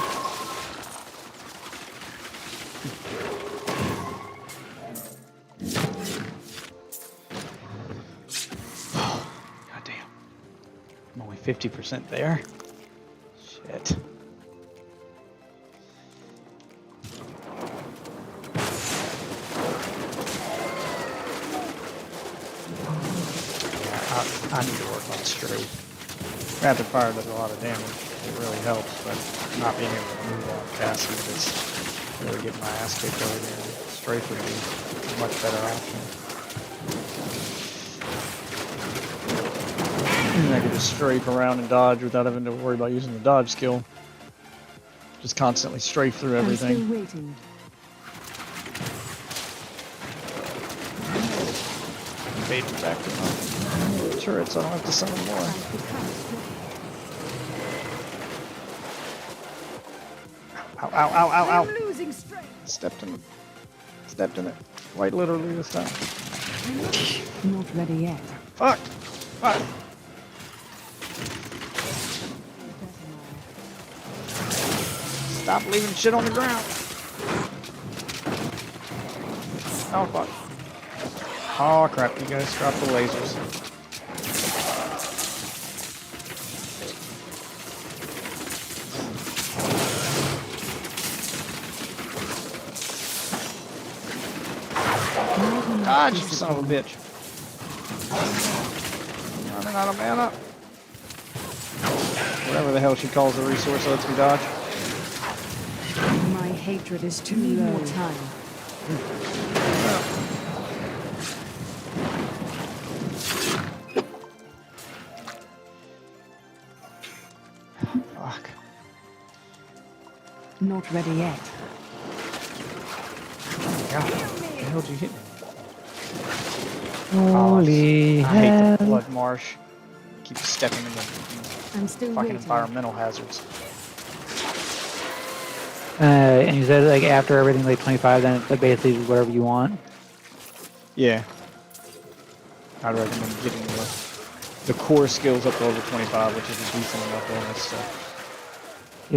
Speaker 1: God damn. I'm only 50% there. Shit. I need to work on straight. Rapid fire does a lot of damage. It really helps, but not being able to move on castles is really getting my ass kicked over here. Strafe would be a much better option. And I could just strafe around and dodge without having to worry about using the dodge skill. Just constantly strafe through everything.
Speaker 12: I'm still waiting.
Speaker 1: Bait me back to my turrets, so I don't have to summon more. Ow, ow, ow, ow, ow.
Speaker 8: Losing strength.
Speaker 1: Stepped in it. Quite literally this time.
Speaker 12: Not ready yet.
Speaker 1: Fuck! Fuck! Stop leaving shit on the ground. Oh fuck. Oh crap, you guys dropped the lasers. God, you son of a bitch. Running out of mana. Whatever the hell she calls the resource that lets me dodge.
Speaker 12: My hatred is too low. More time.
Speaker 1: Fuck.
Speaker 12: Not ready yet.
Speaker 1: God, what the hell did you hit me?
Speaker 3: Holy
Speaker 1: I hate
Speaker 3: hell.
Speaker 1: the blood marsh. Keep stepping in the
Speaker 12: I'm still
Speaker 1: fucking
Speaker 12: waiting.
Speaker 1: environmental hazards.
Speaker 3: And you said like after everything like 25, then it's basically whatever you want.
Speaker 1: Yeah. I'd recommend getting the core skills up to level 25, which is a decent enough bonus.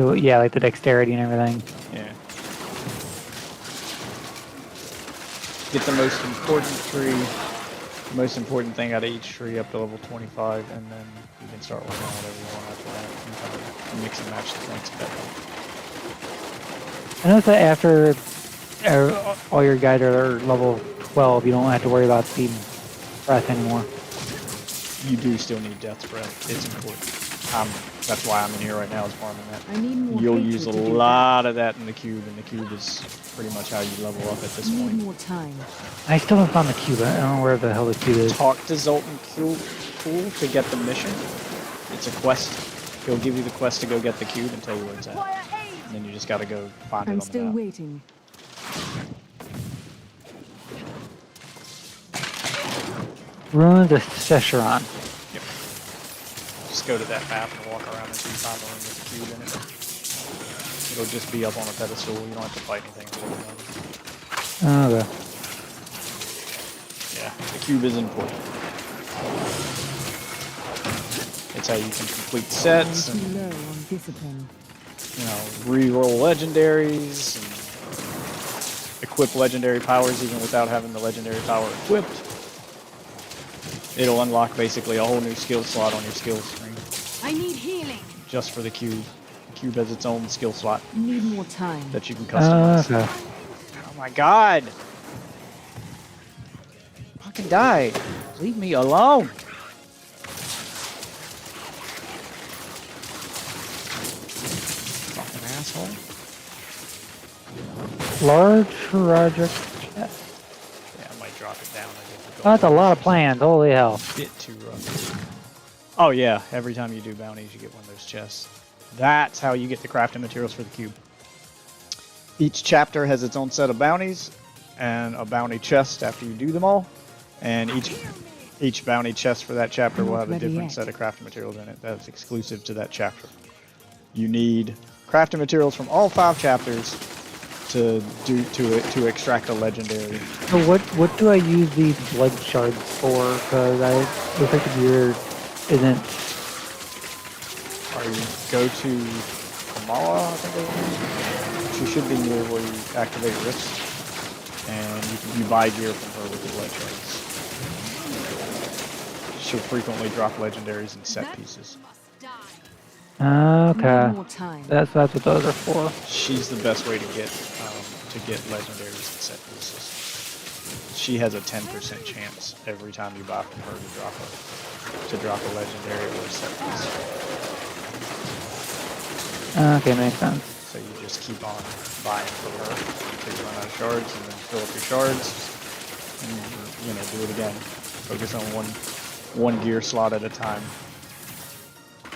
Speaker 1: So.
Speaker 3: Yeah, like the dexterity and everything.
Speaker 1: Yeah. Get the most important tree, the most important thing out of each tree up to level 25, and then you can start working on whatever you want after that. You can kind of mix and match the points at that point.
Speaker 3: I noticed that after all your guys are level 12, you don't have to worry about speed breath anymore.
Speaker 1: You do still need death's breath. It's important. That's why I'm in here right now, is farming that.
Speaker 12: I need more
Speaker 1: You'll
Speaker 12: hatred
Speaker 1: use a
Speaker 12: to do
Speaker 1: lot of that in the cube, and the cube is pretty much how you level up at this
Speaker 12: Need
Speaker 1: point.
Speaker 12: more time.
Speaker 3: I still haven't found the cube. I don't know where the hell the cube is.
Speaker 1: Talk to Zoltan Cool to get the mission. It's a quest. He'll give you the quest to go get the cube and tell you where it's at. And then you just gotta go find it on
Speaker 12: I'm
Speaker 1: the
Speaker 12: still
Speaker 1: map.
Speaker 12: waiting.
Speaker 3: Ruins of Secheron.
Speaker 1: Yep. Just go to that map and walk around until you find the room with the cube in it. It'll just be up on a pedestal. You don't have to fight anything.
Speaker 3: Okay.
Speaker 1: Yeah, the cube is important. It's how you can complete sets and,
Speaker 12: Low on discipline.
Speaker 1: you know, re-roll legendaries and equip legendary powers even without having the legendary power equipped. It'll unlock basically a whole new skill slot on your skill screen.
Speaker 12: I need healing.
Speaker 1: Just for the cube. The cube has its own skill slot
Speaker 12: Need more time.
Speaker 1: that you can customize.
Speaker 3: Okay.
Speaker 1: Oh my god! Fucking die! Leave me alone! Fucking asshole.
Speaker 3: Large project chest.
Speaker 1: Yeah, I might drop it down.
Speaker 3: Oh, that's a lot of plans. Holy hell.
Speaker 1: Bit too rough. Oh yeah, every time you do bounties, you get one of those chests. That's how you get the crafting materials for the cube. Each chapter has its own set of bounties and a bounty chest after you do them all. And each bounty chest for that chapter will have a different set of crafting materials in it that's exclusive to that chapter. You need crafting materials from all 5 chapters to extract a legendary.
Speaker 3: So what do I use these blood shards for? Because I looks like the gear isn't.
Speaker 1: Or you go to Kamala, I think it is. She should be near where you activate rifts, and you buy gear from her with the blood shards. She'll frequently drop legendaries and set pieces.
Speaker 3: Okay. That's what those are for.
Speaker 1: She's the best way to get legendaries and set pieces. She has a 10% chance every time you buy from her to drop a legendary or a set piece.
Speaker 3: Okay, makes sense.
Speaker 1: So you just keep on buying from her until you run out of shards, and then fill up your shards, and do it again. Focus on one gear slot at a time.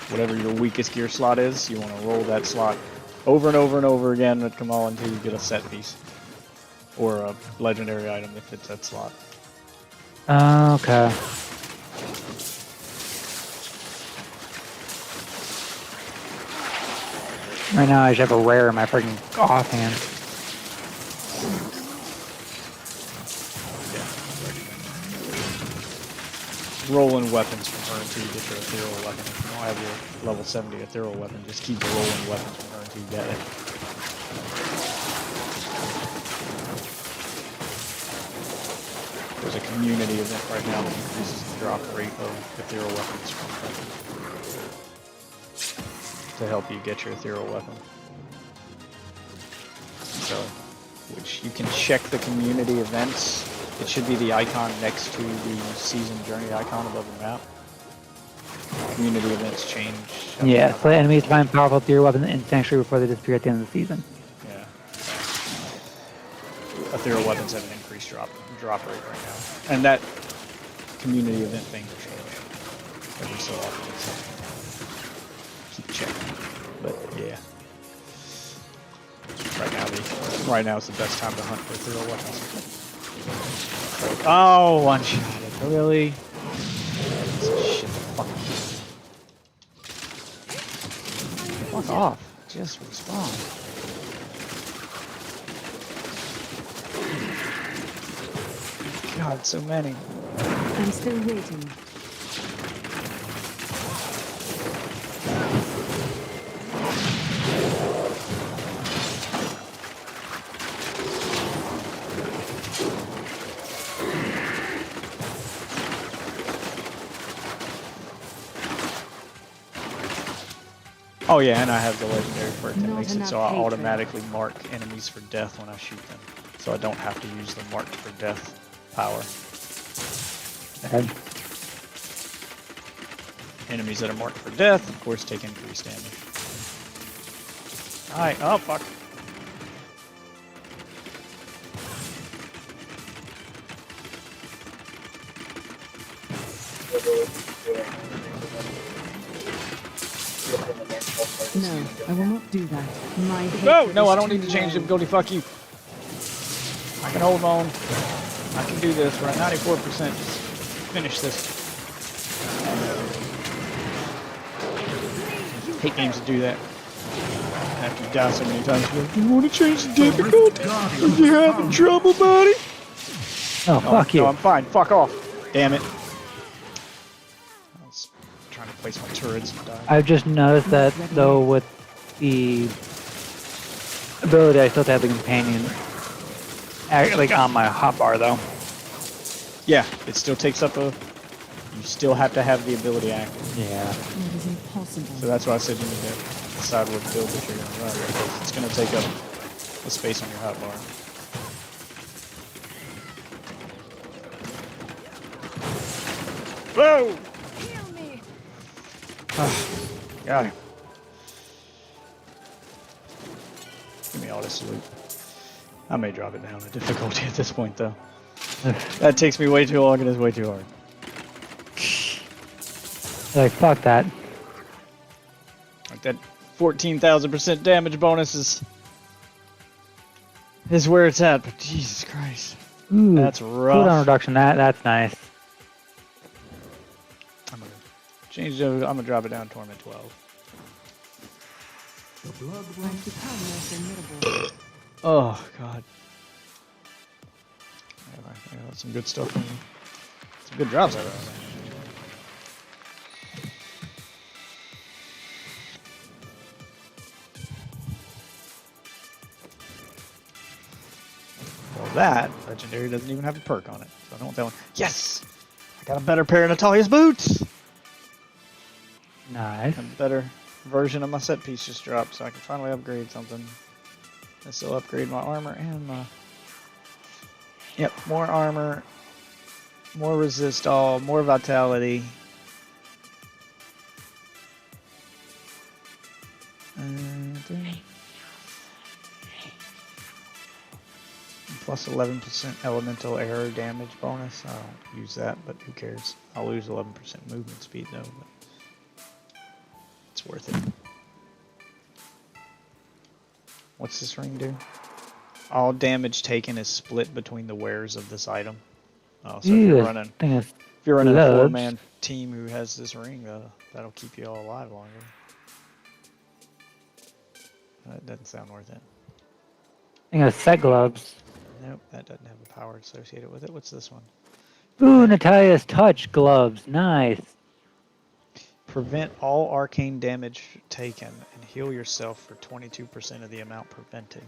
Speaker 1: Whatever your weakest gear slot is, you want to roll that slot over and over and over again at Kamal until you get a set piece or a legendary item that fits that slot.
Speaker 3: Okay. Right now I just have a rare in my freaking offhand.
Speaker 1: Rolling weapons from her until you get your ethereal weapon. If you don't have your level 70 ethereal weapon, just keep rolling weapons from her until you get it. There's a community event right now that increases the drop rate of ethereal weapons to help you get your ethereal weapon. So, which you can check the community events. It should be the icon next to the season journey icon above the map. Community events change.
Speaker 3: Yeah, so enemies find powerful ethereal weapons in Sanctuary before they disappear at the end of the season.
Speaker 1: Yeah. Ethereal weapons have an increased drop rate right now. And that community event thing will change every so often. So keep checking. But yeah. Right now is the best time to hunt for ethereal weapons. Oh, one shot it. Really? Shit, fuck off. Just respawn. God, so many.
Speaker 7: I'm still waiting.
Speaker 1: Oh yeah, and I have the legendary perk that makes it so I automatically mark enemies for death when I shoot them. So I don't have to use the marked for death power.
Speaker 3: Okay.
Speaker 1: Enemies that are marked for death, of course, take increased damage. Alright, oh fuck.
Speaker 7: No, I will not do that. My
Speaker 1: No, I don't need to change difficulty. Fuck you. I can hold on. I can do this. We're at 94%. Just finish this. I hate games that do that. After you die so many times, you're like, you want to change the difficulty? Are you having trouble, buddy?
Speaker 3: Oh, fuck you.
Speaker 1: No, I'm fine. Fuck off. Damn it. I was trying to place my turrets and die.
Speaker 3: I've just noticed that, though, with the ability, I still have the companion like on my hotbar, though.
Speaker 1: Yeah, it still takes up a... You still have to have the ability active.
Speaker 3: Yeah.
Speaker 7: That is impossible.
Speaker 1: So that's why I said you need to decide what build that you're going to run, because it's going to take up the space on your hotbar. Whoa! Got him. Give me all this loot. I may drop it down the difficulty at this point, though. That takes me way too long and is way too hard.
Speaker 3: Like, fuck that.
Speaker 1: Like that 14,000% damage bonus is where it's at, but Jesus Christ.
Speaker 3: Ooh,
Speaker 1: that's rough.
Speaker 3: Cooldown reduction, that's nice.
Speaker 1: I'm gonna change it, I'm gonna drop it down to Torment 12. Oh, God. I got some good stuff in some good drops out of that. Well, that legendary doesn't even have a perk on it, so I don't want that one. Yes! I got a better pair of Natalia's boots!
Speaker 3: Nice.
Speaker 1: A better version of my set piece just dropped, so I can finally upgrade something. I still upgrade my armor and my... Yep, more armor, more resist all, more vitality. Plus 11% elemental arrow damage bonus. I don't use that, but who cares? I'll lose 11% movement speed though, but it's worth it. What's this ring do? All damage taken is split between the wearers of this item. Oh, so if you're running a 4-man team who has this ring, that'll keep you all alive longer. That doesn't sound worth it.
Speaker 3: I think it's set gloves.
Speaker 1: Nope, that doesn't have a power associated with it. What's this one?
Speaker 3: Ooh, Natalia's touch gloves. Nice.
Speaker 1: Prevent all arcane damage taken and heal yourself for 22% of the amount prevented.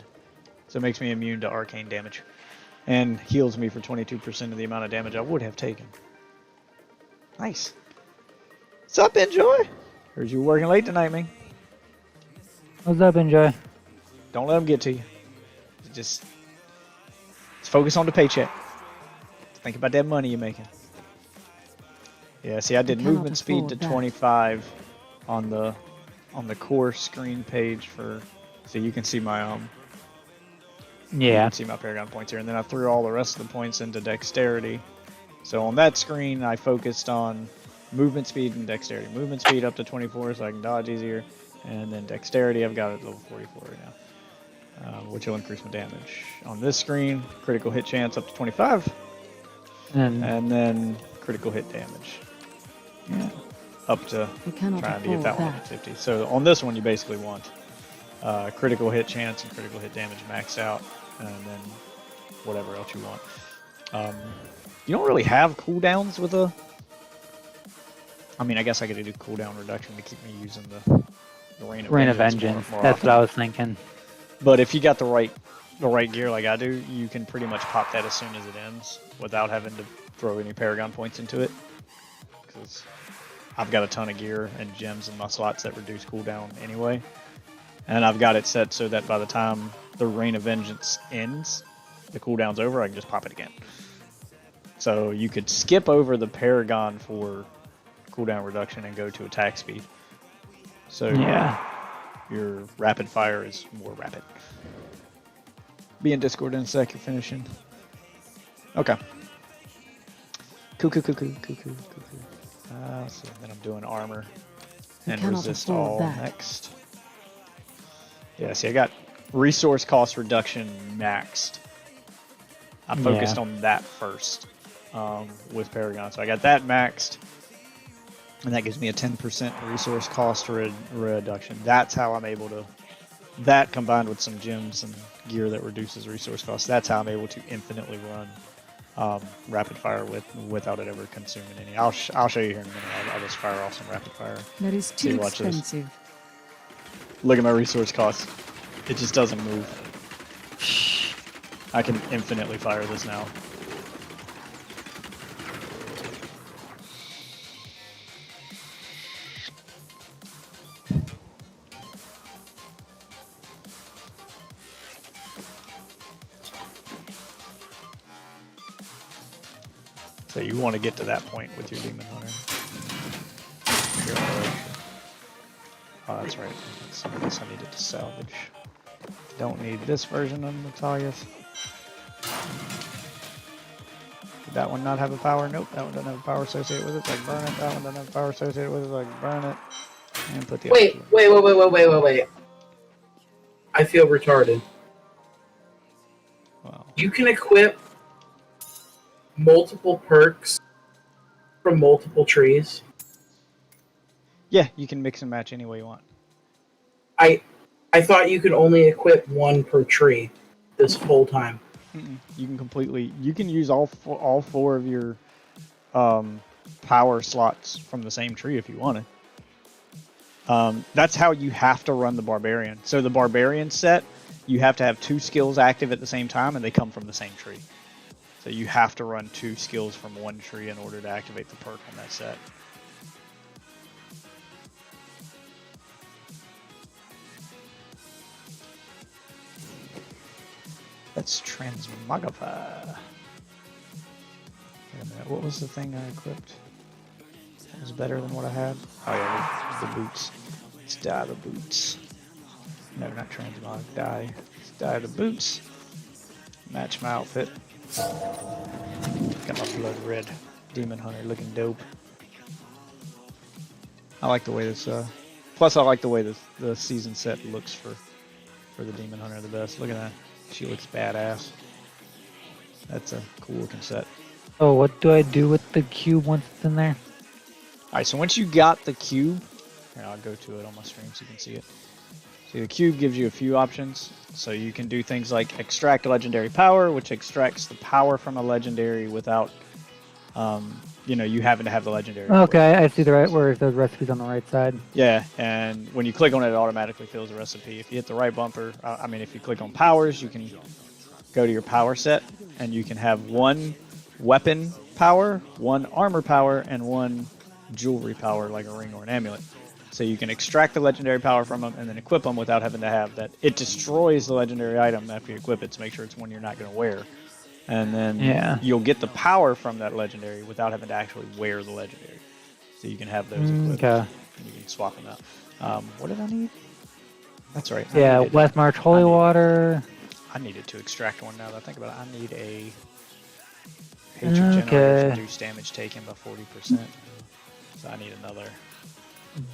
Speaker 1: So it makes me immune to arcane damage. and heals me for 22% of the amount of damage I would have taken. Nice. What's up, Enjoy? Heard you were working late tonight, man.
Speaker 3: What's up, Enjoy?
Speaker 1: Don't let them get to you. Just focus on the paycheck. Think about that money you're making. Yeah, see, I did movement speed to 25 on the core screen page for, so you can see my you can see my Paragon points here, and then I threw all the rest of the points into dexterity. So on that screen, I focused on movement speed and dexterity. Movement speed up to 24 so I can dodge easier, and then dexterity I've got it at level 44 right now, which will increase my damage. On this screen, critical hit chance up to 25, and then critical hit damage. Yeah, up to trying to get that one up to 50. So on this one, you basically want critical hit chance and critical hit damage maxed out, and then whatever else you want. You don't really have cooldowns with a. I mean, I guess I could do cooldown reduction to keep me using the
Speaker 3: Rain of Vengeance.
Speaker 1: More
Speaker 3: That's
Speaker 1: often.
Speaker 3: what I was thinking.
Speaker 1: But if you got the right gear like I do, you can pretty much pop that as soon as it ends without having to throw any Paragon points into it. Because I've got a ton of gear and gems in my slots that reduce cooldown anyway. And I've got it set so that by the time the Rain of Vengeance ends, the cooldown's over, I can just pop it again. So you could skip over the Paragon for cooldown reduction and go to attack speed. So
Speaker 3: yeah,
Speaker 1: your rapid fire is more rapid. Be in Discord in a sec, you're finishing. Okay. Cool. Let's see, then I'm doing armor and resist all next. Yeah, see, I got resource cost reduction maxed. I focused on that first with Paragon. So I got that maxed, and that gives me a 10% resource cost reduction. That's how I'm able to, that combined with some gems and gear that reduces resource cost, that's how I'm able to infinitely run rapid fire without it ever consuming any. I'll show you here in a minute. I'll just fire off some rapid fire.
Speaker 12: That is too expensive.
Speaker 1: Look at my resource cost. It just doesn't move. I can infinitely fire this now. So you want to get to that point with your Demon Hunter. Oh, that's right. I guess I needed to salvage. Don't need this version of Natalia's. Did that one not have a power? Nope, that one doesn't have a power associated with it, so I can burn it. That one doesn't have a power associated with it, so I can burn it. And put the
Speaker 4: Wait. I feel retarded.
Speaker 1: Wow.
Speaker 4: You can equip multiple perks from multiple trees.
Speaker 1: Yeah, you can mix and match any way you want.
Speaker 4: I thought you could only equip one per tree this whole time.
Speaker 1: You can completely. You can use all four of your power slots from the same tree if you wanted. That's how you have to run the Barbarian. So the Barbarian set, you have to have 2 skills active at the same time, and they come from the same tree. So you have to run 2 skills from one tree in order to activate the perk on that set. Let's transmogrify. Wait a minute, what was the thing I equipped? That was better than what I had? Oh yeah, the boots. Let's dye the boots. No, not transmog, dye. Let's dye the boots. Match my outfit. Got my blood red Demon Hunter looking dope. I like the way this, plus I like the way the season set looks for the Demon Hunter the best. Look at that. She looks badass. That's a cool looking set.
Speaker 3: Oh, what do I do with the cube once it's in there?
Speaker 1: Alright, so once you got the cube, here, I'll go to it on my stream so you can see it. See, the cube gives you a few options. So you can do things like extract a legendary power, which extracts the power from a legendary without, you having to have the legendary.
Speaker 3: Okay, I see the right where those recipes on the right side.
Speaker 1: Yeah, and when you click on it, it automatically fills a recipe. If you hit the right bumper, if you click on powers, you can go to your power set, and you can have 1 weapon power, 1 armor power, and 1 jewelry power, like a ring or an amulet. So you can extract the legendary power from them and then equip them without having to have that. It destroys the legendary item after you equip it to make sure it's one you're not going to wear. And then you'll get the power from that legendary without having to actually wear the legendary. So you can have those equipped. And you can swap them out. What did I need? That's right.
Speaker 3: Yeah, West March Holy Water.
Speaker 1: I needed to extract one now that I think about it. I need a hatred generator to reduce damage taken by 40%. So I need another.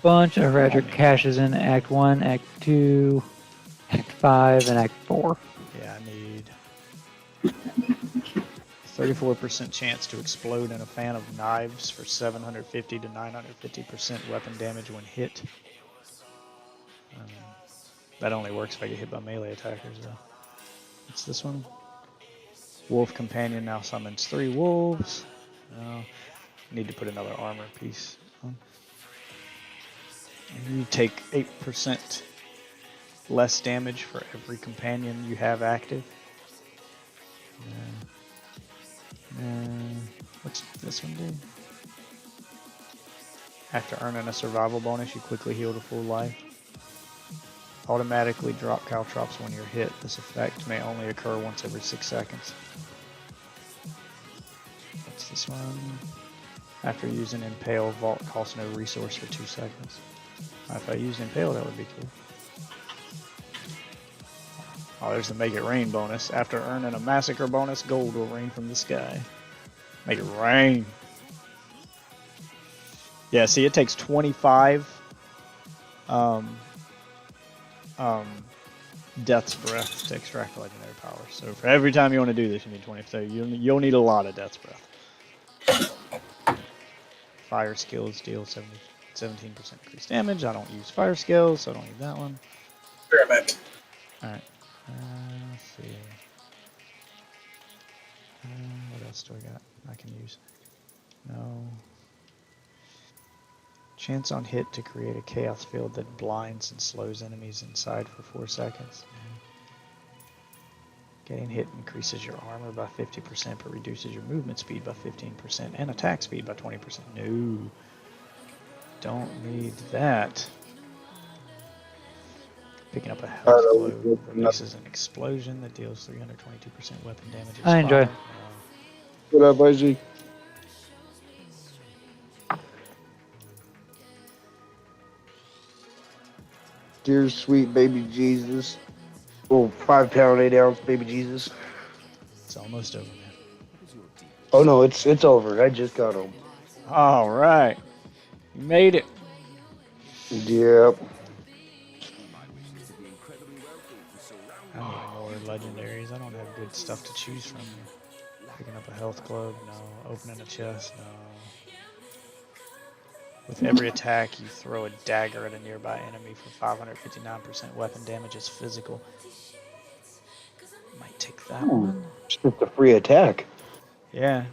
Speaker 3: Bunch of Redrick caches in Act 1, Act 2, Act 5, and Act 4.
Speaker 1: Yeah, I need 34% chance to explode in a fan of knives for 750 to 950% weapon damage when hit. That only works if I get hit by melee attackers, though. What's this one? Wolf Companion now summons 3 wolves. No, need to put another armor piece on. You take 8% less damage for every companion you have active. What's this one do? After earning a survival bonus, you quickly heal to full life. Automatically drop caltrops when you're hit. This effect may only occur once every 6 seconds. What's this one? After using Impale, Vault costs no resource for 2 seconds. If I used Impale, that would be cool. Oh, there's the Make It Rain bonus. After earning a Massacre bonus, gold will rain from the sky. Make it rain. Yeah, see, it takes 25 Death's Breath to extract legendary power. So for every time you want to do this, you need 20. So you'll need a lot of Death's Breath. Fire skills deal 17% increased damage. I don't use fire skills, so I don't need that one.
Speaker 4: Alright.
Speaker 1: Let's see. What else do I got I can use? No. Chance on hit to create a chaos field that blinds and slows enemies inside for 4 seconds. Getting hit increases your armor by 50% but reduces your movement speed by 15% and attack speed by 20%. No. Don't need that. Picking up a health globe releases an explosion that deals 322% weapon damage.
Speaker 3: I enjoy.
Speaker 18: What up, Izzy? Dear sweet baby Jesus. Oh, 5 pound, 8 ounce baby Jesus.
Speaker 1: It's almost over, man.
Speaker 18: Oh no, it's over. I just got home.
Speaker 1: All right. You made it.
Speaker 18: Yep.
Speaker 1: I need more legendaries. I don't have good stuff to choose from. Picking up a health globe, no. Opening a chest, no. With every attack, you throw a dagger at a nearby enemy for 559% weapon damage as physical. Might take that one.
Speaker 18: Just a free attack.
Speaker 1: Yeah.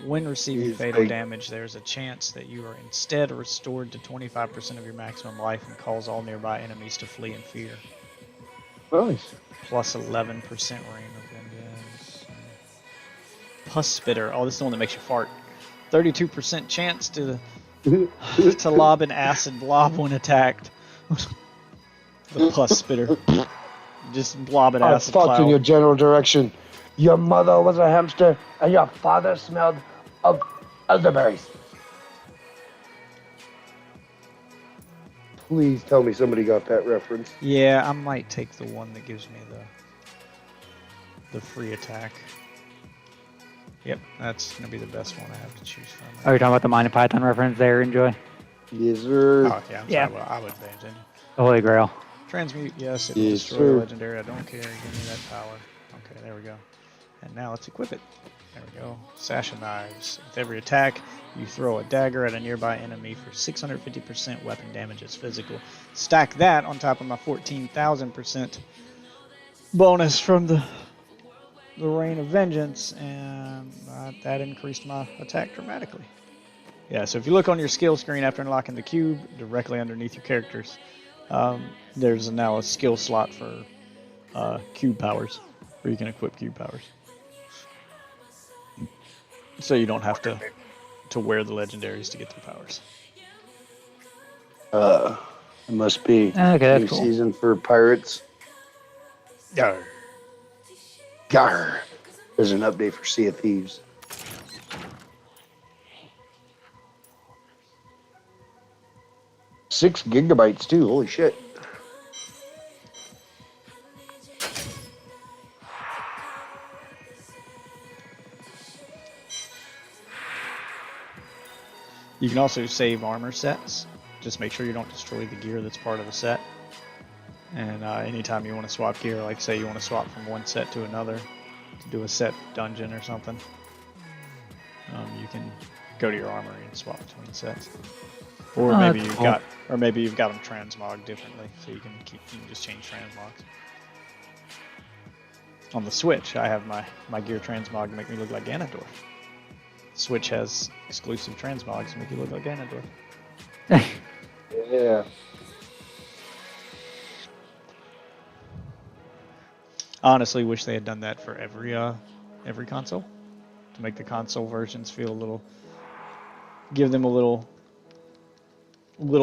Speaker 1: When receiving fatal damage, there's a chance that you are instead restored to 25% of your maximum life and cause all nearby enemies to flee in fear.
Speaker 18: Nice.
Speaker 1: Plus 11% Rain of Vengeance. Pus Spitter. Oh, this is the one that makes you fart. 32% chance to lob an acid blob when attacked. The Pus Spitter. Just blob an acid
Speaker 18: I fought
Speaker 1: cloud.
Speaker 18: in your general direction. Your mother was a hamster, and your father smelled of elderberries. Please tell me somebody got that reference.
Speaker 1: Yeah, I might take the one that gives me the free attack. Yep, that's gonna be the best one I have to choose from.
Speaker 3: Are you talking about the Monty Python reference there, Enjoy?
Speaker 18: Yes, sir.
Speaker 1: Oh, yeah, I'm sorry. Well, I would pay attention.
Speaker 3: The Holy Grail.
Speaker 1: Transmute, yes, it will
Speaker 18: Yes,
Speaker 1: destroy
Speaker 18: sir.
Speaker 1: legendary. I don't care. Give me that power. Okay, there we go. And now let's equip it. There we go. Sash of Knives. With every attack, you throw a dagger at a nearby enemy for 650% weapon damage as physical. Stack that on top of my 14,000% bonus from the Rain of Vengeance, and that increased my attack dramatically. Yeah, so if you look on your skill screen after unlocking the cube, directly underneath your characters, there's now a skill slot for cube powers. where you can equip cube powers. So you don't have to wear the legendaries to get their powers.
Speaker 18: It must be
Speaker 3: Okay,
Speaker 18: new
Speaker 3: that's cool.
Speaker 18: season for pirates.
Speaker 1: Yarr.
Speaker 18: Gar. There's an update for Sea of Thieves. $6 gigabytes too. Holy shit.
Speaker 1: You can also save armor sets. Just make sure you don't destroy the gear that's part of the set. And anytime you want to swap gear, like say you want to swap from one set to another, to do a set dungeon or something, you can go to your armory and swap between sets. Or maybe you've got them transmog differently, so you can just change transmogs. On the Switch, I have my gear transmog to make me look like Ganondorf. Switch has exclusive transmogs to make you look like Ganondorf.
Speaker 18: Yeah.
Speaker 1: Honestly, wish they had done that for every console, to make the console versions feel give them a little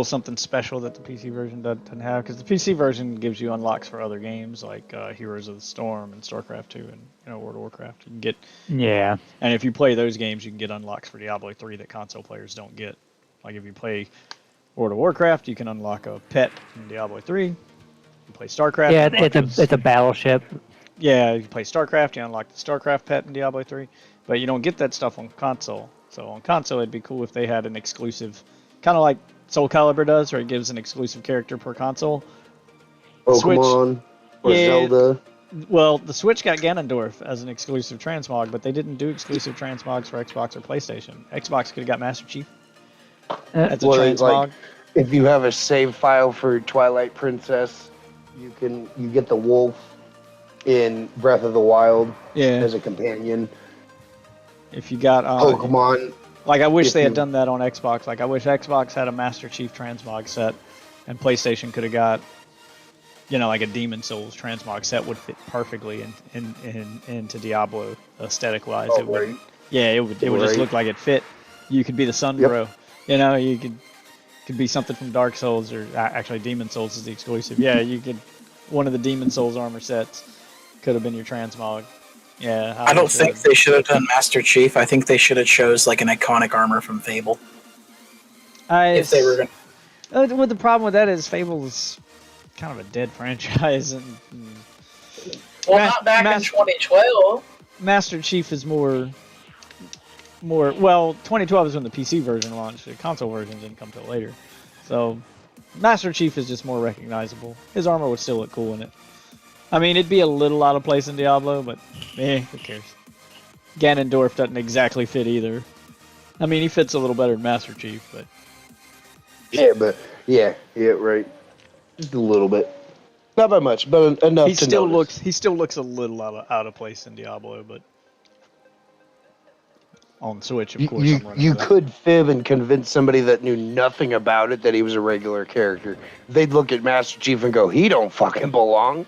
Speaker 1: something special that the PC version doesn't have. Because the PC version gives you unlocks for other games like Heroes of the Storm and StarCraft 2 and World of Warcraft. You can get and if you play those games, you can get unlocks for Diablo 3 that console players don't get. Like if you play World of Warcraft, you can unlock a pet in Diablo 3. You play StarCraft.
Speaker 3: Yeah, it's a battleship.
Speaker 1: Yeah, you play StarCraft, you unlock the StarCraft pet in Diablo 3, but you don't get that stuff on console. So on console, it'd be cool if they had an exclusive, kind of like Soul Calibur does, where it gives an exclusive character per console.
Speaker 18: Pokemon or Zelda.
Speaker 1: Well, the Switch got Ganondorf as an exclusive transmog, but they didn't do exclusive transmogs for Xbox or PlayStation. Xbox could have got Master Chief as a transmog.
Speaker 18: Like, if you have a save file for Twilight Princess, you get the wolf in Breath of the Wild as a companion.
Speaker 1: If you got
Speaker 18: Pokemon,
Speaker 1: like I wish they had done that on Xbox. Like I wish Xbox had a Master Chief transmog set, and PlayStation could have got, like a Demon Souls transmog set would fit perfectly into Diablo aesthetic wise. It would, it would just look like it fit. You could be the Sun Bro, you could be something from Dark Souls, or actually Demon Souls is the exclusive. Yeah, you could. One of the Demon Souls armor sets could have been your transmog. Yeah.
Speaker 4: I don't think they should have done Master Chief. I think they should have chose like an iconic armor from Fable. If they were gonna.
Speaker 1: Well, the problem with that is Fable's kind of a dead franchise,
Speaker 4: not back in 2012.
Speaker 1: Master Chief is more. Well, 2012 is when the PC version launched. The console version didn't come till later, so Master Chief is just more recognizable. His armor would still look cool in it. I mean, it'd be a little out of place in Diablo, but who cares? Ganondorf doesn't exactly fit either. I mean, he fits a little better than Master Chief, but
Speaker 18: yeah, right. Just a little bit, not by much, but enough. He still
Speaker 1: looks a little out of place in Diablo, but on Switch, of course.
Speaker 18: You could fib and convince somebody that knew nothing about it that he was a regular character. They'd look at Master Chief and go, "He don't fucking belong."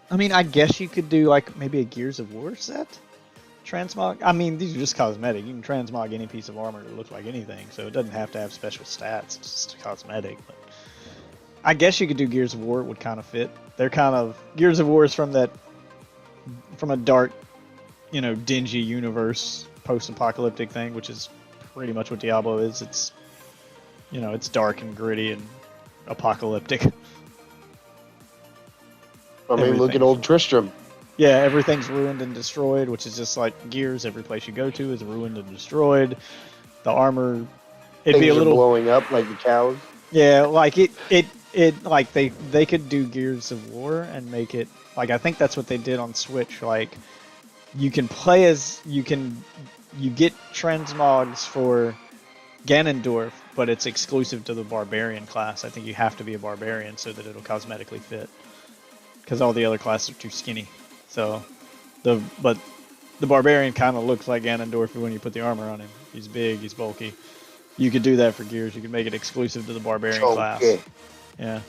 Speaker 1: I mean, I guess you could do like maybe a Gears of War set transmog. I mean, these are just cosmetic. You can transmog any piece of armor to look like anything, so it doesn't have to have special stats. It's just cosmetic. But I guess you could do Gears of War. It would kind of fit. They're kind of Gears of War is from a dark, dingy universe, post-apocalyptic thing, which is pretty much what Diablo is. It's, it's dark and gritty and apocalyptic.
Speaker 18: I mean, look at old Tristram.
Speaker 1: Yeah, everything's ruined and destroyed, which is just like Gears. Every place you go to is ruined and destroyed. The armor, it'd be a little
Speaker 18: blowing up like the cows.
Speaker 1: Yeah, like it like they could do Gears of War and make it like I think that's what they did on Switch. Like you can play as you get transmogs for Ganondorf, but it's exclusive to the Barbarian class. I think you have to be a Barbarian so that it'll cosmetically fit. Because all the other classes are too skinny. So, but the Barbarian kind of looks like Ganondorf when you put the armor on him. He's big, he's bulky. You could do that for Gears. You could make it exclusive to the Barbarian class. Yeah.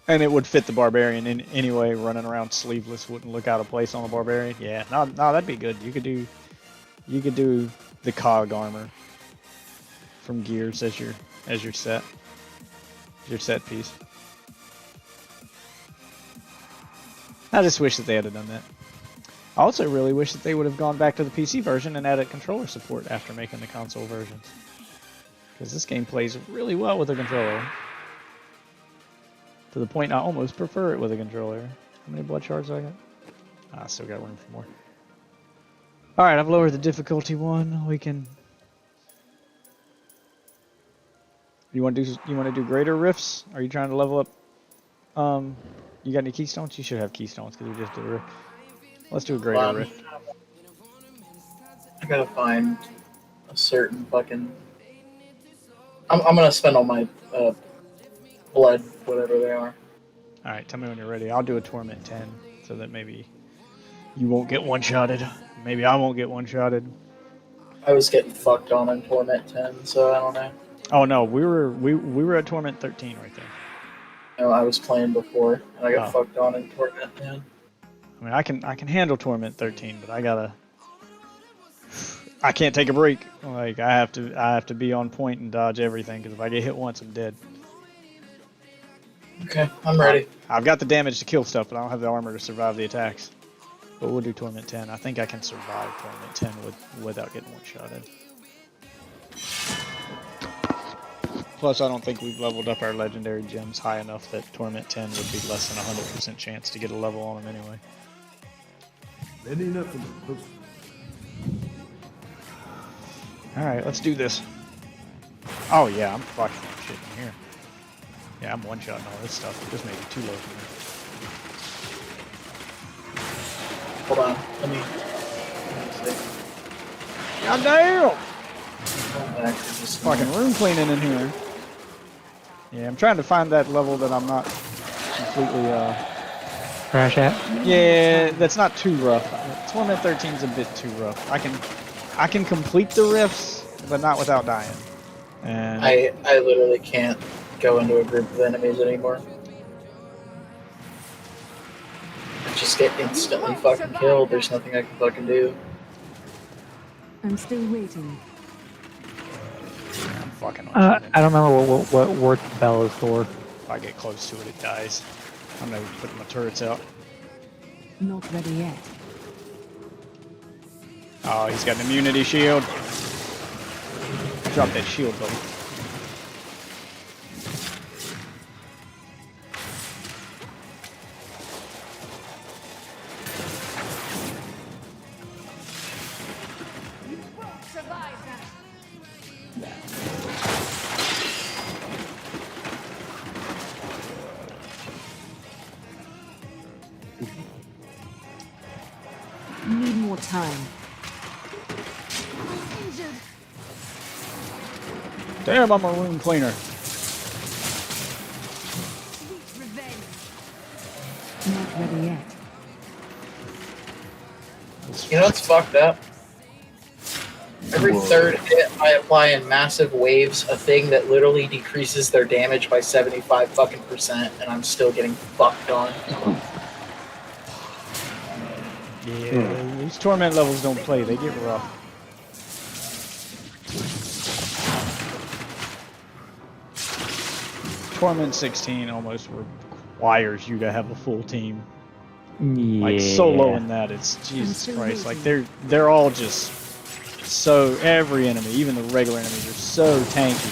Speaker 1: And it would fit the barbarian in anyway. Running around sleeveless wouldn't look out of place on the barbarian. Yeah, no, that'd be good. You could do the cog armor from Gears as your set piece. I just wish that they had done that. I also really wish that they would have gone back to the PC version and added controller support after making the console versions, because this game plays really well with a controller. To the point I almost prefer it with a controller. How many blood shards do I got? I still got room for more. Alright, I've lowered the difficulty one. We can... You want to do greater rifts? Are you trying to level up? You got any keystones? You should have keystones because we just did a rift. Let's do a greater rift.
Speaker 4: I gotta find a certain fucking... I'm gonna spend all my blood, whatever they are.
Speaker 1: Alright, tell me when you're ready. I'll do a Torment 10 so that maybe you won't get one-shotted. Maybe I won't get one-shotted.
Speaker 4: I was getting fucked on in Torment 10, so I don't know.
Speaker 1: Oh no, we were at Torment 13 right there.
Speaker 4: No, I was playing before, and I got fucked on in Torment 10.
Speaker 1: I mean, I can handle Torment 13, but I can't take a break. Like I have to be on point and dodge everything, because if I get hit once, I'm dead.
Speaker 4: Okay, I'm ready.
Speaker 1: I've got the damage to kill stuff, but I don't have the armor to survive the attacks. But we'll do Torment 10. I think I can survive Torment 10 without getting one-shotted. Plus, I don't think we've leveled up our legendary gems high enough that Torment 10 would be less than 100% chance to get a level on them anyway. Alright, let's do this. Oh yeah, I'm fucking shit in here. Yeah, I'm one-shotting all this stuff. This may be too low for me.
Speaker 4: Hold on, let me see.
Speaker 1: God damn! Just fucking room cleaning in here. Yeah, I'm trying to find that level that I'm not completely
Speaker 3: crash at.
Speaker 1: Yeah, that's not too rough. Torment 13 is a bit too rough. I can complete the rifts, but not without dying. And
Speaker 4: I literally can't go into a group of enemies anymore. I just get instantly fucking killed. There's nothing I can fucking do.
Speaker 7: I'm still waiting.
Speaker 1: I'm fucking
Speaker 3: I don't remember what word the bell is for.
Speaker 1: If I get close to it, it dies. I'm not even putting my turrets out.
Speaker 7: Not ready yet.
Speaker 1: Oh, he's got an immunity shield. Drop that shield, buddy.
Speaker 7: Need more time.
Speaker 1: Damn, I'm a room cleaner.
Speaker 7: Not ready yet.
Speaker 4: You know what's fucked up? Every third hit, I apply in massive waves a thing that literally decreases their damage by 75 fucking %, and I'm still getting fucked on.
Speaker 1: Yeah, these torment levels don't play, they get rough. Torment 16 almost requires you to have a full team.
Speaker 3: Yeah.
Speaker 1: Like solo in that, it's Jesus Christ. Like they're all just so, every enemy, even the regular enemies, are so tanky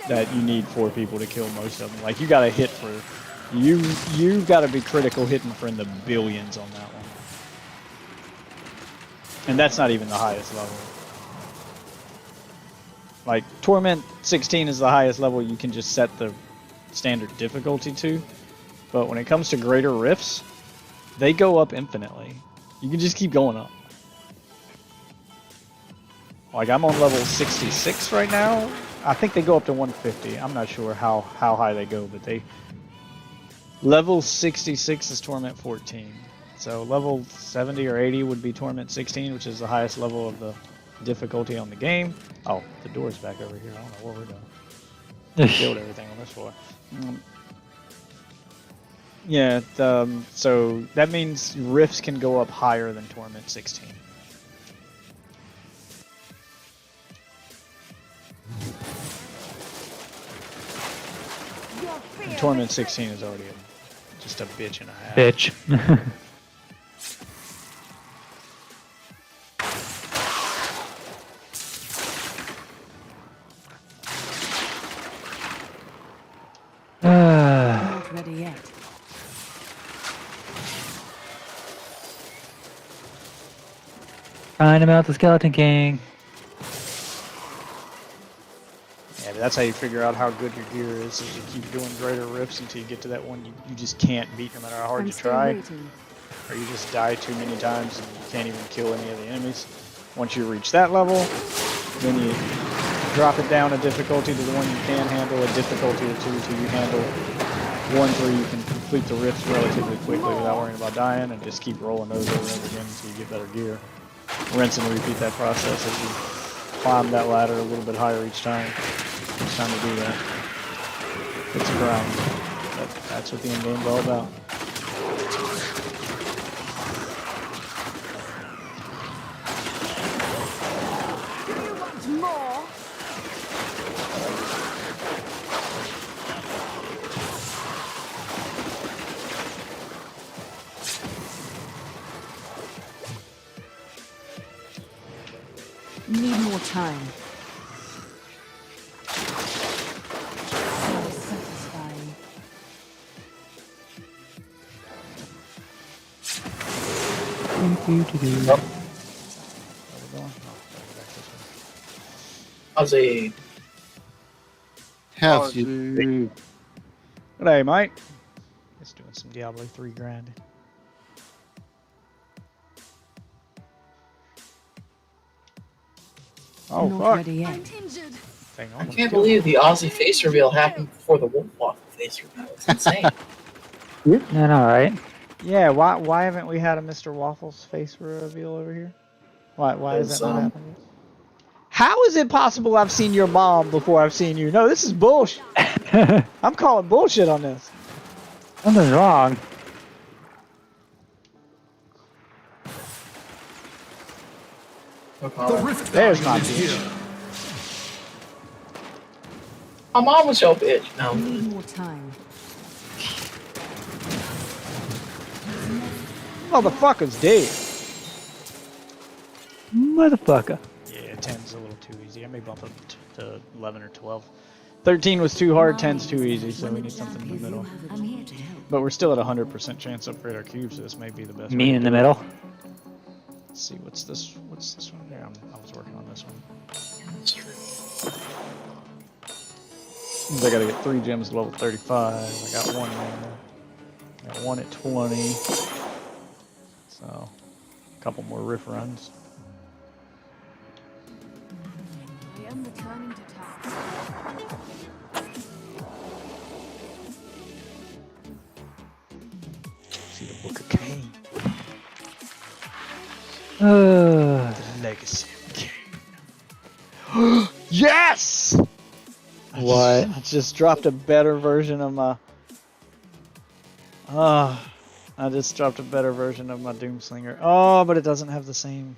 Speaker 1: that you need 4 people to kill most of them. Like you gotta hit for, you've gotta be critical hitting for in the billions on that one. And that's not even the highest level. Like, Torment 16 is the highest level you can just set the standard difficulty to. But when it comes to greater rifts, they go up infinitely. You can just keep going up. Like, I'm on level 66 right now. I think they go up to 150. I'm not sure how high they go, but they... Level 66 is Torment 14. So level 70 or 80 would be Torment 16, which is the highest level of the difficulty on the game. Oh, the door's back over here. I don't know what we're doing. Build everything on this floor. Yeah, so that means rifts can go up higher than Torment 16. And Torment 16 is already just a bitch and a half.
Speaker 3: Bitch.
Speaker 7: Not ready yet.
Speaker 3: Find him out, the Skeleton King.
Speaker 1: Yeah, but that's how you figure out how good your gear is you keep doing greater rifts until you get to that one you just can't beat no matter how hard you try. Or you just die too many times and you can't even kill any of the enemies. Once you reach that level, then you drop it down a difficulty to the one you can handle, a difficulty or two till you handle ones where you can complete the rifts relatively quickly without worrying about dying, and just keep rolling those over and over again until you get better gear. Rinse and repeat that process as you climb that ladder a little bit higher each time. Each time you do that. It's a grind. That's what the end game's all about.
Speaker 8: More.
Speaker 7: Need more time. Satisfying.
Speaker 4: How's a
Speaker 18: How's you?
Speaker 1: G'day, mate. Just doing some Diablo 3 grinding. Oh,
Speaker 7: Not
Speaker 1: fuck.
Speaker 7: ready yet.
Speaker 8: I'm injured.
Speaker 1: Hang on,
Speaker 4: I can't believe the Aussie face reveal happened before the Wolf Waffle face reveal. It's insane.
Speaker 3: Yeah, no, right?
Speaker 1: Yeah, why haven't we had a Mr. Waffles face reveal over here? Why is that not happening? How is it possible I've seen your mom before I've seen you? No, this is bullshit. I'm calling bullshit on this.
Speaker 3: Something's wrong.
Speaker 1: There's my bitch.
Speaker 4: My mom was your bitch. No.
Speaker 7: Need more time.
Speaker 1: Motherfucker's dead.
Speaker 3: Motherfucker.
Speaker 1: Yeah, 10's a little too easy. I may bump it to 11 or 12. 13 was too hard, 10's too easy, so we need something in the middle. But we're still at 100% chance to upgrade our cube, so this may be the best.
Speaker 3: Me in the middle.
Speaker 1: Let's see, what's this one here? I was working on this one. Means I gotta get 3 gems to level 35. I got one there. I got one at 20. So, a couple more riff runs.
Speaker 8: I am returning to task.
Speaker 1: See the Book of Cain.
Speaker 3: The
Speaker 1: Legacy of Cain. Yes!
Speaker 3: What?
Speaker 1: I just dropped a better version of my... I just dropped a better version of my Doomslinger. Oh, but it doesn't have the same...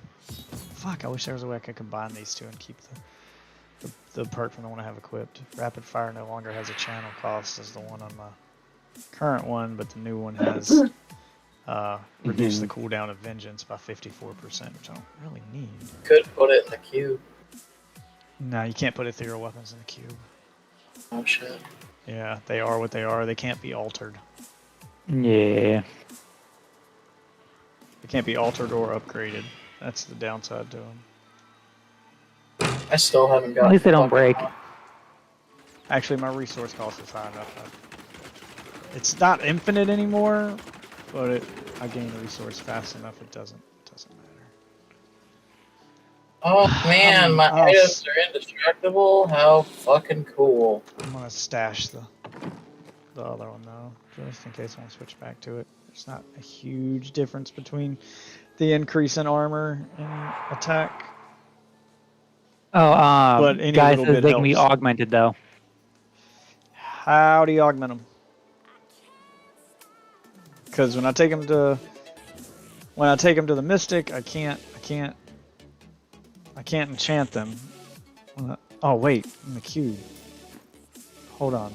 Speaker 1: Fuck, I wish there was a way I could combine these two and keep the perk from the one I have equipped. Rapid Fire no longer has a channel cost as the one on my current one, but the new one has reduced the cooldown of Vengeance by 54%, which I don't really need.
Speaker 4: Could put it in the cube.
Speaker 1: No, you can't put ethereal weapons in the cube.
Speaker 4: Oh shit.
Speaker 1: Yeah, they are what they are. They can't be altered.
Speaker 3: Yeah.
Speaker 1: They can't be altered or upgraded. That's the downside to them.
Speaker 4: I still haven't got.
Speaker 3: At least they don't break.
Speaker 1: Actually, my resource cost is high enough. It's not infinite anymore, but I gain resource fast enough. It doesn't matter.
Speaker 4: Oh man, my items are indestructible. How fucking cool!
Speaker 1: I'm gonna stash the other one though, just in case I want to switch back to it. There's not a huge difference between the increase in armor and attack.
Speaker 3: Oh,
Speaker 1: but any
Speaker 3: guy
Speaker 1: little
Speaker 3: says
Speaker 1: bit
Speaker 3: they can be
Speaker 1: helps.
Speaker 3: augmented though.
Speaker 1: How do you augment them? because when I take him to the Mystic, I can't enchant them. Oh wait, in the cube. Hold on.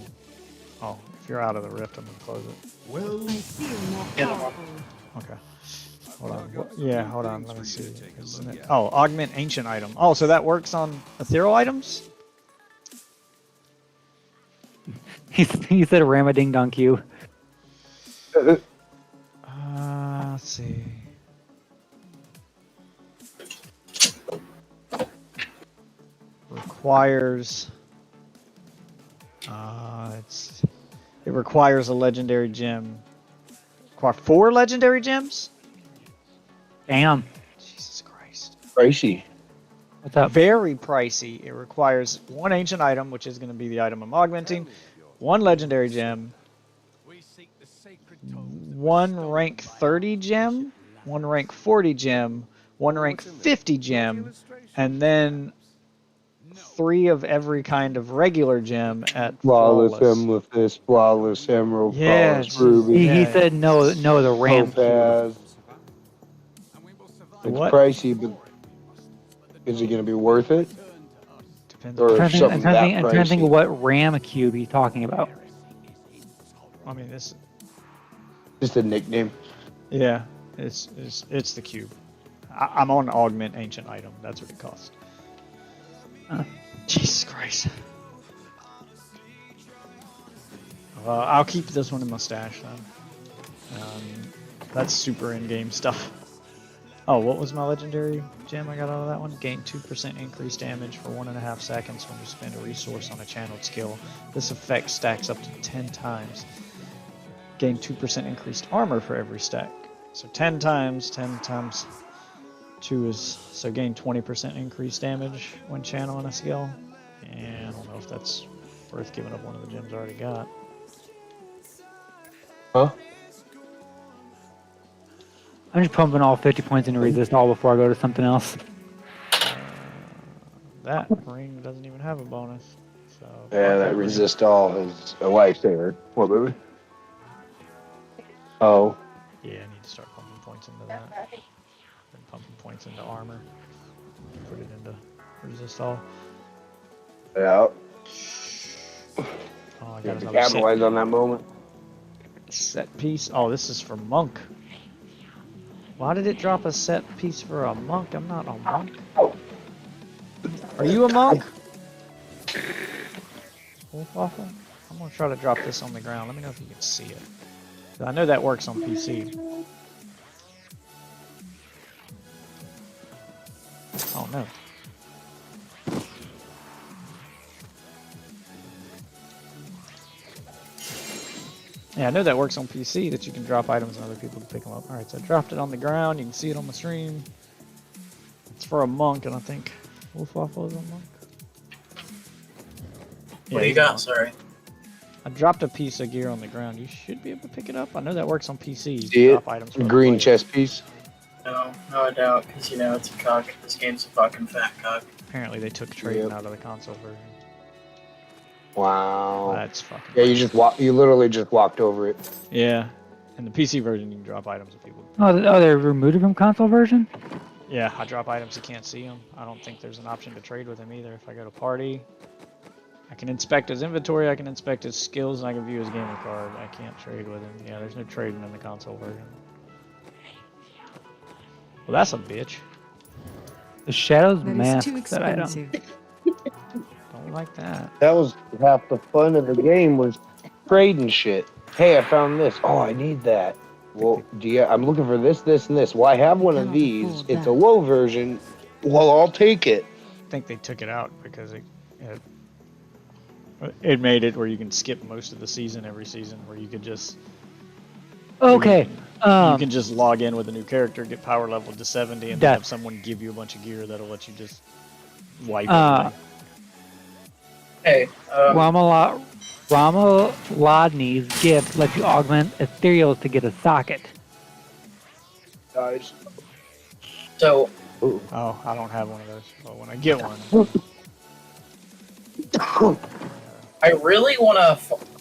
Speaker 1: Oh, if you're out of the rift, I'm gonna close it.
Speaker 7: I feel more
Speaker 4: Yeah.
Speaker 7: powerful.
Speaker 1: Okay. Hold on. Yeah, hold on. Let me see. Isn't it? Oh, augment ancient item. Oh, so that works on ethereal items?
Speaker 3: He said a ram a ding dong cube.
Speaker 1: Let's see. Requires. It requires a legendary gem. Require 4 legendary gems?
Speaker 3: Damn.
Speaker 1: Jesus Christ.
Speaker 18: Pricey.
Speaker 3: What's up?
Speaker 1: Very pricey. It requires 1 ancient item, which is going to be the item I'm augmenting, 1 legendary gem, 1 rank 30 gem, 1 rank 40 gem, 1 rank 50 gem, and then 3 of every kind of regular gem at
Speaker 18: Flawless
Speaker 1: flawless.
Speaker 18: amethyst, flawless emerald,
Speaker 1: Yeah,
Speaker 18: flawless ruby.
Speaker 3: He said no, the ram cube.
Speaker 18: Topaz. It's
Speaker 1: What?
Speaker 18: pricey, but is it going to be worth it?
Speaker 1: Depends.
Speaker 18: Or
Speaker 3: I'm
Speaker 18: something that
Speaker 3: trying to think
Speaker 18: pricey?
Speaker 3: of what ram cube he's talking about.
Speaker 1: I mean, this.
Speaker 18: Just a nickname.
Speaker 1: Yeah, it's the cube. I'm on augment ancient item. That's what it costs. Jesus Christ. I'll keep this one in my stash then. That's super in-game stuff. Oh, what was my legendary gem I got out of that one? Gain 2% increased damage for 1.5 seconds when you spend a resource on a channeled skill. This effect stacks up to 10 times. Gain 2% increased armor for every stack. So 10 times 2 is, so gain 20% increased damage when channeling a skill. And I don't know if that's worth giving up one of the gems I already got.
Speaker 18: Huh?
Speaker 3: I'm just pumping all 50 points into resist all before I go to something else.
Speaker 1: That ring doesn't even have a bonus. So
Speaker 18: Yeah, that resist all is a lifesaver. What, baby? Oh.
Speaker 1: Yeah, I need to start pumping points into that. And pumping points into armor. Put it into resist all.
Speaker 18: Yeah.
Speaker 1: Oh, I got
Speaker 18: to
Speaker 1: another
Speaker 18: capitalize on that moment.
Speaker 1: set piece. Oh, this is for monk. Why did it drop a set piece for a monk? I'm not a monk. Are you a monk? Wolf Waffle? I'm gonna try to drop this on the ground. Let me know if you can see it. I know that works on PC. Oh no. Yeah, I know that works on PC, that you can drop items and other people can pick them up. Alright, so I dropped it on the ground. You can see it on the stream. It's for a monk, and I think Wolf Waffle is a monk.
Speaker 4: What do you got? Sorry.
Speaker 1: I dropped a piece of gear on the ground. You should be able to pick it up. I know that works on PC. You
Speaker 18: See
Speaker 1: drop
Speaker 18: it?
Speaker 1: items for
Speaker 18: Green chest piece.
Speaker 4: No, I doubt, because you know it's a cock. This game's a fucking fat cock.
Speaker 1: Apparently they took trading out of the console version.
Speaker 18: Wow.
Speaker 1: That's fucking.
Speaker 18: Yeah, you literally just walked over it.
Speaker 1: Yeah. In the PC version, you can drop items if people.
Speaker 3: Oh, they're removed from console version?
Speaker 1: Yeah, I drop items, you can't see them. I don't think there's an option to trade with him either. If I go to party, I can inspect his inventory, I can inspect his skills, and I can view his gamer card. I can't trade with him. Yeah, there's no trading in the console version. Well, that's a bitch.
Speaker 3: The Shadow's
Speaker 12: That is
Speaker 3: Mask,
Speaker 12: too
Speaker 3: that item.
Speaker 12: expensive.
Speaker 1: Don't like that.
Speaker 18: That was half the fun of the game, was trading shit. Hey, I found this. Oh, I need that. Well, I'm looking for this, this, and this. Well, I have one of these. It's a low version. Well, I'll take it.
Speaker 1: I think they took it out because it made it where you can skip most of the season every season, where you could just.
Speaker 3: Okay.
Speaker 1: You can just log in with a new character, get power leveled to 70, and then have someone give you a bunch of gear that'll let you just wipe everything.
Speaker 4: Hey,
Speaker 3: Ramalodni's gift lets you augment ethereals to get a socket.
Speaker 18: Guys.
Speaker 4: So.
Speaker 1: Oh, I don't have one of those. But when I get one. I
Speaker 4: really want to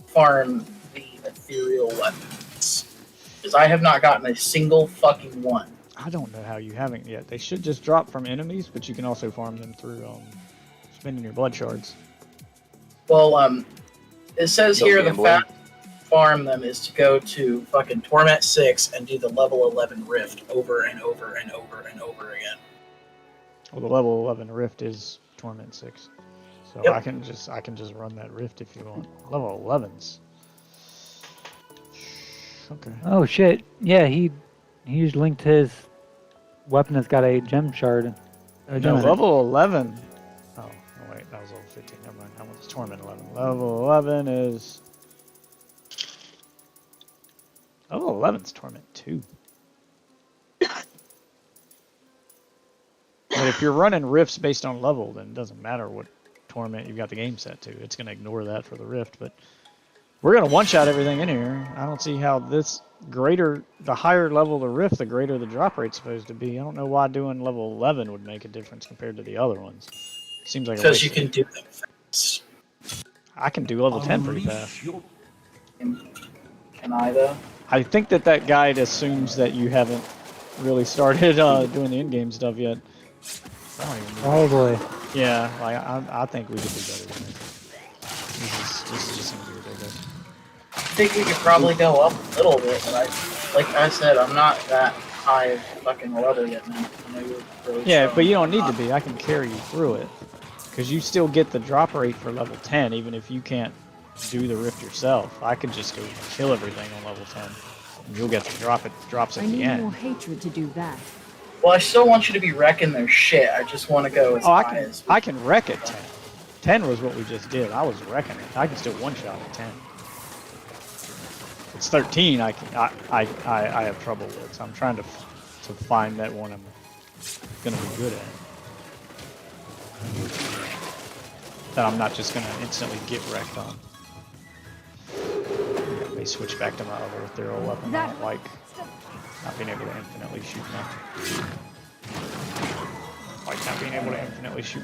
Speaker 4: farm the ethereal weapons. because I have not gotten a single fucking one.
Speaker 1: I don't know how you haven't yet. They should just drop from enemies, but you can also farm them through spending your blood shards.
Speaker 4: Well, it says
Speaker 18: No
Speaker 4: here
Speaker 18: gambling.
Speaker 4: the fast farm them is to go to fucking Torment 6 and do the level 11 Rift over and over and over and over again.
Speaker 1: Well, the level 11 Rift is Torment 6, so
Speaker 4: Yep.
Speaker 1: I can just run that Rift if you want. Level 11s. Okay.
Speaker 3: Oh shit! Yeah, he just linked his weapon that's got a gem shard. A gem
Speaker 1: No,
Speaker 3: in it.
Speaker 1: level 11. Oh, wait, that was level 15. Never mind. That one's Torment 11. Level 11 is. Level 11's Torment 2. But if you're running rifts based on level, then it doesn't matter what Torment you've got the game set to. It's going to ignore that for the rift. But we're going to one-shot everything in here. I don't see how the higher level the rift, the greater the drop rate's supposed to be. I don't know why doing level 11 would make a difference compared to the other ones. Seems like
Speaker 4: Because you can do them fast.
Speaker 1: I can do level 10 pretty fast.
Speaker 4: Can I, though?
Speaker 1: I think that guide assumes that you haven't really started doing the in-game stuff yet. I don't even know.
Speaker 3: Probably.
Speaker 1: Yeah, like, I think we could do better than this. This just seems ridiculous.
Speaker 4: I think we could probably go up a little bit, but like I said, I'm not that high of fucking level yet, man. I know you're really
Speaker 1: Yeah,
Speaker 4: strong.
Speaker 1: but you don't need to be. I can carry you through it. Because you still get the drop rate for level 10, even if you can't do the rift yourself. I could just go kill everything on level 10. And you'll get the drops at
Speaker 7: I
Speaker 1: the
Speaker 7: need
Speaker 1: end.
Speaker 7: more hatred to do that.
Speaker 4: Well, I still want you to be wrecking their shit. I just want to go as high as...
Speaker 1: I can wreck at 10. 10 was what we just did. I was wrecking it. I can still one-shot at 10. It's 13 I have trouble with, so I'm trying to find that one I'm going to be good at. That I'm not just going to instantly get wrecked on. Let me switch back to my other ethereal weapon. I don't like not being able to infinitely shoot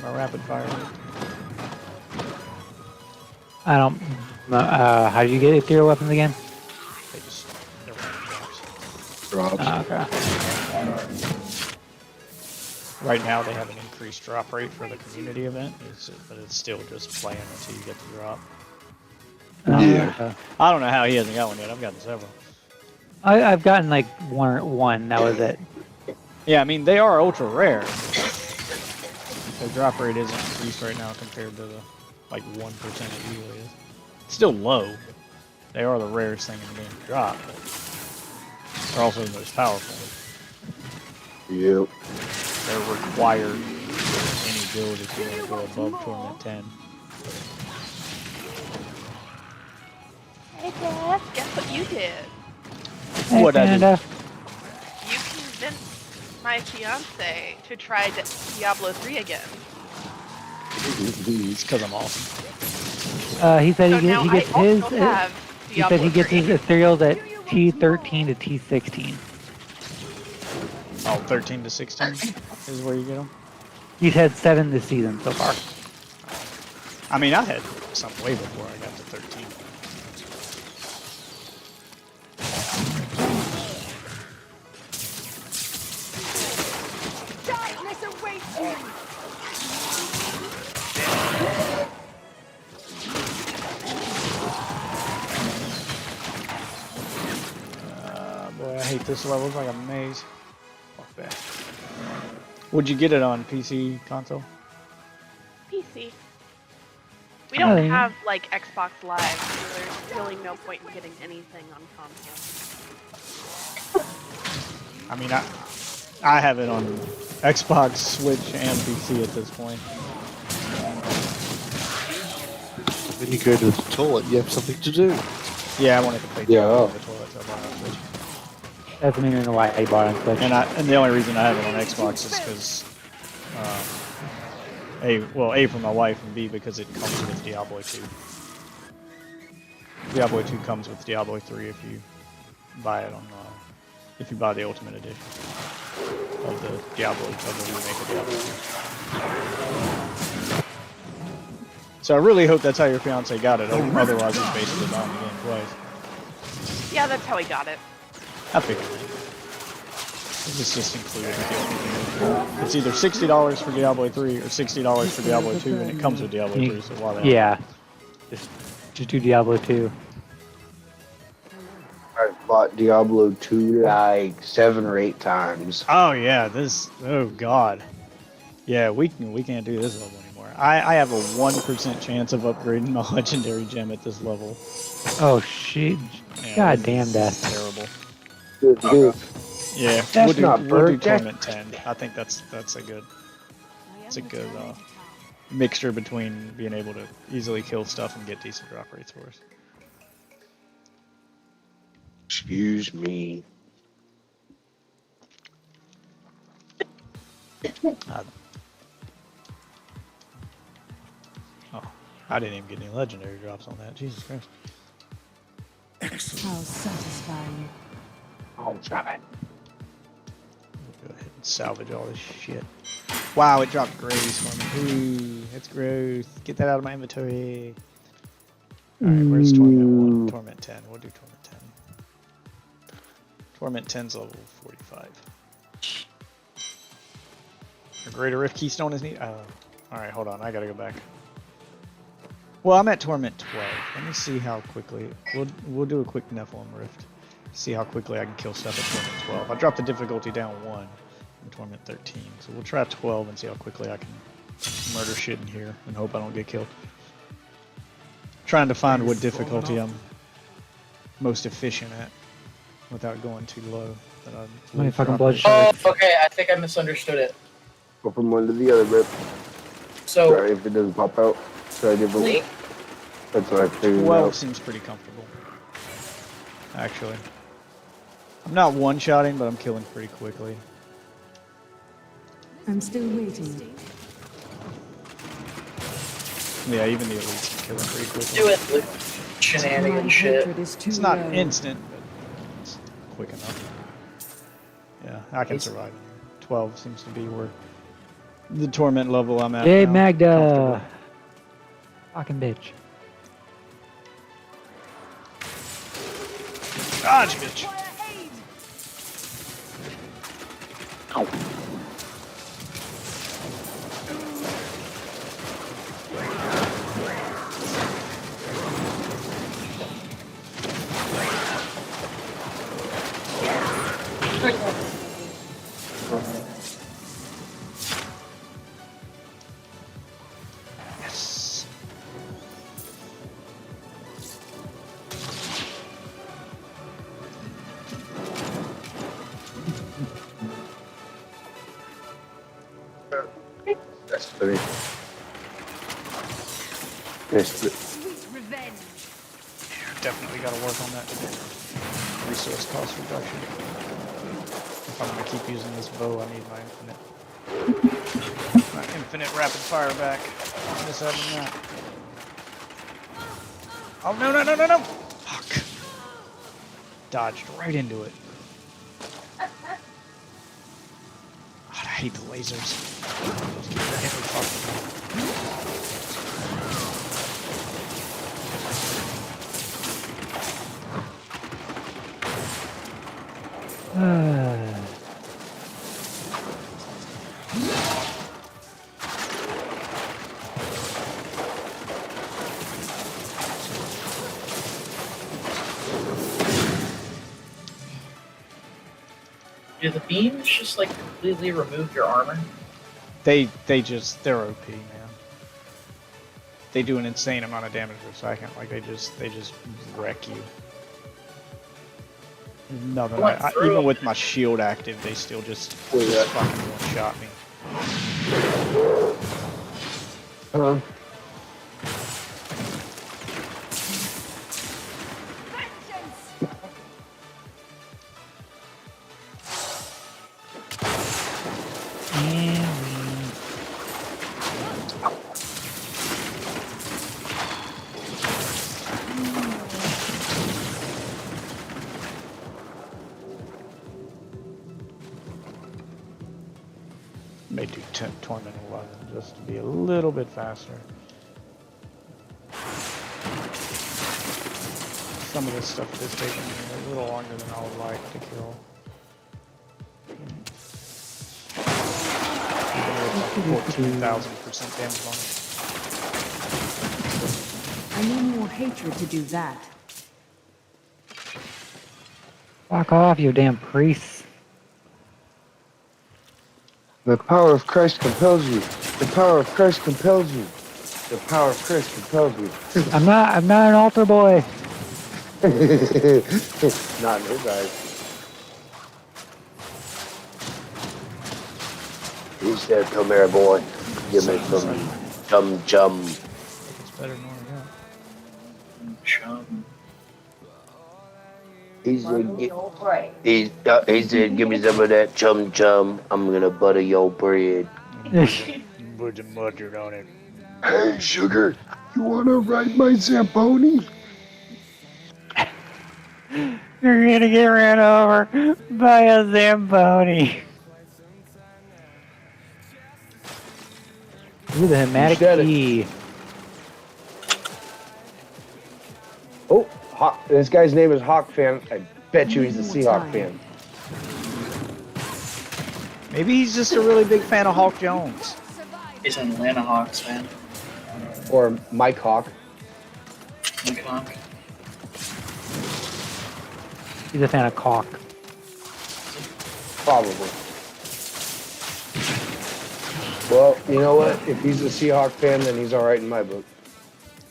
Speaker 1: my rapid fire.
Speaker 3: I don't. How do you get ethereal weapons again?
Speaker 1: They're
Speaker 18: Drops.
Speaker 3: Okay.
Speaker 1: Right now they have an increased drop rate for the community event, but it's still just playing until you get the drop.
Speaker 3: Okay.
Speaker 1: I don't know how he hasn't got one yet. I've gotten several.
Speaker 3: I've gotten like one. That was it.
Speaker 1: Yeah, I mean they are ultra rare. Their drop rate isn't increased right now compared to the like 1% it usually is. It's still low. They are the rarest thing in the game to drop, but they're also the most powerful.
Speaker 18: Yep.
Speaker 1: They're required in any build if you want to go above Torment 10.
Speaker 19: Hey, Dad, guess what you did?
Speaker 1: What I do?
Speaker 19: You convinced my fiance to try Diablo 3 again.
Speaker 1: It's because I'm awesome.
Speaker 3: He said
Speaker 19: So
Speaker 3: he
Speaker 19: now
Speaker 3: gets
Speaker 19: I
Speaker 3: his.
Speaker 19: also have
Speaker 3: He said he
Speaker 19: Diablo
Speaker 3: gets his
Speaker 19: 3.
Speaker 3: ethereals at T13 to T16.
Speaker 1: Oh, 13 to 16 is where you get them?
Speaker 3: He's had 7 this season so far.
Speaker 1: I mean, I had some way before I got to 13.
Speaker 8: Darkness awaits you!
Speaker 1: Boy, I hate this level. It's like a maze. Fuck that. Would you get it on PC console?
Speaker 19: PC. We don't
Speaker 1: Oh, yeah.
Speaker 19: have like Xbox Live, so there's really no point in getting anything on console.
Speaker 1: I mean, I have it on Xbox, Switch, and PC at this point.
Speaker 20: When you go to the toilet, you have something to do.
Speaker 1: Yeah, I wanted to play Diablo on the toilet, so I bought it on Switch.
Speaker 3: That's the main reason why I bought it on Switch.
Speaker 1: And the only reason I have it on Xbox is because A for my wife, and B because it comes with Diablo 2. Diablo 2 comes with Diablo 3 if you buy it on if you buy the Ultimate Edition of the remake of Diablo 2. So I really hope that's how your fiance got it. Otherwise, he's basically buying the game twice.
Speaker 19: Yeah, that's how he got it.
Speaker 1: I figured. This just included Diablo 3. It's either $60 for Diablo 3 or $60 for Diablo 2, and it comes with Diablo 3, so why the hell?
Speaker 3: Yeah. Just do Diablo 2.
Speaker 18: I've bought Diablo 2 like 7 or 8 times.
Speaker 1: Oh yeah, this. Oh god. Yeah, we can't do this level anymore. I have a 1% chance of upgrading my legendary gem at this level.
Speaker 3: Oh shit!
Speaker 1: Yeah,
Speaker 3: God damn that.
Speaker 1: Terrible.
Speaker 18: Dude,
Speaker 1: Yeah,
Speaker 18: that's not
Speaker 1: we'll do
Speaker 18: burnt. That's
Speaker 1: Torment 10. I think that's a good mixture between being able to easily kill stuff and get decent drop rates for us.
Speaker 18: Excuse me.
Speaker 1: Oh, I didn't even get any legendary drops on that. Jesus Christ.
Speaker 7: How satisfying.
Speaker 18: Oh, drop it.
Speaker 1: Go ahead and salvage all this shit. Wow, it dropped grace for me. Ooh, that's gross. Get that out of my inventory. Alright, where's Torment 1? Torment 10. We'll do Torment 10. Torment 10's level 45. A Greater Rift Keystone is needed. Alright, hold on. I gotta go back. Well, I'm at Torment 12. Let me see how quickly. We'll do a quick Nephilim Rift. See how quickly I can kill stuff at Torment 12. I dropped the difficulty down 1 in Torment 13. So we'll try 12 and see how quickly I can murder shit in here and hope I don't get killed. Trying to find what difficulty I'm most efficient at without going too low.
Speaker 3: My fucking bloodshed.
Speaker 4: Oh, okay. I think I misunderstood it.
Speaker 18: Go from one to the other, Rip.
Speaker 4: So,
Speaker 18: sorry if it doesn't pop out. Try different. That's what I figured
Speaker 1: 12
Speaker 18: out.
Speaker 1: seems pretty comfortable. Actually. I'm not one-shotting, but I'm killing pretty quickly.
Speaker 7: I'm still waiting.
Speaker 1: Yeah, even the elites can kill him pretty quickly.
Speaker 4: do it with shenanigan shit.
Speaker 1: It's not instant, but it's quick enough. Yeah, I can survive. 12 seems to be where the torment level I'm at.
Speaker 3: Hey,
Speaker 1: now.
Speaker 3: Magda! Fucking bitch.
Speaker 1: Dodge, bitch! Ow. Yes.
Speaker 18: That's 3. Missed it.
Speaker 1: Definitely got to work on that resource cost reduction. If I'm going to keep using this bow, I need my infinite rapid fire back. I'm just having that. Oh, no, no, no, no, no! Fuck. Dodged right into it. God, I hate the lasers. Just keep hitting me fucking.
Speaker 4: Do the beams just like completely remove your armor?
Speaker 1: They're OP, man. They do an insane amount of damage per second. Like they just wreck you. Nothing. Even with my shield active, they still just fucking one-shot me.
Speaker 18: Huh?
Speaker 1: May do Torment 11 just to be a little bit faster. some of this stuff is taking me a little longer than I would like to kill. 14,000% damage on it.
Speaker 7: I need more hatred to do that.
Speaker 3: Fuck off, you damn priests.
Speaker 18: The power of Christ compels you. The power of Christ compels you. The power of Christ compels you.
Speaker 3: I'm not an altar boy.
Speaker 18: Not in his eyes. He said, come here, boy. Give me some chum chum.
Speaker 1: It's better than what I got.
Speaker 4: Chum.
Speaker 18: He said, give me some of that chum chum. I'm gonna butter your bread.
Speaker 1: Put some mustard on it.
Speaker 14: Hey, sugar, you wanna ride my Zamboni?
Speaker 3: You're gonna get ran over by a Zamboni. Ooh, the hematic key.
Speaker 18: Oh, this guy's name is Hawk Fan. I bet you he's a Seahawk fan.
Speaker 1: Maybe he's just a really big fan of Hawk Jones.
Speaker 4: He's an Atlanta Hawks fan.
Speaker 18: Or Mike Hawk.
Speaker 4: Mike Hawk.
Speaker 3: He's a fan of cock.
Speaker 18: Probably. Well, you know what? If he's a Seahawk fan, then he's alright in my book.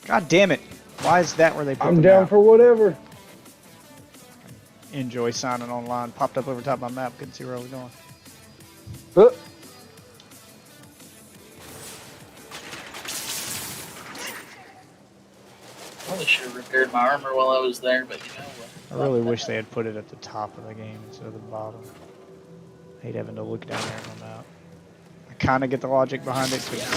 Speaker 1: God damn it. Why is that where they put
Speaker 18: I'm
Speaker 1: them
Speaker 18: down
Speaker 1: out?
Speaker 18: for whatever.
Speaker 1: Enjoy signing online. Popped up over top of my map. Couldn't see where I was going.
Speaker 4: Probably should have repaired my armor while I was there, but you know what?
Speaker 1: I really wish they had put it at the top of the game instead of the bottom. I hate having to look down there on the map. I kind of get the logic behind it because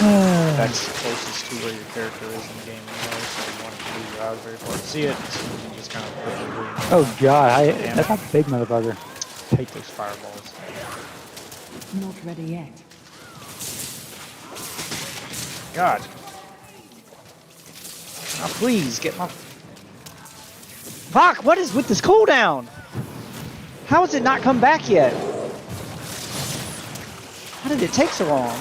Speaker 1: that's closest to where your character is in the game anyway, so you want to move your eyes very far to see it, so you can just kind of quickly
Speaker 3: Oh god, that's a big motherfucker.
Speaker 1: take those fireballs.
Speaker 7: Not ready yet.
Speaker 1: God. Now please, get my... Fuck, what is with this cooldown? How has it not come back yet? How did it take so long?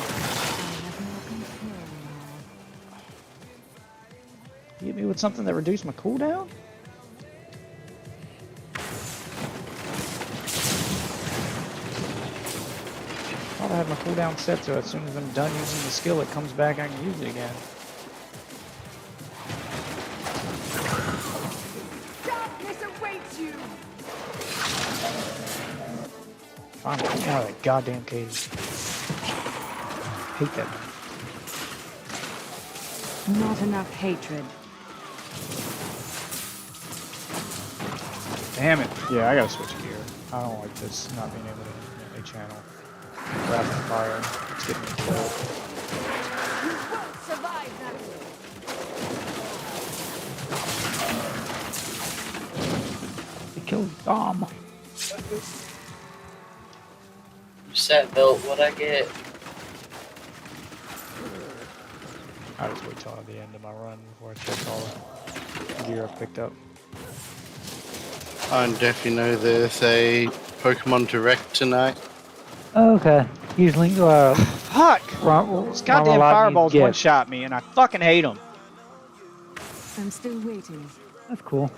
Speaker 1: You hit me with something that reduced my cooldown? Thought I had my cooldown set so as soon as I'm done using the skill it comes back, I can use it again.
Speaker 7: Darkness awaits you.
Speaker 1: Finally, get me out of that goddamn cage. Hate that.
Speaker 7: Not enough hatred.
Speaker 1: Damn it. Yeah, I gotta switch gear. I don't like this not being able to a channel. Rapid fire. It's getting me killed.
Speaker 7: You won't survive that.
Speaker 3: They killed Dom.
Speaker 4: Set belt, what'd I get?
Speaker 1: I just wait till the end of my run before I check all the gear I've picked up.
Speaker 20: I definitely know there's a Pokemon Direct tonight.
Speaker 3: Okay. Usually,
Speaker 1: Fuck! These goddamn fireballs one-shot me, and I fucking hate them.
Speaker 7: I'm still waiting.
Speaker 3: That's cool.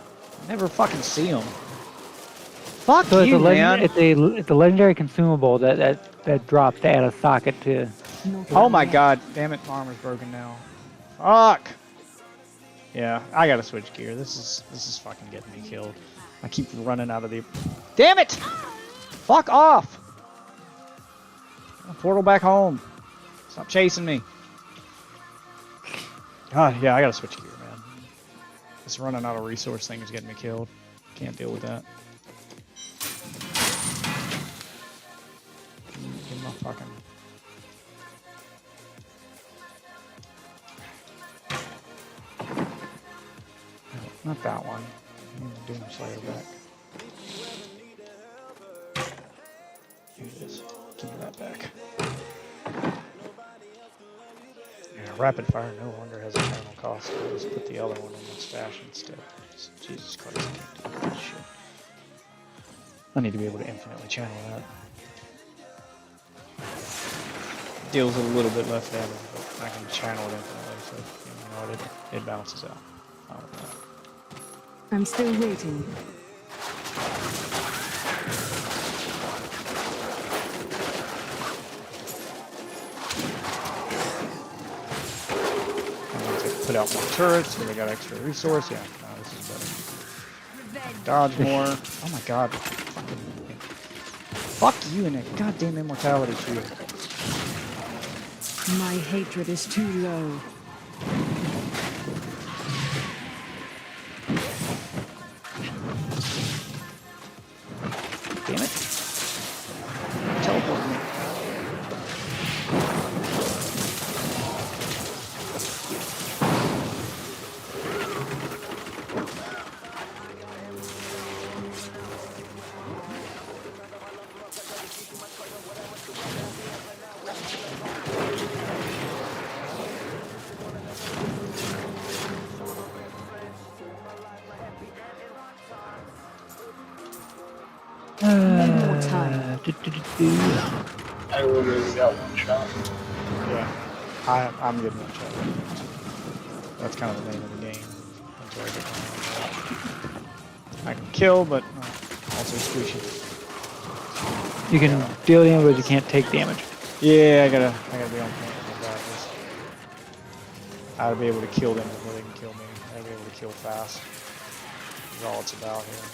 Speaker 1: Never fucking see them. Fuck
Speaker 3: So
Speaker 1: you, man.
Speaker 3: It's a legendary consumable that drops to add a socket to.
Speaker 1: Oh my god, damn it, my armor's broken now. Fuck! Yeah, I gotta switch gear. This is fucking getting me killed. I keep running out of the... Damn it! Fuck off! Portal back home. Stop chasing me. God, yeah, I gotta switch gear, man. This running out of resource thing is getting me killed. Can't deal with that. Give my fucking... No, not that one. I need the Doom Slayer back. Give me this. Give me that back. Yeah, rapid fire no longer has a terminal cost. I'll just put the other one in my stash instead. Jesus Christ, I can't do that shit. I need to be able to infinitely channel that. Deals a little bit less damage, but I can channel it infinitely, so you know, it bounces out. I don't know.
Speaker 12: I'm still waiting.
Speaker 1: And once I put out more turrets, so they got extra resource, yeah, no, this is better. Dodge more. Oh my god. Fuck you and that goddamn immortality shield.
Speaker 12: My hatred is too low.
Speaker 1: Damn it. Teleport me.
Speaker 12: More time.
Speaker 4: I literally got one shot.
Speaker 1: Yeah, I'm getting one shot. That's kind of the name of the game. Until I get my I can kill, but also squishy.
Speaker 3: You can deal damage, but you can't take damage.
Speaker 1: Yeah, I gotta be on point with that. I gotta be able to kill them before they can kill me. I gotta be able to kill fast. That's all it's about here.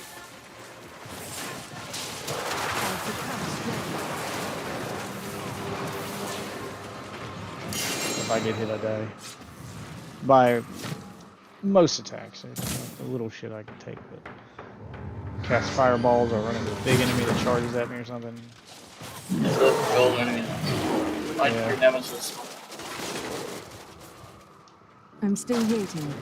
Speaker 1: If I get hit, I die. By most attacks. There's like the little shit I can take, but cast fireballs or run into a big enemy that charges at me or something.
Speaker 4: Is a gold enemy. Like your nemesis.
Speaker 12: I'm still waiting.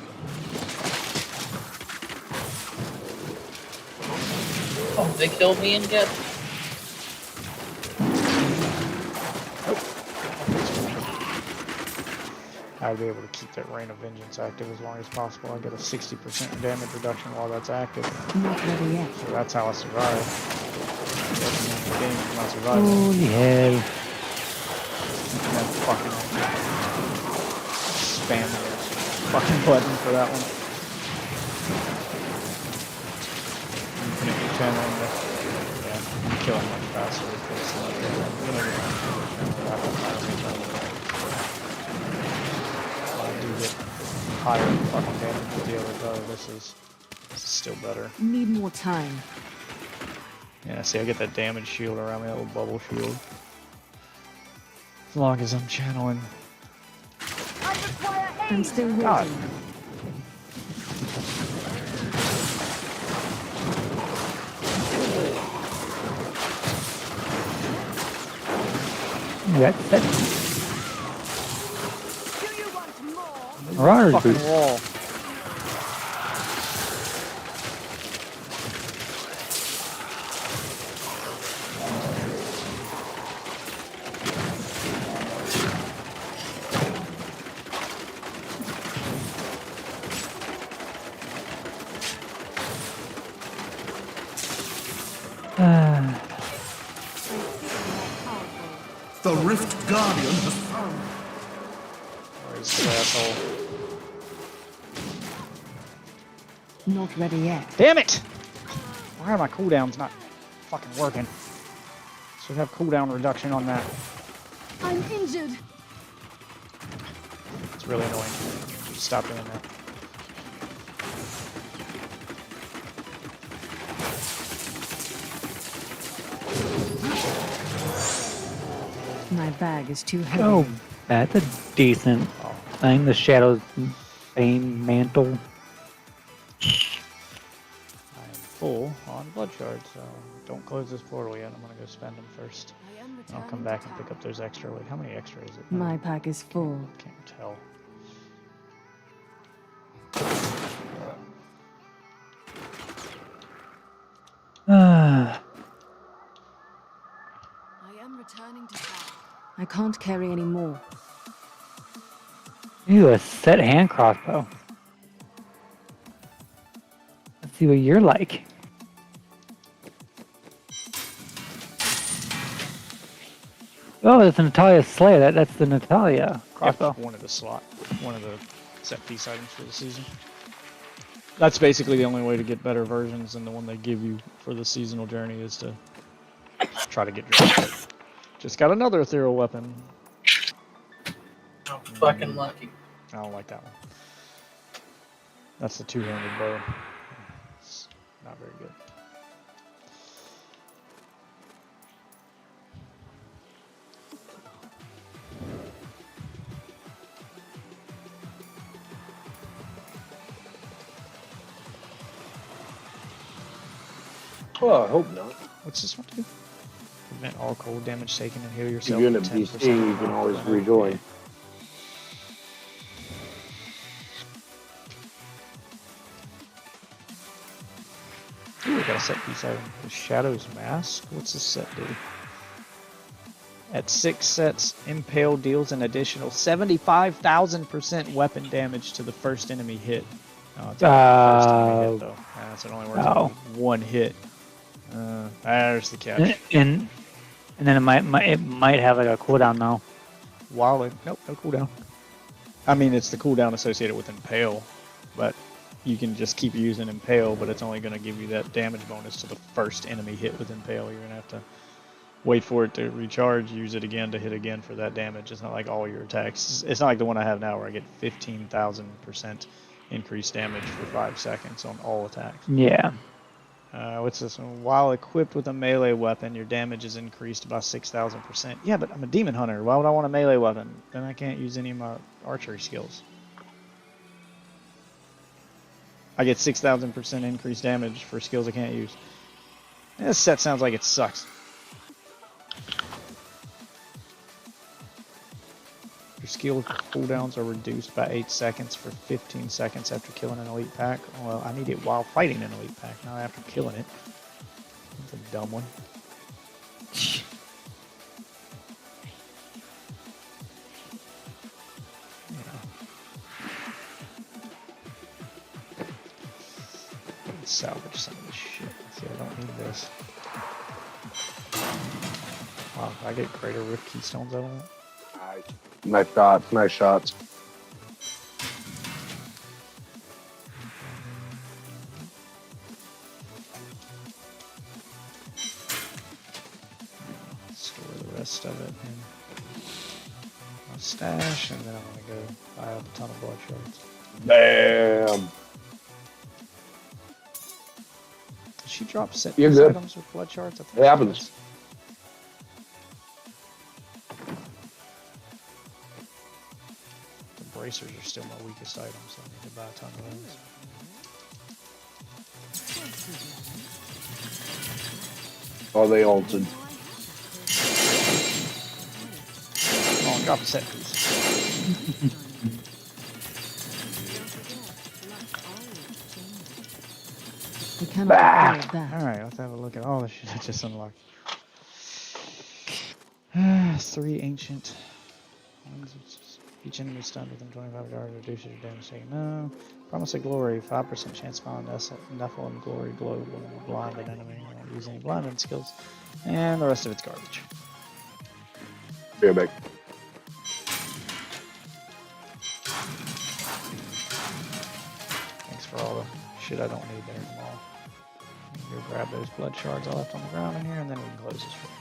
Speaker 4: Oh, they killed me and get.
Speaker 1: I'll be able to keep that Rain of Vengeance active as long as possible. I get a 60% damage reduction while that's active.
Speaker 12: Not ready yet.
Speaker 1: So that's how I survive. The game is not surviving.
Speaker 3: Holy hell.
Speaker 1: That fucking spam the fucking button for that one. Infinite channel. Yeah, I'm killing much faster with higher fucking damage with the other bow. This is still better.
Speaker 12: Need more time.
Speaker 1: Yeah, see, I get that damage shield around me, that little bubble shield. As long as I'm channeling.
Speaker 12: I'm still waiting.
Speaker 1: God.
Speaker 3: That's Marauder's
Speaker 1: fucking
Speaker 3: boost.
Speaker 1: wall.
Speaker 10: The Rift Guardian has found.
Speaker 1: Where's the asshole?
Speaker 12: Not ready yet.
Speaker 1: Damn it! Why are my cooldowns not fucking working? Should have cooldown reduction on that.
Speaker 8: I'm injured.
Speaker 1: It's really annoying. Stop doing that.
Speaker 12: My bag is too heavy.
Speaker 3: Oh, that's a decent thing. The Shadow's Bane Mantle.
Speaker 1: I'm full on blood shards, so don't close this portal yet. I'm gonna go spend them first. I'll come back and pick up those extra. Wait, how many extra is it?
Speaker 12: My pack is full.
Speaker 1: Can't tell.
Speaker 12: I am returning to town. I can't carry any more.
Speaker 3: Ooh, a set hand crossbow. Let's see what you're like. Oh, that's a Natalia Slayer. That's the Natalia crossbow.
Speaker 1: Yep, one of the set piece items for the season. That's basically the only way to get better versions than the one they give you for the seasonal journey is to try to get dropped. Just got another ethereal weapon.
Speaker 4: I'm fucking lucky.
Speaker 1: I don't like that one. That's the two-handed bow. It's not very good.
Speaker 18: Oh, I hope not.
Speaker 1: What's this one do? Prevent all cold damage taken and heal yourself.
Speaker 18: If you're in a BC, you can always rejoin.
Speaker 1: Ooh, we got a set piece item. The Shadow's Mask. What's this set do? At 6 sets, Impale deals an additional 75,000% weapon damage to the first enemy hit. Oh, it's only the first enemy hit, though. So it only works on one hit. There's the catch.
Speaker 3: And then it might have like a cooldown now.
Speaker 1: Nope, no cooldown. I mean, it's the cooldown associated with Impale, but you can just keep using Impale, but it's only going to give you that damage bonus to the first enemy hit with Impale. You're going to have to wait for it to recharge, use it again to hit again for that damage. It's not like all your attacks. It's not like the one I have now where I get 15,000% increased damage for 5 seconds on all attacks.
Speaker 3: Yeah.
Speaker 1: What's this one? While equipped with a melee weapon, your damage is increased by 6,000%. Yeah, but I'm a demon hunter. Why would I want a melee weapon? Then I can't use any of my archery skills. I get 6,000% increased damage for skills I can't use. This set sounds like it sucks. Your skill cooldowns are reduced by 8 seconds for 15 seconds after killing an elite pack. Well, I need it while fighting an elite pack, not after killing it. That's a dumb one. Let's salvage some of this shit. See, I don't need this. Wow, I get greater rift keystones out of it.
Speaker 18: Nice shots, nice shots.
Speaker 1: Store the rest of it in my stash, and then I'm gonna go buy up a ton of blood shards.
Speaker 18: Bam!
Speaker 1: Did she drop set
Speaker 18: You're
Speaker 1: piece
Speaker 18: good.
Speaker 1: items with blood shards?
Speaker 18: It happens.
Speaker 1: Bracers are still my weakest items, so I need to buy a ton of those.
Speaker 18: Oh, they altered.
Speaker 1: Come on, drop a set piece.
Speaker 12: We cannot afford that.
Speaker 1: Alright, let's have a look at all the shit I just unlocked. 3 ancient. Each enemy stunned within 25 yards reduces your damage taken. No. Promise of glory, 5% chance spawn Nephilim glory glow when blind an enemy. Won't use any blinding skills. And the rest of it's garbage.
Speaker 18: Be right back.
Speaker 1: Thanks for all the shit I don't need there, Jamal. Go grab those blood shards I left on the ground in here, and then we can close this room.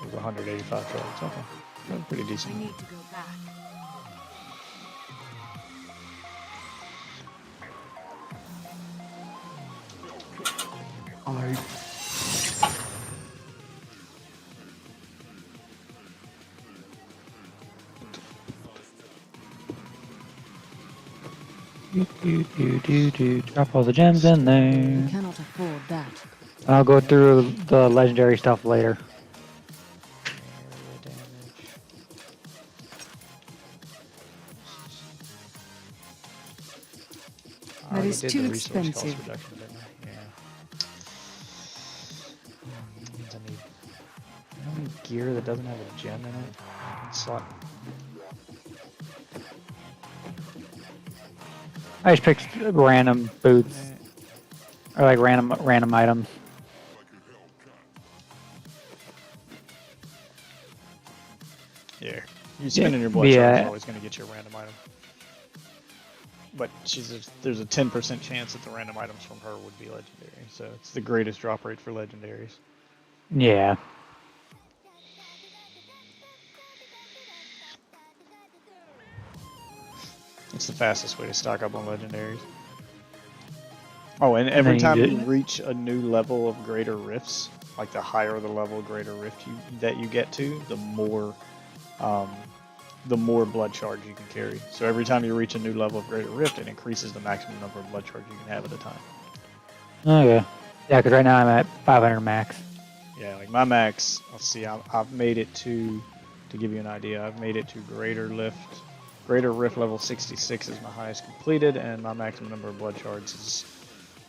Speaker 1: There's 185 shards. Okay. That's pretty decent.
Speaker 7: I need to go back.
Speaker 3: Drop all the gems in
Speaker 12: We
Speaker 3: there.
Speaker 12: cannot afford that.
Speaker 3: I'll go through the legendary stuff later.
Speaker 12: That is too expensive.
Speaker 1: I need gear that doesn't have a gem in it. Slot
Speaker 3: I just picked random boots. Or like random items.
Speaker 1: Yeah. You spinning your blood charge is always going to get you a random item. But there's a 10% chance that the random items from her would be legendary. So it's the greatest drop rate for legendaries.
Speaker 3: Yeah.
Speaker 1: It's the fastest way to stock up on legendaries. Oh, and every time you reach a new level of greater rifts, like the higher the level of greater rift that you get to, the more blood charge you can carry. So every time you reach a new level of greater rift, it increases the maximum number of blood charge you can have at a time.
Speaker 3: Okay. Yeah, because right now I'm at 500 max.
Speaker 1: Yeah, like my max, let's see, I've made it to give you an idea, I've made it to greater rift level 66 is my highest completed, and my maximum number of blood charges is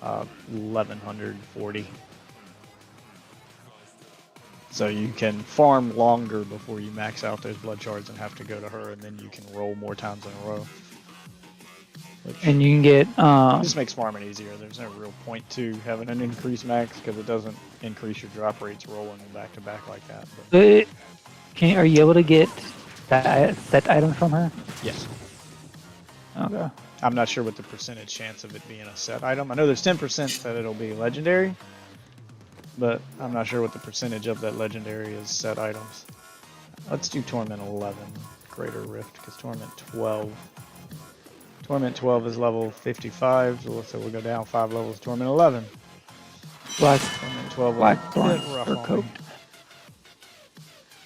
Speaker 1: 1140. So you can farm longer before you max out those blood shards and have to go to her, and then you can roll more times in a row.
Speaker 3: And you can get...
Speaker 1: this makes farming easier. There's no real point to having an increased max because it doesn't increase your drop rates rolling back to back like that. But
Speaker 3: are you able to get set items from her?
Speaker 1: Yes.
Speaker 3: Okay.
Speaker 1: I'm not sure what the percentage chance of it being a set item. I know there's 10% that it'll be legendary, but I'm not sure what the percentage of that legendary is set items. Let's do Torment 11, Greater Rift, because Torment 12 is level 55, so we'll go down 5 levels. Torment 11.
Speaker 3: Black.
Speaker 1: Torment 12.
Speaker 3: Blackthorn fur coat.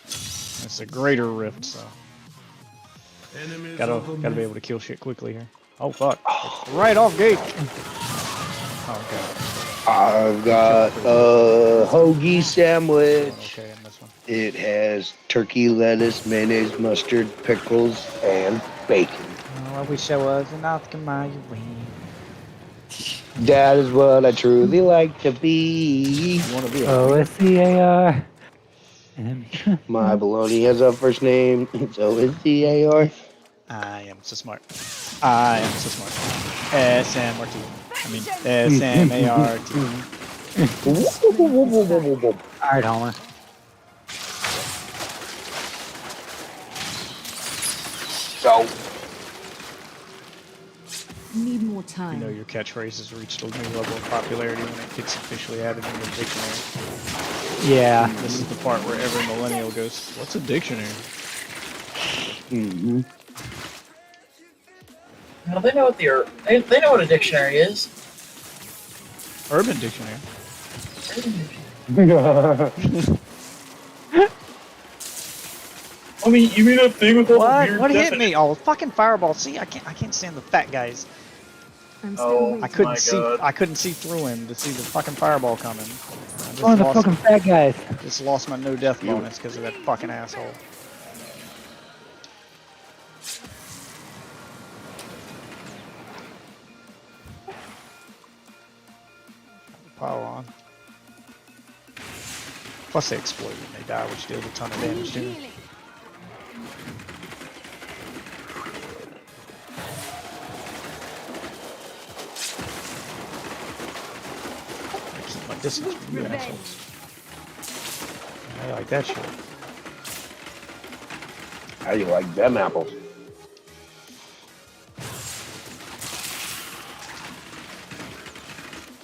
Speaker 1: It's a Greater Rift, so gotta be able to kill shit quickly here. Oh fuck! Right off gate. Oh, okay.
Speaker 18: I've got a hoagie sandwich.
Speaker 1: Okay, and this one.
Speaker 18: It has turkey, lettuce, mayonnaise, mustard, pickles, and bacon.
Speaker 1: Oh, I wish I was an Oscar Mayer.
Speaker 18: That is what I truly like to be.
Speaker 1: You want to be a
Speaker 3: OSCAR.
Speaker 18: My baloney has a first name. It's OSCAR.
Speaker 1: I am so smart. I am so smart. SMRT. I mean, SMART.
Speaker 3: Alright, Homer.
Speaker 18: So.
Speaker 7: Need more time.
Speaker 1: You know your catchphrase has reached a new level of popularity when it gets officially added in the dictionary.
Speaker 3: Yeah.
Speaker 1: This is the part where every millennial goes, "What's a dictionary?"
Speaker 18: Mm-hmm.
Speaker 4: Well, they know what they know what a dictionary is.
Speaker 1: Urban Dictionary.
Speaker 4: I mean, you mean a thing with all the weird
Speaker 1: What hit me? Oh, fucking fireball! See, I can't stand the fat guys. I couldn't see through him to see the fucking fireball coming.
Speaker 3: Oh, the fucking fat guys.
Speaker 1: Just lost my no death bonus because of that fucking asshole. Pile on. Plus they explode when they die, which deals a ton of damage to them. I keep my distance from you assholes. I like that shit.
Speaker 18: How do you like them apples?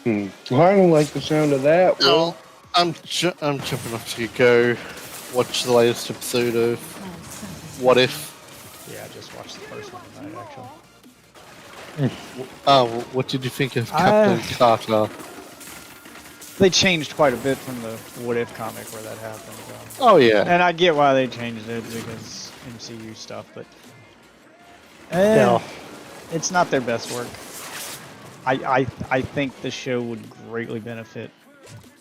Speaker 18: Well, I don't like the sound of that.
Speaker 20: No, I'm jumping off to go watch the latest episode of What If.
Speaker 1: Yeah, I just watched the first one tonight, actually.
Speaker 20: Oh, what did you think of Captain Carter?
Speaker 1: They changed quite a bit from the What If comic where that happened.
Speaker 20: Oh yeah.
Speaker 1: And I get why they changed it because MCU stuff, but it's not their best work. I think the show would greatly benefit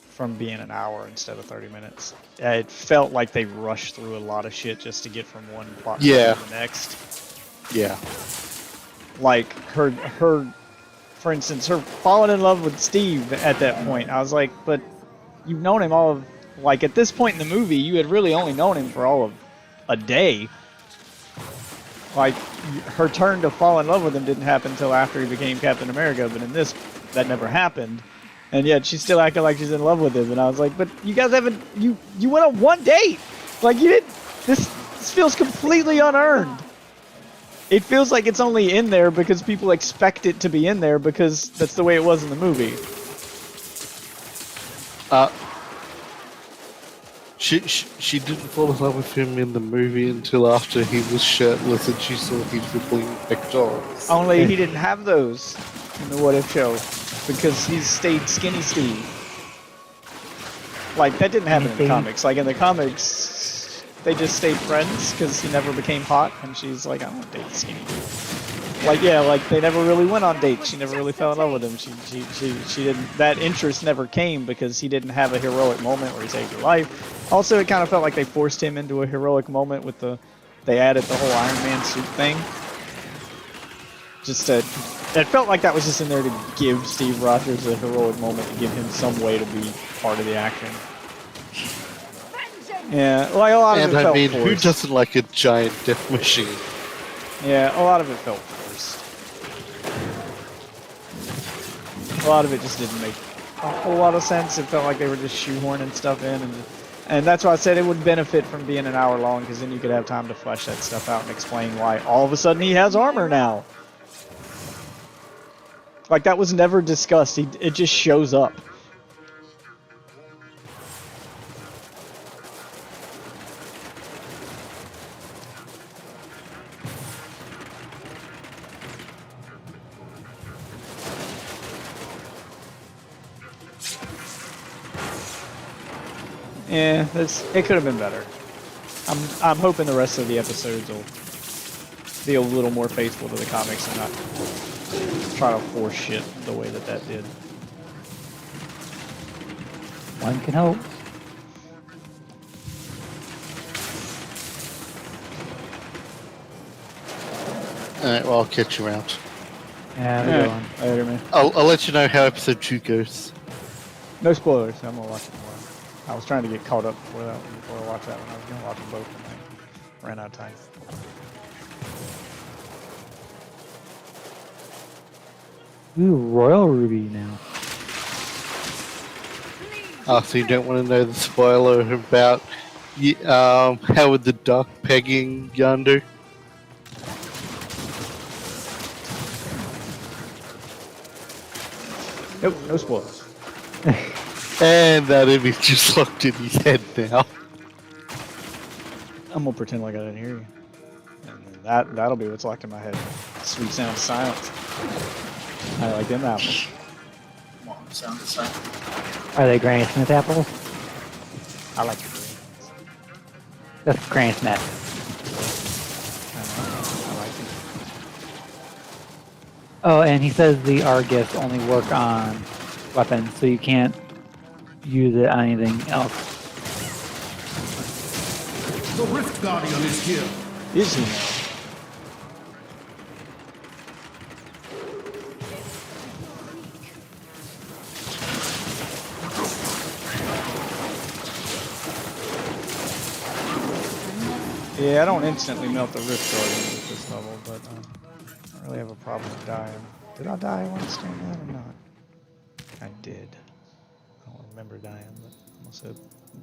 Speaker 1: from being an hour instead of 30 minutes. It felt like they rushed through a lot of shit just to get from one plot to the next.
Speaker 20: Yeah.
Speaker 1: Like her, for instance, her falling in love with Steve at that point. I was like, but you've known him all of, like at this point in the movie, you had really only known him for all of a day. Like, her turn to fall in love with him didn't happen until after he became Captain America, but in this, that never happened. And yet she's still acting like she's in love with him. And I was like, but you guys haven't, you went on one date. Like, you didn't, this feels completely unearned. It feels like it's only in there because people expect it to be in there because that's the way it was in the movie.
Speaker 20: She didn't fall in love with him in the movie until after he was shirtless and she saw his rippling pectorals.
Speaker 1: Only he didn't have those in the What If show because he stayed skinny Steve. Like, that didn't happen in the comics. Like, in the comics, they just stayed friends because he never became hot and she's like, I don't want to date the skinny dude. Like, yeah, like, they never really went on dates. She never really fell in love with him. She didn't, that interest never came because he didn't have a heroic moment where he saved her life. Also, it kind of felt like they forced him into a heroic moment with they added the whole Iron Man suit thing. Just it felt like that was just in there to give Steve Rogers a heroic moment, to give him some way to be part of the action. Yeah, like a lot of it felt forced.
Speaker 20: Who doesn't like a giant death machine?
Speaker 1: Yeah, a lot of it felt forced. A lot of it just didn't make a whole lot of sense. It felt like they were just shoehorning stuff in, and that's why I said it would benefit from being an hour long, because then you could have time to flesh that stuff out and explain why all of a sudden he has armor now. Like, that was never discussed. It just shows up. Yeah, it could have been better. I'm hoping the rest of the episodes will be a little more faithful to the comics and not try to force shit the way that did.
Speaker 3: One can hope.
Speaker 20: Alright, well, I'll catch you around.
Speaker 3: Yeah, we're going.
Speaker 1: Later, man.
Speaker 20: I'll let you know how episode 2 goes.
Speaker 1: No spoilers. I'm gonna watch it more. I was trying to get caught up before I watched that one. I was gonna watch them both and I ran out of time.
Speaker 3: Ooh, Royal Ruby now.
Speaker 20: Oh, so you don't want to know the spoiler about Howard the Duck pegging Yondu?
Speaker 1: Nope, no spoilers.
Speaker 20: And that image just locked in his head now.
Speaker 1: I'm gonna pretend like I didn't hear you. And then that'll be what's locked in my head. Sweet sound of silence. I like them apples.
Speaker 4: Sound of silence.
Speaker 3: Are they Granny Smith apples?
Speaker 1: I like the green.
Speaker 3: That's Granny Smith.
Speaker 1: I like it.
Speaker 3: Oh, and he says the Argus only work on weapons, so you can't use it on anything else.
Speaker 10: The Rift Guardian is here.
Speaker 1: Is he now? Yeah, I don't instantly melt the Rift Guardian at this level, but I don't really have a problem with dying. Did I die once doing that or not? I did. I don't remember dying, but I must have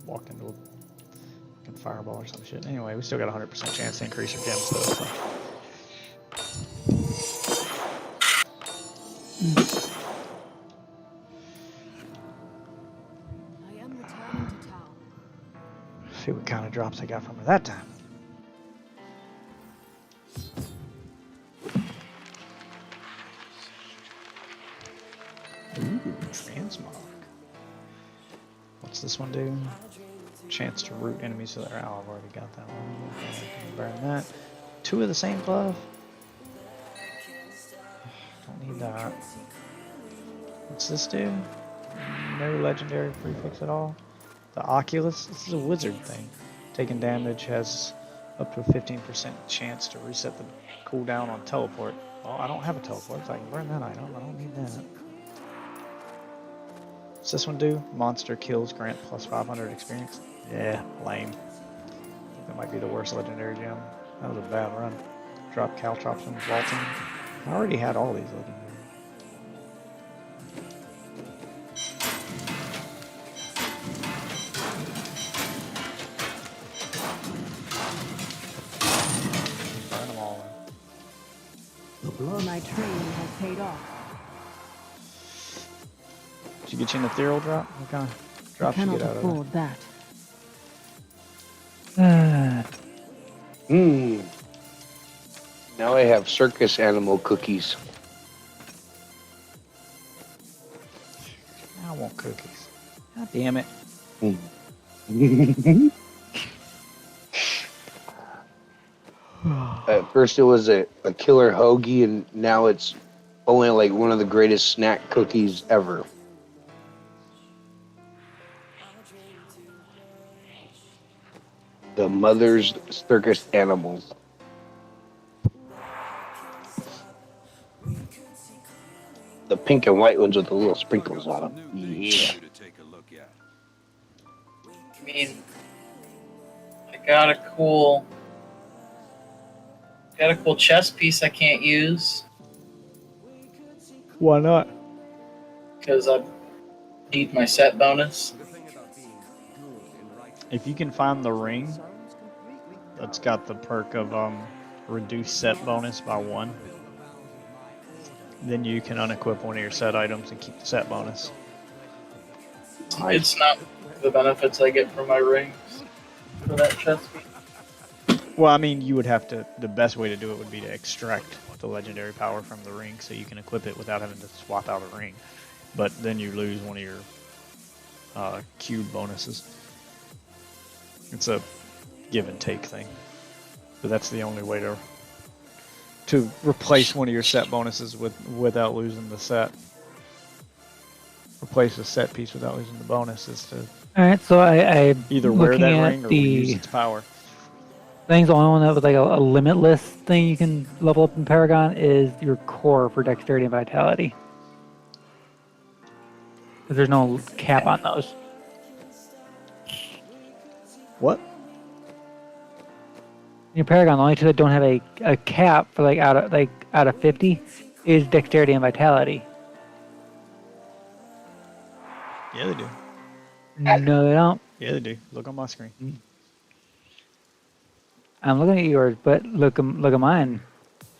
Speaker 1: walked into a fucking fireball or some shit. Anyway, we still got a 100% chance to increase your gems though. So.
Speaker 7: I am returning to town.
Speaker 1: See what kind of drops I got from her that time. Ooh, transmog. What's this one do? Chance to root enemies to their ally. I've already got that one. I can burn that. 2 of the same glove. Don't need that. What's this do? No legendary prefix at all. The Oculus. This is a wizard thing. Taking damage has up to a 15% chance to reset the cooldown on teleport. Well, I don't have a teleport, so I can burn that item. I don't need that. What's this one do? Monster kills grant plus 500 experience. Yeah, lame. I think that might be the worst legendary gem. That was a bad run. Drop caltrops and vaulting. I already had all these legendary. Burn them all in.
Speaker 7: My training has paid off.
Speaker 1: Did you get you an ethereal drop? What kind of drops you get out of
Speaker 7: that?
Speaker 18: Now I have circus animal cookies.
Speaker 1: I want cookies. God damn it.
Speaker 18: At first it was a killer hoagie, and now it's only like one of the greatest snack cookies ever. The mother's circus animals. The pink and white ones with the little sprinkles on them. Yeah.
Speaker 4: I mean, I got a cool chess piece I can't use
Speaker 1: Why not?
Speaker 4: because I need my set bonus.
Speaker 1: If you can find the ring that's got the perk of reduce set bonus by 1, then you can unequip one of your set items and keep the set bonus.
Speaker 4: It's not the benefits I get from my rings for that chess piece.
Speaker 1: Well, I mean, you would have to. The best way to do it would be to extract the legendary power from the ring, so you can equip it without having to swap out a ring. But then you lose one of your cube bonuses. It's a give and take thing. But that's the only way to replace one of your set bonuses without losing the set. Replace a set piece without losing the bonus is to
Speaker 3: Alright, so I
Speaker 1: either wear
Speaker 3: looking
Speaker 1: that
Speaker 3: at
Speaker 1: ring or use its power.
Speaker 3: Things the only one that was like a limitless thing you can level up in Paragon is your core for dexterity and vitality. Because there's no cap on those.
Speaker 1: What?
Speaker 3: In Paragon, the only two that don't have a cap for out of 50 is dexterity and vitality.
Speaker 1: Yeah, they do.
Speaker 3: No, they don't.
Speaker 1: Yeah, they do. Look on my screen.
Speaker 3: I'm looking at yours, but look at mine.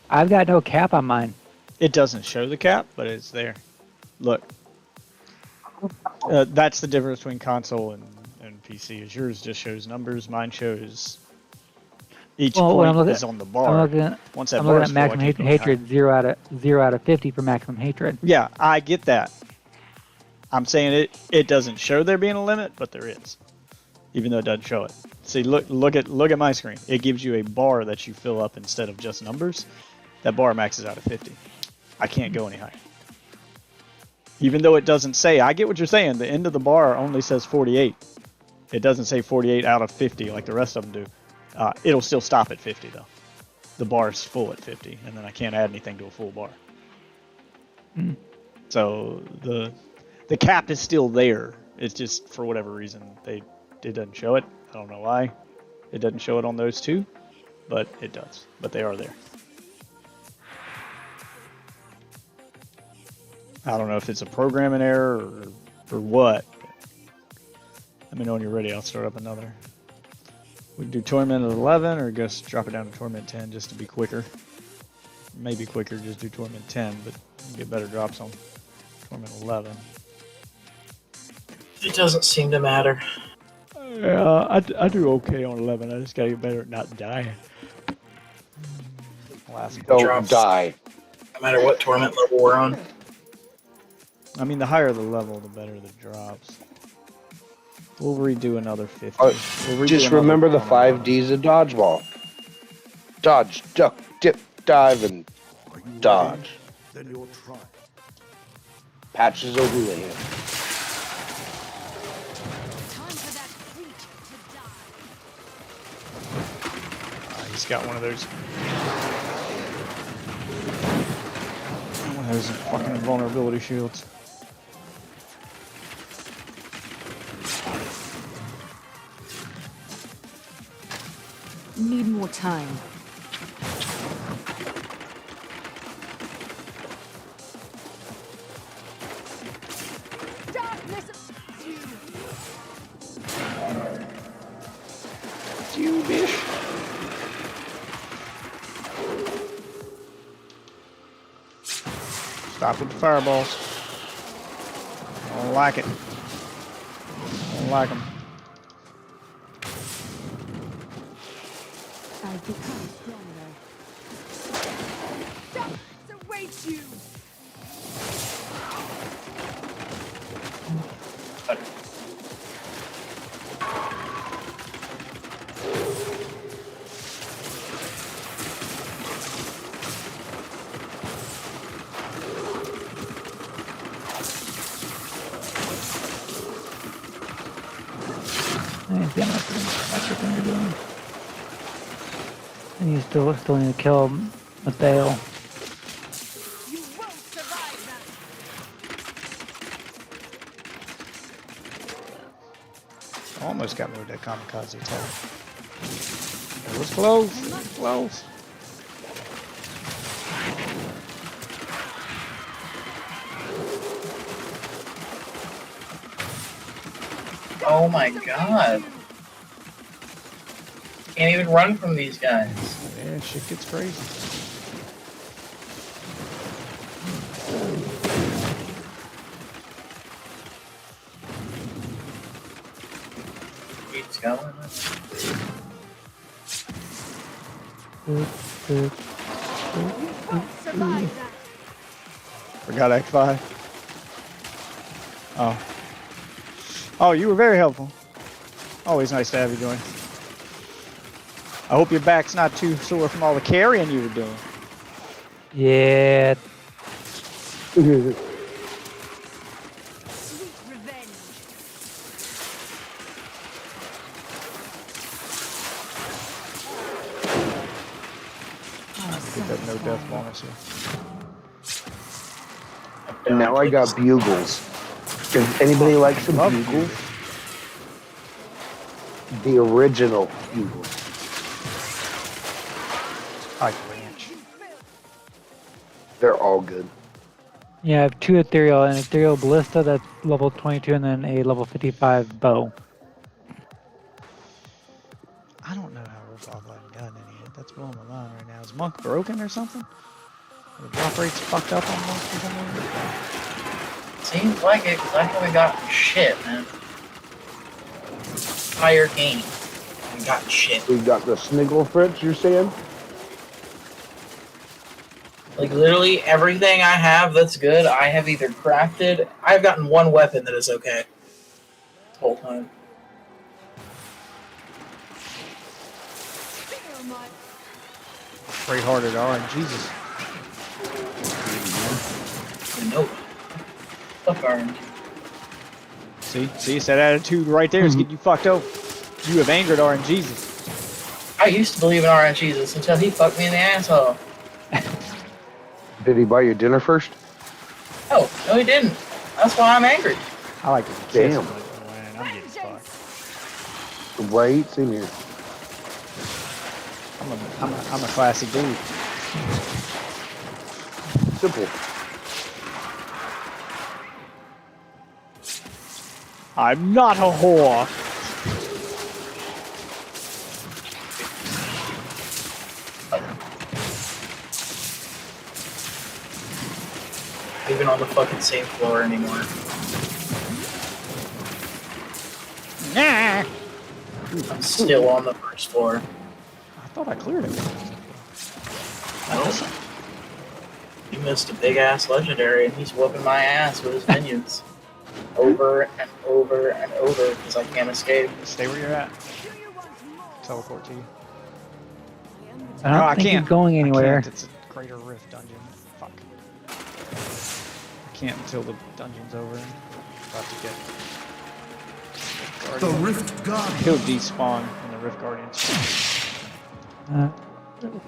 Speaker 3: I've got no cap on mine.
Speaker 1: It doesn't show the cap, but it's there. Look. That's the difference between console and PC. Is yours just shows numbers. Mine shows each point is on the bar. Once that
Speaker 3: I'm
Speaker 1: bar
Speaker 3: looking
Speaker 1: is
Speaker 3: at
Speaker 1: full, I
Speaker 3: maximum
Speaker 1: can't go
Speaker 3: hatred,
Speaker 1: higher.
Speaker 3: 0 out of 50 for maximum hatred.
Speaker 1: Yeah, I get that. I'm saying it doesn't show there being a limit, but there is, even though it doesn't show it. See, look at my screen. It gives you a bar that you fill up instead of just numbers. That bar maxes out at 50. I can't go any higher. Even though it doesn't say, I get what you're saying. The end of the bar only says 48. It doesn't say 48 out of 50 like the rest of them do. It'll still stop at 50 though. The bar's full at 50, and then I can't add anything to a full bar. So the cap is still there. It's just for whatever reason it doesn't show it. I don't know why. It doesn't show it on those two, but it does. But they are there. I don't know if it's a programming error or what. Let me know when you're ready. I'll start up another. We can do Torment at 11 or just drop it down to Torment 10 just to be quicker. Maybe quicker, just do Torment 10, but you get better drops on Torment 11.
Speaker 4: It doesn't seem to matter.
Speaker 1: Yeah, I do okay on 11. I just gotta get better at not dying.
Speaker 18: Don't die.
Speaker 4: No matter what torment level we're on.
Speaker 1: I mean, the higher the level, the better the drops. We'll redo another 50. We'll
Speaker 18: Just remember the 5 Ds of dodgeball. Dodge, duck, dip, dive, and dodge.
Speaker 10: Then you'll try.
Speaker 18: Patches O'Houlihan.
Speaker 1: He's got one of those. One of those fucking invulnerability shields.
Speaker 7: Need more time.
Speaker 1: you, bitch. Stop with the fireballs. I don't like it. I don't like them.
Speaker 7: I've become stronger. Death awaits you.
Speaker 3: That's what they're doing. And you still need to kill Mathael.
Speaker 7: You won't survive that.
Speaker 1: Almost got me with that kamikaze attack. It was close. It was close.
Speaker 4: Oh my god. Can't even run from these guys.
Speaker 1: Yeah, shit gets crazy.
Speaker 4: Keeps going.
Speaker 1: Forgot X5. Oh. Oh, you were very helpful. Always nice to have you join. I hope your back's not too sore from all the carrying you were doing.
Speaker 3: Yeah.
Speaker 7: Sweet revenge.
Speaker 1: Get that no death bonus here.
Speaker 18: And now I got bugles. Does anybody like some bugles? The original bugles.
Speaker 1: Like ranch.
Speaker 18: They're all good.
Speaker 3: Yeah, I have 2 ethereal, an ethereal ballista that's level 22, and then a level 55 bow.
Speaker 1: I don't know how Ripoff hasn't gotten any yet. That's blowing my mind right now. Is Monk broken or something? The drop rate's fucked up on Monk for some reason?
Speaker 4: Seems like it, because I haven't gotten shit, man. Entire game. I haven't gotten shit.
Speaker 18: We got the Sniggle Fritz, you're saying?
Speaker 4: Like, literally everything I have that's good, I have either crafted... I've gotten one weapon that is okay. The whole time.
Speaker 1: Pray hard at RNGesus.
Speaker 4: Nope. Fuck RNG.
Speaker 1: See, it's that attitude right there is getting you fucked up. You have angered RNGesus.
Speaker 4: I used to believe in RNGesus until he fucked me in the asshole.
Speaker 18: Did he buy you dinner first?
Speaker 4: No he didn't. That's why I'm angry.
Speaker 1: I like to
Speaker 18: Damn.
Speaker 1: I'm getting fucked.
Speaker 18: Right, same here.
Speaker 1: I'm a classy dude.
Speaker 18: Simple.
Speaker 1: I'm not a whore.
Speaker 4: Even on the fucking same floor anymore.
Speaker 1: Nah.
Speaker 4: I'm still on the first floor.
Speaker 1: I thought I cleared it.
Speaker 4: Nope. You missed a big ass legendary and he's whooping my ass with his minions. Over and over and over because I can't escape.
Speaker 1: Stay where you're at. Teleport to you.
Speaker 3: I don't think you're going anywhere.
Speaker 1: I can't. It's a Greater Rift dungeon. Fuck. I can't until the dungeon's over. About to get
Speaker 6: The Rift Guardian.
Speaker 1: He'll despawn when the Rift Guardian spawns. Oh, nope,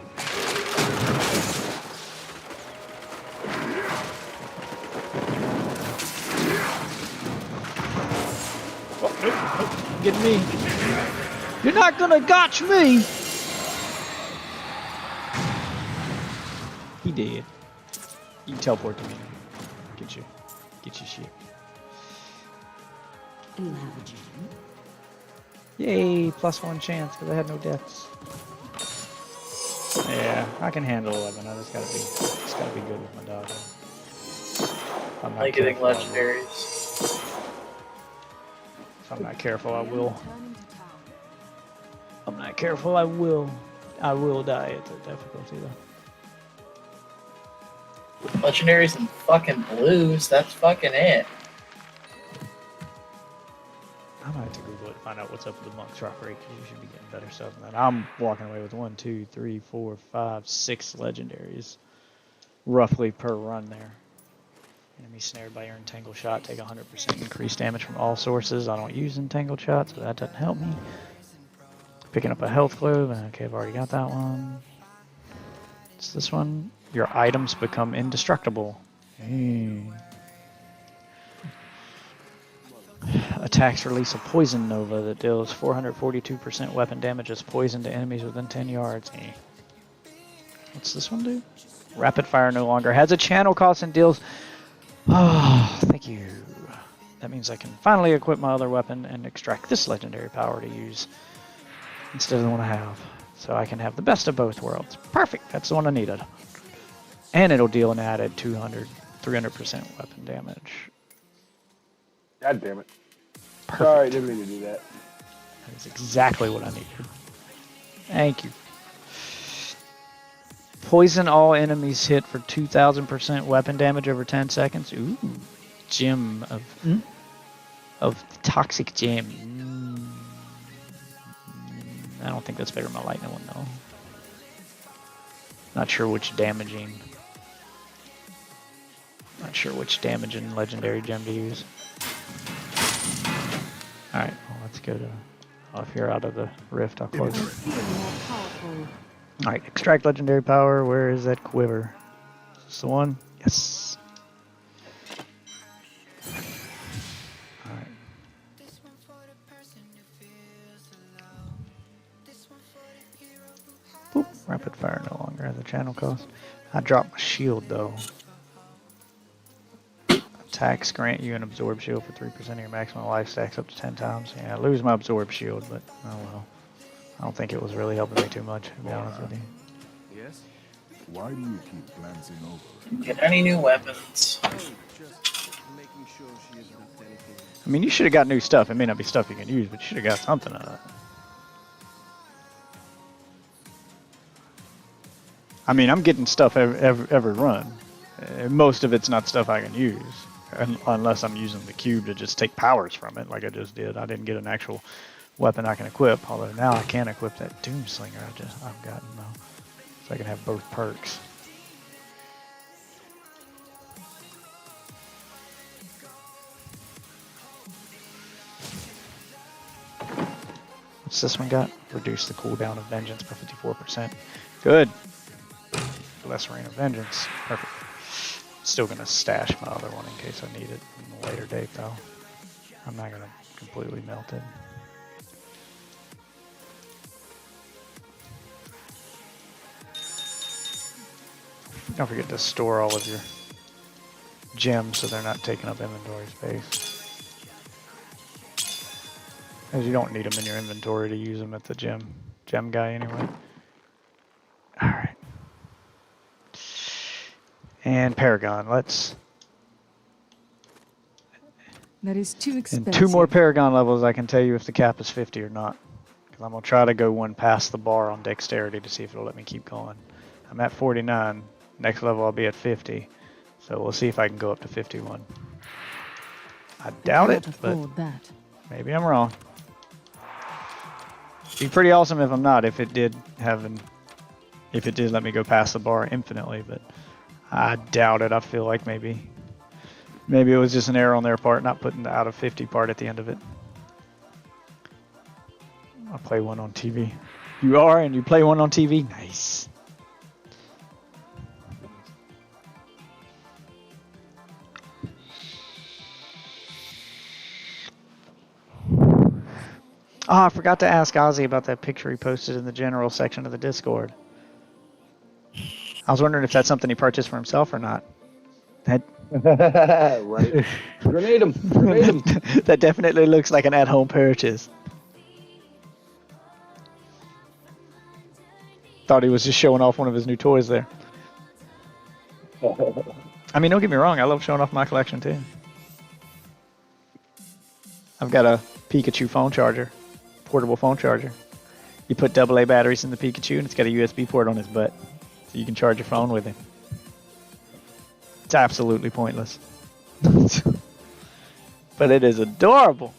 Speaker 1: get me. You're not gonna gotch me. He did. You can teleport to me. Get your shit.
Speaker 7: You have a gem?
Speaker 1: Yay, +1 chance because I had no deaths. Yeah, I can handle 11. I just gotta be good with my dodging. I'm not
Speaker 4: getting
Speaker 1: careful,
Speaker 4: legendaries.
Speaker 1: If I'm not careful, I will. I'm not careful, I will. I will die at the difficulty though.
Speaker 4: Legendaries and fucking blues. That's fucking it.
Speaker 1: I might have to Google it to find out what's up with the monk's rock rate because you should be getting better stuff than that. I'm walking away with 1, 2, 3, 4, 5, 6 legendaries roughly per run there. Enemy snared by your entangled shot, take 100% increased damage from all sources. I don't use entangled shot, so that doesn't help me. Picking up a health globe, okay, I've already got that one. It's this one. Your items become indestructible. Attacks release a poison nova that deals 442% weapon damage as poison to enemies within 10 yards. What's this one do? Rapid fire no longer has a channel cost and deals... Oh, thank you. That means I can finally equip my other weapon and extract this legendary power to use instead of the one I have. So I can have the best of both worlds. Perfect, that's the one I needed. And it'll deal an added 300% weapon damage.
Speaker 18: God damn it.
Speaker 1: Perfect.
Speaker 18: Sorry, I didn't mean to do that.
Speaker 1: That is exactly what I needed. Thank you. Poison all enemies hit for 2,000% weapon damage over 10 seconds. Ooh, gem of toxic gem. I don't think that's better than my lightning one though. Not sure which damaging legendary gem to use. All right, well, let's go to. If you're out of the rift, I'll close it. Alright, extract legendary power. Where is that quiver? Is this the one? Yes. Alright. Boop. Rapid fire no longer has a channel cost. I dropped my shield though. Attacks grant you an absorb shield for 3% of your maximum life stacks up to 10 times. Yeah, I lose my absorb shield, but oh well. I don't think it was really helping me too much, to be honest with you.
Speaker 5: Yes? Why do you keep glancing over?
Speaker 4: Get any new weapons?
Speaker 1: I mean, you should have got new stuff. It may not be stuff you can use, but you should have got something out of it. I mean, I'm getting stuff every run. Most of it's not stuff I can use, unless I'm using the cube to just take powers from it, like I just did. I didn't get an actual weapon I can equip, although now I can equip that Doomslinger I've gotten now, so I can have both perks. What's this one got? Reduce the cooldown of Vengeance by 54%. Good. Less Rain of Vengeance. Perfect. Still gonna stash my other one in case I need it in a later date though. I'm not gonna completely melt it. Don't forget to store all of your gems so they're not taking up inventory space. As you don't need them in your inventory to use them at the gem guy anyway. Alright. And Paragon, let's...
Speaker 7: That is too expensive.
Speaker 1: In 2 more Paragon levels I can tell you if the cap is 50 or not. Because I'm going to try to go one past the bar on dexterity to see if it'll let me keep going. I'm at 49. Next level I'll be at 50. So we'll see if I can go up to 51. I doubt it, but maybe I'm wrong. It'd be pretty awesome if I'm not, if it did let me go past the bar infinitely, but I doubt it. I feel like maybe it was just an error on their part, not putting the out of 50 part at the end of it. I'll play one on TV. You are, and you play one on TV? Nice. Oh, I forgot to ask Ozzy about that picture he posted in the general section of the Discord. I was wondering if that's something he purchased for himself or not. That
Speaker 18: right. Grenade him. Grenade him.
Speaker 1: That definitely looks like an at-home purchase. Thought he was just showing off one of his new toys there. I mean, don't get me wrong, I love showing off my collection too. I've got a Pikachu phone charger, portable phone charger. You put AA batteries in the Pikachu and it's got a USB port on his butt. So you can charge your phone with him. It's absolutely pointless. But it is adorable.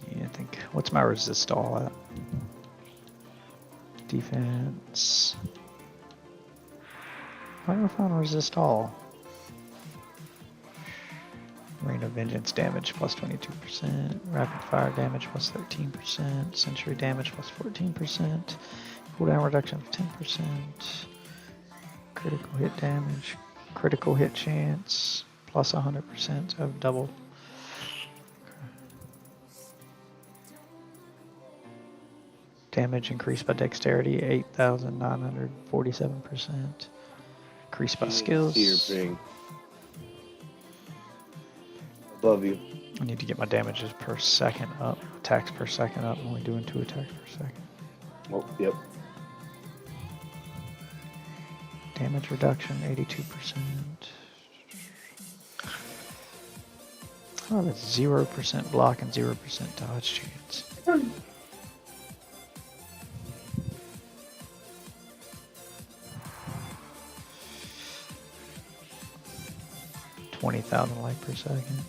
Speaker 1: Yeah, I think. What's my resist all at? Defense. Why do I find resist all? Rain of Vengeance damage plus 22%, rapid fire damage plus 13%, century damage plus 14%, cooldown reduction of 10%, critical hit damage, critical hit chance plus 100% of double. Damage increased by dexterity 8,947%. Increased by skills.
Speaker 18: Above you.
Speaker 1: I need to get my damages per second up, attacks per second up. I'm only doing 2 attacks per second.
Speaker 18: Oh, yep.
Speaker 1: Damage reduction 82%. Oh, that's 0% block and 0% dodge chance. 20,000 life per second.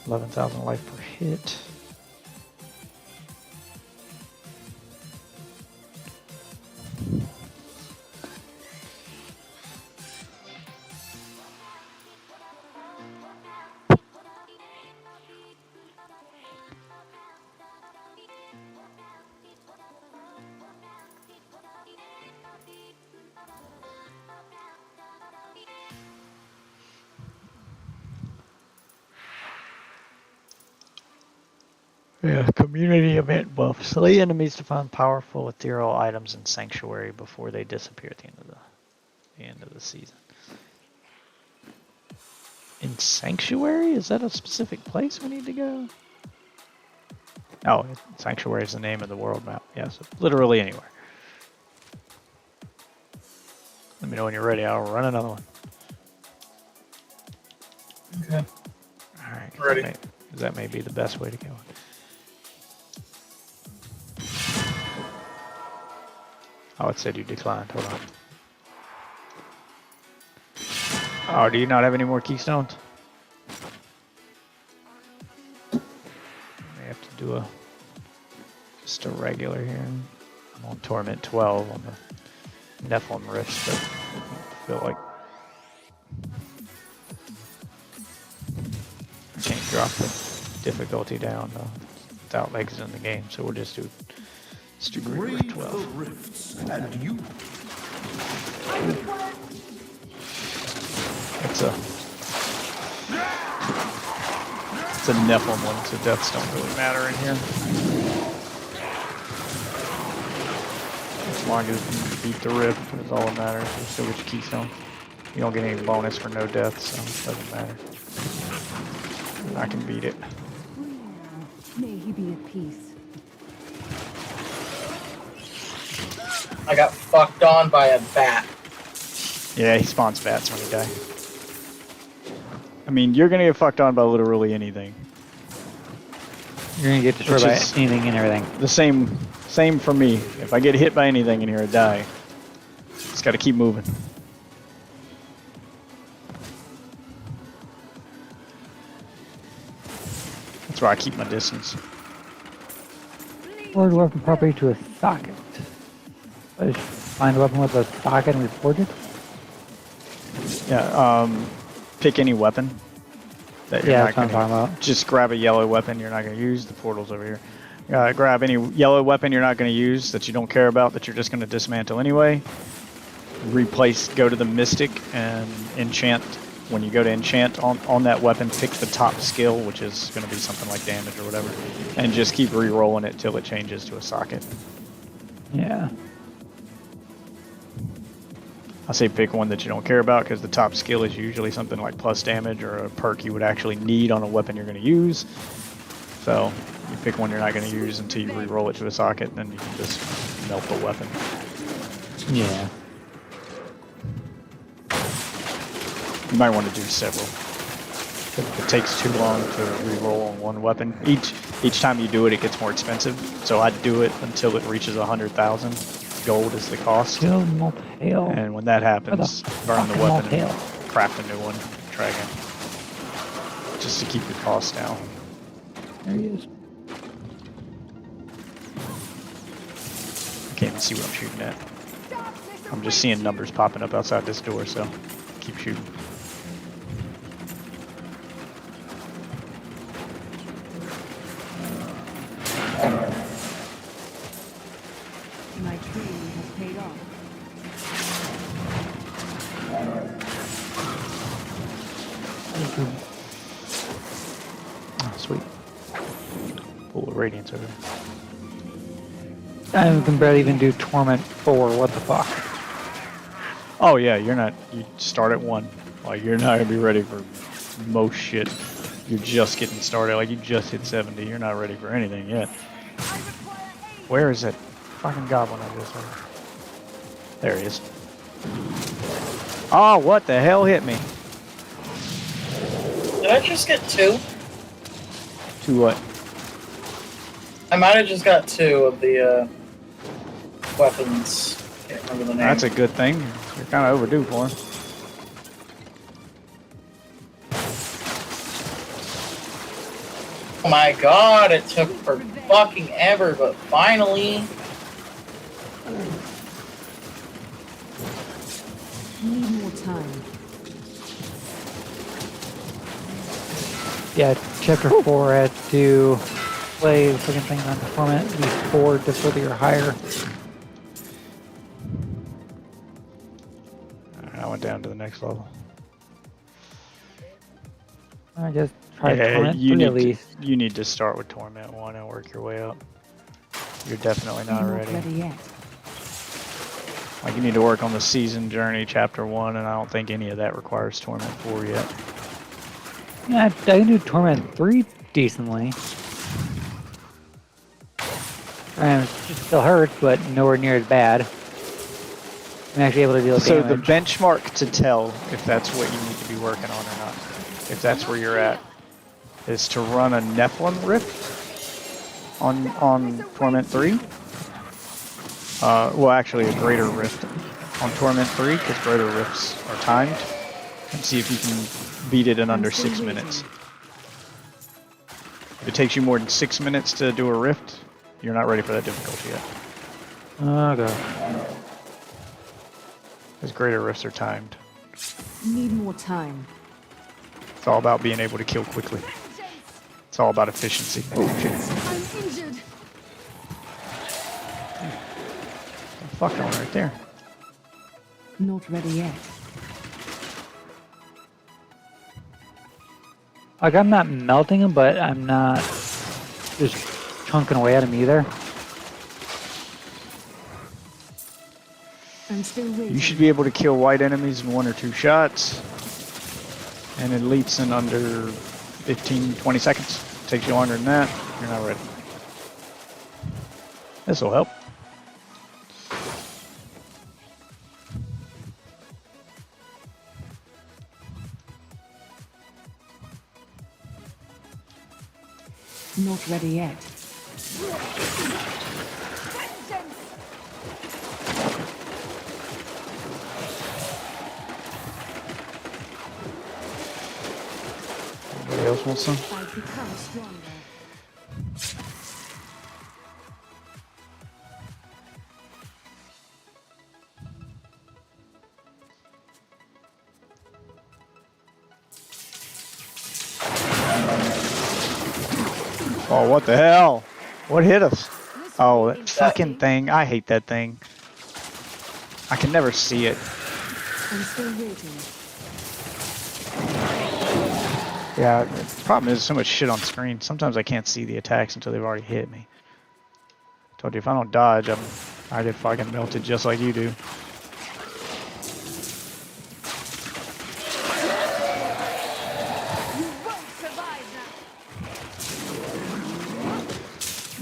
Speaker 1: 11,000 life per hit. Yeah, community event buff. Slay enemies to find powerful ethereal items in Sanctuary before they disappear at the end of the season. In Sanctuary? Is that a specific place we need to go? Oh, Sanctuary is the name of the world map. Yes, literally anywhere. Let me know when you're ready. I'll run another one.
Speaker 4: Okay.
Speaker 1: All right.
Speaker 4: Ready.
Speaker 1: That may be the best way to go. Oh, it said you declined. Hold on. Oh, do you not have any more keystones? We have to do just a regular here. I'm on Torment 12 on the Nephilim Rift, but I feel like I can't drop the difficulty down without exiting the game, so we'll just do Great Rift 12.
Speaker 10: Rifts and you.
Speaker 1: It's a Nephilim one, so deaths don't really matter in here. As long as you beat the rift is all that matters. You still get your keystone. You don't get any bonus for no deaths, so it doesn't matter. I can beat it.
Speaker 7: May he be at peace.
Speaker 4: I got fucked on by a bat.
Speaker 1: Yeah, he spawns bats when he dies. I mean, you're gonna get fucked on by literally anything.
Speaker 3: You're gonna get destroyed by anything and everything.
Speaker 1: The same for me. If I get hit by anything in here, I die. Just gotta keep moving. That's where I keep my distance.
Speaker 3: Forward weapon property to a socket. Just find a weapon with a socket and report it.
Speaker 1: Yeah, pick any weapon that you're not
Speaker 3: that's what I'm talking
Speaker 1: gonna,
Speaker 3: about.
Speaker 1: just grab a yellow weapon you're not going to use. The portal's over here. Grab any yellow weapon you're not going to use that you don't care about, that you're just going to dismantle anyway. Go to the Mystic and enchant when you go to enchant on that weapon, pick the top skill, which is going to be something like damage or whatever, and just keep re-rolling it till it changes to a socket.
Speaker 3: Yeah.
Speaker 1: I say pick one that you don't care about because the top skill is usually something like plus damage or a perk you would actually need on a weapon you're going to use. So you pick one you're not going to use until you re-roll it to a socket, and then you can just melt the weapon.
Speaker 3: Yeah.
Speaker 1: You might want to do several. If it takes too long to re-roll on one weapon, each time you do it, it gets more expensive. So I'd do it until it reaches 100,000 gold is the cost. And when that happens, burn the weapon and craft a new one. Try again. Just to keep your costs down.
Speaker 3: There he is.
Speaker 1: Can't even see what I'm shooting at. I'm just seeing numbers popping up outside this door, so keep shooting.
Speaker 7: My training has paid off.
Speaker 1: Oh, sweet. Full of radiance over there.
Speaker 3: I can barely even do Torment 4. What the fuck?
Speaker 1: Oh yeah, you start at 1. Like, you're not gonna be ready for most shit. You're just getting started. Like, you just hit 70. You're not ready for anything yet. Where is that fucking goblin I just heard? There he is. Oh, what the hell hit me?
Speaker 4: Did I just get 2?
Speaker 1: 2 what?
Speaker 4: I might have just got 2 of the weapons. Can't remember the name.
Speaker 1: That's a good thing. You're kind of overdue for him.
Speaker 4: Oh my god, it took for fucking ever, but finally.
Speaker 7: Need more time.
Speaker 3: Yeah, chapter 4 had to play the second thing on Torment, at least 4 difficulty or higher.
Speaker 1: I went down to the next level.
Speaker 3: I just tried Torment 3 at least.
Speaker 1: You need to start with Torment 1 and work your way up. You're definitely not ready.
Speaker 7: Yet.
Speaker 1: Like, you need to work on the season journey, chapter 1, and I don't think any of that requires Torment 4 yet.
Speaker 3: Yeah, I can do Torment 3 decently. And it still hurts, but nowhere near as bad. I'm actually able to deal
Speaker 1: So
Speaker 3: damage.
Speaker 1: the benchmark to tell if that's what you need to be working on or not, if that's where you're at, is to run a Nephilim Rift on Torment 3. Well, actually a Greater Rift on Torment 3, because Greater Rifts are timed, and see if you can beat it in under 6 minutes. If it takes you more than 6 minutes to do a Rift, you're not ready for that difficulty yet.
Speaker 3: Okay.
Speaker 1: Because Greater Rifts are timed.
Speaker 7: Need more time.
Speaker 1: It's all about being able to kill quickly. It's all about efficiency. Oh shit.
Speaker 8: I'm injured.
Speaker 1: The fuck on right there.
Speaker 7: Not ready yet.
Speaker 3: Like, I'm not melting them, but I'm not just chunking away at them either.
Speaker 7: I'm still waiting.
Speaker 1: You should be able to kill white enemies in 1 or 2 shots. And elites in under 15-20 seconds. Takes you longer than that, you're not ready. This'll help.
Speaker 7: Not ready yet.
Speaker 1: Anybody else want some?
Speaker 7: I've become stronger.
Speaker 1: Oh, what the hell? What hit us? Oh, that fucking thing. I hate that thing. I can never see it.
Speaker 7: I'm still waiting.
Speaker 1: Yeah, the problem is so much shit on screen. Sometimes I can't see the attacks until they've already hit me. Told you, if I don't dodge, I get fucking melted just like you do.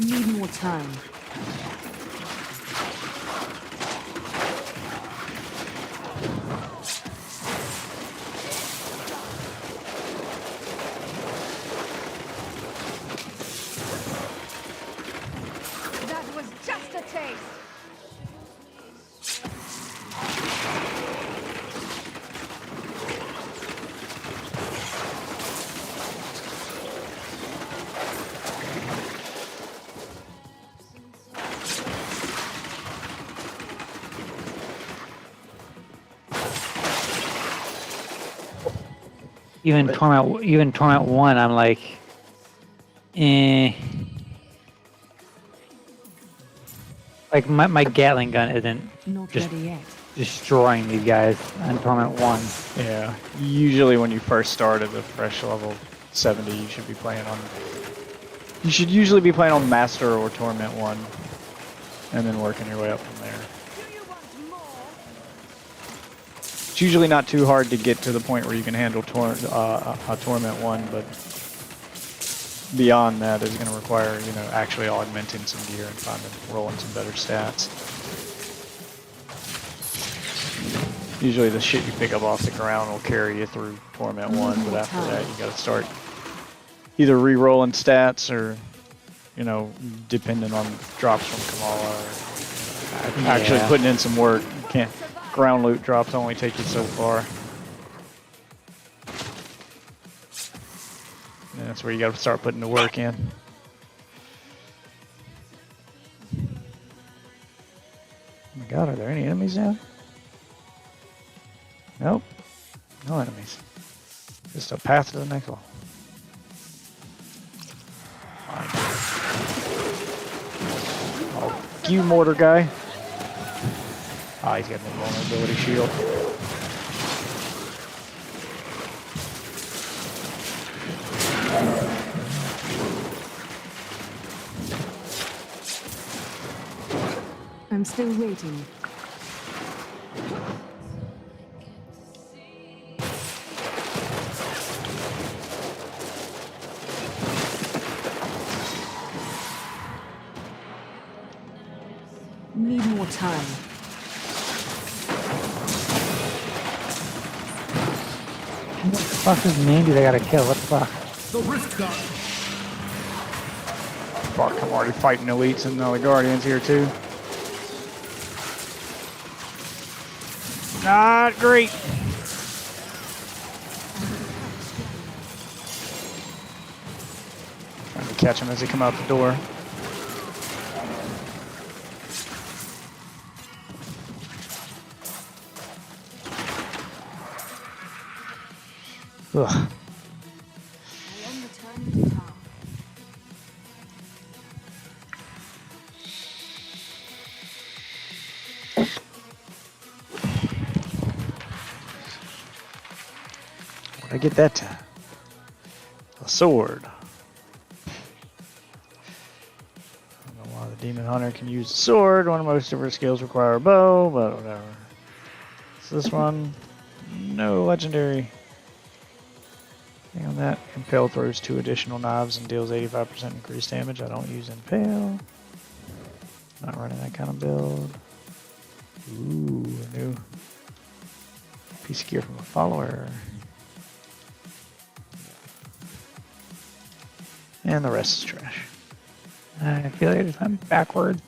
Speaker 12: Need more time.
Speaker 8: That was just a taste.
Speaker 3: Even Torment 1, I'm like, eh. Like my Gatling gun isn't
Speaker 12: Not
Speaker 3: just
Speaker 12: ready yet.
Speaker 3: destroying these guys on Torment 1.
Speaker 1: Yeah, usually when you first start at the fresh level 70, you should be playing on. You should usually be playing on Master or Torment 1, and then working your way up from there. It's usually not too hard to get to the point where you can handle Torment 1, but beyond that is going to require, you know, actually augmenting some gear and rolling some better stats. Usually the shit you pick up off the ground will carry you through Torment 1, but after that you got to start either re-rolling stats or, you know, depending on drops from Kamala, or actually putting in some work. You can't. Ground loot drops only take you so far. And that's where you got to start putting the work in. Oh my god, are there any enemies now? Nope. No enemies. Just a path to the next one. Fine. Oh, you mortar guy. Ah, he's got an invulnerability shield.
Speaker 12: I'm still waiting. Need more time.
Speaker 3: What the fuck is Mandy they gotta kill? What the fuck?
Speaker 17: The Rift God.
Speaker 1: Fuck, I'm already fighting elites and the Guardians here too. Not great. Trying to catch them as they come out the door. Ugh. Where'd I get that time? A sword. I don't know why the Demon Hunter can use a sword. One of most of her skills require a bow, but whatever. So this one, no legendary. On that, Impale throws 2 additional knives and deals 85% increased damage. I don't use Impale. Not running that kind of build. Ooh, a new piece of gear from a follower. And the rest is trash.
Speaker 3: I feel like I just went backward.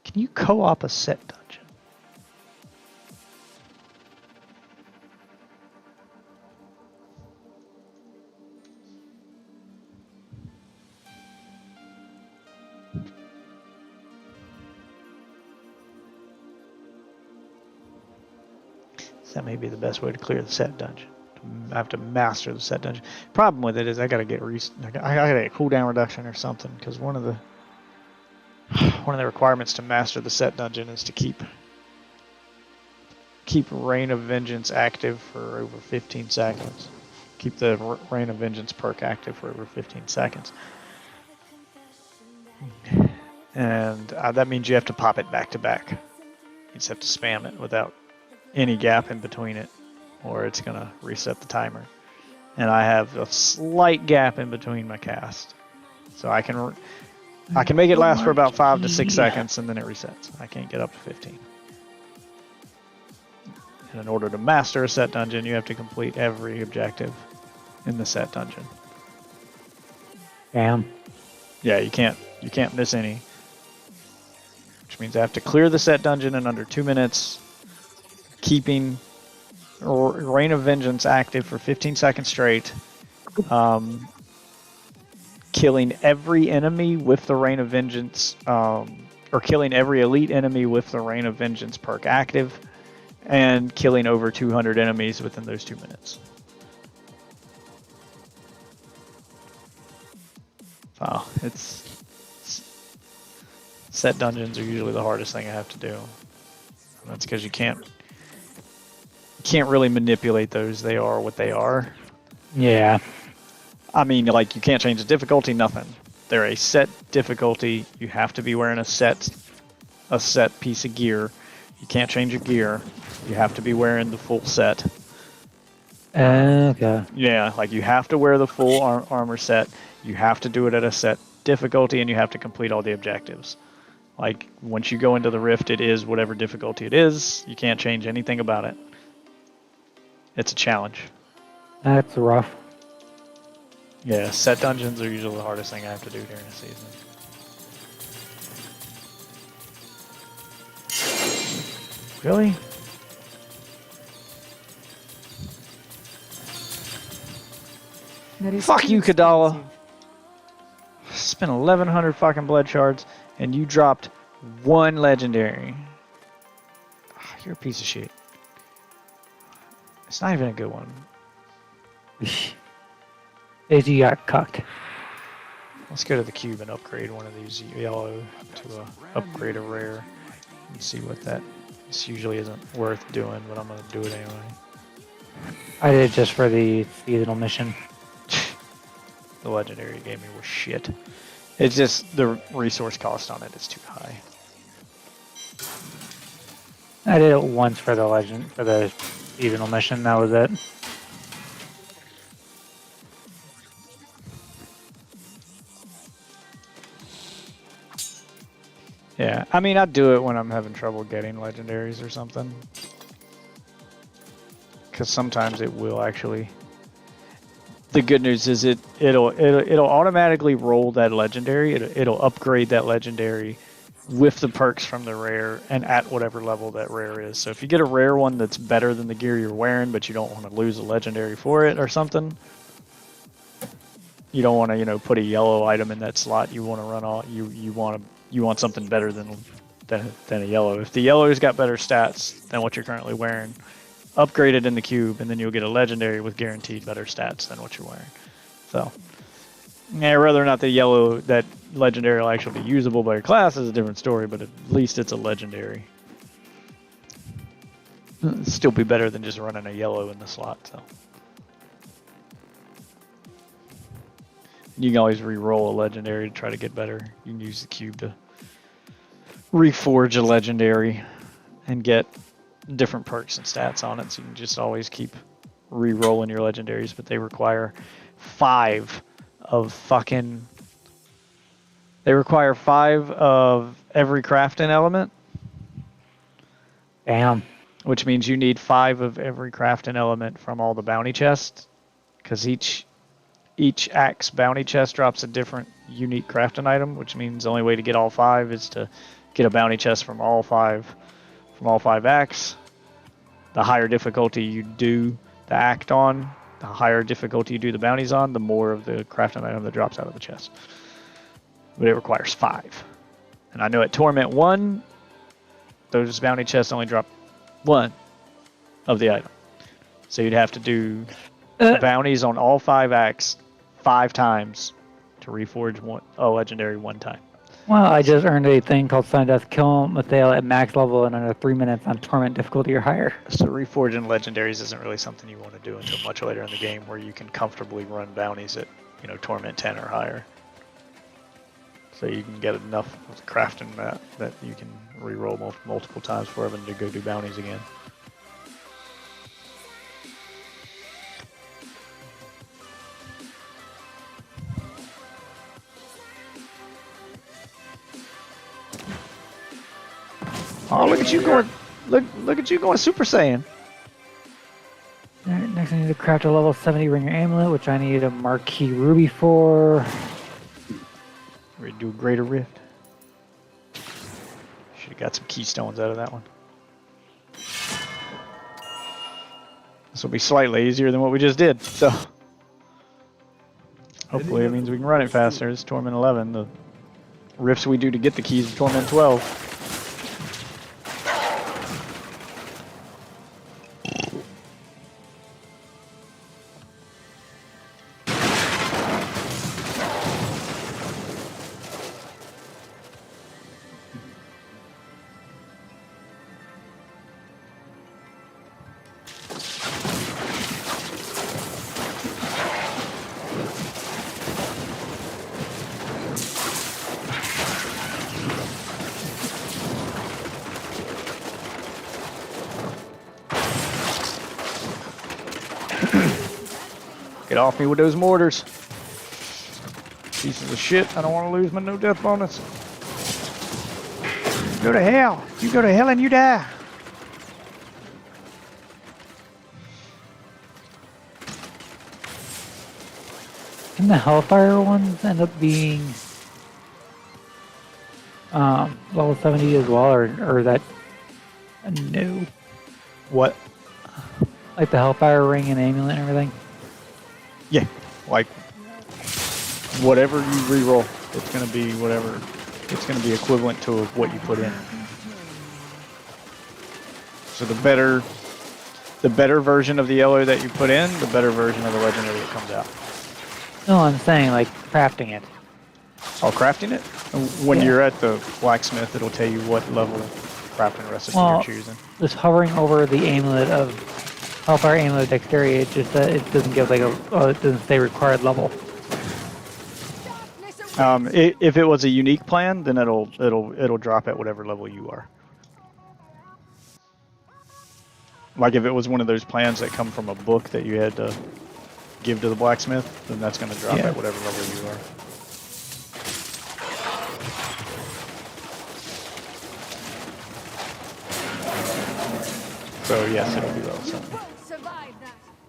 Speaker 1: Can you co-op a set dungeon? That may be the best way to clear the set dungeon. I have to master the set dungeon. Problem with it is I gotta get I gotta get cooldown reduction or something, because one of the requirements to master the set dungeon is to keep Reign of Vengeance active for over 15 seconds. Keep the Reign of Vengeance perk active for over 15 seconds. And that means you have to pop it back to back. You just have to spam it without any gap in between it, or it's going to reset the timer. And I have a slight gap in between my cast. So I can make it last for about 5 to 6 seconds, and then it resets. I can't get up to 15. And in order to master a set dungeon, you have to complete every objective in the set dungeon.
Speaker 3: Damn.
Speaker 1: Yeah, you can't miss any. Which means I have to clear the set dungeon in under 2 minutes, keeping Reign of Vengeance active for 15 seconds straight, killing every enemy with the Reign of Vengeance, or killing every elite enemy with the Reign of Vengeance perk active, and killing over 200 enemies within those 2 minutes. Wow, set dungeons are usually the hardest thing I have to do. And that's because you can't really manipulate those. They are what they are.
Speaker 3: Yeah.
Speaker 1: I mean, like, you can't change the difficulty, nothing. They're a set difficulty. You have to be wearing a set piece of gear. You can't change your gear. You have to be wearing the full set.
Speaker 3: Okay.
Speaker 1: Yeah, like you have to wear the full armor set. You have to do it at a set difficulty, and you have to complete all the objectives. Like, once you go into the Rift, it is whatever difficulty it is. You can't change anything about it. It's a challenge.
Speaker 3: That's rough.
Speaker 1: Yeah, set dungeons are usually the hardest thing I have to do during the season. Really? Fuck you, Kadala. Spent 1,100 fucking blood shards, and you dropped 1 legendary. Oh, you're a piece of shit. It's not even a good one.
Speaker 3: You got cucked.
Speaker 1: Let's go to the cube and upgrade one of these yellow to upgrade a rare and see what that. This usually isn't worth doing, but I'm gonna do it anyway.
Speaker 3: I did it just for the seasonal mission.
Speaker 1: The legendary you gave me was shit. It's just the resource cost on it is too high.
Speaker 3: I did it once for the seasonal mission. That was it.
Speaker 1: Yeah, I mean, I'd do it when I'm having trouble getting legendaries or something. Because sometimes it will actually. The good news is it'll automatically roll that legendary. It'll upgrade that legendary with the perks from the rare and at whatever level that rare is. So if you get a rare one that's better than the gear you're wearing, but you don't want to lose a legendary for it or something, you don't want to put a yellow item in that slot. You want to run all you want something better than a yellow. If the yellow's got better stats than what you're currently wearing, upgrade it in the cube, and then you'll get a legendary with guaranteed better stats than what you're wearing. So, yeah, whether or not that legendary will actually be usable by your class is a different story, but at least it's a legendary. It'll still be better than just running a yellow in the slot. So, you can always re-roll a legendary to try to get better. You can use the cube to reforge a legendary and get different perks and stats on it, so you can just always keep re-rolling your legendaries, but they require 5 of every crafting element.
Speaker 3: Damn.
Speaker 1: Which means you need 5 of every crafting element from all the bounty chests, because each axe bounty chest drops a different unique crafting item, which means the only way to get all 5 is to get a bounty chest from all 5 acts. The higher difficulty you do the act on, the higher difficulty you do the bounties on, the more of the crafting item that drops out of the chest. But it requires 5. And I know at Torment 1, those bounty chests only drop 1. of the item. So you'd have to do bounties on all 5 acts 5 times to reforge a legendary 1 time.
Speaker 3: Well, I just earned a thing called Sun Death Kill Mathael at max level in under 3 minutes on Torment difficulty or higher.
Speaker 1: So reforging legendaries isn't really something you want to do until much later in the game, where you can comfortably run bounties at, Torment 10 or higher. So you can get enough with crafting that you can reroll multiple times for having to go do bounties again. Oh, look at you going! Look at you going Super Saiyan.
Speaker 3: Alright, next I need to craft a level 70 ringer amulet, which I need a marquee ruby for.
Speaker 1: Ready to do a greater rift. Should have got some keystones out of that one. This will be slightly easier than what we just did, so hopefully it means we can run it faster. It's Torment 11. The rifts we do to get the keys of Torment 12. Get off me with those mortars. Pieces of shit. I don't want to lose my no death bonus. Go to hell. You go to hell and you die.
Speaker 3: Can the Hellfire ones end up being level 70 as well, or that no?
Speaker 1: What?
Speaker 3: Like the Hellfire ring and amulet and everything?
Speaker 1: Yeah, like whatever you reroll, it's gonna be whatever. It's gonna be equivalent to what you put in. So the better version of the yellow that you put in, the better version of the legendary that comes out.
Speaker 3: No, I'm saying like crafting it.
Speaker 1: Oh, crafting it? When you're at the blacksmith, it'll tell you what level crafting recipe you're choosing.
Speaker 3: Just hovering over the amulet of Hellfire amulet dexterity, it just it doesn't give like it doesn't say required level.
Speaker 1: If it was a unique plan, then it'll drop at whatever level you are. Like if it was one of those plans that come from a book that you had to give to the blacksmith, then that's going to drop at whatever level you are. So yes, it'll be level 70.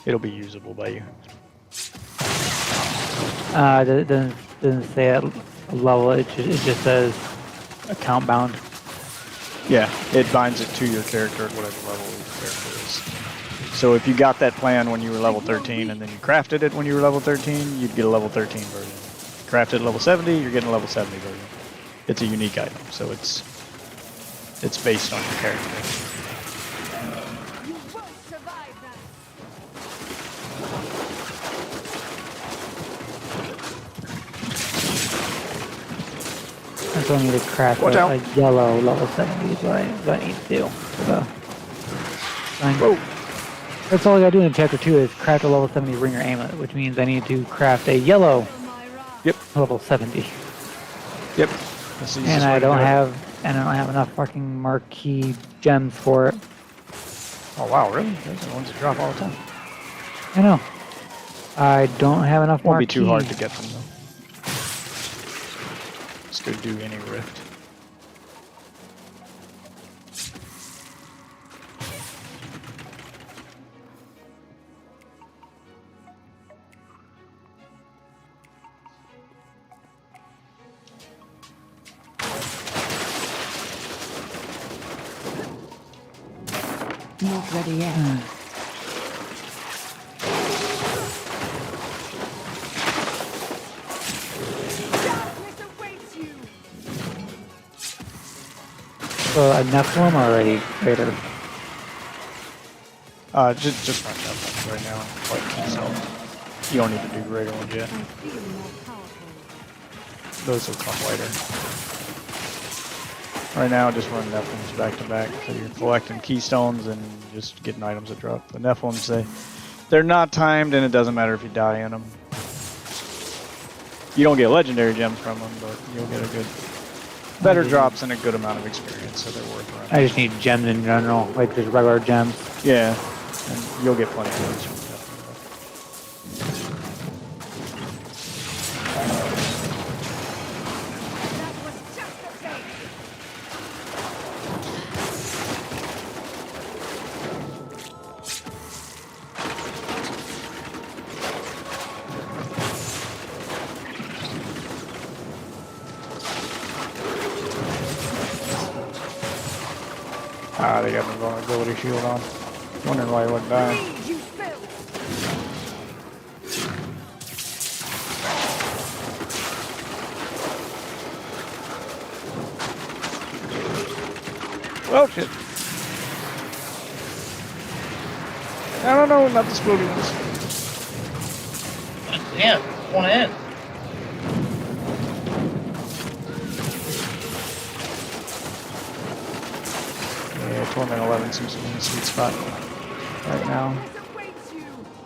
Speaker 1: It'll be usable by you.
Speaker 3: It doesn't say a level. It just says account bound.
Speaker 1: Yeah, it binds it to your character at whatever level your character is. So if you got that plan when you were level 13 and then you crafted it when you were level 13, you'd get a level 13 version. Crafted at level 70, you're getting a level 70 version. It's a unique item, so it's based on your character.
Speaker 3: So I need to craft a yellow level 70 is what I need to do. So, that's all I gotta do in chapter 2 is craft a level 70 ringer amulet, which means I need to craft a yellow level 70.
Speaker 1: Yep.
Speaker 3: And I don't have enough fucking marquee gems for it.
Speaker 1: Oh wow, really? Those are the ones that drop all the time.
Speaker 3: I know. I don't have enough marquee.
Speaker 1: Won't be too hard to get them though. Just go do any rift.
Speaker 12: Not ready yet.
Speaker 3: So a Nephilim already greater.
Speaker 1: Just run that one right now. Like, so you don't need to do regular ones yet. Those will come later. Right now, just run Nephilim's back to back. So you're collecting keystones and just getting items that drop. The Nephilims, they're not timed, and it doesn't matter if you die in them. You don't get legendary gems from them, but you'll get a good, better drops and a good amount of experience, so they're worth running.
Speaker 3: I just need gems in general, like just regular gems.
Speaker 1: Yeah, and you'll get plenty of those from Nephilim. Ah, they got my vulnerability shield on. Wondering why he wasn't dying. Oh shit. I don't know, not the spooky ones.
Speaker 4: Damn, one in.
Speaker 1: Yeah, Torment 11 seems to be in the sweet spot right now.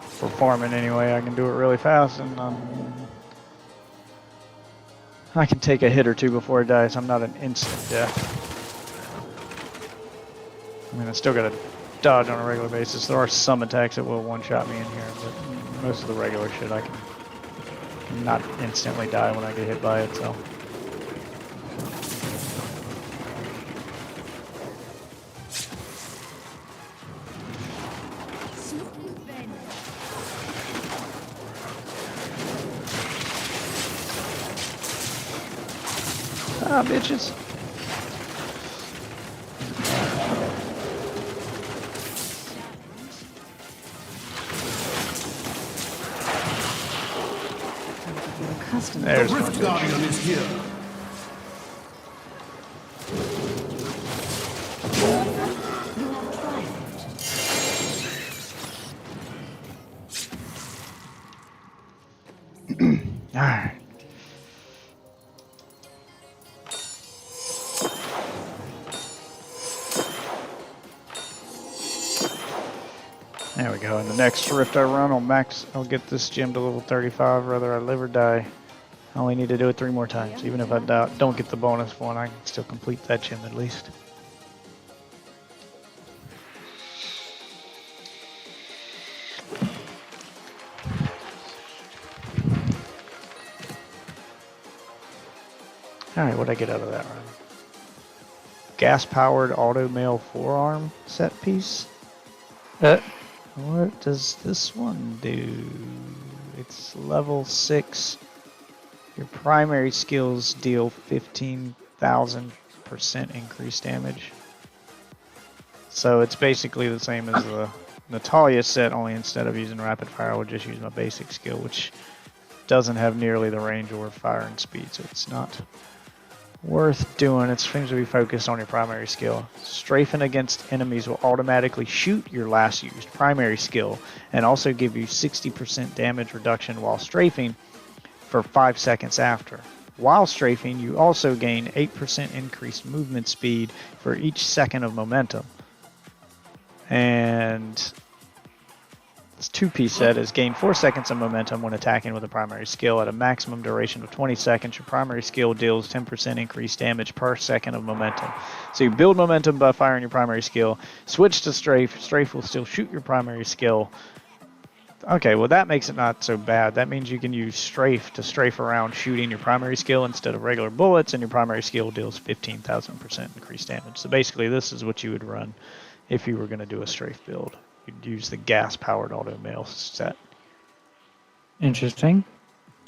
Speaker 1: For farming anyway, I can do it really fast, and I can take a hit or two before it dies. I'm not an instant death. I mean, I still got to dodge on a regular basis. There are some attacks that will one-shot me in here, but most of the regular shit I can not instantly die when I get hit by it, so. Ah, bitches. There's
Speaker 6: the Rift Guardian is here.
Speaker 1: Alright. There we go. In the next rift I run, I'll get this gem to level 35, whether I live or die. I only need to do it 3 more times. Even if I don't get the bonus one, I can still complete that gem at least. Alright, what'd I get out of that run? Gas-powered auto mail forearm set piece? What does this one do? It's level 6. Your primary skills deal 15,000% increased damage. So it's basically the same as the Natalia set, only instead of using rapid fire, I would just use my basic skill, which doesn't have nearly the range or firing speed, so it's not worth doing. It seems to be focused on your primary skill. Strafing against enemies will automatically shoot your last used primary skill and also give you 60% damage reduction while strafing for 5 seconds after. While strafing, you also gain 8% increased movement speed for each second of momentum. And this 2-piece set is gain 4 seconds of momentum when attacking with a primary skill. At a maximum duration of 20 seconds, your primary skill deals 10% increased damage per second of momentum. So you build momentum by firing your primary skill, switch to strafe. Strafe will still shoot your primary skill. Okay, well that makes it not so bad. That means you can use strafe to strafe around shooting your primary skill instead of regular bullets, and your primary skill deals 15,000% increased damage. So basically this is what you would run if you were going to do a strafe build. You'd use the gas-powered auto mail set.
Speaker 3: Interesting.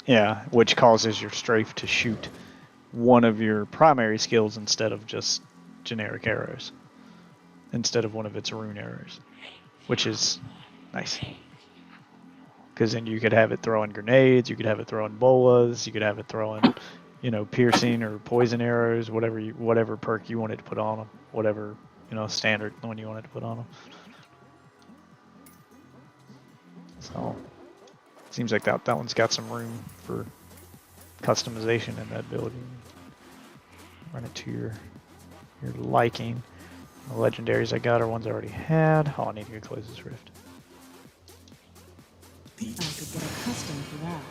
Speaker 1: Yeah, which causes your strafe to shoot one of your primary skills instead of just generic arrows. Instead of one of its rune arrows. Which is nice. Because then you could have it throwing grenades, you could have it throwing bolas, you could have it throwing, you know, piercing or poison arrows, whatever perk you wanted to put on them, whatever, you know, standard one you wanted to put on them. So seems like that one's got some room for customization in that building. Run it to your liking. The legendaries I got are ones I already had. Oh, I need to go close this rift.
Speaker 7: I could get accustomed to that.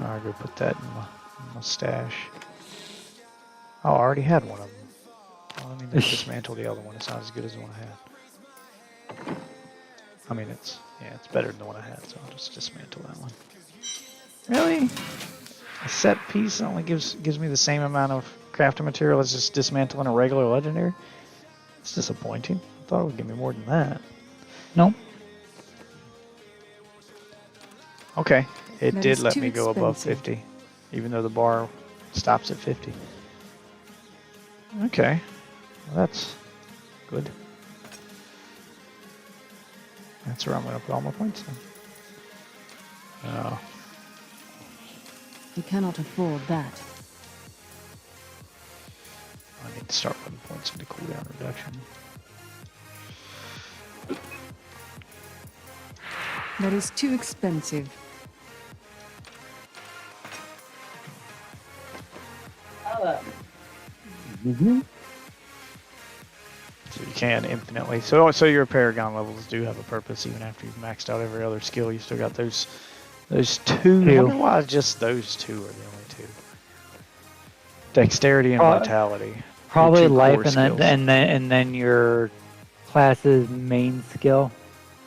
Speaker 1: I'll go put that in my stash. Oh, I already had one of them. Well, I mean, dismantle the other one. It's not as good as the one I had. I mean, it's better than the one I had, so I'll just dismantle that one. Really? A set piece only gives me the same amount of crafting material as just dismantling a regular legendary? It's disappointing. I thought it would give me more than that.
Speaker 3: Nope.
Speaker 1: Okay, it
Speaker 7: That
Speaker 1: did
Speaker 7: is
Speaker 1: let
Speaker 7: too
Speaker 1: me go above
Speaker 7: expensive.
Speaker 1: 50, even though the bar stops at 50. Okay, well, that's good. That's where I'm going to put all my points in.
Speaker 7: You cannot afford that.
Speaker 1: I need to start putting points into cooldown reduction.
Speaker 7: That is too expensive.
Speaker 1: So you can infinitely. So your Paragon levels do have a purpose even after you've maxed out every other skill. You still got those two. I wonder why just those two are the only two. Dexterity and Vitality.
Speaker 3: Probably
Speaker 1: Your two
Speaker 3: life
Speaker 1: core
Speaker 3: and
Speaker 1: skills.
Speaker 3: then your class's main skill.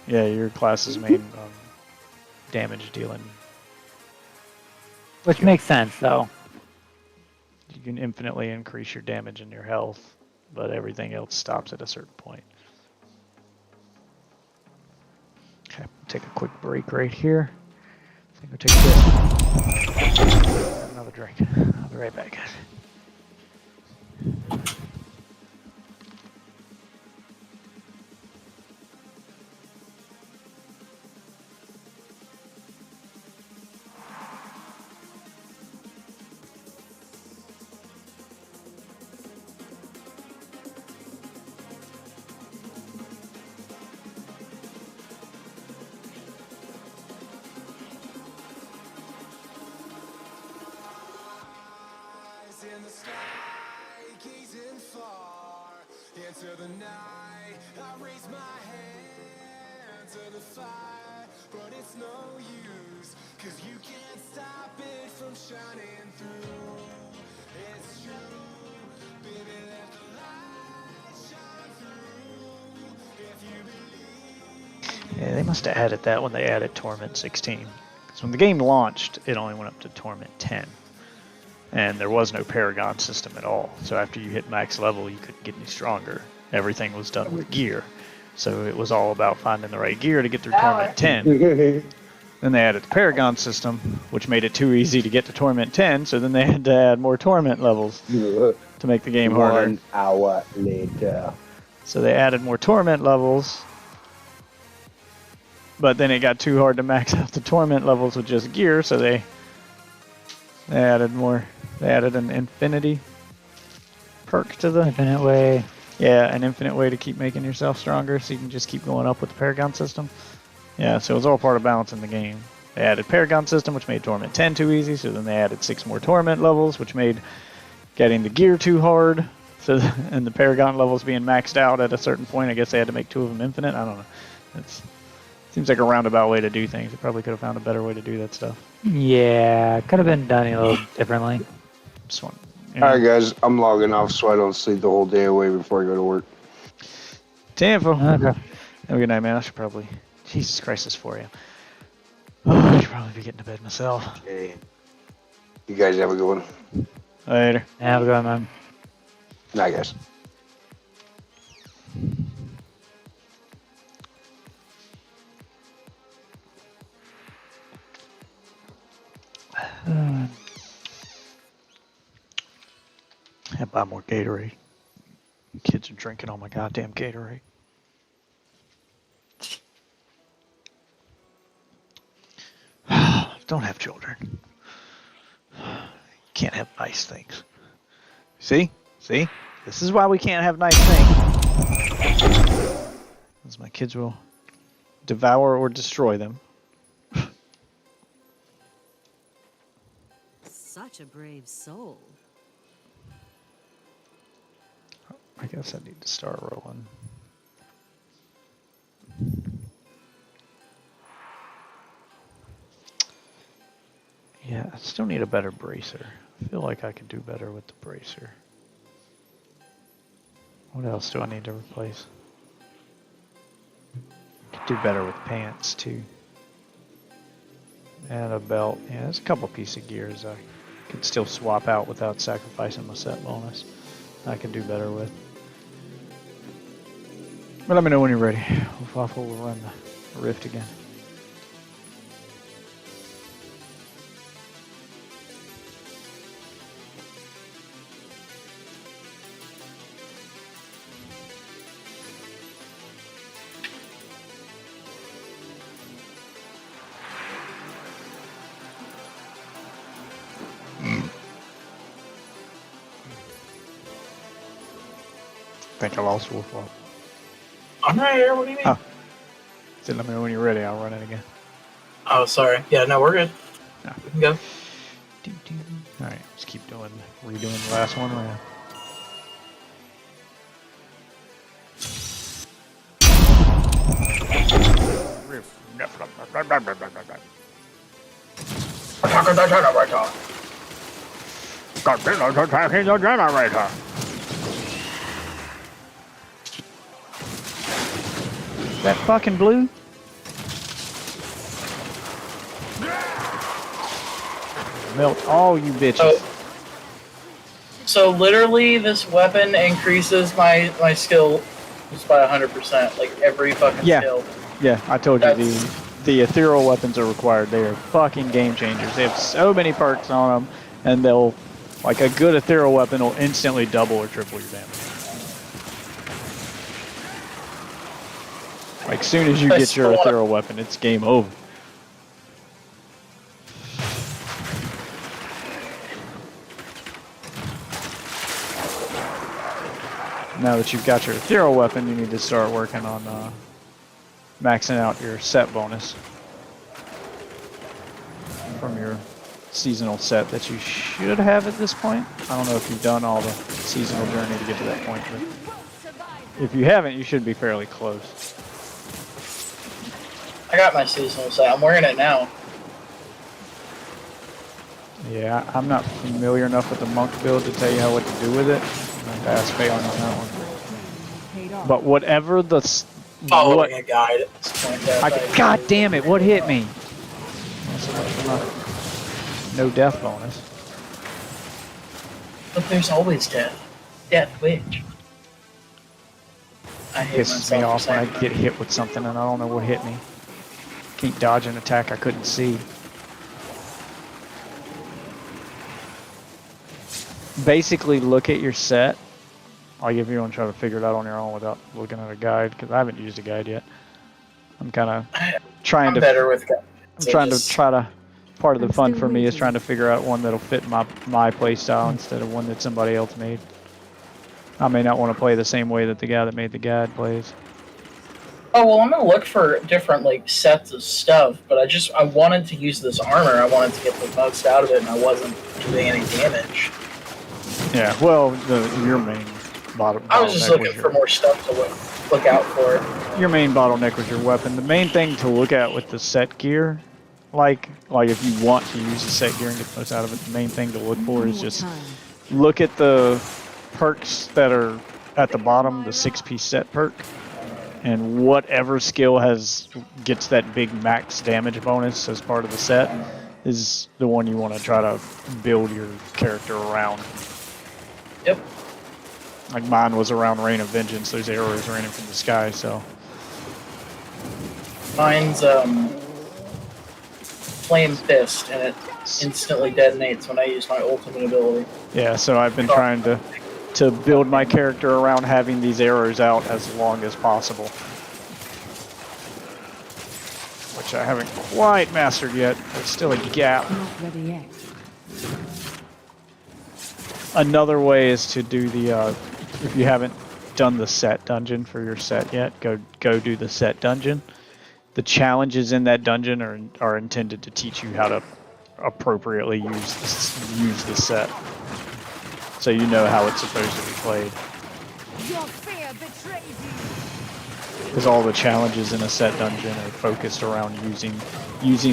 Speaker 1: Yeah, your class's main damage dealing.
Speaker 3: Which makes sense though.
Speaker 1: You can infinitely increase your damage and your health, but everything else stops at a certain point. Okay, take a quick break right here. I think we'll take another drink. I'll be right back, guys.
Speaker 21: In the sky, gazing far into the night, I raise my hand to the fire, but it's no use, 'cause you can't stop it from shining through. It's true, baby, let the light shine through. If you believe.
Speaker 1: Yeah, they must have added that when they added Torment 16. Because when the game launched, it only went up to Torment 10. And there was no Paragon system at all. So after you hit max level, you couldn't get any stronger. Everything was done with gear. So it was all about finding the right gear to get through Torment 10. Then they added the Paragon system, which made it too easy to get to Torment 10. So then they had to add more Torment levels to make the game harder.
Speaker 18: 1 hour later.
Speaker 1: So they added more Torment levels. But then it got too hard to max out the Torment levels with just gear, so they added more. They added an infinity perk to the
Speaker 3: infinite way.
Speaker 1: Yeah, an infinite way to keep making yourself stronger, so you can just keep going up with the Paragon system. Yeah, so it was all part of balancing the game. They added Paragon system, which made Torment 10 too easy, so then they added 6 more Torment levels, which made getting the gear too hard. So, and the Paragon levels being maxed out at a certain point, I guess they had to make 2 of them infinite. I don't know. Seems like a roundabout way to do things. They probably could have found a better way to do that stuff.
Speaker 3: Yeah, could have been done a little differently.
Speaker 1: Just one.
Speaker 18: Alright guys, I'm logging off so I don't sleep the whole day away before I go to work.
Speaker 1: Tampa.
Speaker 3: Okay.
Speaker 1: Have a good night, man. I should probably... Jesus Christ, this is 4 a.m. Oh, I should probably be getting to bed myself.
Speaker 18: Okay. You guys have a good one.
Speaker 1: Later.
Speaker 3: Have a good one, man.
Speaker 18: Night, guys.
Speaker 1: And buy more Gatorade. Kids are drinking all my goddamn Gatorade. Don't have children. Can't have nice things. See? See? This is why we can't have nice things. Because my kids will devour or destroy them.
Speaker 11: Such a brave soul.
Speaker 1: I guess I need to start rolling. Yeah, I still need a better bracer. I feel like I could do better with the bracer. What else do I need to replace? Could do better with pants too. And a belt. Yeah, there's a couple pieces of gears I could still swap out without sacrificing my set bonus. I can do better with. But let me know when you're ready. We'll run the rift again. I think I lost Wolf off.
Speaker 4: I'm right here. What do you mean?
Speaker 1: Oh. So let me know when you're ready. I'll run it again.
Speaker 4: Oh, sorry. Yeah, no, we're good.
Speaker 1: No.
Speaker 4: We can go.
Speaker 1: All right, let's keep redoing the last one round. Generator. That fucking blue? Melt all you bitches.
Speaker 4: So literally, this weapon increases my skill just by 100%, like every fucking skill.
Speaker 1: Yeah, I told you the ethereal weapons are required. They are fucking game changers. They have so many perks on them, and they'll, like a good ethereal weapon will instantly double or triple your damage. Like soon as you get your ethereal weapon, it's game over. Now that you've got your ethereal weapon, you need to start working on maxing out your set bonus from your seasonal set that you should have at this point. I don't know if you've done all the seasonal journey to get to that point, but if you haven't, you should be fairly close.
Speaker 4: I got my seasonal set. I'm wearing it now.
Speaker 1: Yeah, I'm not familiar enough with the monk build to tell you what to do with it. I'm going to ask Fayon on that one. But whatever the...
Speaker 4: Following a guide at this point.
Speaker 1: God damn it, what hit me? No death bonus.
Speaker 4: But there's always death. Death which? I hate
Speaker 1: Pisses me off when I get hit with something and I don't know what hit me. Can't dodge an attack I couldn't see. Basically, look at your set. Like if you want to try to figure it out on your own without looking at a guide, because I haven't used a guide yet. I'm kind of trying to.
Speaker 4: Better with guides.
Speaker 1: I'm trying to. Part of the fun for me is trying to figure out one that'll fit my play style instead of one that somebody else made. I may not want to play the same way that the guy that made the guide plays.
Speaker 4: Oh well, I'm gonna look for different like sets of stuff, but I wanted to use this armor. I wanted to get the most out of it, and I wasn't doing any damage.
Speaker 1: Yeah, well, your main bottleneck.
Speaker 4: I was just looking for more stuff to look out for.
Speaker 1: Your main bottleneck was your weapon. The main thing to look at with the set gear, like if you want to use the set gear and get the most out of it, the main thing to look for is just look at the perks that are at the bottom, the 6-piece set perk, and whatever skill gets that big max damage bonus as part of the set is the one you want to try to build your character around.
Speaker 4: Yep.
Speaker 1: Like mine was around Rain of Vengeance. Those arrows raining from the sky, so.
Speaker 4: Mine's Flame Fist, and it instantly detonates when I use my ultimate ability.
Speaker 1: Yeah, so I've been trying to build my character around having these arrows out as long as possible. which I haven't quite mastered yet. There's still a gap.
Speaker 12: Not ready yet.
Speaker 1: Another way is to do the, if you haven't done the set dungeon for your set yet, go do the set dungeon. The challenges in that dungeon are intended to teach you how to appropriately use the set, so you know how it's supposed to be played.
Speaker 8: Your fear betrays you.
Speaker 1: Because all the challenges in a set dungeon are focused around using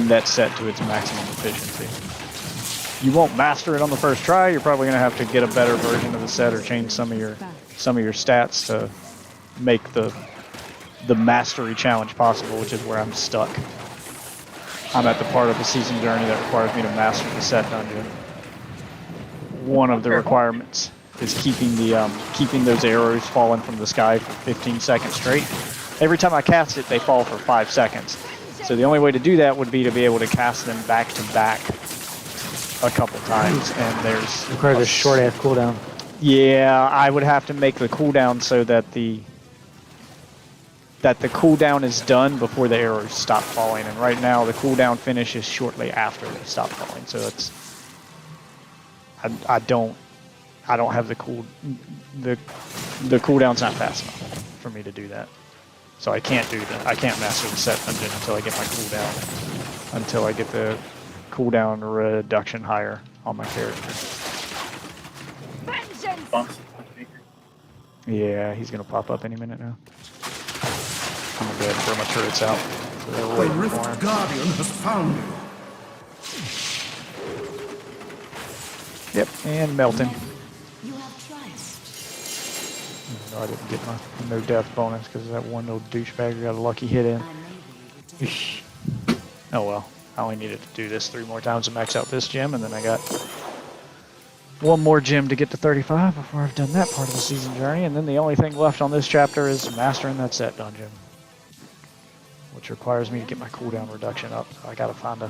Speaker 1: that set to its maximum efficiency. You won't master it on the first try. You're probably going to have to get a better version of the set or change some of your stats to make the mastery challenge possible, which is where I'm stuck. I'm at the part of the season journey that requires me to master the set dungeon. One of the requirements is keeping those arrows falling from the sky for 15 seconds straight. Every time I cast it, they fall for 5 seconds. So the only way to do that would be to be able to cast them back to back a couple times, and there's
Speaker 3: requires a short ass cooldown.
Speaker 1: Yeah, I would have to make the cooldown so that the cooldown is done before the arrows stop falling, and right now the cooldown finishes shortly after they stop falling. So it's I don't have the cooldown's not fast enough for me to do that. So I can't master the set dungeon until I get my cooldown, until I get the cooldown reduction higher on my character. Yeah, he's gonna pop up any minute now. I'm gonna go ahead and throw my turrets out. So they're waiting for him.
Speaker 21: Guardian has found you.
Speaker 1: Yep, and melting.
Speaker 11: You have trust.
Speaker 1: No, I didn't get my no death bonus because that one little douchebag got a lucky hit in. Oh well. I only needed to do this 3 more times to max out this gem, and then I got 1 more gem to get to 35 before I've done that part of the season journey, and then the only thing left on this chapter is mastering that set dungeon, which requires me to get my cooldown reduction up. So I gotta find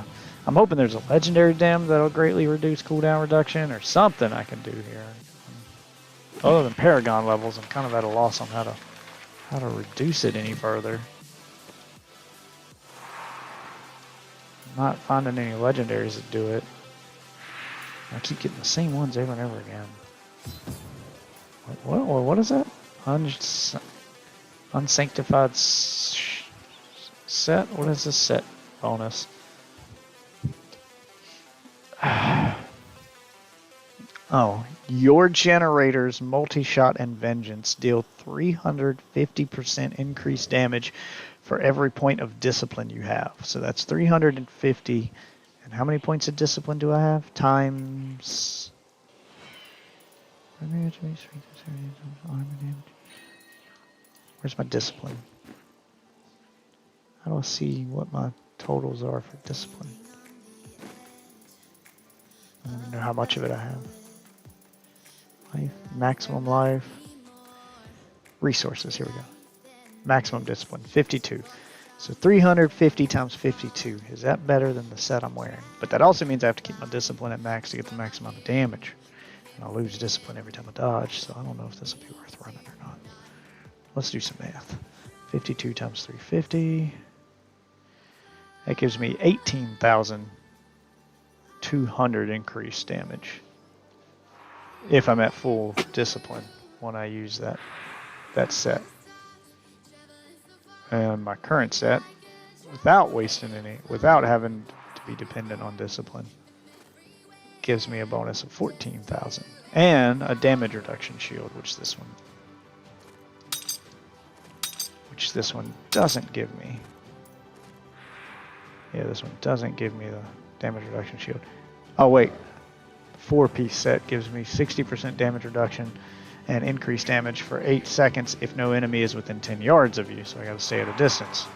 Speaker 1: I'm hoping there's a legendary gem that'll greatly reduce cooldown reduction or something I can do here. Other than Paragon levels, I'm kind of at a loss on how to reduce it any further. Not finding any legendaries that do it. I keep getting the same ones over and over again. What is that? Unsanctified set? What is this set bonus? Oh, your generators, multi-shot and vengeance deal 350% increased damage for every point of discipline you have. So that's 350. And how many points of discipline do I have? Times... Where's my discipline? How do I see what my totals are for discipline? I don't know how much of it I have. Life, maximum life. Resources, here we go. Maximum discipline, 52. So 350 times 52. Is that better than the set I'm wearing? But that also means I have to keep my discipline at max to get the max amount of damage. And I'll lose discipline every time I dodge, so I don't know if this will be worth running or not. Let's do some math. 52 times 350. That gives me 18,200 increased damage. If I'm at full discipline when I use that set. And my current set, without having to be dependent on discipline, gives me a bonus of 14,000 and a damage reduction shield, which this one doesn't give me. Yeah, this one doesn't give me the damage reduction shield. Oh wait, 4-piece set gives me 60% damage reduction and increased damage for 8 seconds if no enemy is within 10 yards of you, so I gotta stay at a distance.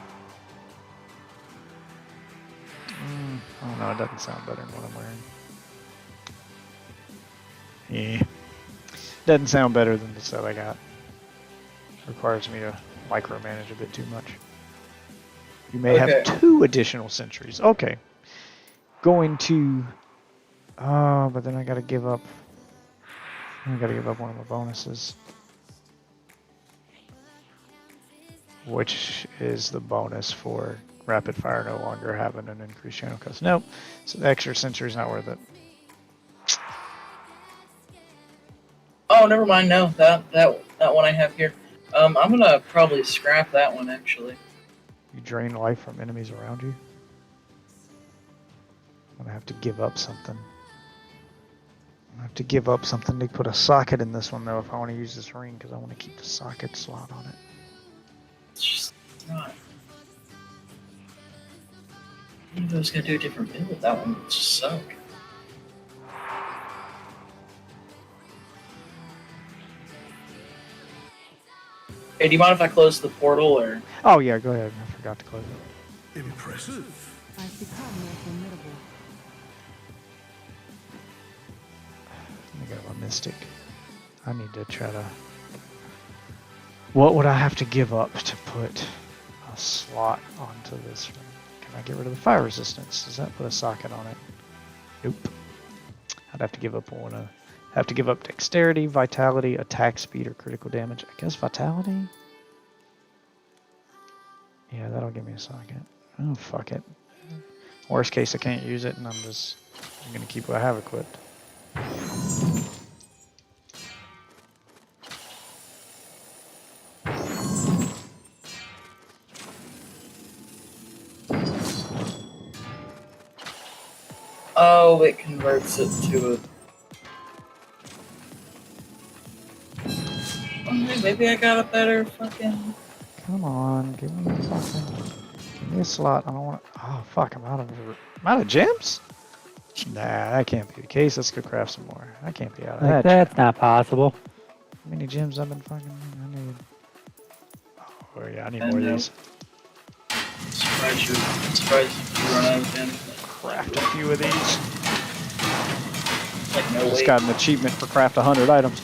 Speaker 1: I don't know, it doesn't sound better than what I'm wearing. Yeah. Doesn't sound better than the set I got. Requires me to micromanage a bit too much. You may have 2 additional sentries. Okay. Going to... but then I gotta give up... one of my bonuses. Which is the bonus for rapid fire no longer having an increased channel cost. Nope. So the extra sensor is not worth it.
Speaker 4: Oh, never mind. No, that one I have here. I'm gonna probably scrap that one actually.
Speaker 1: You drain life from enemies around you. I'm gonna have to give up something. I have to give up something to put a socket in this one though if I want to use this ring because I want to keep the socket slot on it.
Speaker 4: It's just not. I knew I was gonna do a different build. That one would just suck. Hey, do you mind if I close the portal or?
Speaker 1: Oh yeah, go ahead. I forgot to close it.
Speaker 14: Impressive.
Speaker 12: I've become more formidable.
Speaker 1: I got a mystic. I need to try to. What would I have to give up to put a slot onto this ring? Can I get rid of the fire resistance? Does that put a socket on it? Nope. I'd have to give up one. Have to give up dexterity, vitality, attack speed, or critical damage. I guess vitality? Yeah, that'll give me a socket. Oh, fuck it. Worst case, I can't use it, and I'm going to keep what I have equipped.
Speaker 4: Oh, it converts it to a. Oh, maybe I got a better fucking.
Speaker 1: Come on, give me a fucking. Give me a slot. I don't want to. Oh, fuck, I'm out of gems? Nah, that can't be the case. Let's go craft some more. I can't be out of that.
Speaker 3: That's not possible.
Speaker 1: How many gems I've been fucking. I need. Oh, yeah, I need more of these.
Speaker 4: Surprised you run out of gems.
Speaker 1: Craft a few of these.
Speaker 4: Like, no
Speaker 1: Just
Speaker 4: way.
Speaker 1: got an achievement for craft 100 items.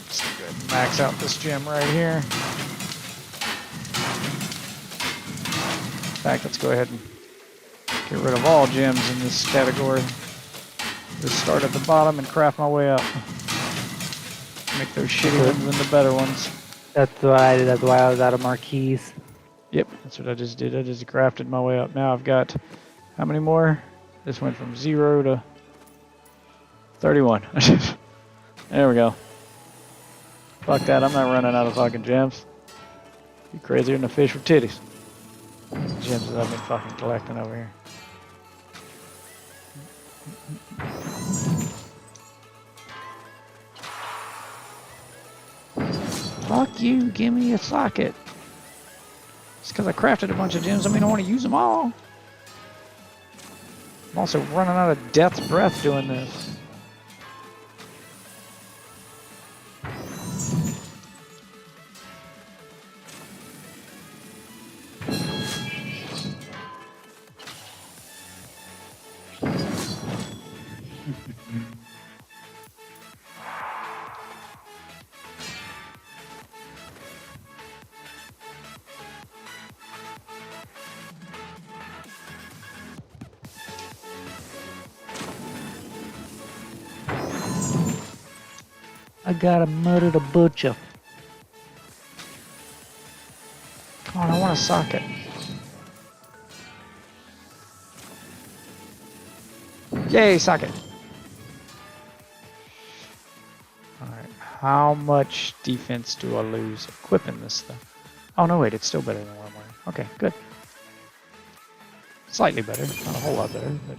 Speaker 1: Let's go ahead and max out this gem right here. In fact, let's go ahead and get rid of all gems in this category. Just start at the bottom and craft my way up. Make those shitty ones into better ones.
Speaker 3: That's what I did. That's why I was out of marquees.
Speaker 1: Yep, that's what I just did. I just crafted my way up. Now I've got, how many more? This went from 0 to 31. There we go. Fuck that, I'm not running out of fucking gems. You crazier than a fish with titties. Gems that I've been fucking collecting over here. Fuck you, give me a socket. Just because I crafted a bunch of gems, I mean I want to use them all. I'm also running out of death's breath doing this.
Speaker 3: I gotta murder the butcher.
Speaker 1: Come on, I want a socket. Yay, socket. Alright, how much defense do I lose equipping this stuff? Oh no, wait, it's still better than what I'm wearing. Okay, good. Slightly better, not a whole lot better, but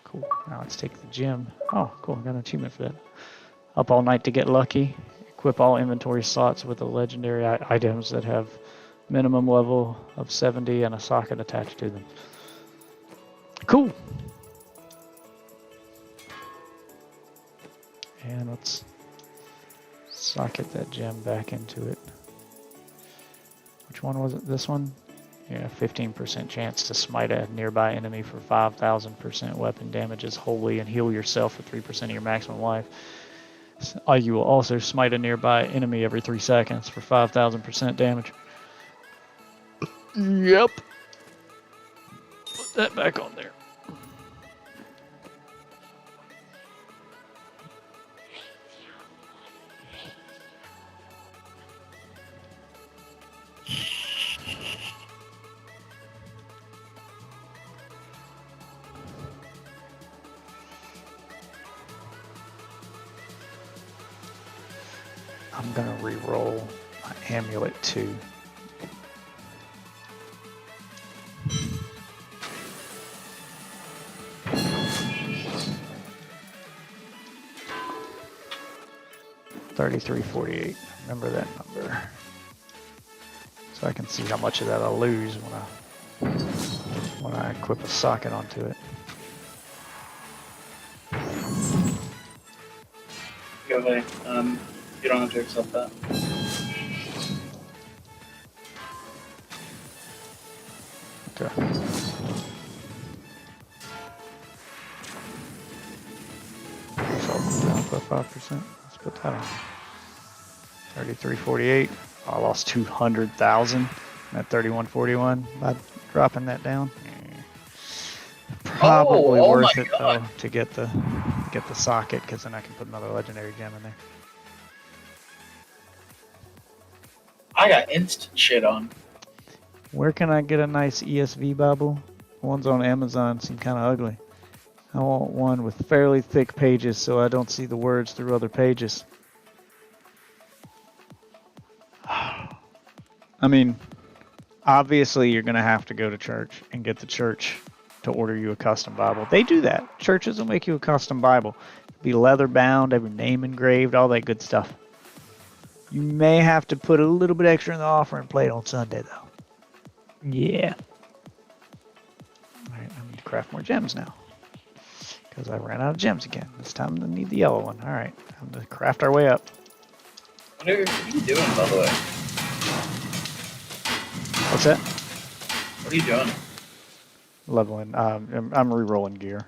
Speaker 1: cool. Now let's take the gem. Oh, cool, I got an achievement for that. Up all night to get lucky. Equip all inventory slots with the legendary items that have minimum level of 70 and a socket attached to them. Cool. And let's socket that gem back into it. Which one was it? This one? Yeah, 15% chance to smite a nearby enemy for 5,000% weapon damages wholly and heal yourself for 3% of your maximum life. You will also smite a nearby enemy every 3 seconds for 5,000% damage. Yep. Put that back on there. I'm gonna re-roll my amulet too. $33.48. Remember that number. So I can see how much of that I'll lose when I equip a socket onto it.
Speaker 4: Go away. You don't have to accept that.
Speaker 1: Okay. So down by 5%. Let's put that on. 33.48. I lost 200,000 at 31.41 by dropping that down. Probably worth it though to get the socket, because then I can put another legendary gem in there.
Speaker 4: I got instant shit on.
Speaker 1: Where can I get a nice ESV Bible? The ones on Amazon seem kind of ugly. I want one with fairly thick pages so I don't see the words through other pages. I mean, obviously you're going to have to go to church and get the church to order you a custom Bible. They do that. Churches will make you a custom Bible. It'll be leather bound, every name engraved, all that good stuff. You may have to put a little bit extra in the offering plate on Sunday, though. Yeah. Alright, I need to craft more gems now, because I ran out of gems again. It's time to need the yellow one. Alright, time to craft our way up.
Speaker 4: What are you doing, by the way?
Speaker 1: What's that?
Speaker 4: What are you doing?
Speaker 1: Leveling. I'm re-rolling gear.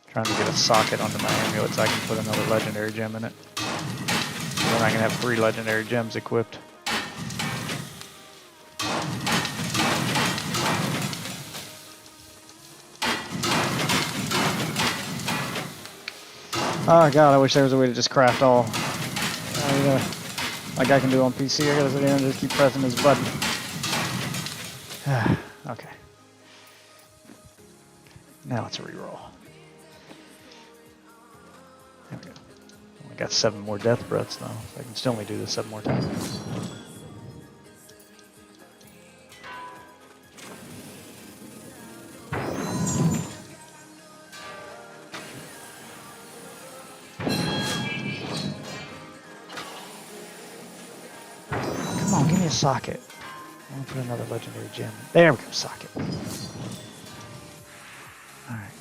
Speaker 1: Trying to get a socket onto my amulet so I can put another legendary gem in it. And then I can have 3 legendary gems equipped. Oh god, I wish there was a way to just craft all. Like I can do on PC, I gotta sit here and just keep pressing this button. Okay. Now it's a reroll. There we go. Only got 7 more death breaths though, so I can still only do this 7 more times. Come on, give me a socket. I'm gonna put another legendary gem. There we go, socket. Alright.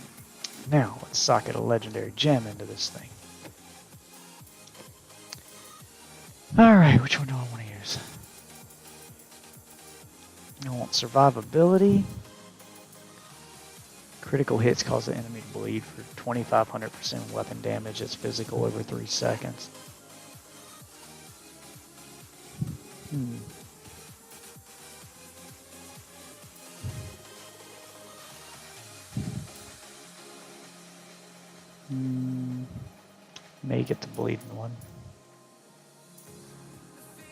Speaker 1: Now let's socket a legendary gem into this thing. Alright, which one do I want to use? I want survivability. Critical hits cause the enemy to bleed for 2,500% weapon damage that's physical over 3 seconds. May get the bleeding one.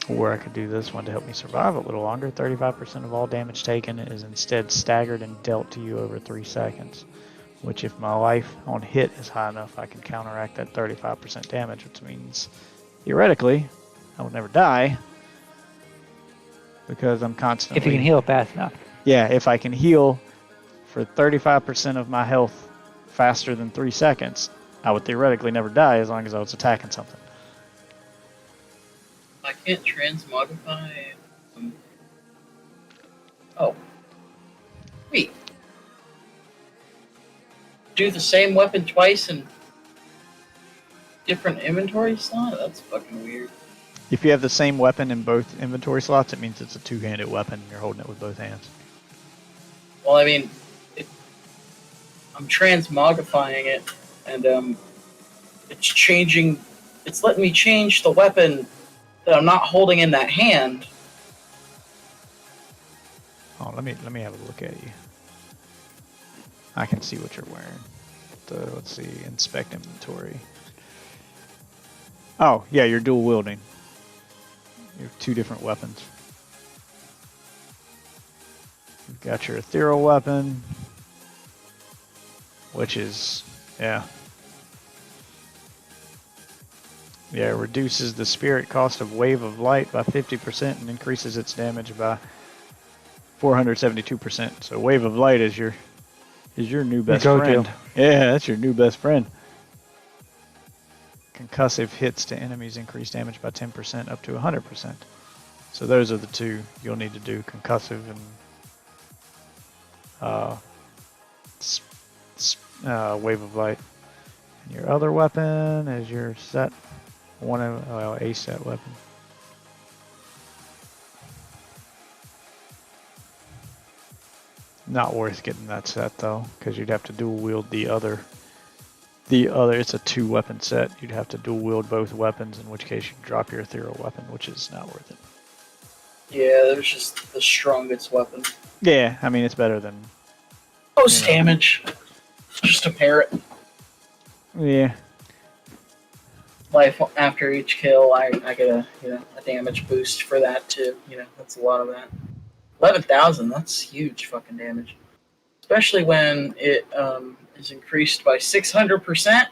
Speaker 1: Or I could do this one to help me survive a little longer. 35% of all damage taken is instead staggered and dealt to you over 3 seconds. Which, if my life on hit is high enough, I can counteract that 35% damage, which means, theoretically, I will never die. Because I'm constantly...
Speaker 3: If you can heal fast enough.
Speaker 1: Yeah, if I can heal for 35% of my health faster than 3 seconds, I would theoretically never die as long as I was attacking something.
Speaker 4: I can't transmogrify. Oh. Wait. Do the same weapon twice in different inventory slots? That's fucking weird.
Speaker 1: If you have the same weapon in both inventory slots, it means it's a two-handed weapon and you're holding it with both hands.
Speaker 4: Well, I mean, I'm transmogrifying it, and it's changing. It's letting me change the weapon that I'm not holding in that hand.
Speaker 1: Oh, let me have a look at you. I can see what you're wearing. Let's see, inspect inventory. Oh, yeah, you're dual wielding. You have 2 different weapons. You've got your ethereal weapon, which is, yeah. Yeah, reduces the spirit cost of Wave of Light by 50% and increases its damage by 472%. So Wave of Light is your new best friend. Yeah, that's your new best friend. Concussive hits to enemies increase damage by 10% up to 100%. So those are the two you'll need to do: concussive and Wave of Light. And your other weapon is your set a set weapon. Not worth getting that set though, because you'd have to dual wield the other. It's a 2-weapon set. You'd have to dual wield both weapons, in which case you'd drop your ethereal weapon, which is not worth it.
Speaker 4: Yeah, there's just the strongest weapon.
Speaker 1: Yeah, I mean it's better than
Speaker 4: most damage. Just a parrot.
Speaker 1: Yeah.
Speaker 4: Life after each kill, I get a damage boost for that too. That's a lot of that. 11,000. That's huge fucking damage, especially when it is increased by 600%.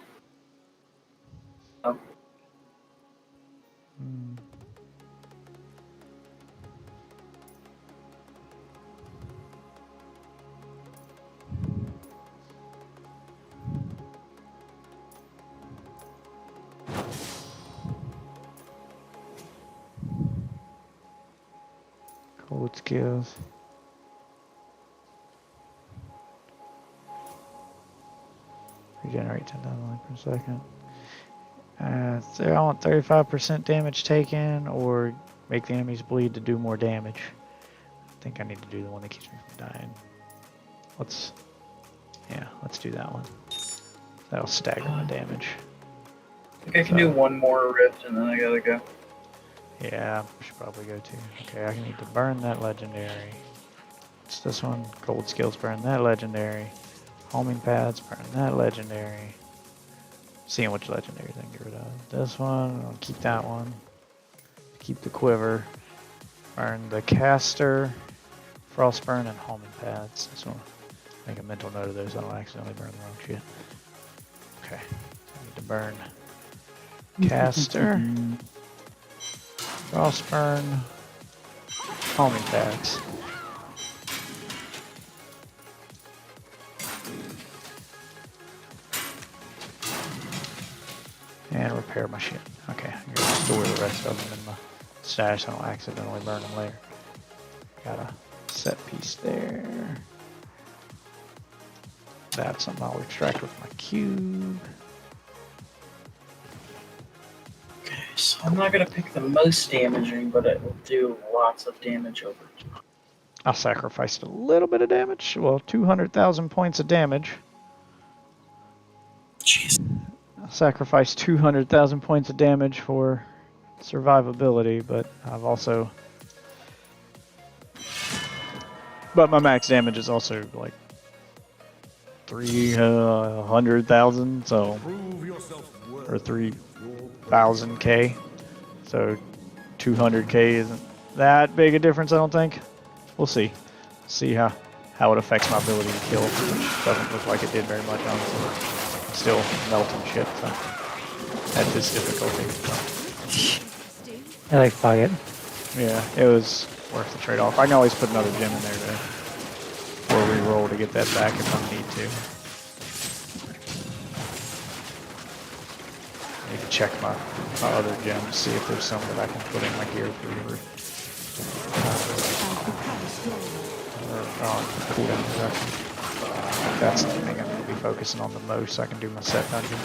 Speaker 1: Cold skills. Regenerate 10,000 life per second. So I want 35% damage taken, or make the enemies bleed to do more damage. I think I need to do the one that keeps me from dying. Let's do that one. That'll stagger my damage.
Speaker 4: I think I can do one more rift and then I gotta go.
Speaker 1: Yeah, I should probably go too. Okay, I need to burn that legendary. It's this one. Gold skills, burn that legendary. Homing pads, burn that legendary. Seeing which legendary I can get rid of. This one, I'll keep that one. Keep the quiver. Burn the caster, frostburn, and homing pads. This one. Make a mental note of those. I don't accidentally burn the wrong shit. Okay, I need to burn caster, frostburn, homing pads. And repair my shit. Okay, I'm gonna store the rest of them in my stash so I don't accidentally burn them later. Got a set piece there. That's something I'll extract with my cube.
Speaker 4: Okay, so I'm not gonna pick the most damaging, but it will do lots of damage over time.
Speaker 1: I sacrificed a little bit of damage. Well, 200,000 points of damage.
Speaker 4: Jeez.
Speaker 1: I sacrificed 200,000 points of damage for survivability, but I've also... But my max damage is also like 300,000, so... Or 3,000k. So 200k isn't that big a difference, I don't think. We'll see. See how it affects my ability to kill, which doesn't look like it did very much, honestly. Still melting shit, so at this difficulty.
Speaker 3: I like Faggot.
Speaker 1: Yeah, it was worth the trade-off. I can always put another gem in there or re-roll to get that back if I need to. I need to check my other gems, see if there's some that I can put in my gear for cooldown reduction. That's the thing I'm going to be focusing on the most so I can do my set dungeon.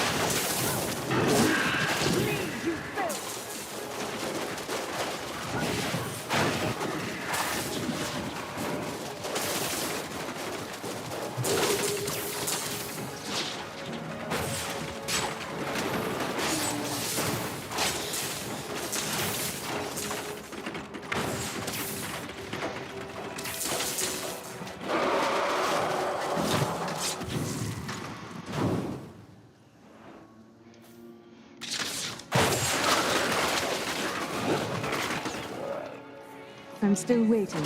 Speaker 12: I'm still waiting.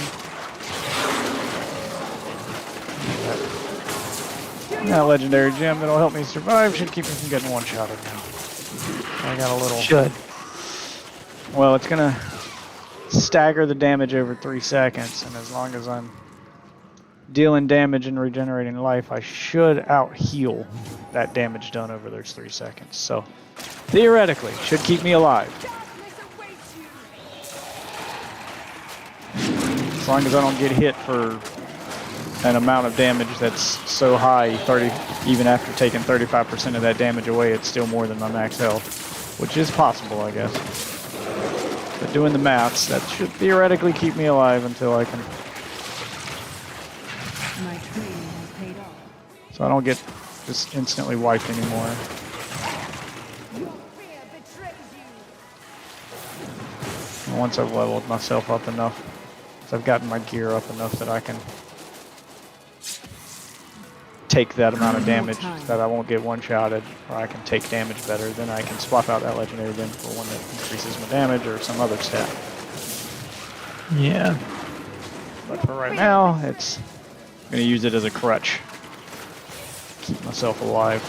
Speaker 1: That legendary gem that'll help me survive should keep me from getting one-shotted now. I got a little.
Speaker 3: Should.
Speaker 1: Well, it's gonna stagger the damage over 3 seconds, and as long as I'm dealing damage and regenerating life, I should out heal that damage done over those 3 seconds. So theoretically, should keep me alive. As long as I don't get hit for an amount of damage that's so high, 30, even after taking 35% of that damage away, it's still more than my max health, which is possible, I guess. But doing the maths, that should theoretically keep me alive until I can.
Speaker 7: My training has paid off.
Speaker 1: So I don't get just instantly wiped anymore. And once I've leveled myself up enough, so I've gotten my gear up enough that I can take that amount of damage that I won't get one-shotted, or I can take damage better, then I can swap out that legendary again for one that increases my damage or some other stat.
Speaker 3: Yeah.
Speaker 1: But for right now, I'm going to use it as a crutch. Keep myself alive.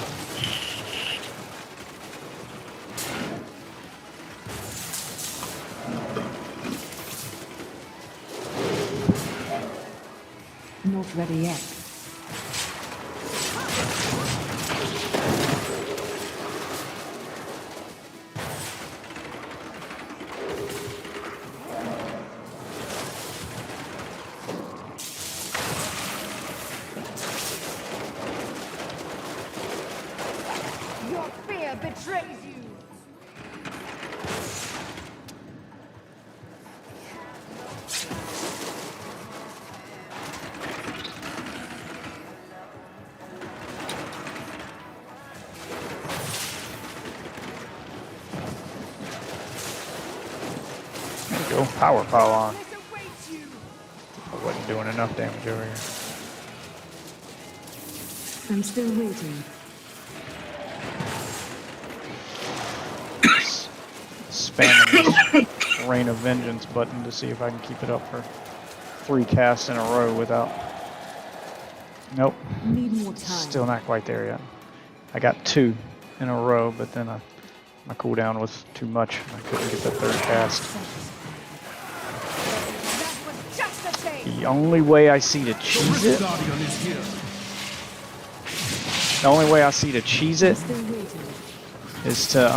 Speaker 7: Not ready yet.
Speaker 8: Your fear betrays you.
Speaker 1: There we go. Power pile on. I wasn't doing enough damage over here.
Speaker 7: I'm still waiting.
Speaker 1: Spamming this Rain of Vengeance button to see if I can keep it up for 3 casts in a row without. Nope.
Speaker 7: Need more time.
Speaker 1: Still not quite there yet. I got 2 in a row, but then my cooldown was too much. I couldn't get the 3rd cast. The only way I see to cheese it. The only way I see to cheese it is to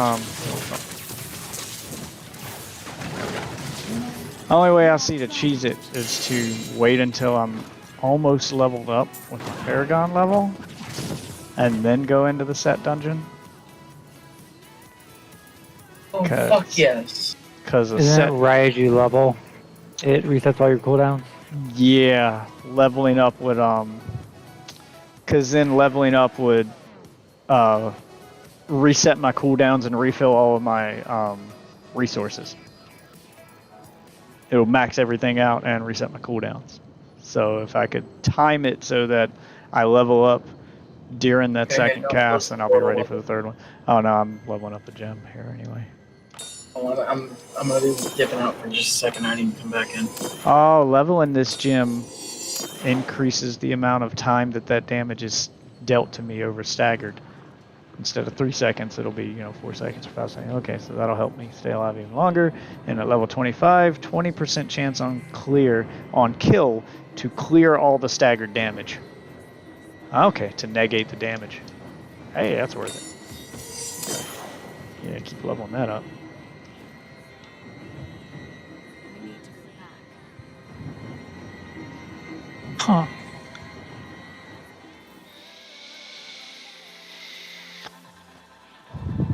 Speaker 1: The only way I see to cheese it is to wait until I'm almost leveled up with my Paragon level, and then go into the set dungeon.
Speaker 4: Oh, fuck yes.
Speaker 1: Because
Speaker 3: Isn't that right as you level, it resets all your cooldowns?
Speaker 1: Yeah, leveling up would because then leveling up would reset my cooldowns and refill all of my resources. It'll max everything out and reset my cooldowns. So if I could time it so that I level up during that second cast, then I'll be ready for the 3rd one. Oh no, I'm leveling up the gem here anyway.
Speaker 4: Oh, I'm gonna be dipping out for just a second. I need to come back in.
Speaker 1: Oh, leveling this gem increases the amount of time that damage is dealt to me over staggered. Instead of 3 seconds, it'll be 4 seconds or 5 seconds. Okay, so that'll help me stay alive even longer. And at level 25, 20% chance on kill to clear all the staggered damage. Okay, to negate the damage. Hey, that's worth it. Okay. Yeah, keep leveling that up. Huh.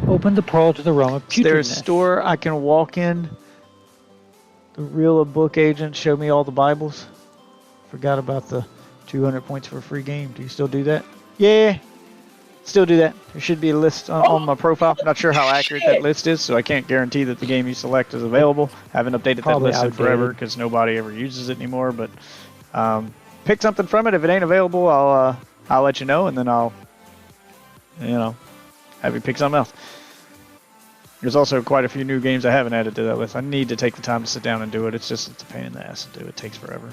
Speaker 3: Open the portal to the realm of putridness.
Speaker 1: Is there a store I can walk in? The real book agent show me all the Bibles. Forgot about the 200 points for a free game. Do you still do that? Yeah, still do that. There should be a list on my profile. Not sure how accurate that list is, so I can't guarantee that the game you select is available. Haven't updated
Speaker 3: Probably
Speaker 1: that list in forever because nobody ever uses it anymore. But pick something from it. If it ain't available, I'll let you know, and then I'll have you pick something else. There's also quite a few new games I haven't added to that list. I need to take the time to sit down and do it. It's a pain in the ass to do. It takes forever.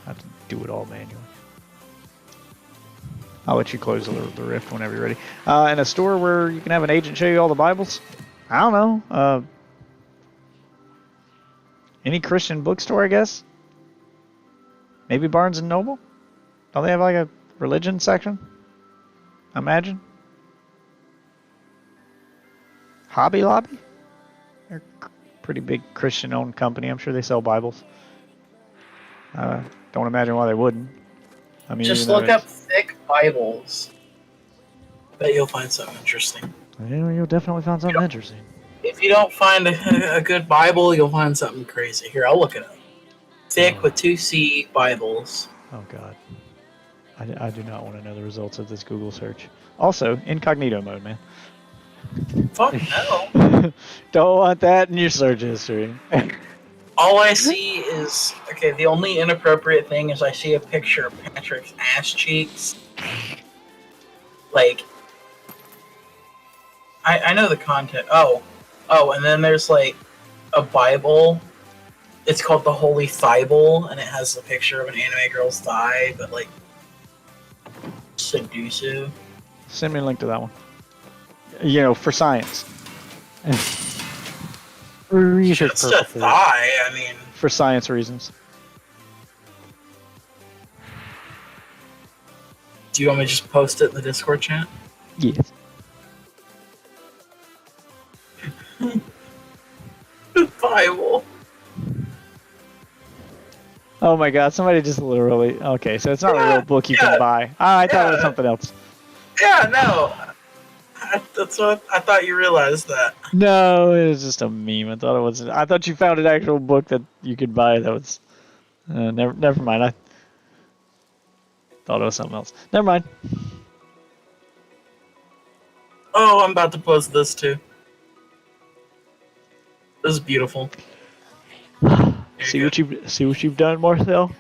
Speaker 1: I have to do it all manually. I'll let you close the rift whenever you're ready. In a store where you can have an agent show you all the Bibles, I don't know. Any Christian bookstore, I guess. Maybe Barnes and Noble. Don't they have like a religion section? I imagine. Hobby Lobby. They're a pretty big Christian-owned company. I'm sure they sell Bibles. Don't imagine why they wouldn't. I mean,
Speaker 4: Just look up thick Bibles. Bet you'll find something interesting.
Speaker 1: You'll definitely find something interesting.
Speaker 4: If you don't find a good Bible, you'll find something crazy. Here, I'll look it up. Thick with 2C Bibles.
Speaker 1: Oh God. I do not want to know the results of this Google search. Also, incognito mode, man.
Speaker 4: Fuck no.
Speaker 1: Don't want that in your search history.
Speaker 4: All I see is, okay, the only inappropriate thing is I see a picture of Patrick's ass cheeks. Like, I know the content. Oh, and then there's like a Bible. It's called the Holy Thible, and it has a picture of an anime girl's thigh, but like, seductive.
Speaker 1: Send me a link to that one. You know, for science.
Speaker 3: For research
Speaker 4: Just a
Speaker 3: purposes.
Speaker 4: thigh, I mean.
Speaker 1: For science reasons.
Speaker 4: Do you want me to just post it in the Discord chat?
Speaker 1: Yes.
Speaker 4: Bible.
Speaker 1: Oh my God! Somebody just literally. Okay, so it's not a real book you can buy. Oh, I thought it was something else.
Speaker 4: Yeah, no. That's what I thought you realized that.
Speaker 1: No, it was just a meme. I thought it was. I thought you found an actual book that you could buy. That was. Never mind. I thought it was something else. Never mind.
Speaker 4: Oh, I'm about to post this too. This is beautiful.
Speaker 1: See what you've done, Marcel.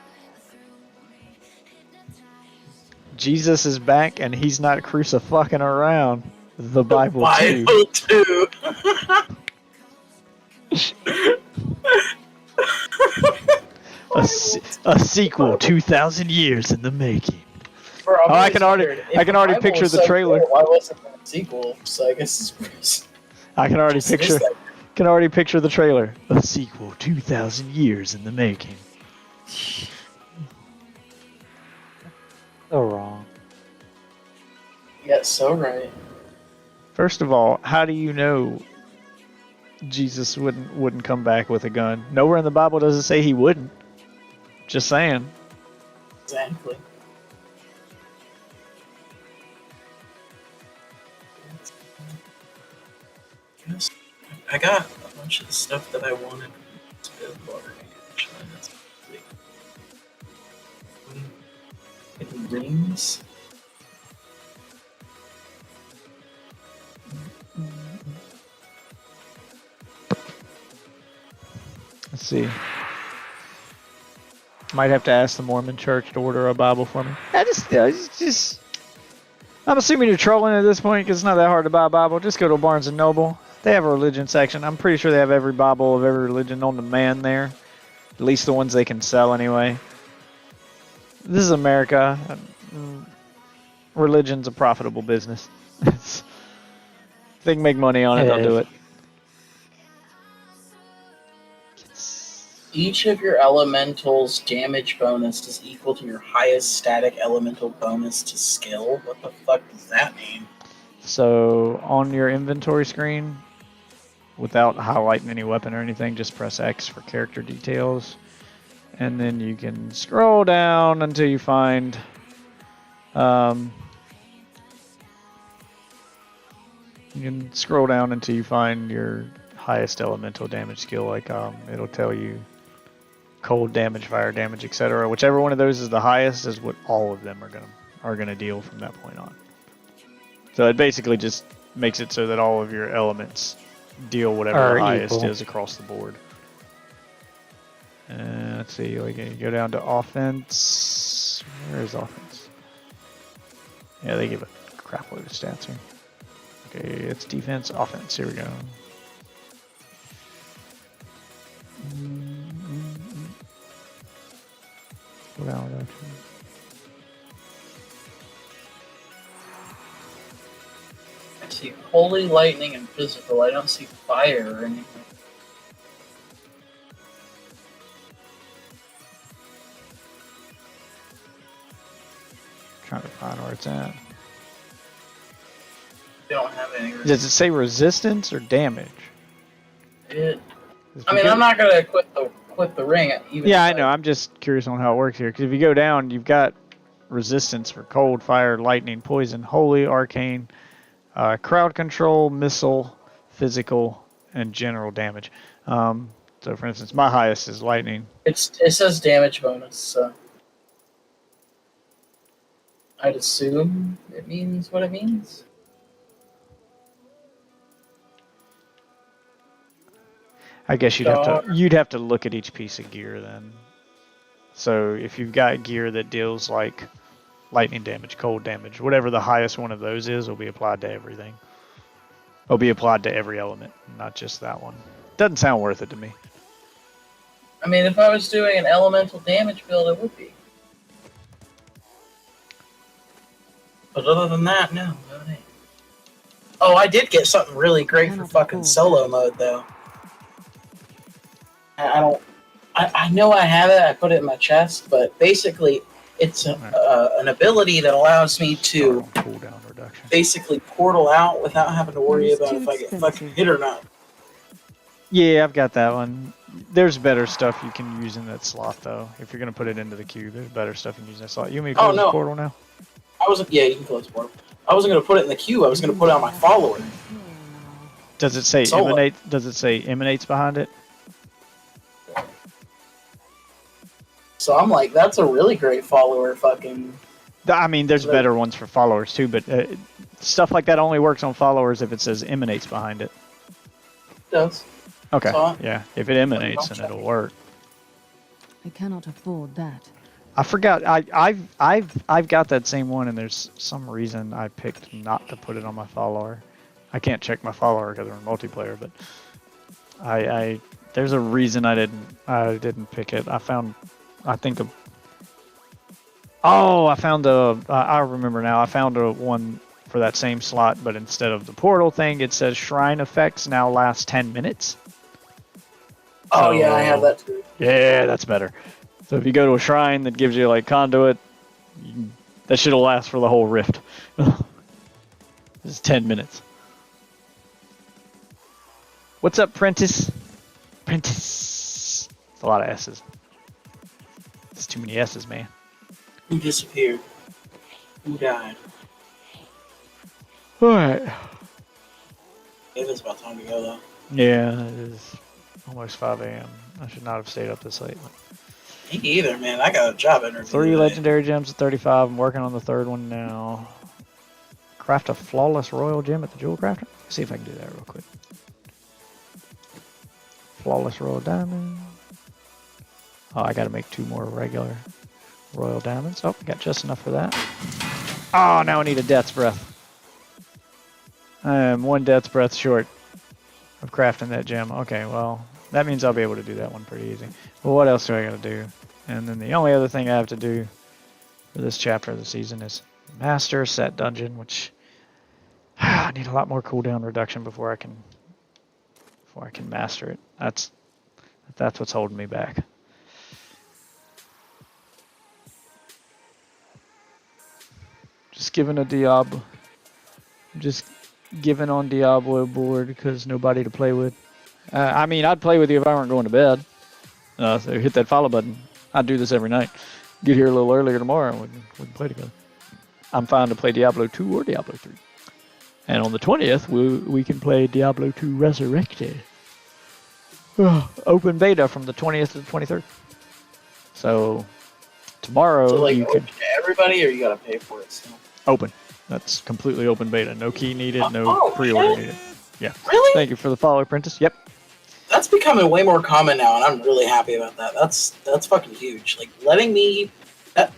Speaker 1: Jesus is back, and he's not crucifixing around. The Bible
Speaker 4: too.
Speaker 1: A sequel 2,000 years in the making.
Speaker 4: Bro,
Speaker 1: I can already picture the trailer.
Speaker 4: Cool, why wasn't there a sequel? So I guess it's
Speaker 1: I can already picture the trailer. A sequel 2,000 years in the making.
Speaker 3: So wrong.
Speaker 4: Yeah, so right.
Speaker 1: First of all, how do you know Jesus wouldn't come back with a gun? Nowhere in the Bible does it say he wouldn't. Just saying.
Speaker 4: Exactly. Yes, I got a bunch of the stuff that I wanted. Rings.
Speaker 1: Let's see. Might have to ask the Mormon Church to order a Bible for me. I'm assuming you're trolling at this point because it's not that hard to buy a Bible. Just go to Barnes and Noble. They have a religion section. I'm pretty sure they have every Bible of every religion known to man there. At least the ones they can sell anyway. This is America. Religion's a profitable business. If they can make money on it, they'll do it.
Speaker 4: Each of your elementals' damage bonus is equal to your highest static elemental bonus to skill. What the fuck does that mean?
Speaker 1: So on your inventory screen, without highlighting any weapon or anything, just press X for character details. And then you can scroll down until you find your highest elemental damage skill. Like it'll tell you cold damage, fire damage, etc. Whichever one of those is the highest is what all of them are gonna deal from that point on. So it basically just makes it so that all of your elements deal whatever the highest is across the board. Let's see, we can go down to offense. Where is offense? Yeah, they give a crap load of stats here. Okay, it's defense, offense. Here we go. Go down, actually.
Speaker 4: see holy, lightning, and physical. I don't see fire or anything.
Speaker 1: Trying to find where it's at.
Speaker 4: They don't have any.
Speaker 1: Does it say resistance or damage?
Speaker 4: I mean, I'm not gonna quit the ring. Even
Speaker 1: Yeah, I know. I'm just curious on how it works here. Because if you go down, you've got resistance for cold, fire, lightning, poison, holy, arcane, crowd control, missile, physical, and general damage. So, for instance, my highest is lightning.
Speaker 4: It says damage bonus, so I'd assume it means what it means.
Speaker 1: I guess you'd have to look at each piece of gear then. So if you've got gear that deals like lightning damage, cold damage, whatever the highest one of those is, will be applied to everything. It'll be applied to every element, not just that one. Doesn't sound worth it to me.
Speaker 4: I mean, if I was doing an elemental damage build, it would be. But other than that, no. Oh, I did get something really great for fucking solo mode, though. I know I have it, I put it in my chest, but basically it's an ability that allows me to basically portal out without having to worry about if I get fucking hit or not.
Speaker 1: Yeah, I've got that one. There's better stuff you can use in that slot, though. If you're going to put it into the queue, there's better stuff you can use in that slot. You want me to close the portal now?
Speaker 4: Yeah, you can close the portal. I wasn't going to put it in the queue, I was going to put it on my follower.
Speaker 1: Does it say
Speaker 4: Solo.
Speaker 1: emanate? Does it say emanates behind it?
Speaker 4: So I'm like, that's a really great follower fucking...
Speaker 1: I mean, there's better ones for followers too, but stuff like that only works on followers if it says emanates behind it.
Speaker 4: It does.
Speaker 1: Okay, yeah. If it emanates, then it'll work.
Speaker 12: I cannot afford that.
Speaker 1: I forgot. I've got that same one, and there's some reason I picked not to put it on my follower. I can't check my follower because we're in multiplayer, but there's a reason I didn't pick it. I found I remember now. I found a one for that same slot, but instead of the portal thing, it says shrine effects now last 10 minutes.
Speaker 4: Oh, yeah, I have that too.
Speaker 1: Yeah, that's better. So if you go to a shrine that gives you like conduit, that shit'll last for the whole rift. It's 10 minutes. What's up, Prentice? Prentice. It's a lot of S's. It's too many S's, man.
Speaker 4: Who disappeared? Who died?
Speaker 1: Alright.
Speaker 4: It is about time to go, though.
Speaker 1: Yeah, it is almost 5 a.m. I should not have stayed up this late.
Speaker 4: Me either, man. I got a job interview
Speaker 1: 3
Speaker 4: today.
Speaker 1: legendary gems at 35. I'm working on the third one now. Craft a flawless royal gem at the jewel crafter. Let's see if I can do that real quick. Flawless royal diamond. Oh, I gotta make 2 more regular royal diamonds. Oh, got just enough for that. Oh, now I need a death's breath. I am 1 death's breath short of crafting that gem. Okay, well, that means I'll be able to do that one pretty easy. Well, what else do I gotta do? And then the only other thing I have to do for this chapter of the season is master set dungeon, which I need a lot more cooldown reduction before I can master it. That's what's holding me back. Just giving a Diablo. Just giving on Diablo board because nobody to play with. I mean, I'd play with you if I weren't going to bed. So hit that follow button. I'd do this every night. Get here a little earlier tomorrow and we can play together. I'm fine to play Diablo 2 or Diablo 3. And on the 20th, we can play Diablo 2 Resurrected. Open beta from the 20th to the 23rd. So tomorrow
Speaker 4: So, like,
Speaker 1: you
Speaker 4: open
Speaker 1: can
Speaker 4: to everybody, or you gotta pay for it still?
Speaker 1: open. That's completely open beta. No key needed. No pre-order needed. Yeah.
Speaker 4: Really?
Speaker 1: Thank you for the follow, Apprentice. Yep.
Speaker 4: That's becoming way more common now, and I'm really happy about that. That's fucking huge. Like, letting me...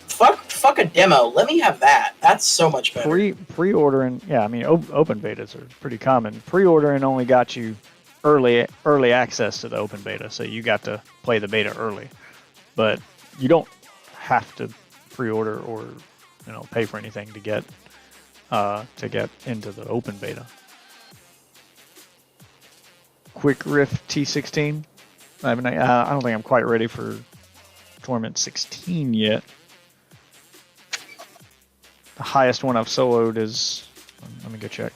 Speaker 4: fuck a demo. Let me have that. That's so much better.
Speaker 1: Pre-ordering, yeah, I mean, open betas are pretty common. Pre-ordering only got you early access to the open beta, so you got to play the beta early. But you don't have to pre-order or pay for anything to get into the open beta. quick rift T16. I don't think I'm quite ready for Torment 16 yet. The highest one I've soloed is. Let me go check.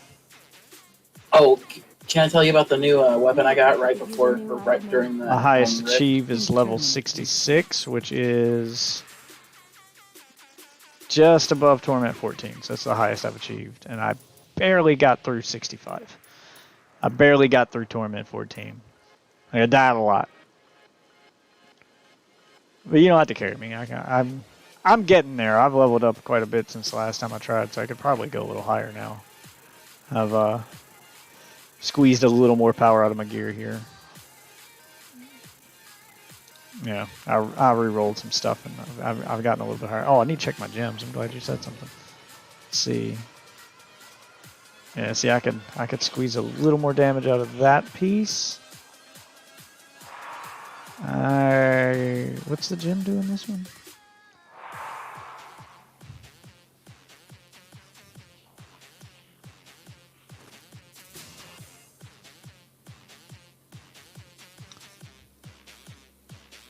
Speaker 4: Oh, can I tell you about the new weapon I got right before, or right during the?
Speaker 1: My highest
Speaker 4: rift?
Speaker 1: achieve is level 66, which is just above Torment 14. So that's the highest I've achieved, and I barely got through 65. I barely got through Torment 14. I died a lot, but you don't have to carry me. I'm getting there. I've leveled up quite a bit since the last time I tried, so I could probably go a little higher now. I've squeezed a little more power out of my gear here. Yeah, I re-rolled some stuff, and I've gotten a little bit higher. Oh, I need to check my gems. I'm glad you said something. Let's see. Yeah, see, I could squeeze a little more damage out of that piece. What's the gem doing this one?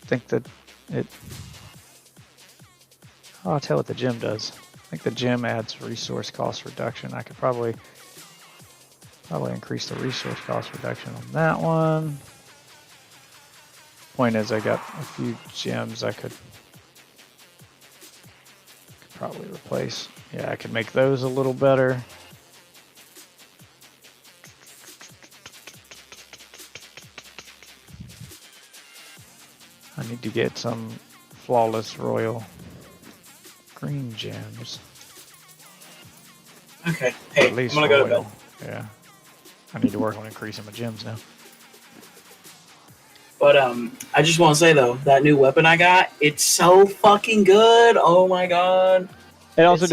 Speaker 1: I think that it. Oh, I'll tell what the gem does. I think the gem adds resource cost reduction. I could probably increase the resource cost reduction on that one. Point is, I got a few gems I could probably replace. Yeah, I could make those a little better. I need to get some flawless royal green gems.
Speaker 4: Okay, hey,
Speaker 1: at least
Speaker 4: I'm gonna go to
Speaker 1: royal.
Speaker 4: bed.
Speaker 1: Yeah, I need to work on increasing my gems now.
Speaker 4: But I just want to say though, that new weapon I got, it's so fucking good. Oh my god.
Speaker 1: It also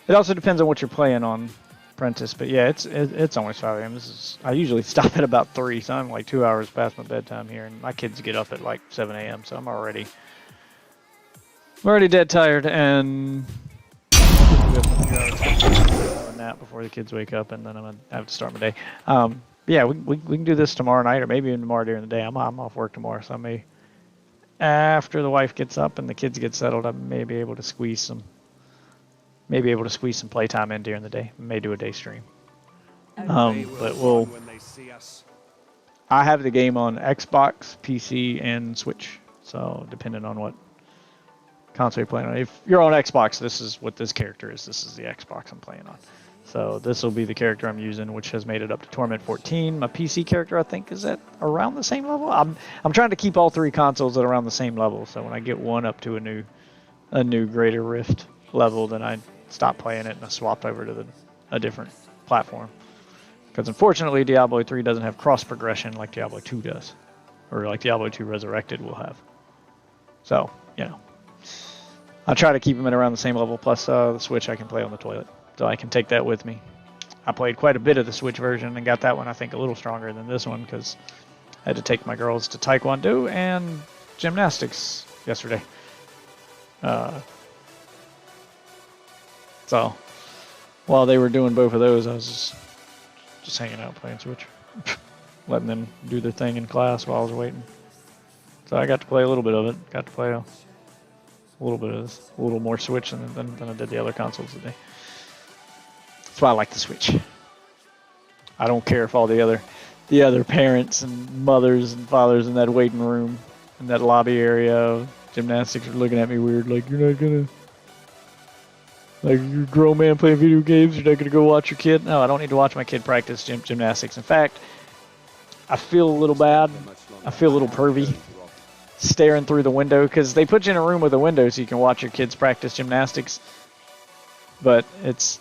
Speaker 4: It
Speaker 1: also depends on what you're playing on, Prentice. But yeah, it's almost 5 a.m. I usually stop at about 3, so I'm like 2 hours past my bedtime here, and my kids get up at like 7 a.m. So I'm already dead tired, and a nap before the kids wake up, and then I'm gonna have to start my day. Yeah, we can do this tomorrow night, or maybe even tomorrow during the day. I'm off work tomorrow, so I may, after the wife gets up and the kids get settled, I may be able to squeeze some playtime in during the day. May do a day stream. But I have the game on Xbox, PC, and Switch. So depending on what console you're playing on. If you're on Xbox, this is what this character is. This is the Xbox I'm playing on. So this will be the character I'm using, which has made it up to Torment 14. My PC character, I think, is at around the same level. I'm trying to keep all 3 consoles at around the same level. So when I get one up to a new Greater Rift level, then I stop playing it and I swapped over to a different platform. Because unfortunately, Diablo 3 doesn't have cross progression like Diablo 2 does, or like Diablo 2 Resurrected will have. So I try to keep them at around the same level. Plus the Switch I can play on the toilet, so I can take that with me. I played quite a bit of the Switch version and got that one I think a little stronger than this one because I had to take my girls to Taekwondo and gymnastics yesterday. So while they were doing both of those, I was just hanging out playing Switch, letting them do their thing in class while I was waiting. So I got to play a little bit of it. Got to play a little bit of this, a little more Switch than I did the other consoles today. That's why I like the Switch. I don't care if all the other parents and mothers and fathers in that waiting room, in that lobby area of gymnastics are looking at me weird, like you're not gonna, like you're a grown man playing video games, you're not gonna go watch your kid. No, I don't need to watch my kid practice gymnastics. In fact, I feel a little bad. I feel a little pervy staring through the window because they put you in a room with a window so you can watch your kids practice gymnastics. But it's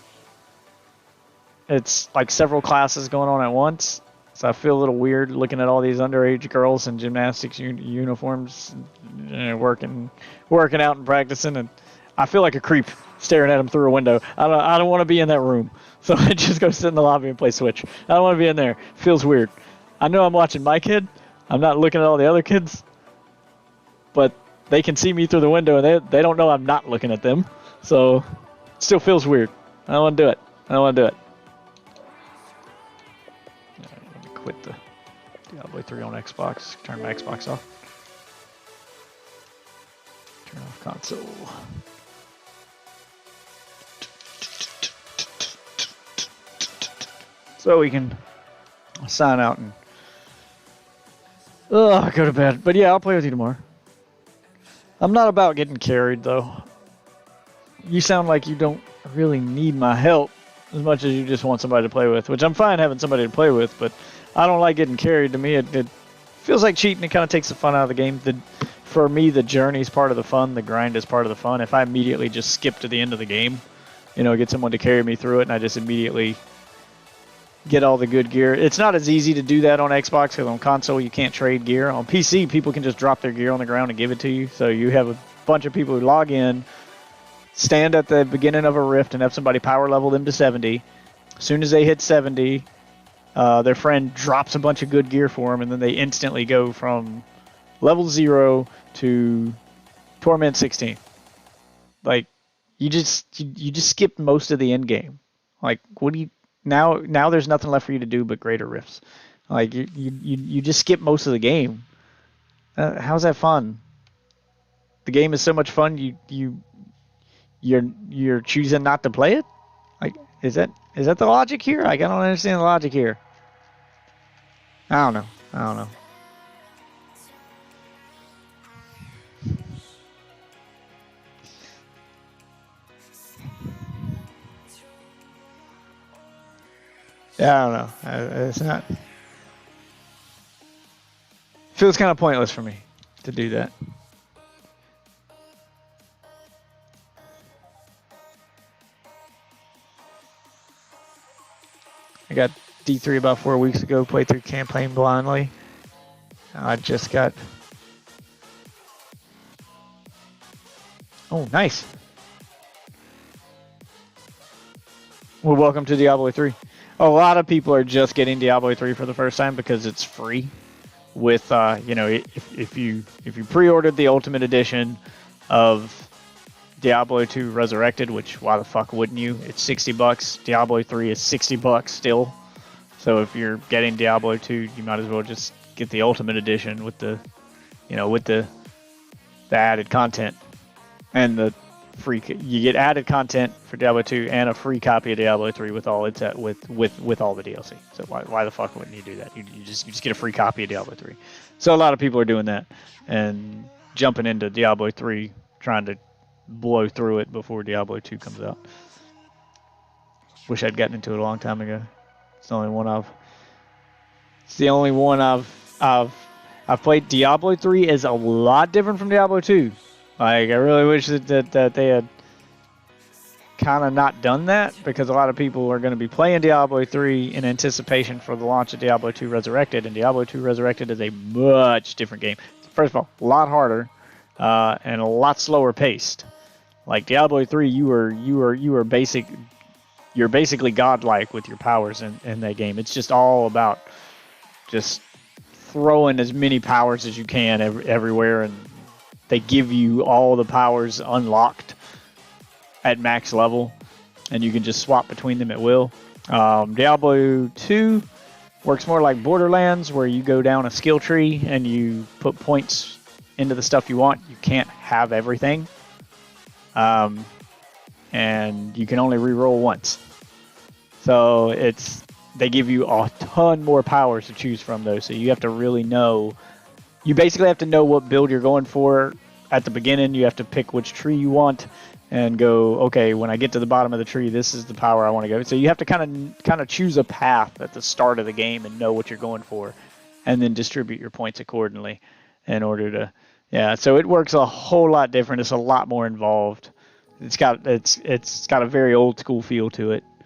Speaker 1: like several classes going on at once. So I feel a little weird looking at all these underage girls in gymnastics uniforms, working out and practicing, and I feel like a creep staring at them through a window. I don't want to be in that room, so I just go sit in the lobby and play Switch. I don't want to be in there. Feels weird. I know I'm watching my kid. I'm not looking at all the other kids, but they can see me through the window, and they don't know I'm not looking at them. So it still feels weird. I don't want to do it. I don't want to do it. Let me quit the Diablo 3 on Xbox. Turn my Xbox off. Turn off console. So we can sign out and go to bed. But yeah, I'll play with you tomorrow. I'm not about getting carried though. You sound like you don't really need my help as much as you just want somebody to play with, which I'm fine having somebody to play with, but I don't like getting carried. To me, it feels like cheating. It kind of takes the fun out of the game. For me, the journey is part of the fun. The grind is part of the fun. If I immediately just skip to the end of the game, get someone to carry me through it, and I just immediately get all the good gear. It's not as easy to do that on Xbox because on console you can't trade gear. On PC, people can just drop their gear on the ground and give it to you. So you have a bunch of people who log in, stand at the beginning of a rift, and have somebody power level them to 70. As soon as they hit 70, their friend drops a bunch of good gear for them, and then they instantly go from level 0 to Torment 16. Like, you just skip most of the end game. Like, what do you... Now there's nothing left for you to do but greater rifts. Like you just skip most of the game. How's that fun? The game is so much fun. You're choosing not to play it. Like is that the logic here? Like, I don't understand the logic here. I don't know. Yeah, I don't know. It's not... Feels kind of pointless for me to do that. I got D3 about 4 weeks ago, played through campaign blindly. I just got... Oh, nice. Well, welcome to Diablo 3. A lot of people are just getting Diablo 3 for the first time because it's free. With if you pre-ordered the Ultimate Edition of Diablo 2 Resurrected, which why the fuck wouldn't you? It's $60. Diablo 3 is $60 still. So if you're getting Diablo 2, you might as well just get the Ultimate Edition with the added content and the free. You get added content for Diablo 2 and a free copy of Diablo 3 with all its with all the DLC. So why the fuck wouldn't you do that? You just get a free copy of Diablo 3. So a lot of people are doing that and jumping into Diablo 3, trying to blow through it before Diablo 2 comes out. Wish I'd gotten into it a long time ago. It's the only one I've played. Diablo 3 is a lot different from Diablo 2. Like, I really wish that they had kind of not done that, because a lot of people are going to be playing Diablo 3 in anticipation for the launch of Diablo 2 Resurrected, and Diablo 2 Resurrected is a much different game. First of all, a lot harder and a lot slower paced. Like Diablo 3, you're basically godlike with your powers in that game. It's just all about just throwing as many powers as you can everywhere, and they give you all the powers unlocked at max level, and you can just swap between them at will. Diablo 2 works more like Borderlands, where you go down a skill tree and you put points into the stuff you want. You can't have everything. And you can only reroll once. So they give you a ton more powers to choose from, though, so you have to really know. You basically have to know what build you're going for at the beginning. You have to pick which tree you want and go, okay, when I get to the bottom of the tree, this is the power I want to go. So you have to kind of choose a path at the start of the game and know what you're going for, and then distribute your points accordingly in order to, yeah. So it works a whole lot different. It's a lot more involved. It's got a very old school feel to it. I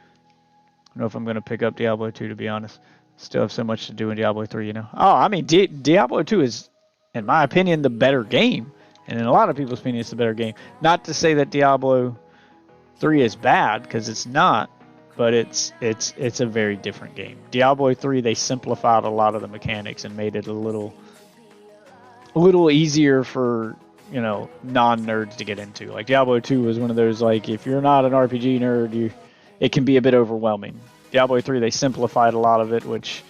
Speaker 1: don't know if I'm going to pick up Diablo 2, to be honest. Still have so much to do in Diablo 3, you know. Oh, I mean, Diablo 2 is, in my opinion, the better game. And in a lot of people's opinion, it's the better game. Not to say that Diablo 3 is bad, because it's not. But it's a very different game. Diablo 3, they simplified a lot of the mechanics and made it a little easier for, you know, non-nerds to get into. Like Diablo 2 was one of those, like, if you're not an RPG nerd, it can be a bit overwhelming. Diablo 3, they simplified a lot of it, which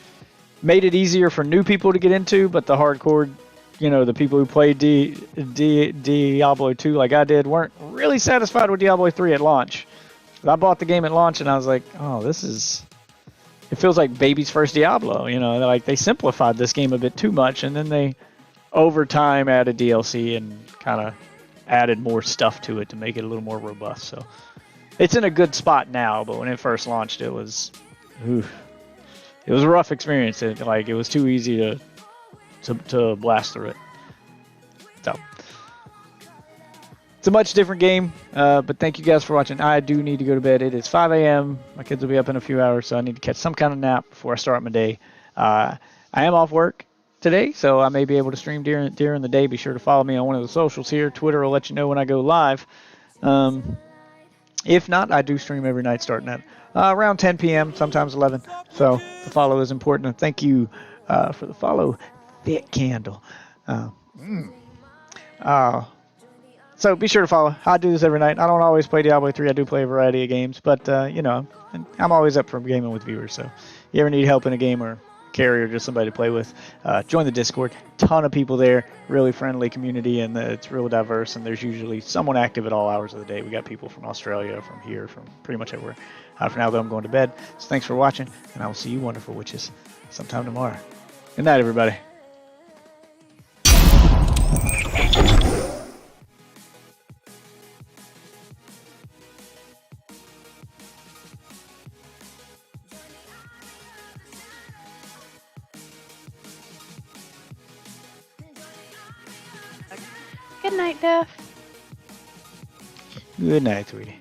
Speaker 1: made it easier for new people to get into, but the hardcore, the people who played Diablo 2 like I did weren't really satisfied with Diablo 3 at launch. I bought the game at launch and I was like, oh, it feels like baby's first Diablo. Like they simplified this game a bit too much, and then they over time added DLC and kind of added more stuff to it to make it a little more robust. So it's in a good spot now, but when it first launched, it was a rough experience. It was too easy to blast through it. So it's a much different game, but thank you guys for watching. I do need to go to bed. It is 5 a.m. My kids will be up in a few hours, so I need to catch some kind of nap before I start my day. I am off work today, so I may be able to stream during the day. Be sure to follow me on one of the socials here. Twitter will let you know when I go live. If not, I do stream every night starting at around 10 p.m., sometimes 11. So the follow is important. And thank you for the follow, Thick Candle. So be sure to follow. I do this every night. I don't always play Diablo 3. I do play a variety of games, but I'm always up for gaming with viewers. So if you ever need help in a game or carry or just somebody to play with, join the Discord. Ton of people there. Really friendly community, and it's real diverse, and there's usually someone active at all hours of the day. We got people from Australia, from here, from pretty much everywhere. For now, though, I'm going to bed. So thanks for watching, and I will see you wonderful witches sometime tomorrow. Good night, everybody.
Speaker 19: Good night, Def.
Speaker 1: Good night, sweetie.